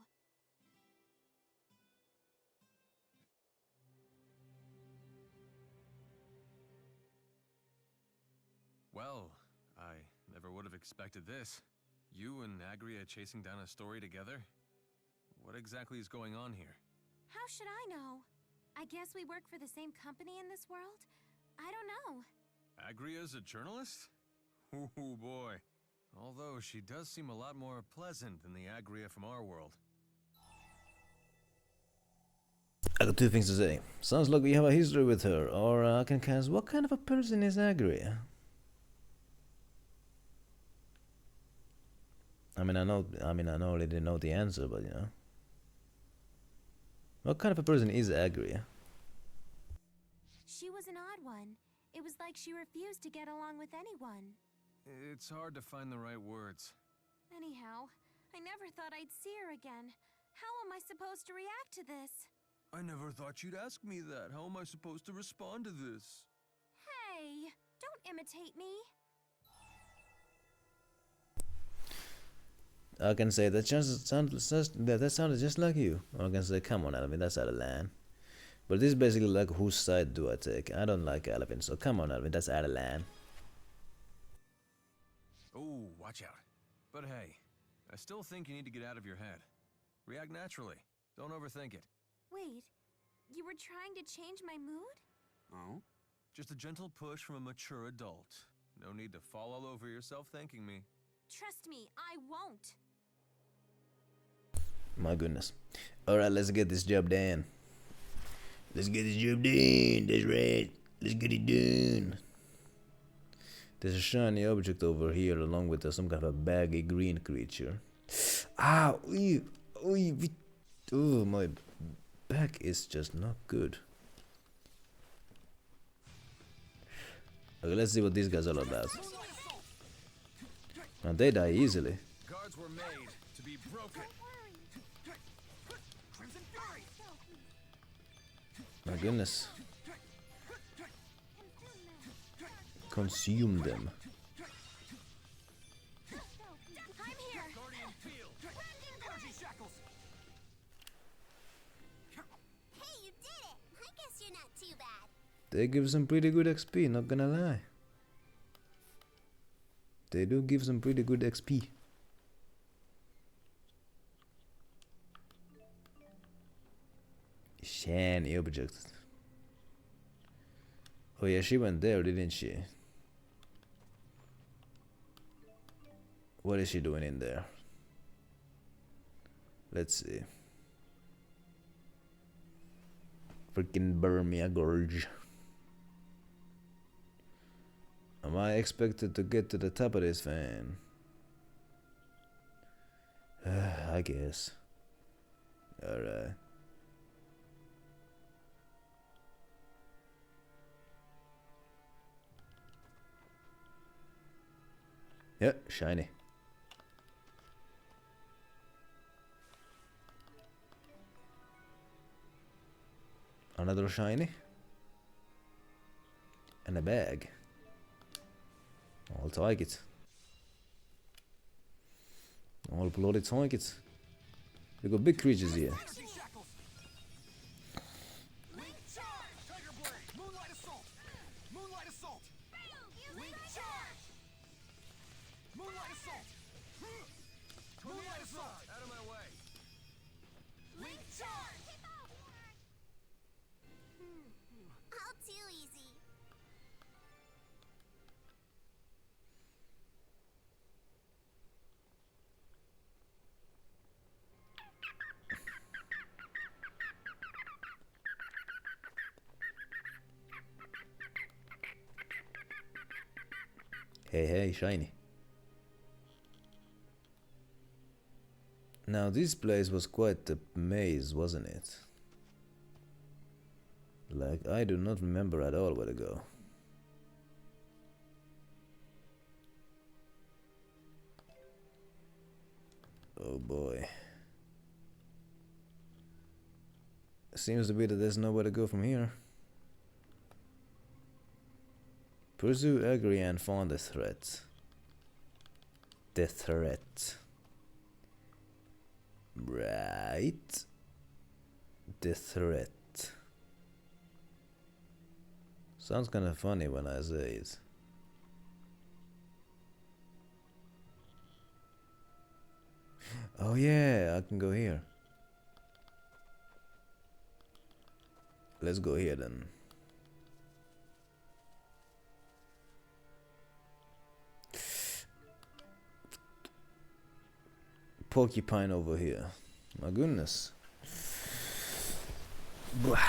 Well, I never would have expected this. You and Agria chasing down a story together? What exactly is going on here? How should I know? I guess we work for the same company in this world? I don't know. Agria's a journalist? Ooh, boy. Although she does seem a lot more pleasant than the Agria from our world. I got two things to say. Sounds like we have a history with her, or I can cast what kind of a person is Agria? I already know the answer, but you know. What kind of a person is Agria? She was an odd one. It was like she refused to get along with anyone. It's hard to find the right words. Anyhow, I never thought I'd see her again. How am I supposed to react to this? I never thought you'd ask me that. How am I supposed to respond to this? Hey, don't imitate me. I can say that sounded just like you. Or I can say, come on, Alvin, that's out of line. But this is basically like, whose side do I take? I don't like Alvin, so come on, Alvin, that's out of line. Oh, watch out. But hey, I still think you need to get out of your head. React naturally. Don't overthink it. Wait, you were trying to change my mood? Oh? Just a gentle push from a mature adult. No need to fall all over yourself thanking me. Trust me, I won't. My goodness. Alright, let's get this job done. Let's get this job done. That's right. Let's get it done. There's a shiny object over here along with some kind of a baggy green creature. Ah, oh, my back is just not good. Okay, let's see what these guys are all about. Now they die easily. Guards were made to be broken. My goodness. Consume them. I'm here. Hey, you did it! I guess you're not too bad. They give some pretty good XP, not gonna lie. They do give some pretty good XP. Shiny object. Oh yeah, she went there, didn't she? What is she doing in there? Let's see. Freaking Burmia Gorge. Am I expected to get to the top of this thing? I guess. Alright. Yep, shiny. Another shiny. And a bag. I'll take it. I'll bloody take it. We got big creatures here. All too easy. Hey, shiny. Now this place was quite a maze, wasn't it? Like, I do not remember at all where to go. Oh boy. Seems to be that there's nowhere to go from here. Pursue, agree, and find the threat. The threat. Right. The threat. Sounds kind of funny when I say it. Oh yeah, I can go here. Let's go here then. Porcupine over here. My goodness. Blah.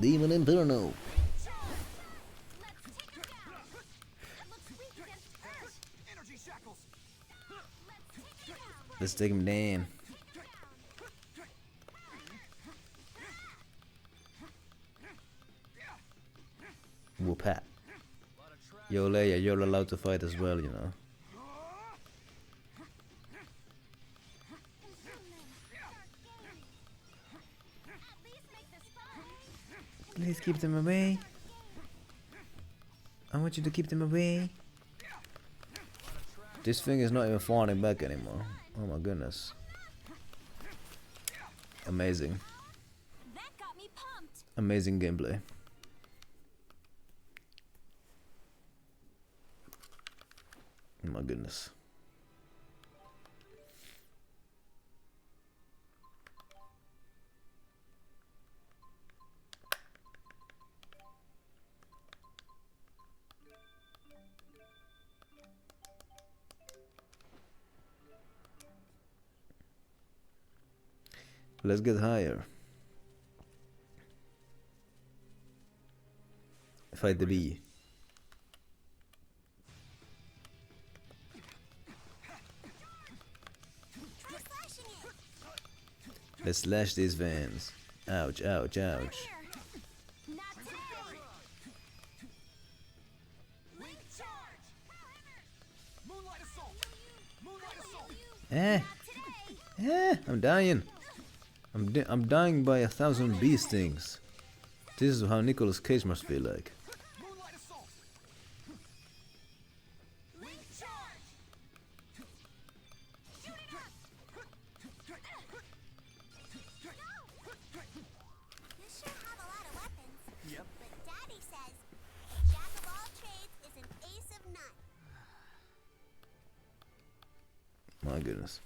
Demon Inferno. Let's take him down. Whoop hat. Yo Leia, you're allowed to fight as well, you know. Please keep them away. I want you to keep them away. This thing is not even fighting back anymore. Oh my goodness. Amazing. Amazing gameplay. Oh my goodness. Let's get higher. Fight the bee. Let's slash these vans. Ouch, ouch, ouch. I'm dying. I'm dying by 1,000 bee stings. This is how Nicolas Cage must feel like. My goodness.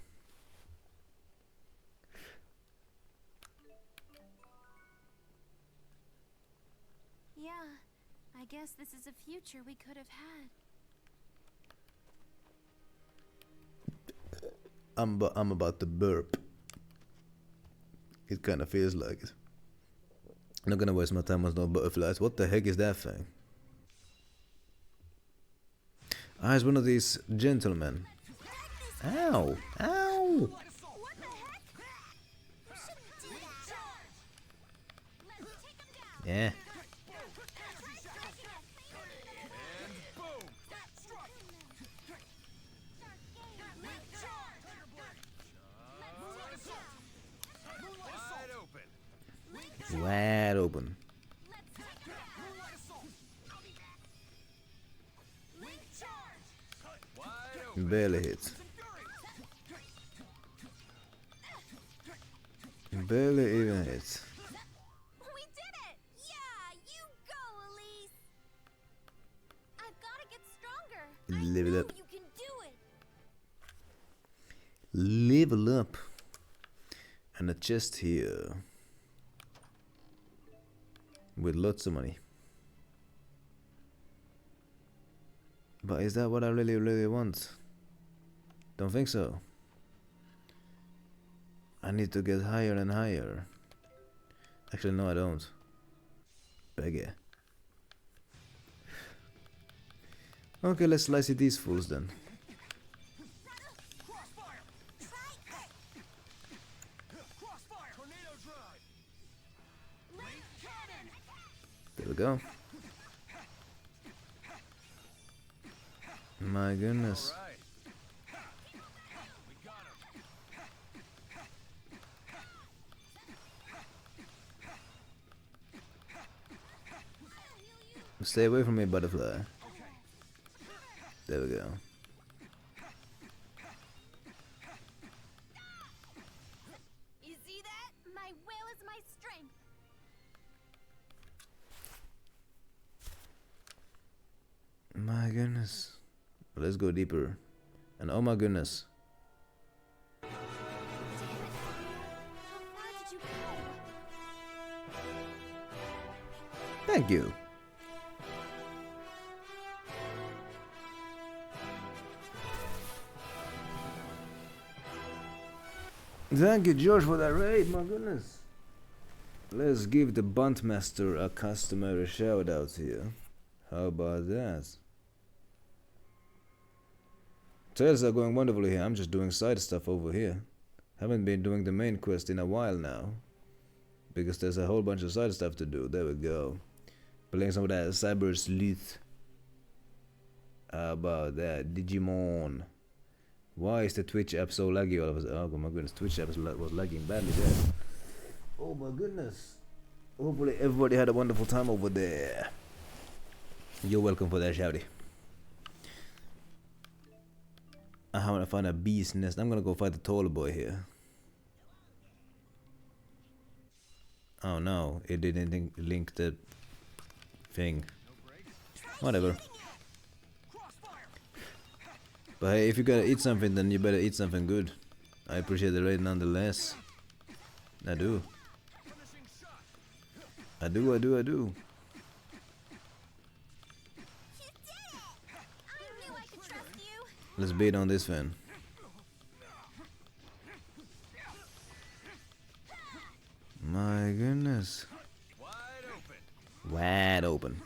Yeah, I guess this is a future we could have had. I'm about to burp. It kind of feels like it. I'm not gonna waste my time on no butterflies. What the heck is that thing? Ah, it's one of these gentlemen. Ow! Ow! Yeah. Wide open. Barely hits. Barely even hits. We did it! Yeah, you go, Elise! I've gotta get stronger. Level up. You can do it. Level up. And a chest here. With lots of money. But is that what I really want? Don't think so. I need to get higher and higher. Actually, no, I don't. Beggar. Okay, let's slice it these fools then. There we go. My goodness. Stay away from me, butterfly. There we go. goodness. Let's go deeper. And oh my goodness. Thank you. Thank you, George, for that raid. My goodness. Let's give the Buntmaster a customary shout out here. How about that? Trails are going wonderfully here. I'm just doing side stuff over here. Haven't been doing the main quest in a while now. Because there's a whole bunch of side stuff to do. There we go. Playing some of that Cyber Sleuth. How about that? Digimon. Why is the Twitch app so laggy all of a sudden? Oh my goodness, Twitch app was lagging badly there. Oh my goodness. Hopefully everybody had a wonderful time over there. You're welcome for that, shouty. I want to find a bee's nest. I'm gonna go fight the tall boy here. Oh no, it didn't link the thing. Whatever. But hey, if you gotta eat something, then you better eat something good. I appreciate the raid nonetheless. I do. I do. Let's beat on this fan. My goodness. Wide open.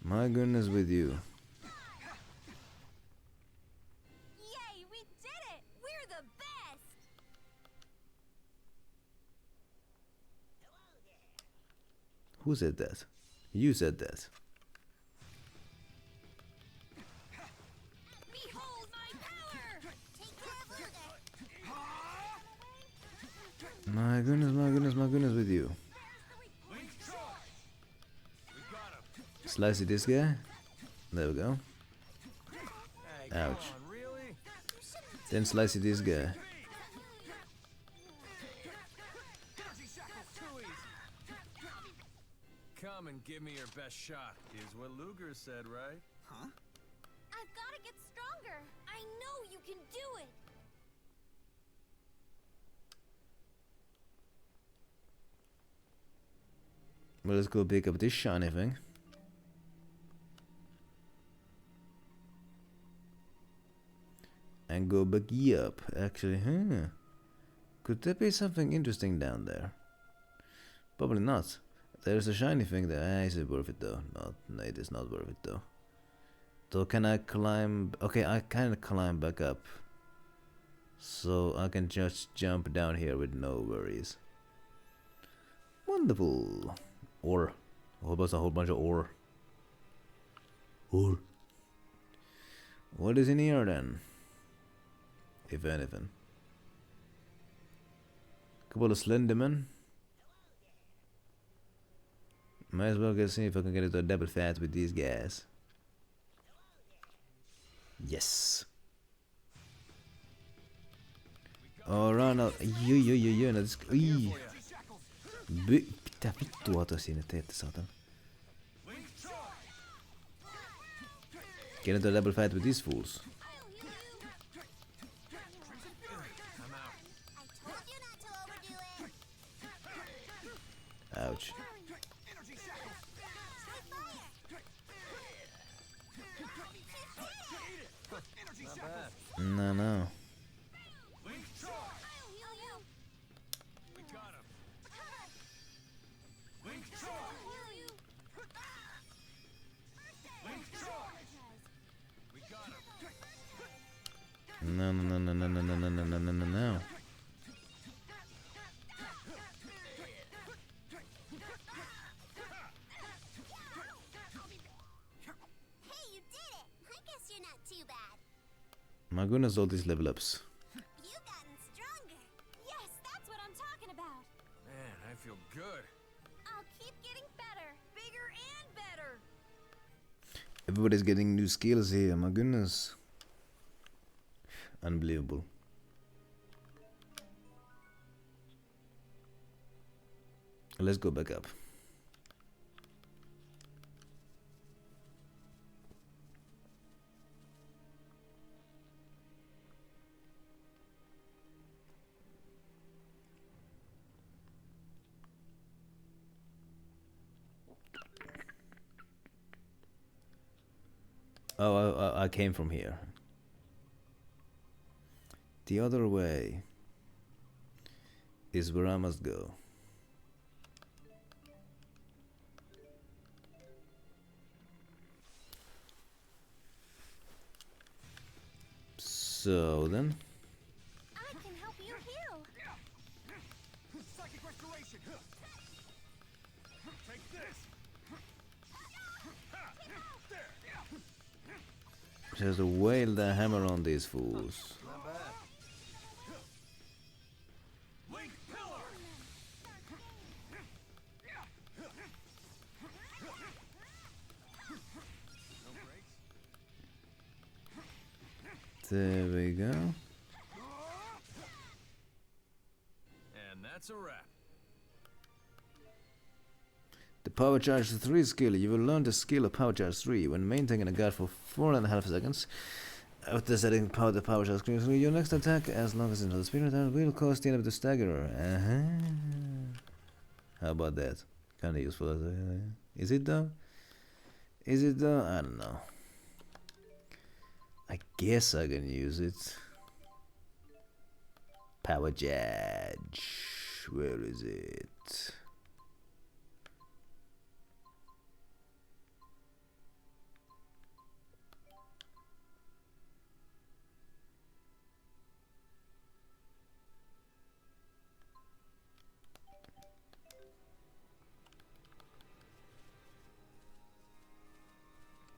My goodness with you. Yay, we did it! We're the best! Who said that? You said that. Behold my power! Take care of My goodness with you. Slice this guy. There we go. Ouch. Then slice this guy. Come and give me your best shot, is what Luger said, right? Huh? I've got to get stronger. I know you can do it. Well, let's go pick up this shiny thing. And go back up. Actually, could there be something interesting down there? Probably not. There's a shiny thing there. Is it worth it though? No, it is not worth it though. So can I climb? Okay, I can climb back up. So I can just jump down here with no worries. Wonderful. Ore. A whole bunch of ore. Ore. What is in here then? If anything. Couple of Slendermen. Might as well go see if I can get into a double fight with these guys. Yes. Alright, now. Joo, no, mitä vittua toi siinä teette, saatan? Get into a double fight with these fools. Ouch. No. No. My goodness, all these level ups. You've gotten stronger. Yes, that's what I'm talking about. Man, I feel good. I'll keep getting better, bigger and better. Everybody's getting new skills here, my goodness. Unbelievable. Let's go back up. Oh, I came from here. The other way is where I must go. So then, I can help you heal. Psychic restoration. Take this. just wail the hammer on these fools. Not bad. There we go. And that's a wrap. The Power Charge 3 skill. You will learn the skill of Power Charge 3 when maintaining a guard for 4.5 seconds. After setting the Power Charge 3, your next attack, as long as it's not a spirit attack, will cause the enemy to stagger. How about that? Kinda useful. Is it though? Is it though? I don't know. I guess I can use it. Power Charge. Where is it?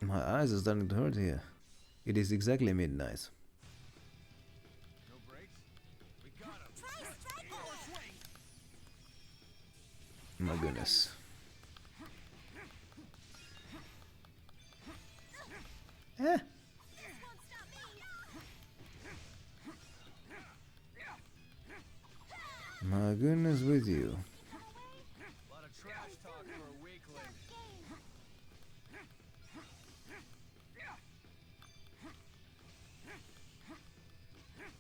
My eyes are starting to hurt here. It is exactly midnight. No brakes? We got him. My goodness. Eh. My goodness with you. A lot of trash talk for a weakling.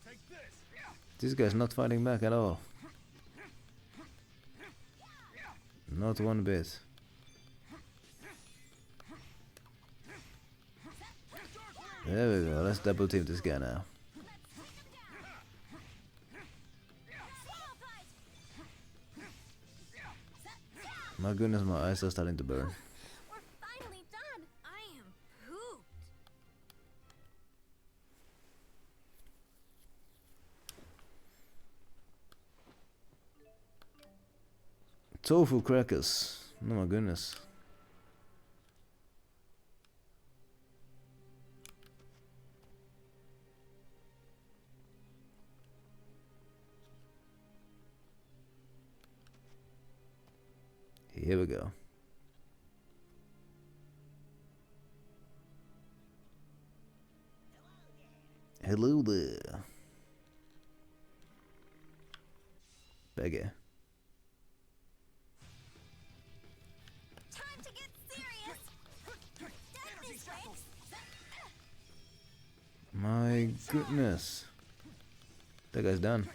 Take this. This guy's not fighting back at all. Not one bit. There we go. Let's double team this guy now. My goodness, my eyes are starting to burn. We're finally done. I am pooped. Tofu crackers. Oh my goodness. Here we go. Hello there. Beggar. Time to get serious. Deadly strikes. My goodness. That guy's done.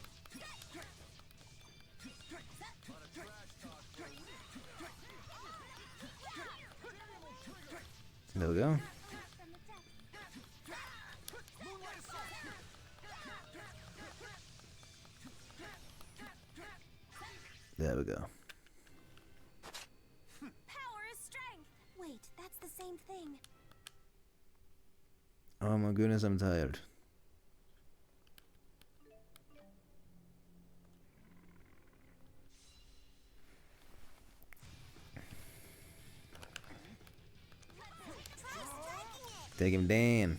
There we go. There we go. Power is strength. Wait, that's the same thing. Oh my goodness, I'm tired. Take him down.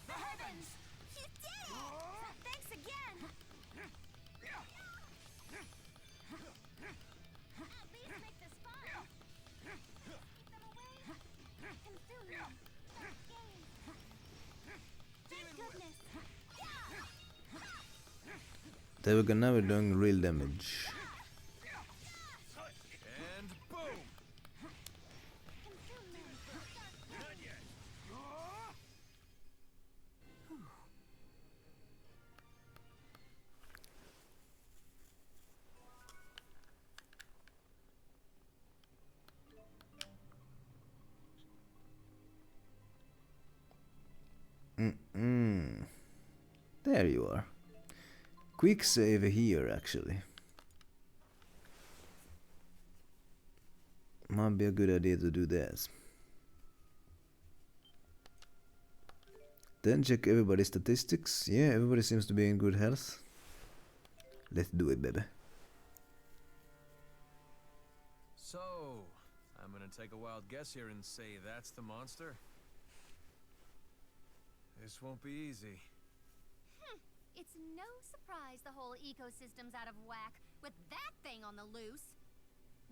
The heavens! You did it! Thanks again! At least make this fun! Keep them away! Consume them! Gain! Thank goodness! There we go, now we're doing real damage. There you are. Quick save here, actually. Might be a good idea to do that. Then check everybody's statistics. Yeah, everybody seems to be in good health. Let's do it, baby. So, I'm gonna take a wild guess here and say that's the monster? This won't be easy. It's no surprise the whole ecosystem's out of whack with that thing on the loose.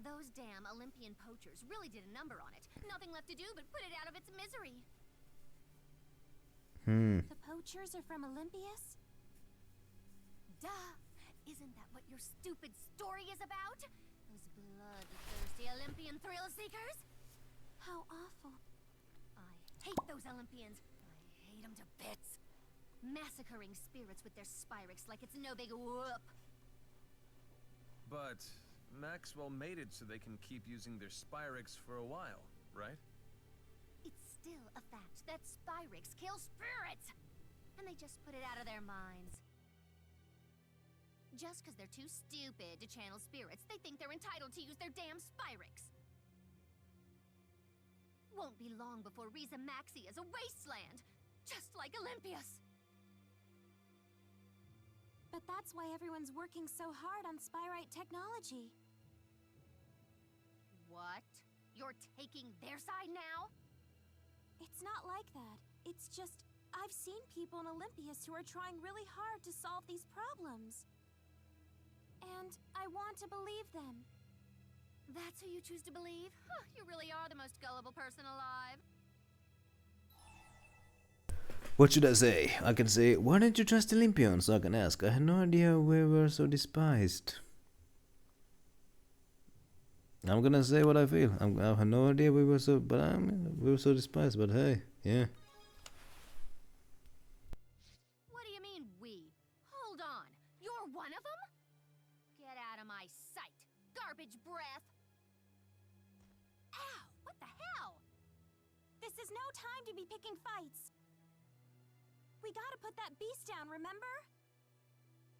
Those damn Olympian poachers really did a number on it. Nothing left to do but put it out of its misery. The poachers are from Olympias? Duh! Isn't that what your stupid story is about? Those bloodthirsty Olympian thrill seekers? How awful. I hate those Olympians. I hate them to bits. Massacring spirits with their Spyrex like it's no big whoop. But Maxwell made it so they can keep using their Spyrex for a while, right? It's still a fact that Spyrex kills spirits! And they just put it out of their minds. Just because they're too stupid to channel spirits, they think they're entitled to use their damn Spyrex. Won't be long before Riza Maxi is a wasteland, just like Olympias. But that's why everyone's working so hard on Spyrite technology. What? You're taking their side now? It's not like that. It's just, I've seen people in Olympias who are trying really hard to solve these problems. And I want to believe them. That's who you choose to believe? Huh, you really are the most gullible person alive. What should I say? I can say, why don't you trust Olympians? I can ask. I had no idea we were so despised. I'm gonna say what I feel. I have no idea we were so, but I mean, we were so despised. But hey, yeah. What do you mean we? Hold on, you're one of them? Get out of my sight, garbage breath. Ow! What the hell? This is no time to be picking fights. We gotta put that beast down, remember?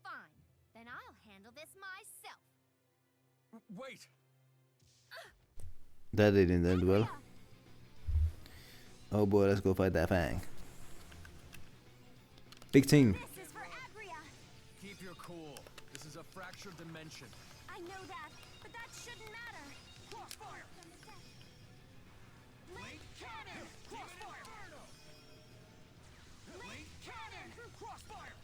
Fine, then I'll handle this myself. Wait! That didn't end well. Oh boy, let's go fight that Fang. Big team. This is for Agria. Keep your cool. This is a fractured dimension. I know that, but that shouldn't matter. Crossfire! Late cannon! Crossfire! Late cannon! Crossfire!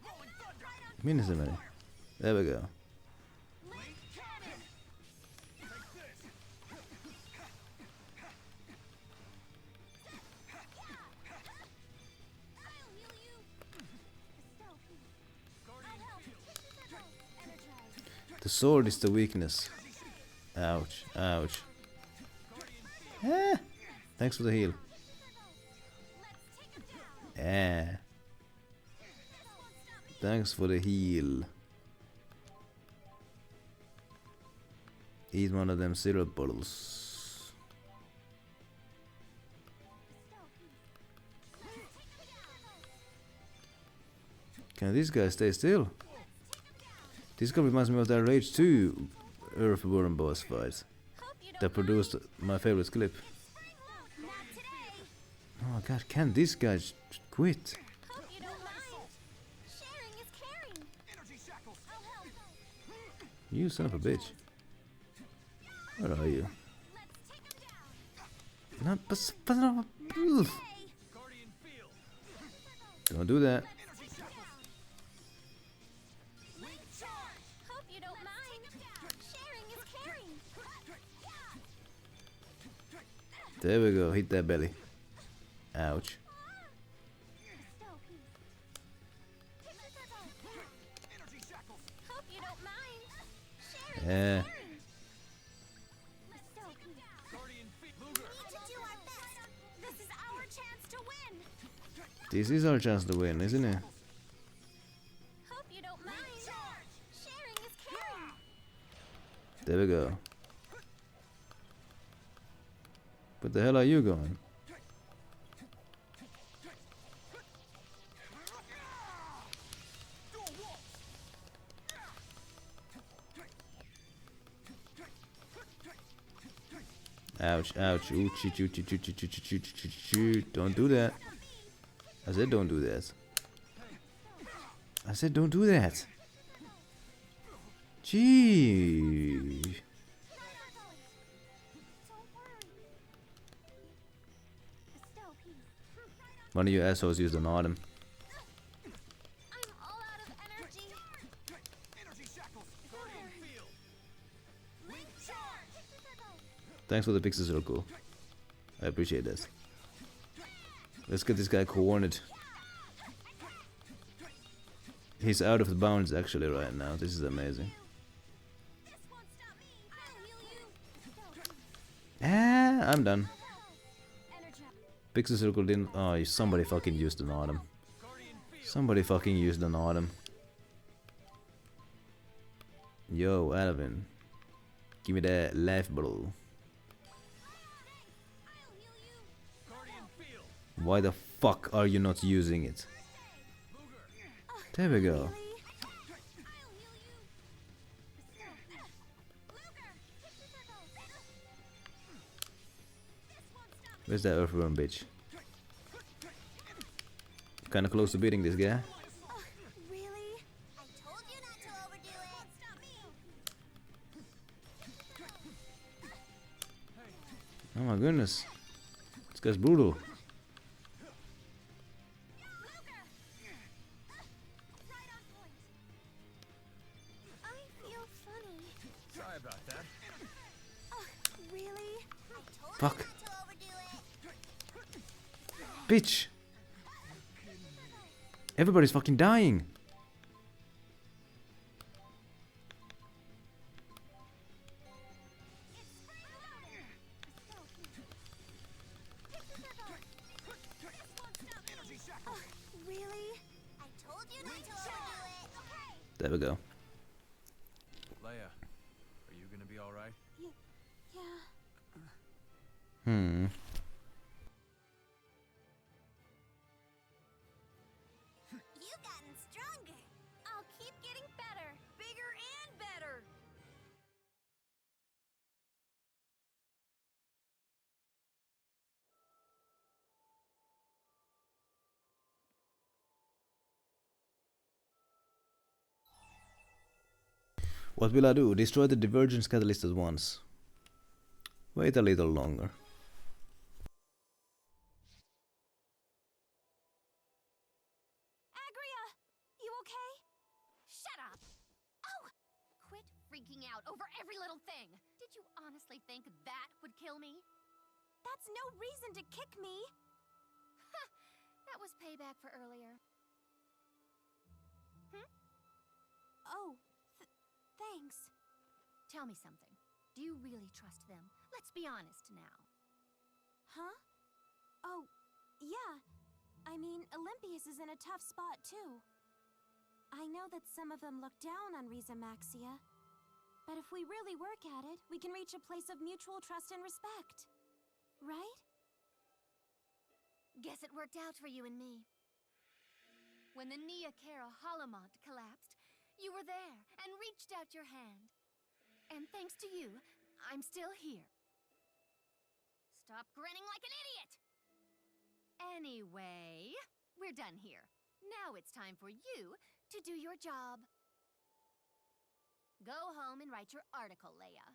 Rolling thunder! Minutes. There we go. The sword is the weakness. Ouch, ouch. Ah, thanks for the heal. Yeah. Thanks for the heal. Eat one of them syrup bottles. Can these guys stay still? This guy reminds me of that Rage 2 Earthworm boss fight that produced my favorite clip. Oh god, can this guy quit? You son of a bitch. Where are you? No, don't do that. There we go, hit that belly. Ouch. Yeah. This is our chance to win, isn't it? There we go. Where the hell are you going? Ouch, ouch. Ooh, shoot, shoot, shoot, shoot, shoot, shoot, shoot, shoot, shoot. Don't do that. I said don't do that. I said don't do that. Gee. One of you assholes used an item. Thanks for the pixel circle. I appreciate this. Let's get this guy cornered. He's out of the bounds actually right now. This is amazing. Ah, I'm done. Pixel circle didn't. Oh, somebody fucking used an item. Somebody fucking used an item. Yo, Alvin. Give me that life, bro. Why the fuck are you not using it? There we go. Where's that earthworm bitch? Kinda close to beating this guy. Oh my goodness. This guy's brutal. Sorry about that. Fuck. Bitch. Everybody's fucking dying. There we go. Leia, are you gonna be alright? Yeah. You've gotten stronger. I'll keep getting better, bigger and better. What will I do? Destroy the divergence catalyst at once. Wait a little longer. Agria, you okay? Shut up! Oh! Quit freaking out over every little thing! Did you honestly think that would kill me? That's no reason to kick me. Ha! That was payback for earlier. Oh, thanks. Tell me something. Do you really trust them? Let's be honest now. Huh? Oh, yeah. I mean, Olympius is in a tough spot, too. I know that some of them look down on Riza Maxia, but if we really work at it, we can reach a place of mutual trust and respect. Right? Guess it worked out for you and me. When the Nia Kara Holomont collapsed, you were there and reached out your hand. And thanks to you, I'm still here. Stop grinning like an idiot! Anyway, we're done here. Now it's time for you to do your job. Go home and write your article, Leia.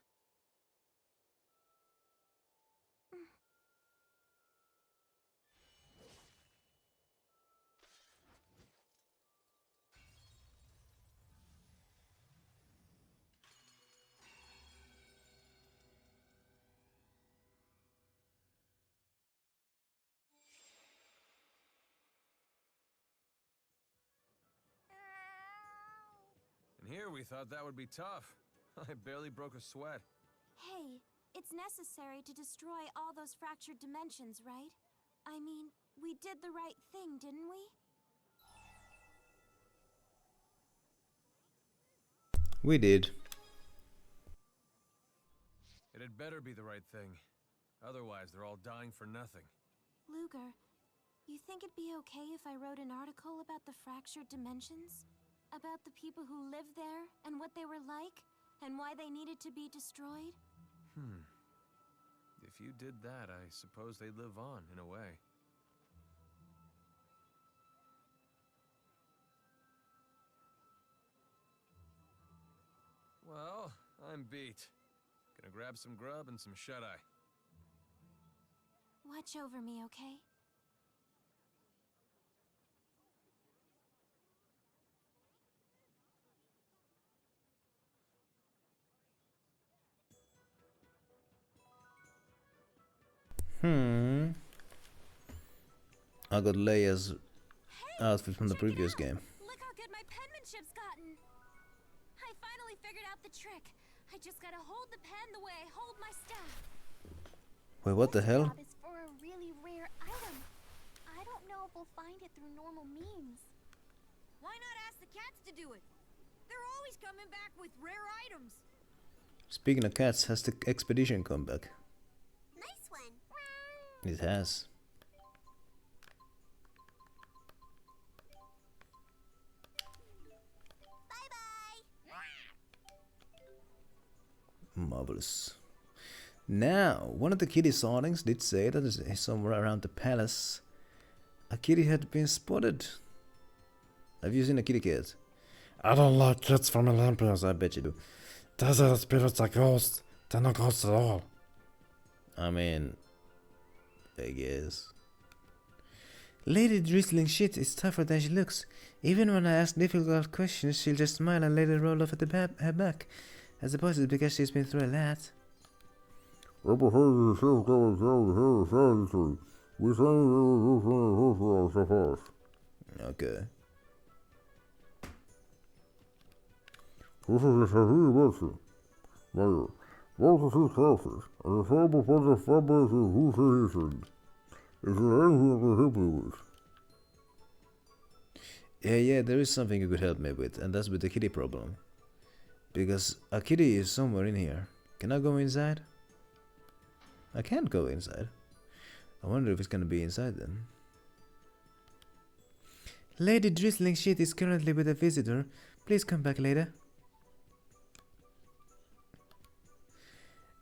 And here we thought that would be tough. I barely broke a sweat. Hey, it's necessary to destroy all those fractured dimensions, right? I mean, we did the right thing, didn't we? We did. It had better be the right thing. Otherwise, they're all dying for nothing. Luger, you think it'd be okay if I wrote an article about the fractured dimensions? About the people who lived there, and what they were like, and why they needed to be destroyed? If you did that, I suppose they'd live on, in a way. Well, I'm beat. Gonna grab some grub and some shut-eye. Watch over me, okay? I got Leia's outfit from the previous game. Look how good my penmanship's gotten. I finally figured out the trick. I just gotta hold the pen the way I hold my staff. Wait, what the hell? Job is for a really rare item. I don't know if we'll find it through normal means. Why not ask the cats to do it? They're always coming back with rare items. Speaking of cats, has the expedition come back? Nice one. It has. Marvelous. Now, one of the kitty sightings did say that somewhere around the palace a kitty had been spotted. Have you seen a kitty cat? I don't like kids from Olympias. I bet you do. They say the spirits are ghosts. They're not ghosts at all. I mean, I guess. Lady Drizzling Shit is tougher than she looks. Even when I ask difficult questions, she'll just smile and let it roll off at her back. I suppose it's because she's been through a lot. Okay. Yeah, there is something you could help me with, and that's with the kitty problem. Because a kitty is somewhere in here. Can I go inside? I can't go inside. I wonder if it's gonna be inside then. Lady Drizzling Shit is currently with a visitor. Please come back later.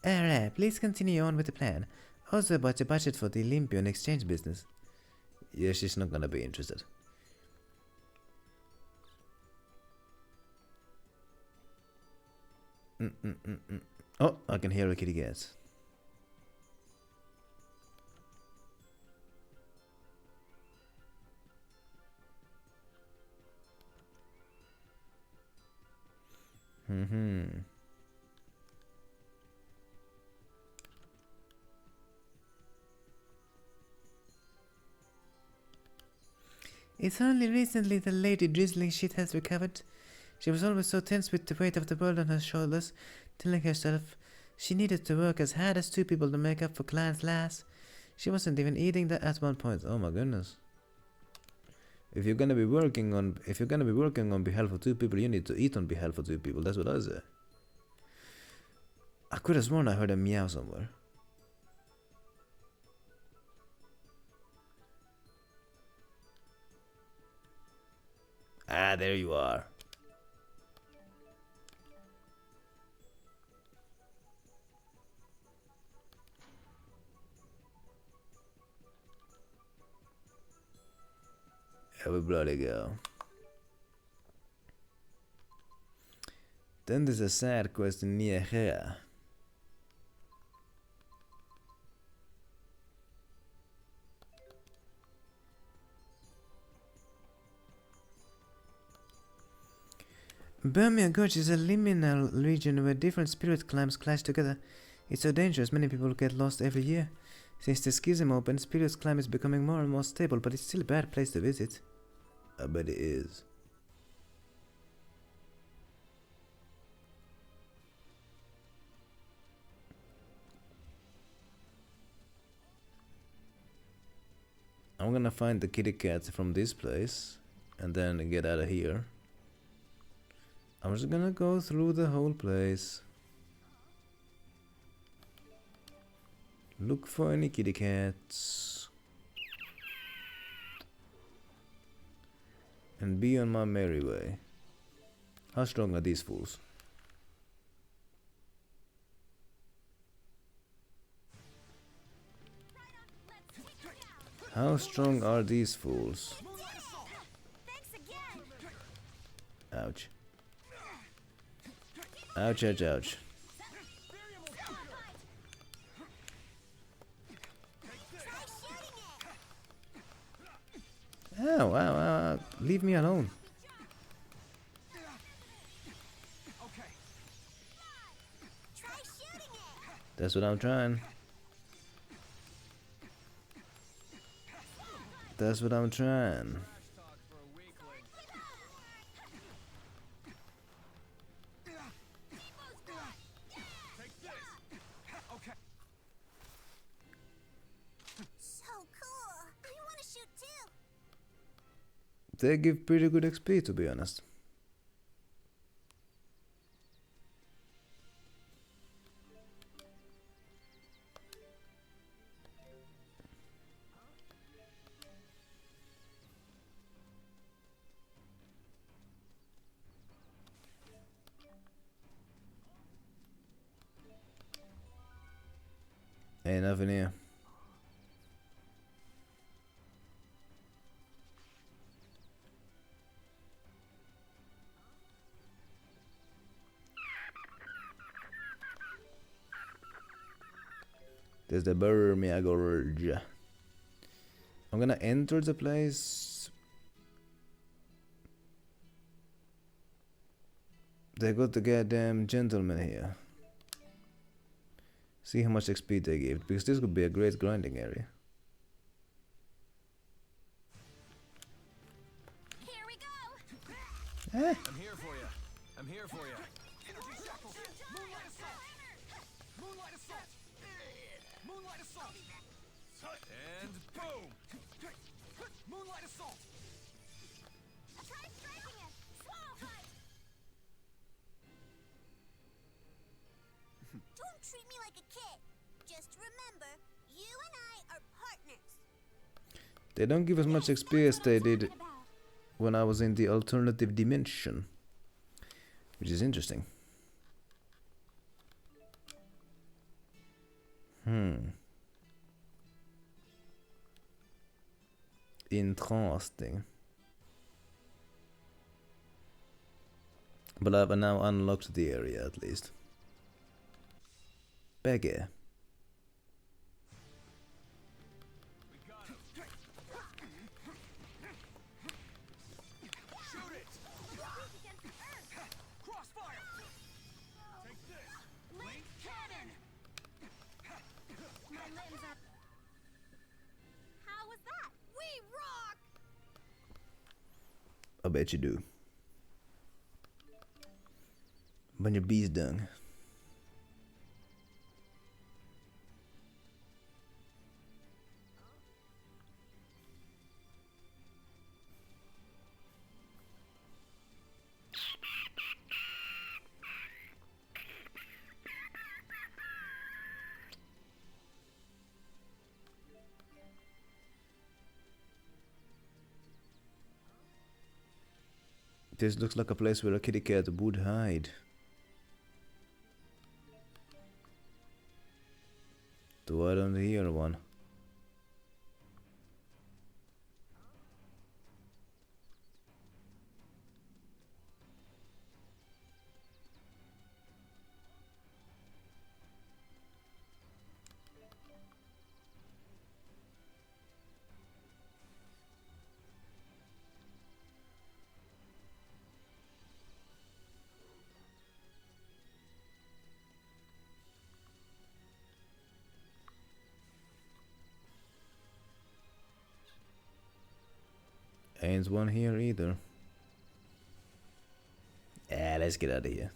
Alright, please continue on with the plan. Also about your budget for the Olympian exchange business. Yeah, she's not gonna be interested. Oh, I can hear a kitty cat. It's only recently the Lady Drizzling Shit has recovered. She was always so tense with the weight of the world on her shoulders, telling herself she needed to work as hard as two people to make up for clients' loss. She wasn't even eating that at one point. Oh my goodness. If you're gonna be working on behalf of two people, you need to eat on behalf of two people. That's what I say. I could have sworn I heard a meow somewhere. Ah, there you are. Here we bloody go. Then there's a side quest near here. Burmia Gorge is a liminal region where different spirit climbs clash together. It's so dangerous, many people get lost every year. Since the schism opened, spirit climb is becoming more and more stable, but it's still a bad place to visit. I bet it is. I'm gonna find the kitty cats from this place and then get out of here. I'm just gonna go through the whole place. Look for any kitty cats. And be on my merry way. How strong are these fools? How strong are these fools? Ouch. Ouch, ouch, ouch. Ow, ow, ow. Leave me alone. That's what I'm trying. That's what I'm trying. So cool. I want to shoot too. They give pretty good XP, to be honest. Ain't nothing here. There's the Burmia Gorge. I'm gonna enter the place. They got the goddamn gentleman here. See how much XP they give, because this could be a great grinding area. Here we go. Eh? I'm here for you. I'm here for you. Energy shackles. Moonlight assault. Moonlight assault. Moonlight assault. And boom. Moonlight assault. Try striking it. Swallow fight. Don't treat me like a kid. Just remember, you and I are partners. They don't give as much XP as they did when I was in the alternative dimension, which is interesting. Interesting. But I've now unlocked the area at least. Beggar. Shoot it. Crossfire. Take this. Link cannon. My limbs are... How was that? We rock! I bet you do. Bunch of bees dung. This looks like a place where a kitty cat would hide. Though I don't hear one. Ain't one here either. Let's get out of here.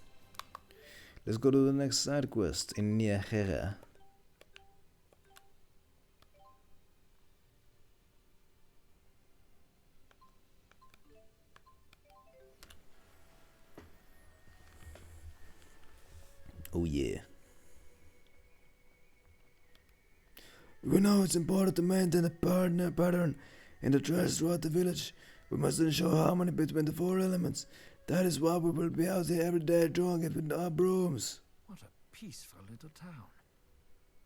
Let's go to the next side quest in Niagara. Oh yeah. We know it's important to maintain a pattern in the trash throughout the village. We must ensure harmony between the four elements. That is why we will be out here every day drawing it with our brooms. What a peaceful little town.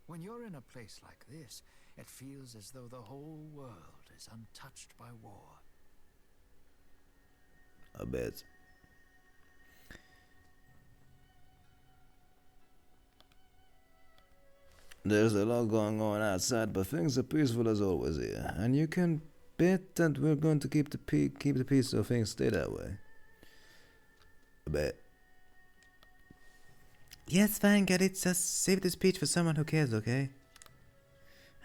When you're in a place like this, It feels as though the whole world is untouched by war. I bet. There's a lot going on outside, but things are peaceful as always here. And you can bet that we're going to keep the peace so things stay that way. I bet. Yes, fine, get it. Just save the speech for someone who cares, okay?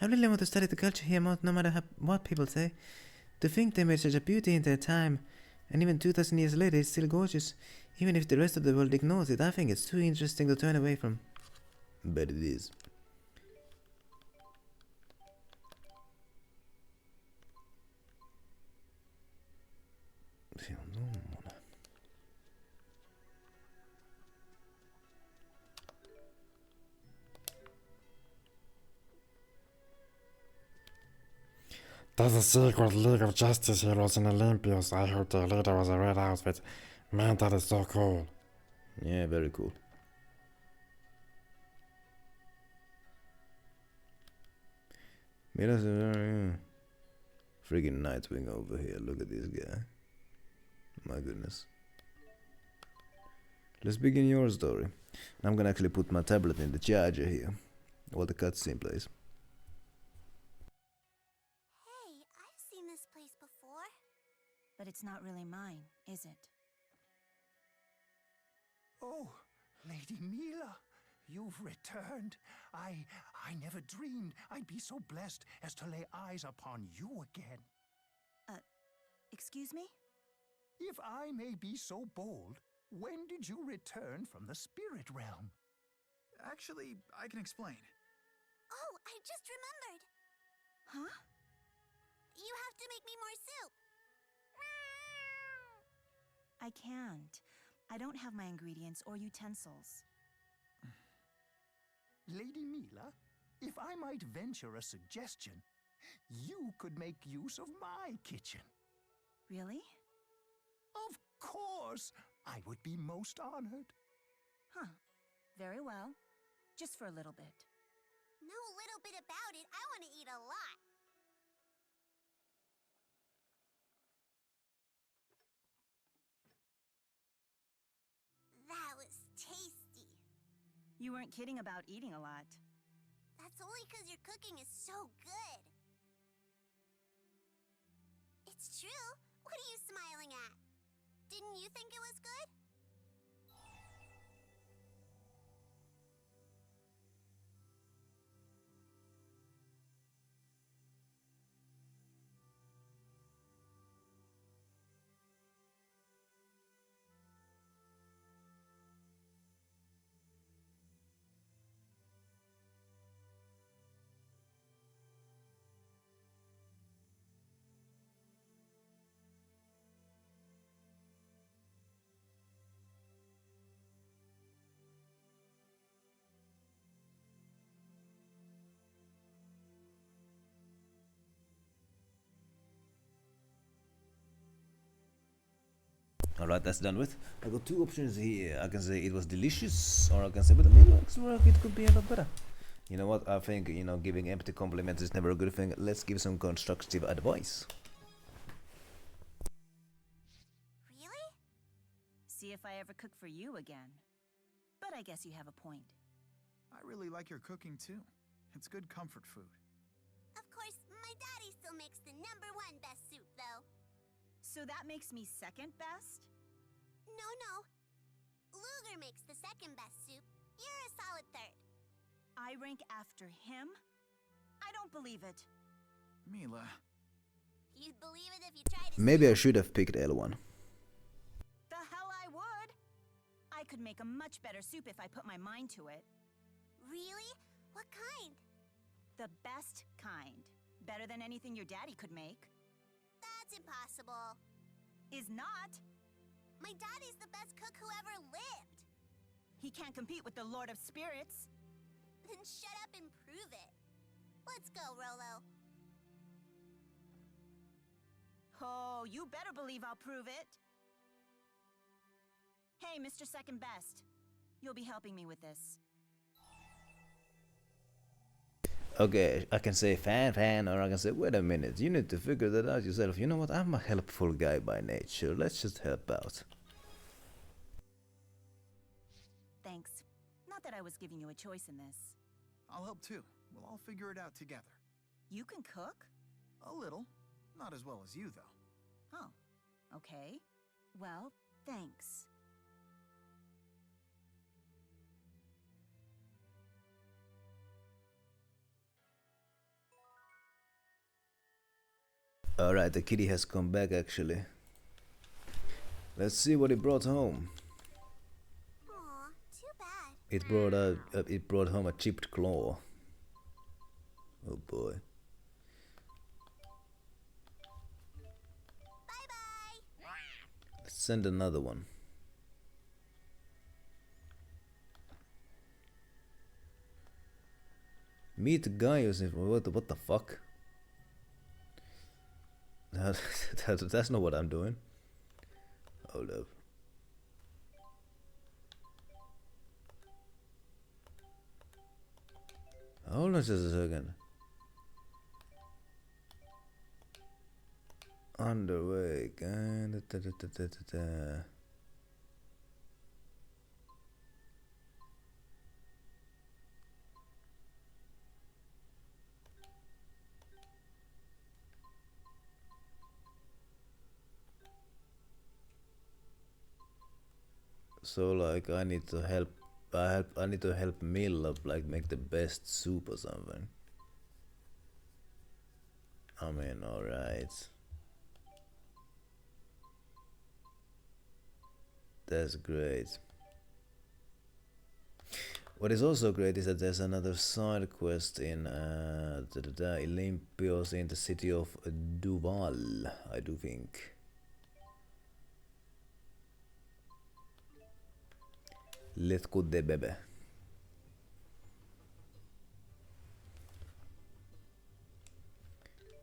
I really want to study the culture here more, no matter what people say. To think they made such a beauty in their time, and even 2000 years later it's still gorgeous. Even if the rest of the world ignores it, I think it's too interesting to turn away from. Bet it is. There's a secret League of Justice heroes in Olympus. I heard their leader was a red outfit. Man, that is so cool. Yeah, very cool. Freaking Nightwing over here. Look at this guy. My goodness. Let's begin your story. I'm gonna actually put my tablet in the charger here while the cutscene plays. Hey, I've seen this place before. But it's not really mine, is it? Oh, Lady Mila, you've returned. I never dreamed I'd be so blessed as to lay eyes upon you again. Excuse me? If I may be so bold, when did you return from the spirit realm? Actually, I can explain. Oh, I just remembered. Huh? You have to make me more soup. I can't. I don't have my ingredients or utensils. Lady Mila, if I might venture a suggestion, you could make use of my kitchen. Really? Of course! I would be most honored. Huh. Very well. Just for a little bit. No little bit about it. I want to eat a lot. That was tasty. You weren't kidding about eating a lot. That's only because your cooking is so good. It's true. What are you smiling at? Didn't you think it was good? Alright, that's done with. I got two options here. I can say it was delicious, or I can say, but maybe it could be a lot better. You know what? I think, giving empty compliments is never a good thing. Let's give some constructive advice. Really? See if I ever cook for you again. But I guess you have a point. I really like your cooking too. It's good comfort food. Of course, my daddy still makes the #1 best soup, though. So that makes me second best? No. Luger makes the second best soup. You're a solid third. I rank after him? I don't believe it. Mila. You'd believe it if you tried to. Maybe I should have picked L1. The hell I would! I could make a much better soup if I put my mind to it. Really? What kind? The best kind. Better than anything your daddy could make. That's impossible. Is not. My daddy's the best cook who ever lived. He can't compete with the Lord of Spirits. Then shut up and prove it. Let's go, Rolo. Oh, you better believe I'll prove it. Hey, Mr. Second Best. You'll be helping me with this. Okay, I can say fan, or I can say, wait a minute, you need to figure that out yourself. You know what? I'm a helpful guy by nature. Let's just help out. Thanks. Not that I was giving you a choice in this. I'll help too. We'll all figure it out together. You can cook? A little. Not as well as you, though. Oh, okay. Well, thanks. Alright, the kitty has come back actually. Let's see what it brought home. Aw, too bad. It brought home a chipped claw. Oh boy. Bye-bye. Let's send another one. Meet Gaius. What the fuck? That's not what I'm doing. Hold up. Hold on just a second. Underway. So like I need to help I need to help Mill up, like make the best soup or something. I mean, alright. That's great. What is also great is that there's another side quest in Olympios in the city of Duval, I do think. Let's go there, baby.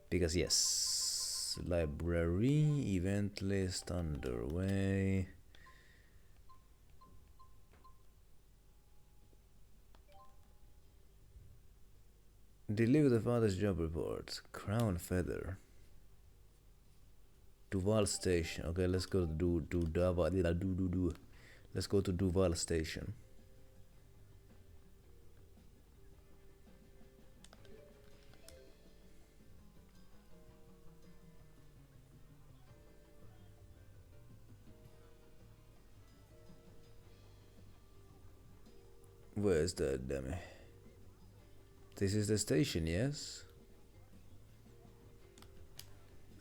Because yes, library, event list underway. Deliver the father's job report. Crown feather. Duval station. Okay, let's go to Duval. Let's go to Duval station. Where's that dummy? This is the station, yes?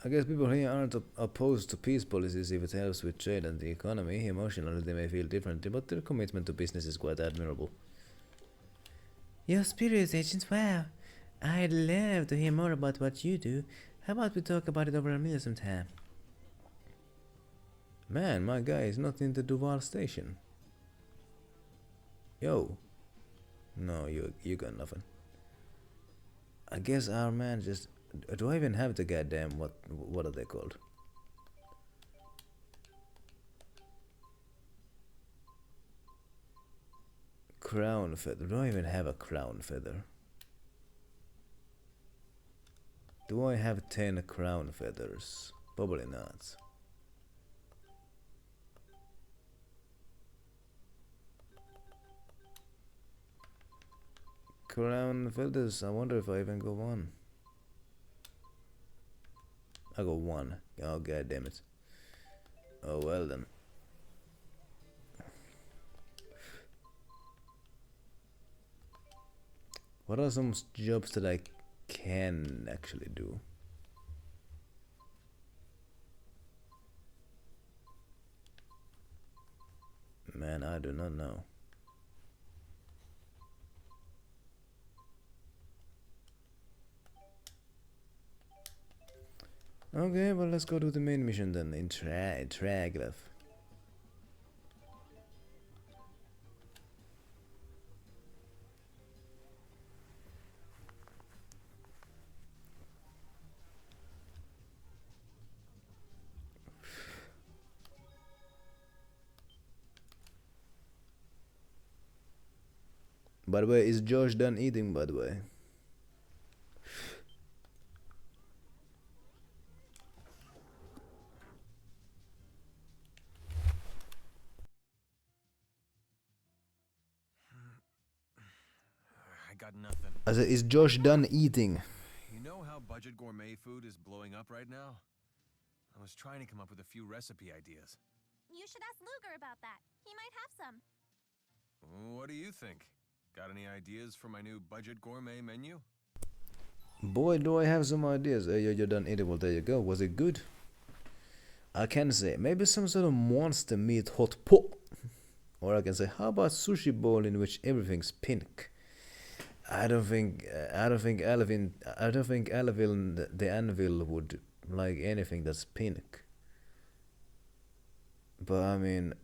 I guess people here aren't opposed to peace policies if it helps with trade and the economy. Emotionally they may feel differently, but their commitment to business is quite admirable. Your spirits agents, wow. I'd love to hear more about what you do. How about we talk about it over a meal sometime? Man, my guy is not in the Duval station. Yo. No, you got nothing. I guess our man just... Do I even have the goddamn... What are they called? Crown feather. Do I even have a crown feather? Do I have 10 crown feathers? Probably not. Crown feathers, I wonder if I even got one. I got one. Oh god damn it. Oh well then. What are some jobs that I can actually do? Man, I do not know. Okay, well let's go to the main mission then in Traglav. By the way, is Josh done eating, by the way? got nothing. Also, is Josh done eating? You know how budget gourmet food is blowing up right now? I was trying to come up with a few recipe ideas. You should ask Luger about that. He might have some. What do you think? Got any ideas for my new budget gourmet menu? Boy, do I have some ideas. You're done eating. Well, there you go. Was it good? I can say maybe some sort of monster meat hot pot. Or I can say, how about sushi bowl in which everything's pink? I don't think Alvin the Anvil would like anything that's pink. But I mean,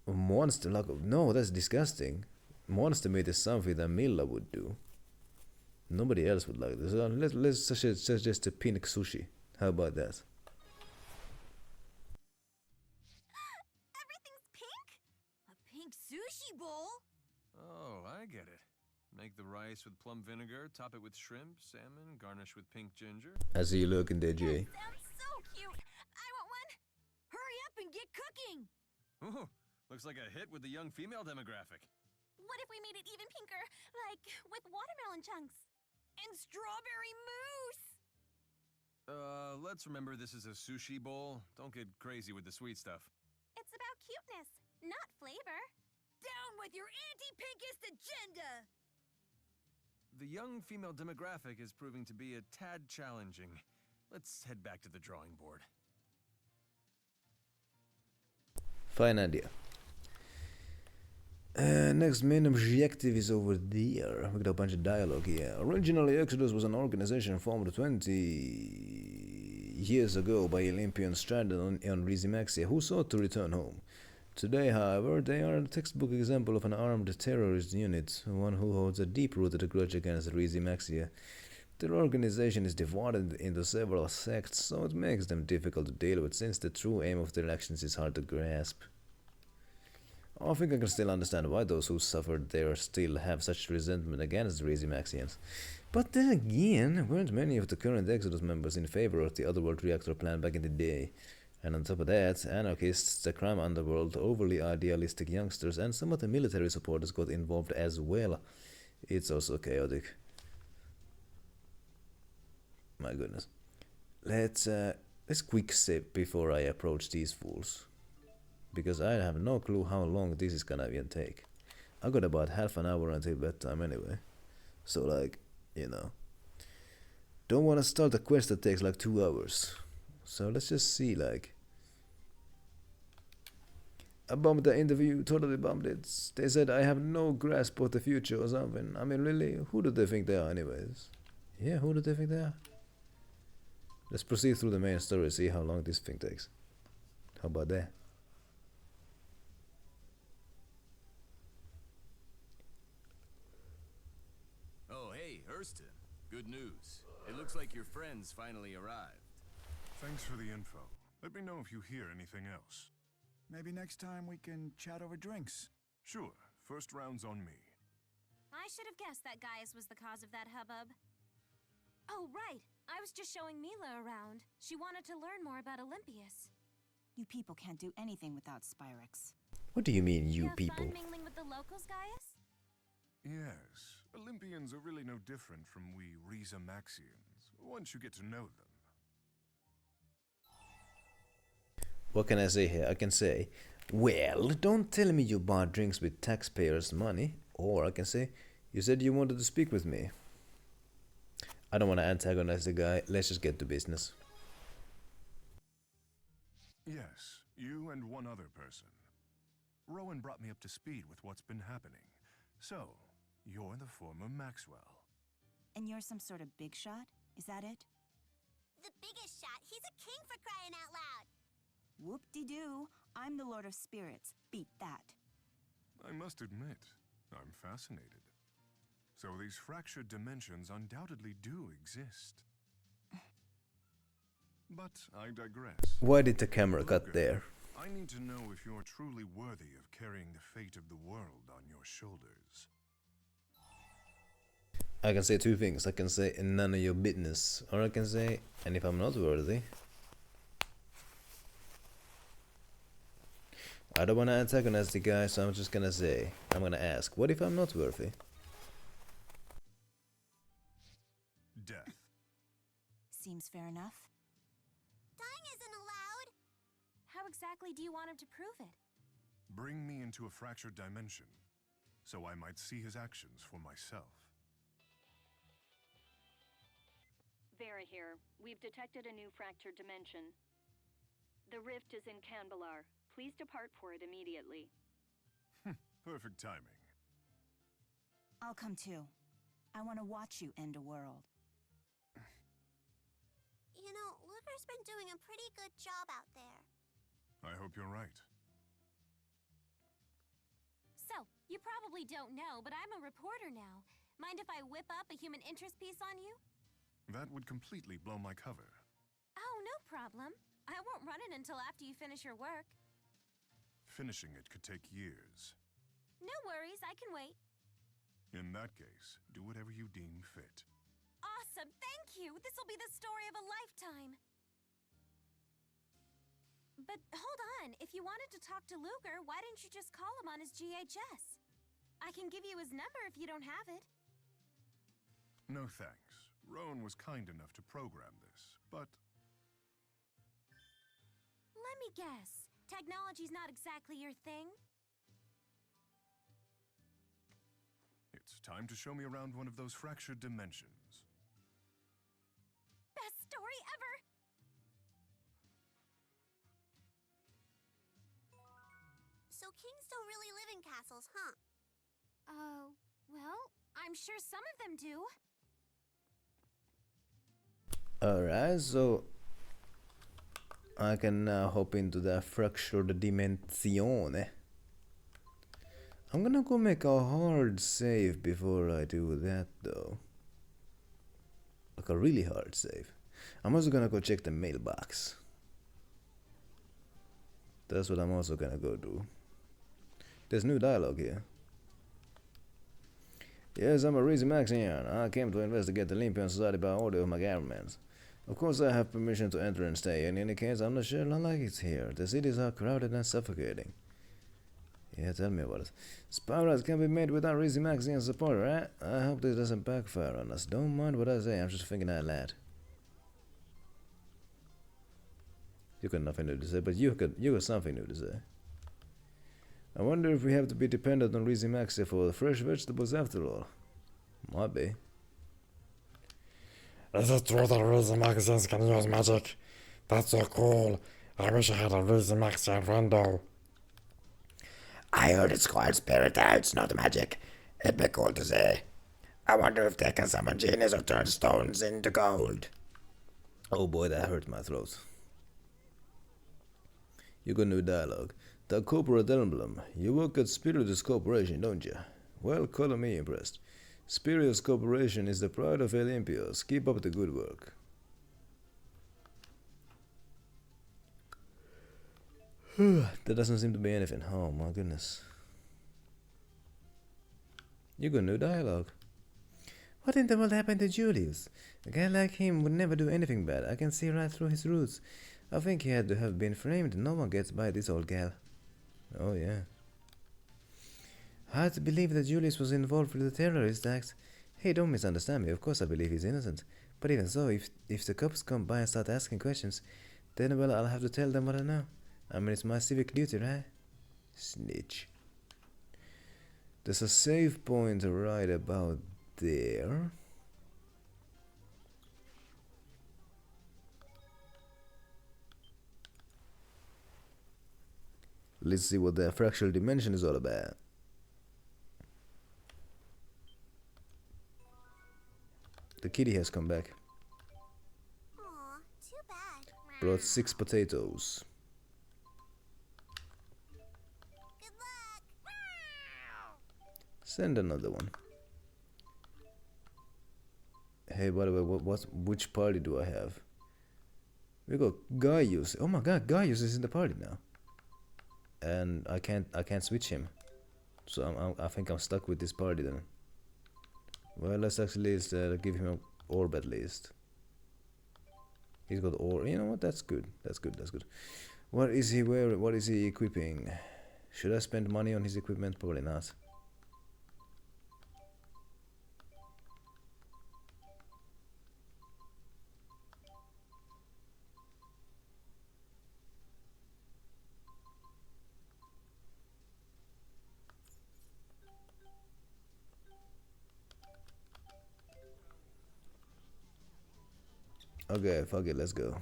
monster, like, no, that's disgusting. Monster meat is something that Milla would do. Nobody else would like this. Let's suggest a pink sushi. How about that? Everything's pink? A pink sushi bowl? Oh, I get it. Make the rice with plum vinegar, top it with shrimp, salmon, garnish with pink ginger. I see you looking there, Jay. Sounds so cute. I want one. Hurry up and get cooking. Ooh, looks like a hit with the young female demographic. What if we made it even pinker, like with watermelon chunks? And strawberry mousse! Let's remember this is a sushi bowl. Don't get crazy with the sweet stuff. It's about cuteness, not flavor. Down with your anti-pinkist agenda! The young female demographic is proving to be a tad challenging. Let's head back to the drawing board. Fine idea. Next main objective is over there. We got a bunch of dialogue here. Originally, Exodus was an organization formed 20 years ago by Olympians stranded on Rizimexia who sought to return home. Today, however, they are a textbook example of an armed terrorist unit, one who holds a deep-rooted grudge against Rizimexia. Their organization is divided into several sects, so it makes them difficult to deal with since the true aim of their actions is hard to grasp. I think I can still understand why those who suffered there still have such resentment against the Rizimexia. But then again, weren't many of the current Exodus members in favor of the Otherworld reactor plan back in the day? And on top of that, anarchists, the crime underworld, overly idealistic youngsters, and some of the military supporters got involved as well. It's also chaotic. My goodness. Let's quick save before I approach these fools. Because I have no clue how long this is gonna even take. I got about half an hour until bedtime anyway. So like, you know. Don't wanna start a quest that takes like 2 hours. So let's just see, like. I bombed the interview, totally bombed it. They said I have no grasp of the future or something. I mean, really, who do they think they are anyways? Yeah, who do they think they are? Let's proceed through the main story, see how long this thing takes. How about that? Oh, hey, Hurston. Good news. It looks like your friends finally arrived. Thanks for the info. Let me know if you hear anything else. Maybe next time we can chat over drinks. Sure. First round's on me. I should have guessed that Gaius was the cause of that hubbub. Oh, right. I was just showing Mila around. She wanted to learn more about Olympius. You people can't do anything without Spyrex. What do you mean, you have people? fun mingling with the locals, Gaius? Yes. Olympians are really no different from we Rizamaxians, once you get to know them. What can I say here? I can say, well, don't tell me you bought drinks with taxpayers' money. Or I can say, you said you wanted to speak with me. I don't want to antagonize the guy. Let's just get to business. Yes, you and one other person. Rowan brought me up to speed with what's been happening. So, you're the former Maxwell. And you're some sort of big shot? Is that it? The biggest shot. He's a king for crying out loud. Whoop-de-doo. I'm the Lord of Spirits. Beat that. I must admit, I'm fascinated. So these fractured dimensions undoubtedly do exist. But I digress. Why did the camera cut there? I need to know if you're truly worthy of carrying the fate of the world on your shoulders. I can say two things. I can say none of your business. Or I can say, and if I'm not worthy. I don't want to antagonize the guy, so I'm just gonna say, I'm gonna ask, what if I'm not worthy? seems fair enough. Dying isn't allowed. How exactly do you want him to prove it? Bring me into a fractured dimension, so I might see his actions for myself. Vera here. We've detected a new fractured dimension. The rift is in Canbelar. Please depart for it immediately. Perfect timing. I'll come too. I want to watch you end a world. You know, Luger's been doing a pretty good job out there. I hope you're right. So, you probably don't know, but I'm a reporter now. Mind if I whip up a human interest piece on you? That would completely blow my cover. Oh, no problem. I won't run it until after you finish your work. Finishing it could take years. No worries, I can wait. In that case, do whatever you deem fit. Awesome, thank you! This'll be the story of a lifetime! But hold on, if you wanted to talk to Luger, why didn't you just call him on his GHS? I can give you his number if you don't have it. No thanks. Rowan was kind enough to program this, but... Let me guess. Technology's not exactly your thing? It's time to show me around one of those fractured dimensions. Best story ever! So kings don't really live in castles, huh? Well, I'm sure some of them do. Alright, so I can now hop into the fractured dimensione. I'm gonna go make a hard save before I do that though. Like a really hard save. I'm also gonna go check the mailbox. That's what I'm also gonna go do. There's new dialogue here. Yes, I'm a Reezy Maxian. I came to investigate the Olympian Society by order of my government. Of course I have permission to enter and stay. In any case, I'm not sure I like it here. The cities are crowded and suffocating. Yeah, tell me about it. Spirals can be made without Reezy Maxian support, right? I hope this doesn't backfire on us. Don't mind what I say, I'm just thinking out loud. You got nothing new to say, but you got something new to say. I wonder if we have to be dependent on Reezy Maxi for the fresh vegetables after all. Might be. Is it true that Reezy Maxians can use magic? That's so cool. I wish I had a Reezy Maxian friend though. I heard it's called spirit arts, not magic. It'd be cool to see. I wonder if they can summon genies or turn stones into gold. Oh boy, that hurt my throat. You got new dialogue. The corporate emblem. You work at Spiritus Corporation, don't you? Well, color me impressed. Spiritus Corporation is the pride of Olympios. Keep up the good work. There doesn't seem to be anything. Oh my goodness. You got new dialogue. What in the world happened to Julius? A guy like him would never do anything bad. I can see right through his roots. I think he had to have been framed. No one gets by this old gal. Oh yeah. Hard to believe that Julius was involved with the terrorist acts. Hey, don't misunderstand me. Of course I believe he's innocent. But even so, if the cops come by and start asking questions, then well, I'll have to tell them what I know. I mean, it's my civic duty, right? Snitch. There's a save point right about there. Let's see what the fractal dimension is all about. The kitty has come back. Aw, too bad. Brought 6 potatoes. Good luck. Send another one. Hey, by the way, which party do I have? We got Gaius. Oh my god, Gaius is in the party now. And I can't switch him. So I think I'm stuck with this party then. Well, let's actually give him an orb at least. He's got orb. You know what? That's good. That's good. That's good. What is he wearing? What is he equipping? Should I spend money on his equipment? Probably not. Okay, fuck it, let's go.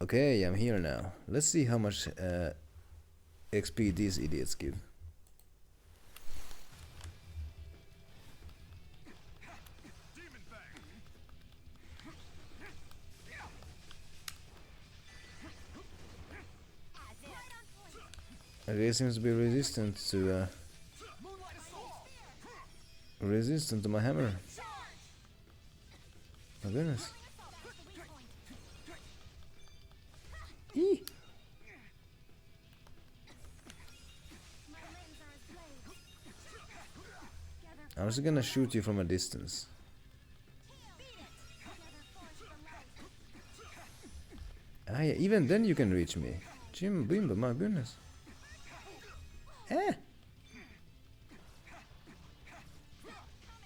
Okay, I'm here now. Let's see how much XP these idiots give. Okay, seems to be resistant to my hammer. My goodness. Eee. I'm just gonna shoot you from a distance. Ah, yeah, even then you can reach me. Jim Bimba, my goodness.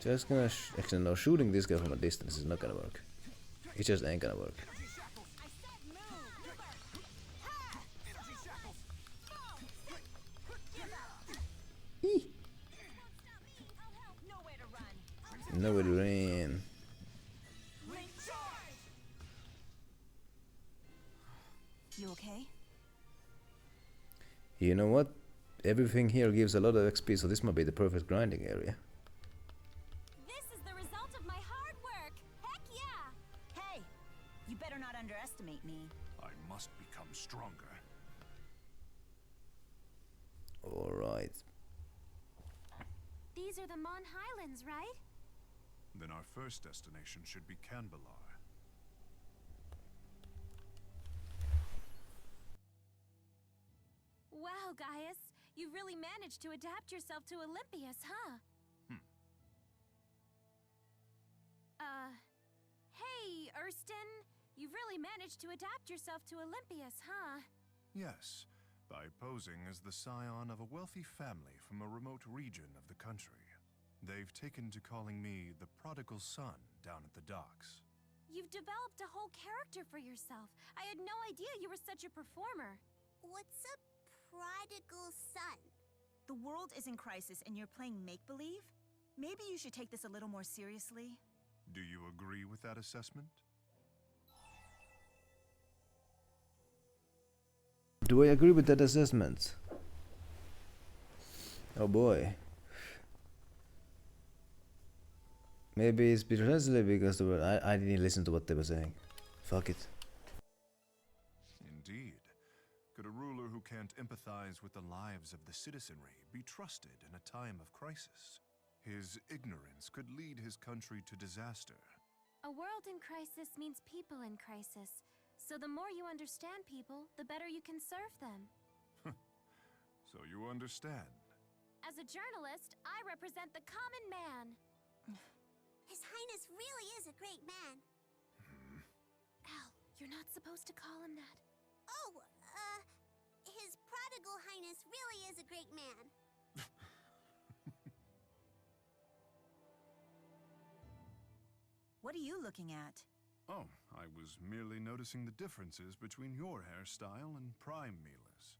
Just gonna actually no, shooting this guy from a distance is not gonna work. It just ain't gonna work. Nowhere to run. You okay? You know what? Everything here gives a lot of XP, so this might be the perfect grinding area. This is the result of my hard work. Heck yeah! Hey, you better not underestimate me. I must become stronger. Alright. These are the Mon Highlands, right? Then our first destination should be Canbelar. Wow, Gaius, you really managed to adapt yourself to Olympius, huh? Hey, Erston, you've really managed to adapt yourself to Olympius, huh? Yes, by posing as the scion of a wealthy family from a remote region of the country. They've taken to calling me the prodigal son down at the docks. You've developed a whole character for yourself. I had no idea you were such a performer. What's a prodigal son? The world is in crisis and you're playing make-believe? Maybe you should take this a little more seriously. Do you agree with that assessment? Do I agree with that assessment? Oh boy. Maybe it's precisely because I didn't listen to what they were saying. Fuck it. Indeed. Could a ruler who can't empathize with the lives of the citizenry be trusted in a time of crisis? His ignorance could lead his country to disaster. A world in crisis means people in crisis. So the more you understand people, the better you can serve them. So you understand. As a journalist, I represent the common man. His Highness really is a great man. Al, you're not supposed to call him that. Oh, His prodigal Highness really is a great man. What are you looking at? Oh, I was merely noticing the differences between your hairstyle and Prime Mila's.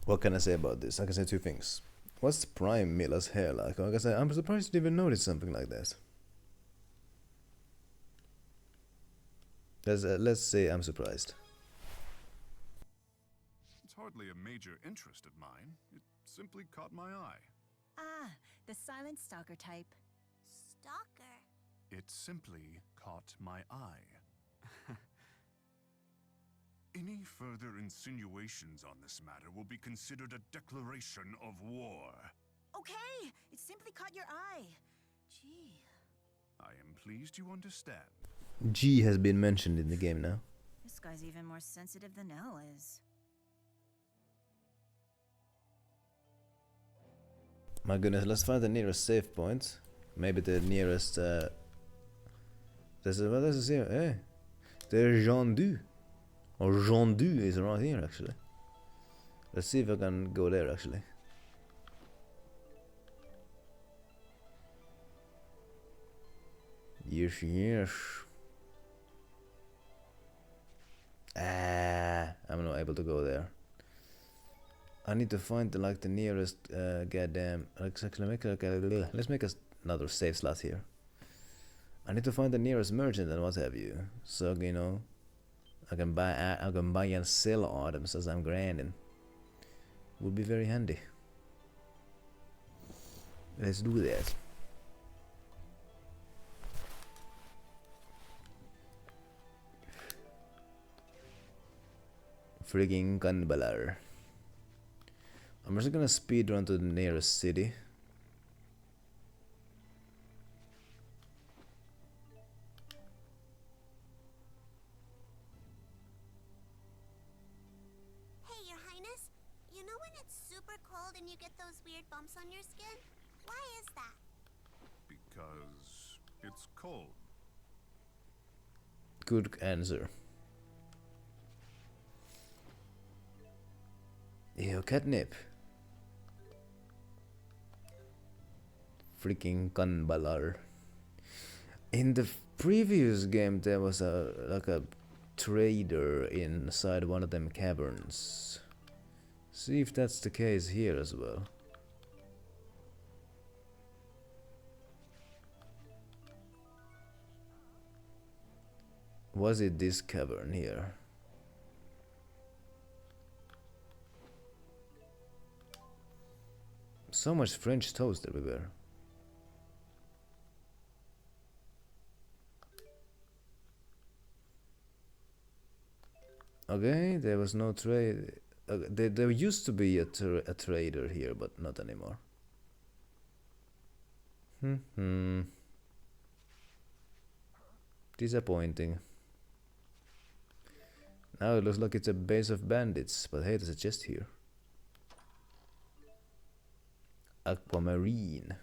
What can I say about this? I can say two things. What's Prime Mila's hair like? Like I say, I'm surprised you even noticed something like that. Let's say I'm surprised. It's hardly a major interest of mine. It simply caught my eye. Ah, the silent stalker type. Stalker? It simply caught my eye. Any further insinuations on this matter will be considered a declaration of war. Okay, it simply caught your eye. Gee. I am pleased you understand. G has been mentioned in the game now. This guy's even more sensitive than L is. My goodness, let's find the nearest save point. Maybe the nearest what does it say? Eh? There's Jean Du. Or Jean Du is around here actually. Let's see if I can go there actually. Yes. I'm not able to go there. I need to find the nearest goddamn. Let's make another save slot here. I need to find the nearest merchant and what have you. So you know, I can buy and sell items as I'm grinding. Would be very handy. Let's do that. Frigging Gunballer. I'm just gonna speed run to the nearest city. Hey, Your Highness. You know when it's super cold and you get those weird bumps on your skin? Why is that? Because it's cold. Good answer. Ew, catnip. Freaking Gunballer. In the previous game there was a trader inside one of them caverns. See if that's the case here as well. Was it this cavern here? So much French toast everywhere. Okay, there was no trade. There used to be a trader here, but not anymore. Disappointing. Now it looks like it's a base of bandits, but hey, there's a chest here. Aquamarine.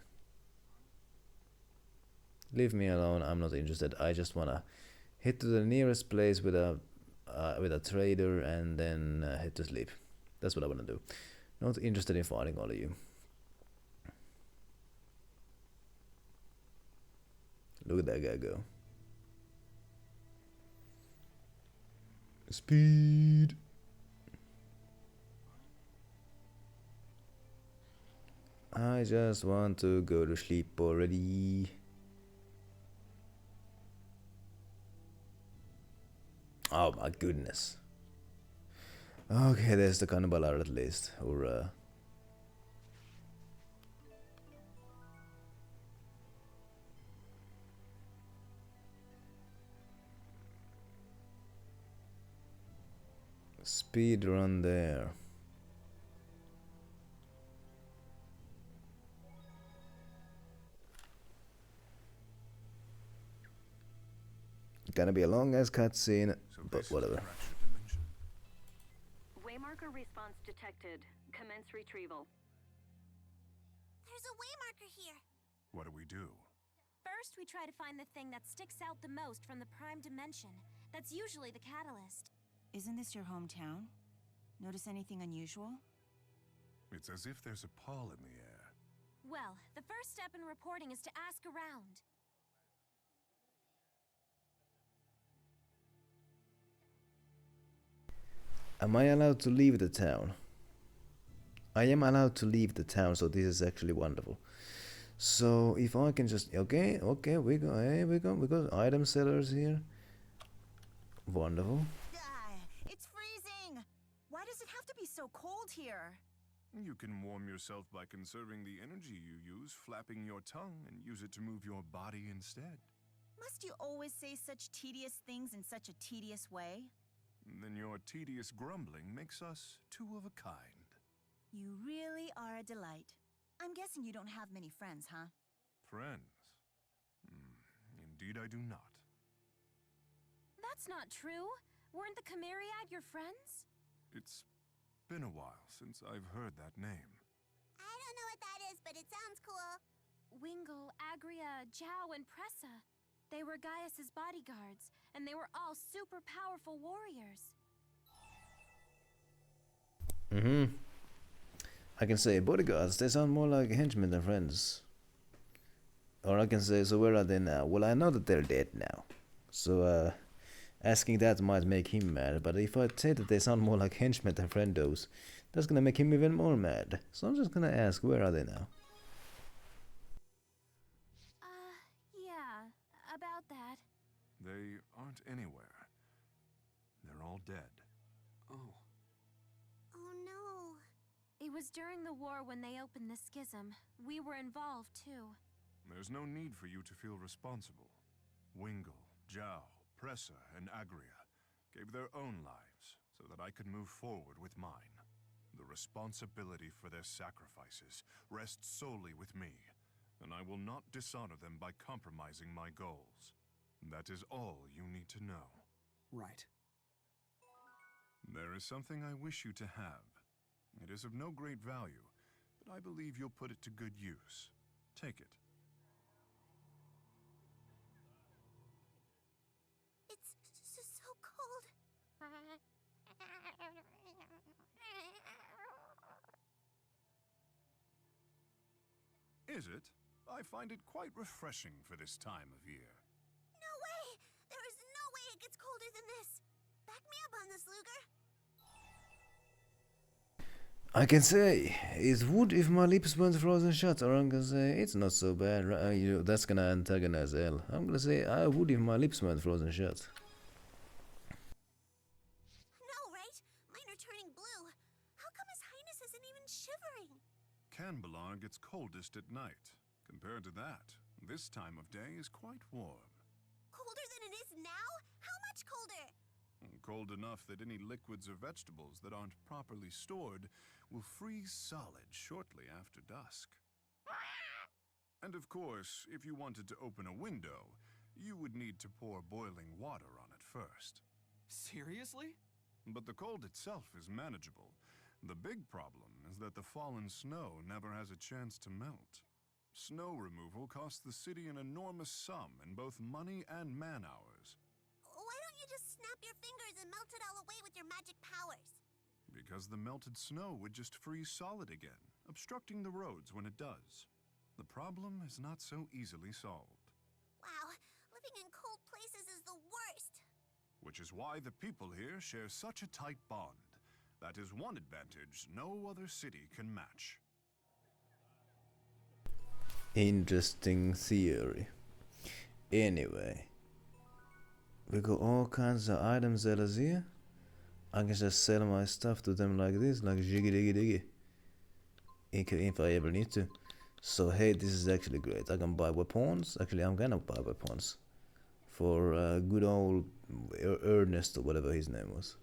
Leave me alone, I'm not interested. I just wanna head to the nearest place with a trader and then head to sleep. That's what I wanna do. Not interested in fighting all of you. Look at that guy go. Speed. I just want to go to sleep already. Oh my goodness. Okay, there's the cannibal at least. Hurrah. Speed run there. Gonna be a long ass cutscene, but whatever. Waymarker response detected. Commence retrieval. There's a waymarker here. What do we do? First, we try to find the thing that sticks out the most from the prime dimension. That's usually the catalyst. Isn't this your hometown? Notice anything unusual? It's as if there's a pall in the air. Well, the first step in reporting is to ask around. Am I allowed to leave the town? I am allowed to leave the town, so this is actually wonderful. So if I can just okay, we got item sellers here. Wonderful. It's freezing! Why does it have to be so cold here? You can warm yourself by conserving the energy you use, flapping your tongue, and use it to move your body instead. Must you always say such tedious things in such a tedious way? Then your tedious grumbling makes us two of a kind. You really are a delight. I'm guessing you don't have many friends, huh? Friends? Indeed I do not. That's not true. Weren't the Chimeriad your friends? It's been a while since I've heard that name. I don't know what that is, but it sounds cool. Wingle, Agria, Zhao, and Pressa. They were Gaius's bodyguards, and they were all super powerful warriors. I can say bodyguards, they sound more like henchmen than friends. Or I can say, so where are they now? Well, I know that they're dead now. So, asking that might make him mad, but if I say that they sound more like henchmen than friendos, That's gonna make him even more mad. So I'm just gonna ask, where are they now? Yeah, about that. They aren't anywhere. They're all dead. Oh. Oh no. It was during the war when they opened the schism. We were involved too. There's no need for you to feel responsible. Wingle, Zhao, Pressa, and Agria gave their own lives so that I could move forward with mine. The responsibility for their sacrifices rests solely with me, and I will not dishonor them by compromising my goals. That is all you need to know. Right. There is something I wish you to have. It is of no great value, but I believe you'll put it to good use. Take it. It's so cold. Is it? I find it quite refreshing for this time of year. No way! There is no way it gets colder than this. Back me up on this, Luger. I can say it would if my lips weren't frozen shut, or I'm gonna say it's not so bad. That's gonna antagonize L. I'm gonna say I would if my lips weren't frozen shut. No, right? Mine are turning blue. How come His Highness isn't even shivering? Canbelar gets coldest at night. Compared to that, this time of day is quite warm. Colder than it is now? How much colder? Cold enough that any liquids or vegetables that aren't properly stored will freeze solid shortly after dusk. And of course, if you wanted to open a window, you would need to pour boiling water on it first. Seriously? But the cold itself is manageable. The big problem is that the fallen snow never has a chance to melt. Snow removal costs the city an enormous sum in both money and man-hours. Why don't you just snap your fingers and melt it all away with your magic powers? Because the melted snow would just freeze solid again, obstructing the roads when it does. The problem is not so easily solved. Wow, living in cold places is the worst. Which is why the people here share such a tight bond. That is one advantage no other city can match. Interesting theory. Anyway, we got all kinds of items that is here. I can just sell my stuff to them like this, like jiggy diggy diggy. If I ever need to. So hey, this is actually great. I can buy weapons. Actually, I'm gonna buy weapons for good old Ernest or whatever his name was.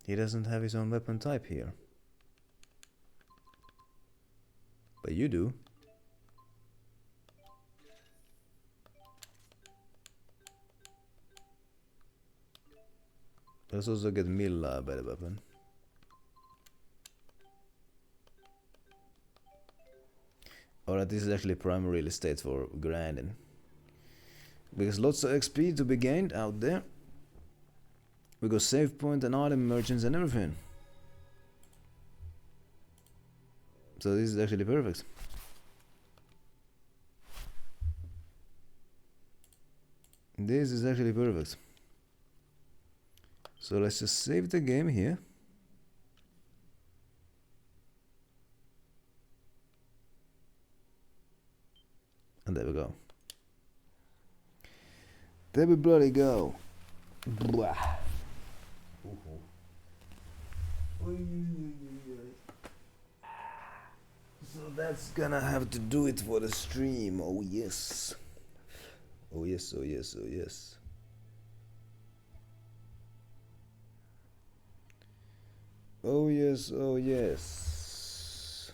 He doesn't have his own weapon type here. But you do. Let's also get Milla a better weapon. Alright, this is actually prime real estate for grinding. Because lots of XP to be gained out there. We got save point and item merchants and everything. So this is actually perfect. This is actually perfect. So let's just save the game here. And there we go. There we bloody go. Blah. So that's gonna have to do it for the stream. Oh yes. Oh yes, oh yes, oh yes. Oh yes, oh yes.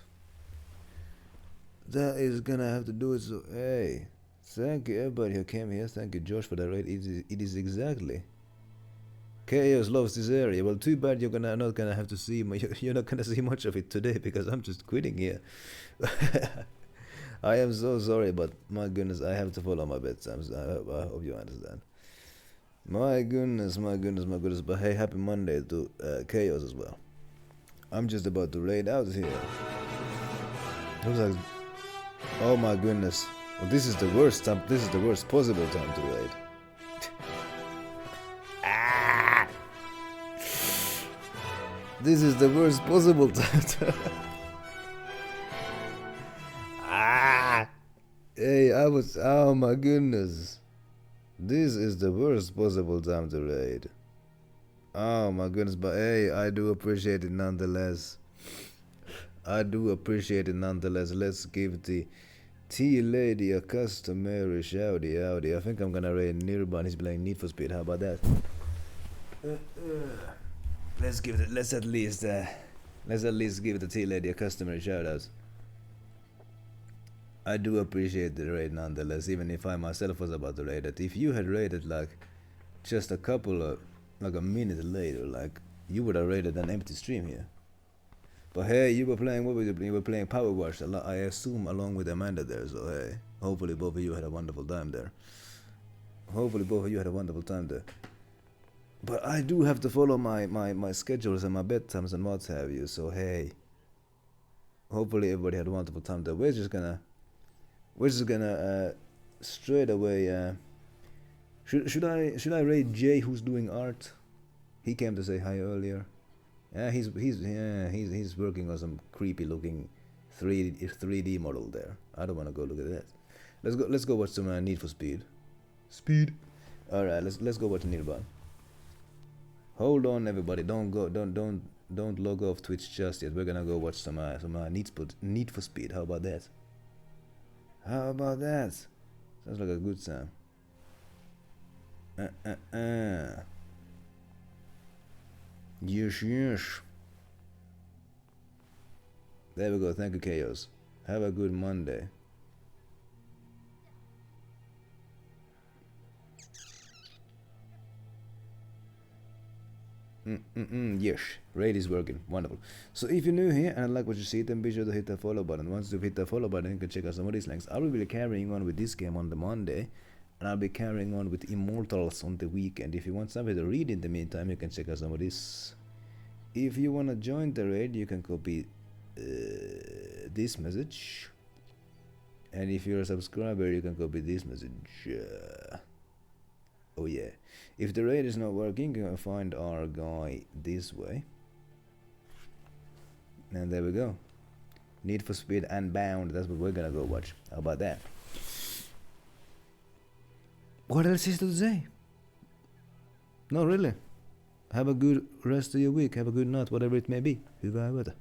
That is gonna have to do it. So hey, thank you everybody who came here. Thank you Josh for that raid. It is exactly. Chaos loves this area. Well, too bad you're not gonna have to see. You're not gonna see much of it today because I'm just quitting here. I am so sorry, but my goodness, I have to follow my bedtimes. I hope you understand. My goodness, my goodness, my goodness. But hey, happy Monday to Chaos as well. I'm just about to raid out here. Looks like, oh my goodness. Well, this is the worst time. This is the worst possible time to raid. This is the worst possible time to... Hey, oh my goodness. This is the worst possible time to raid. Oh my goodness, but hey, I do appreciate it nonetheless. I do appreciate it nonetheless. Let's give the tea lady a customary shouty. I think I'm gonna raid nearby. He's playing Need for Speed. How about that? Let's at least give the tea lady a customary shout out. I do appreciate the raid nonetheless, even if I myself was about to raid it. If you had raided like just a couple of, like a minute later, like you would have raided an empty stream here. But hey, you were playing, what were you playing? You were playing Power Wash, I assume, along with Amanda there, so hey, hopefully both of you had a wonderful time there. But I do have to follow my schedules and my bedtimes and what have you, so hey, hopefully everybody had a wonderful time there. We're just gonna straight away, should I raid Jay, who's doing art? He came to say hi earlier. Yeah, he's working on some creepy looking 3D model there. I don't want to go look at that. Let's go watch some Need for Speed. All right, let's go watch Nearby. Hold on, everybody. Don't log off Twitch just yet. We're gonna go watch some Need for Speed. How about that? Sounds like a good time. Yes. There we go. Thank you, Chaos. Have a good Monday. Yes, raid is working. Wonderful. So if you're new here and like what you see, then be sure to hit the follow button. Once you hit the follow button, you can check out some of these links. I will be carrying on with this game on the Monday, and I'll be carrying on with Immortals on the weekend. If you want something to read in the meantime, you can check out some of this. If you want to join the raid, you can copy this message, and if you're a subscriber, you can copy this message. Oh yeah, if the raid is not working, you can find our guy this way, and there we go. Need for Speed Unbound, that's what we're gonna go watch. How about that? What else is to say? No, really. Have a good rest of your week. Have a good night, whatever it may be. Hyvää yötä.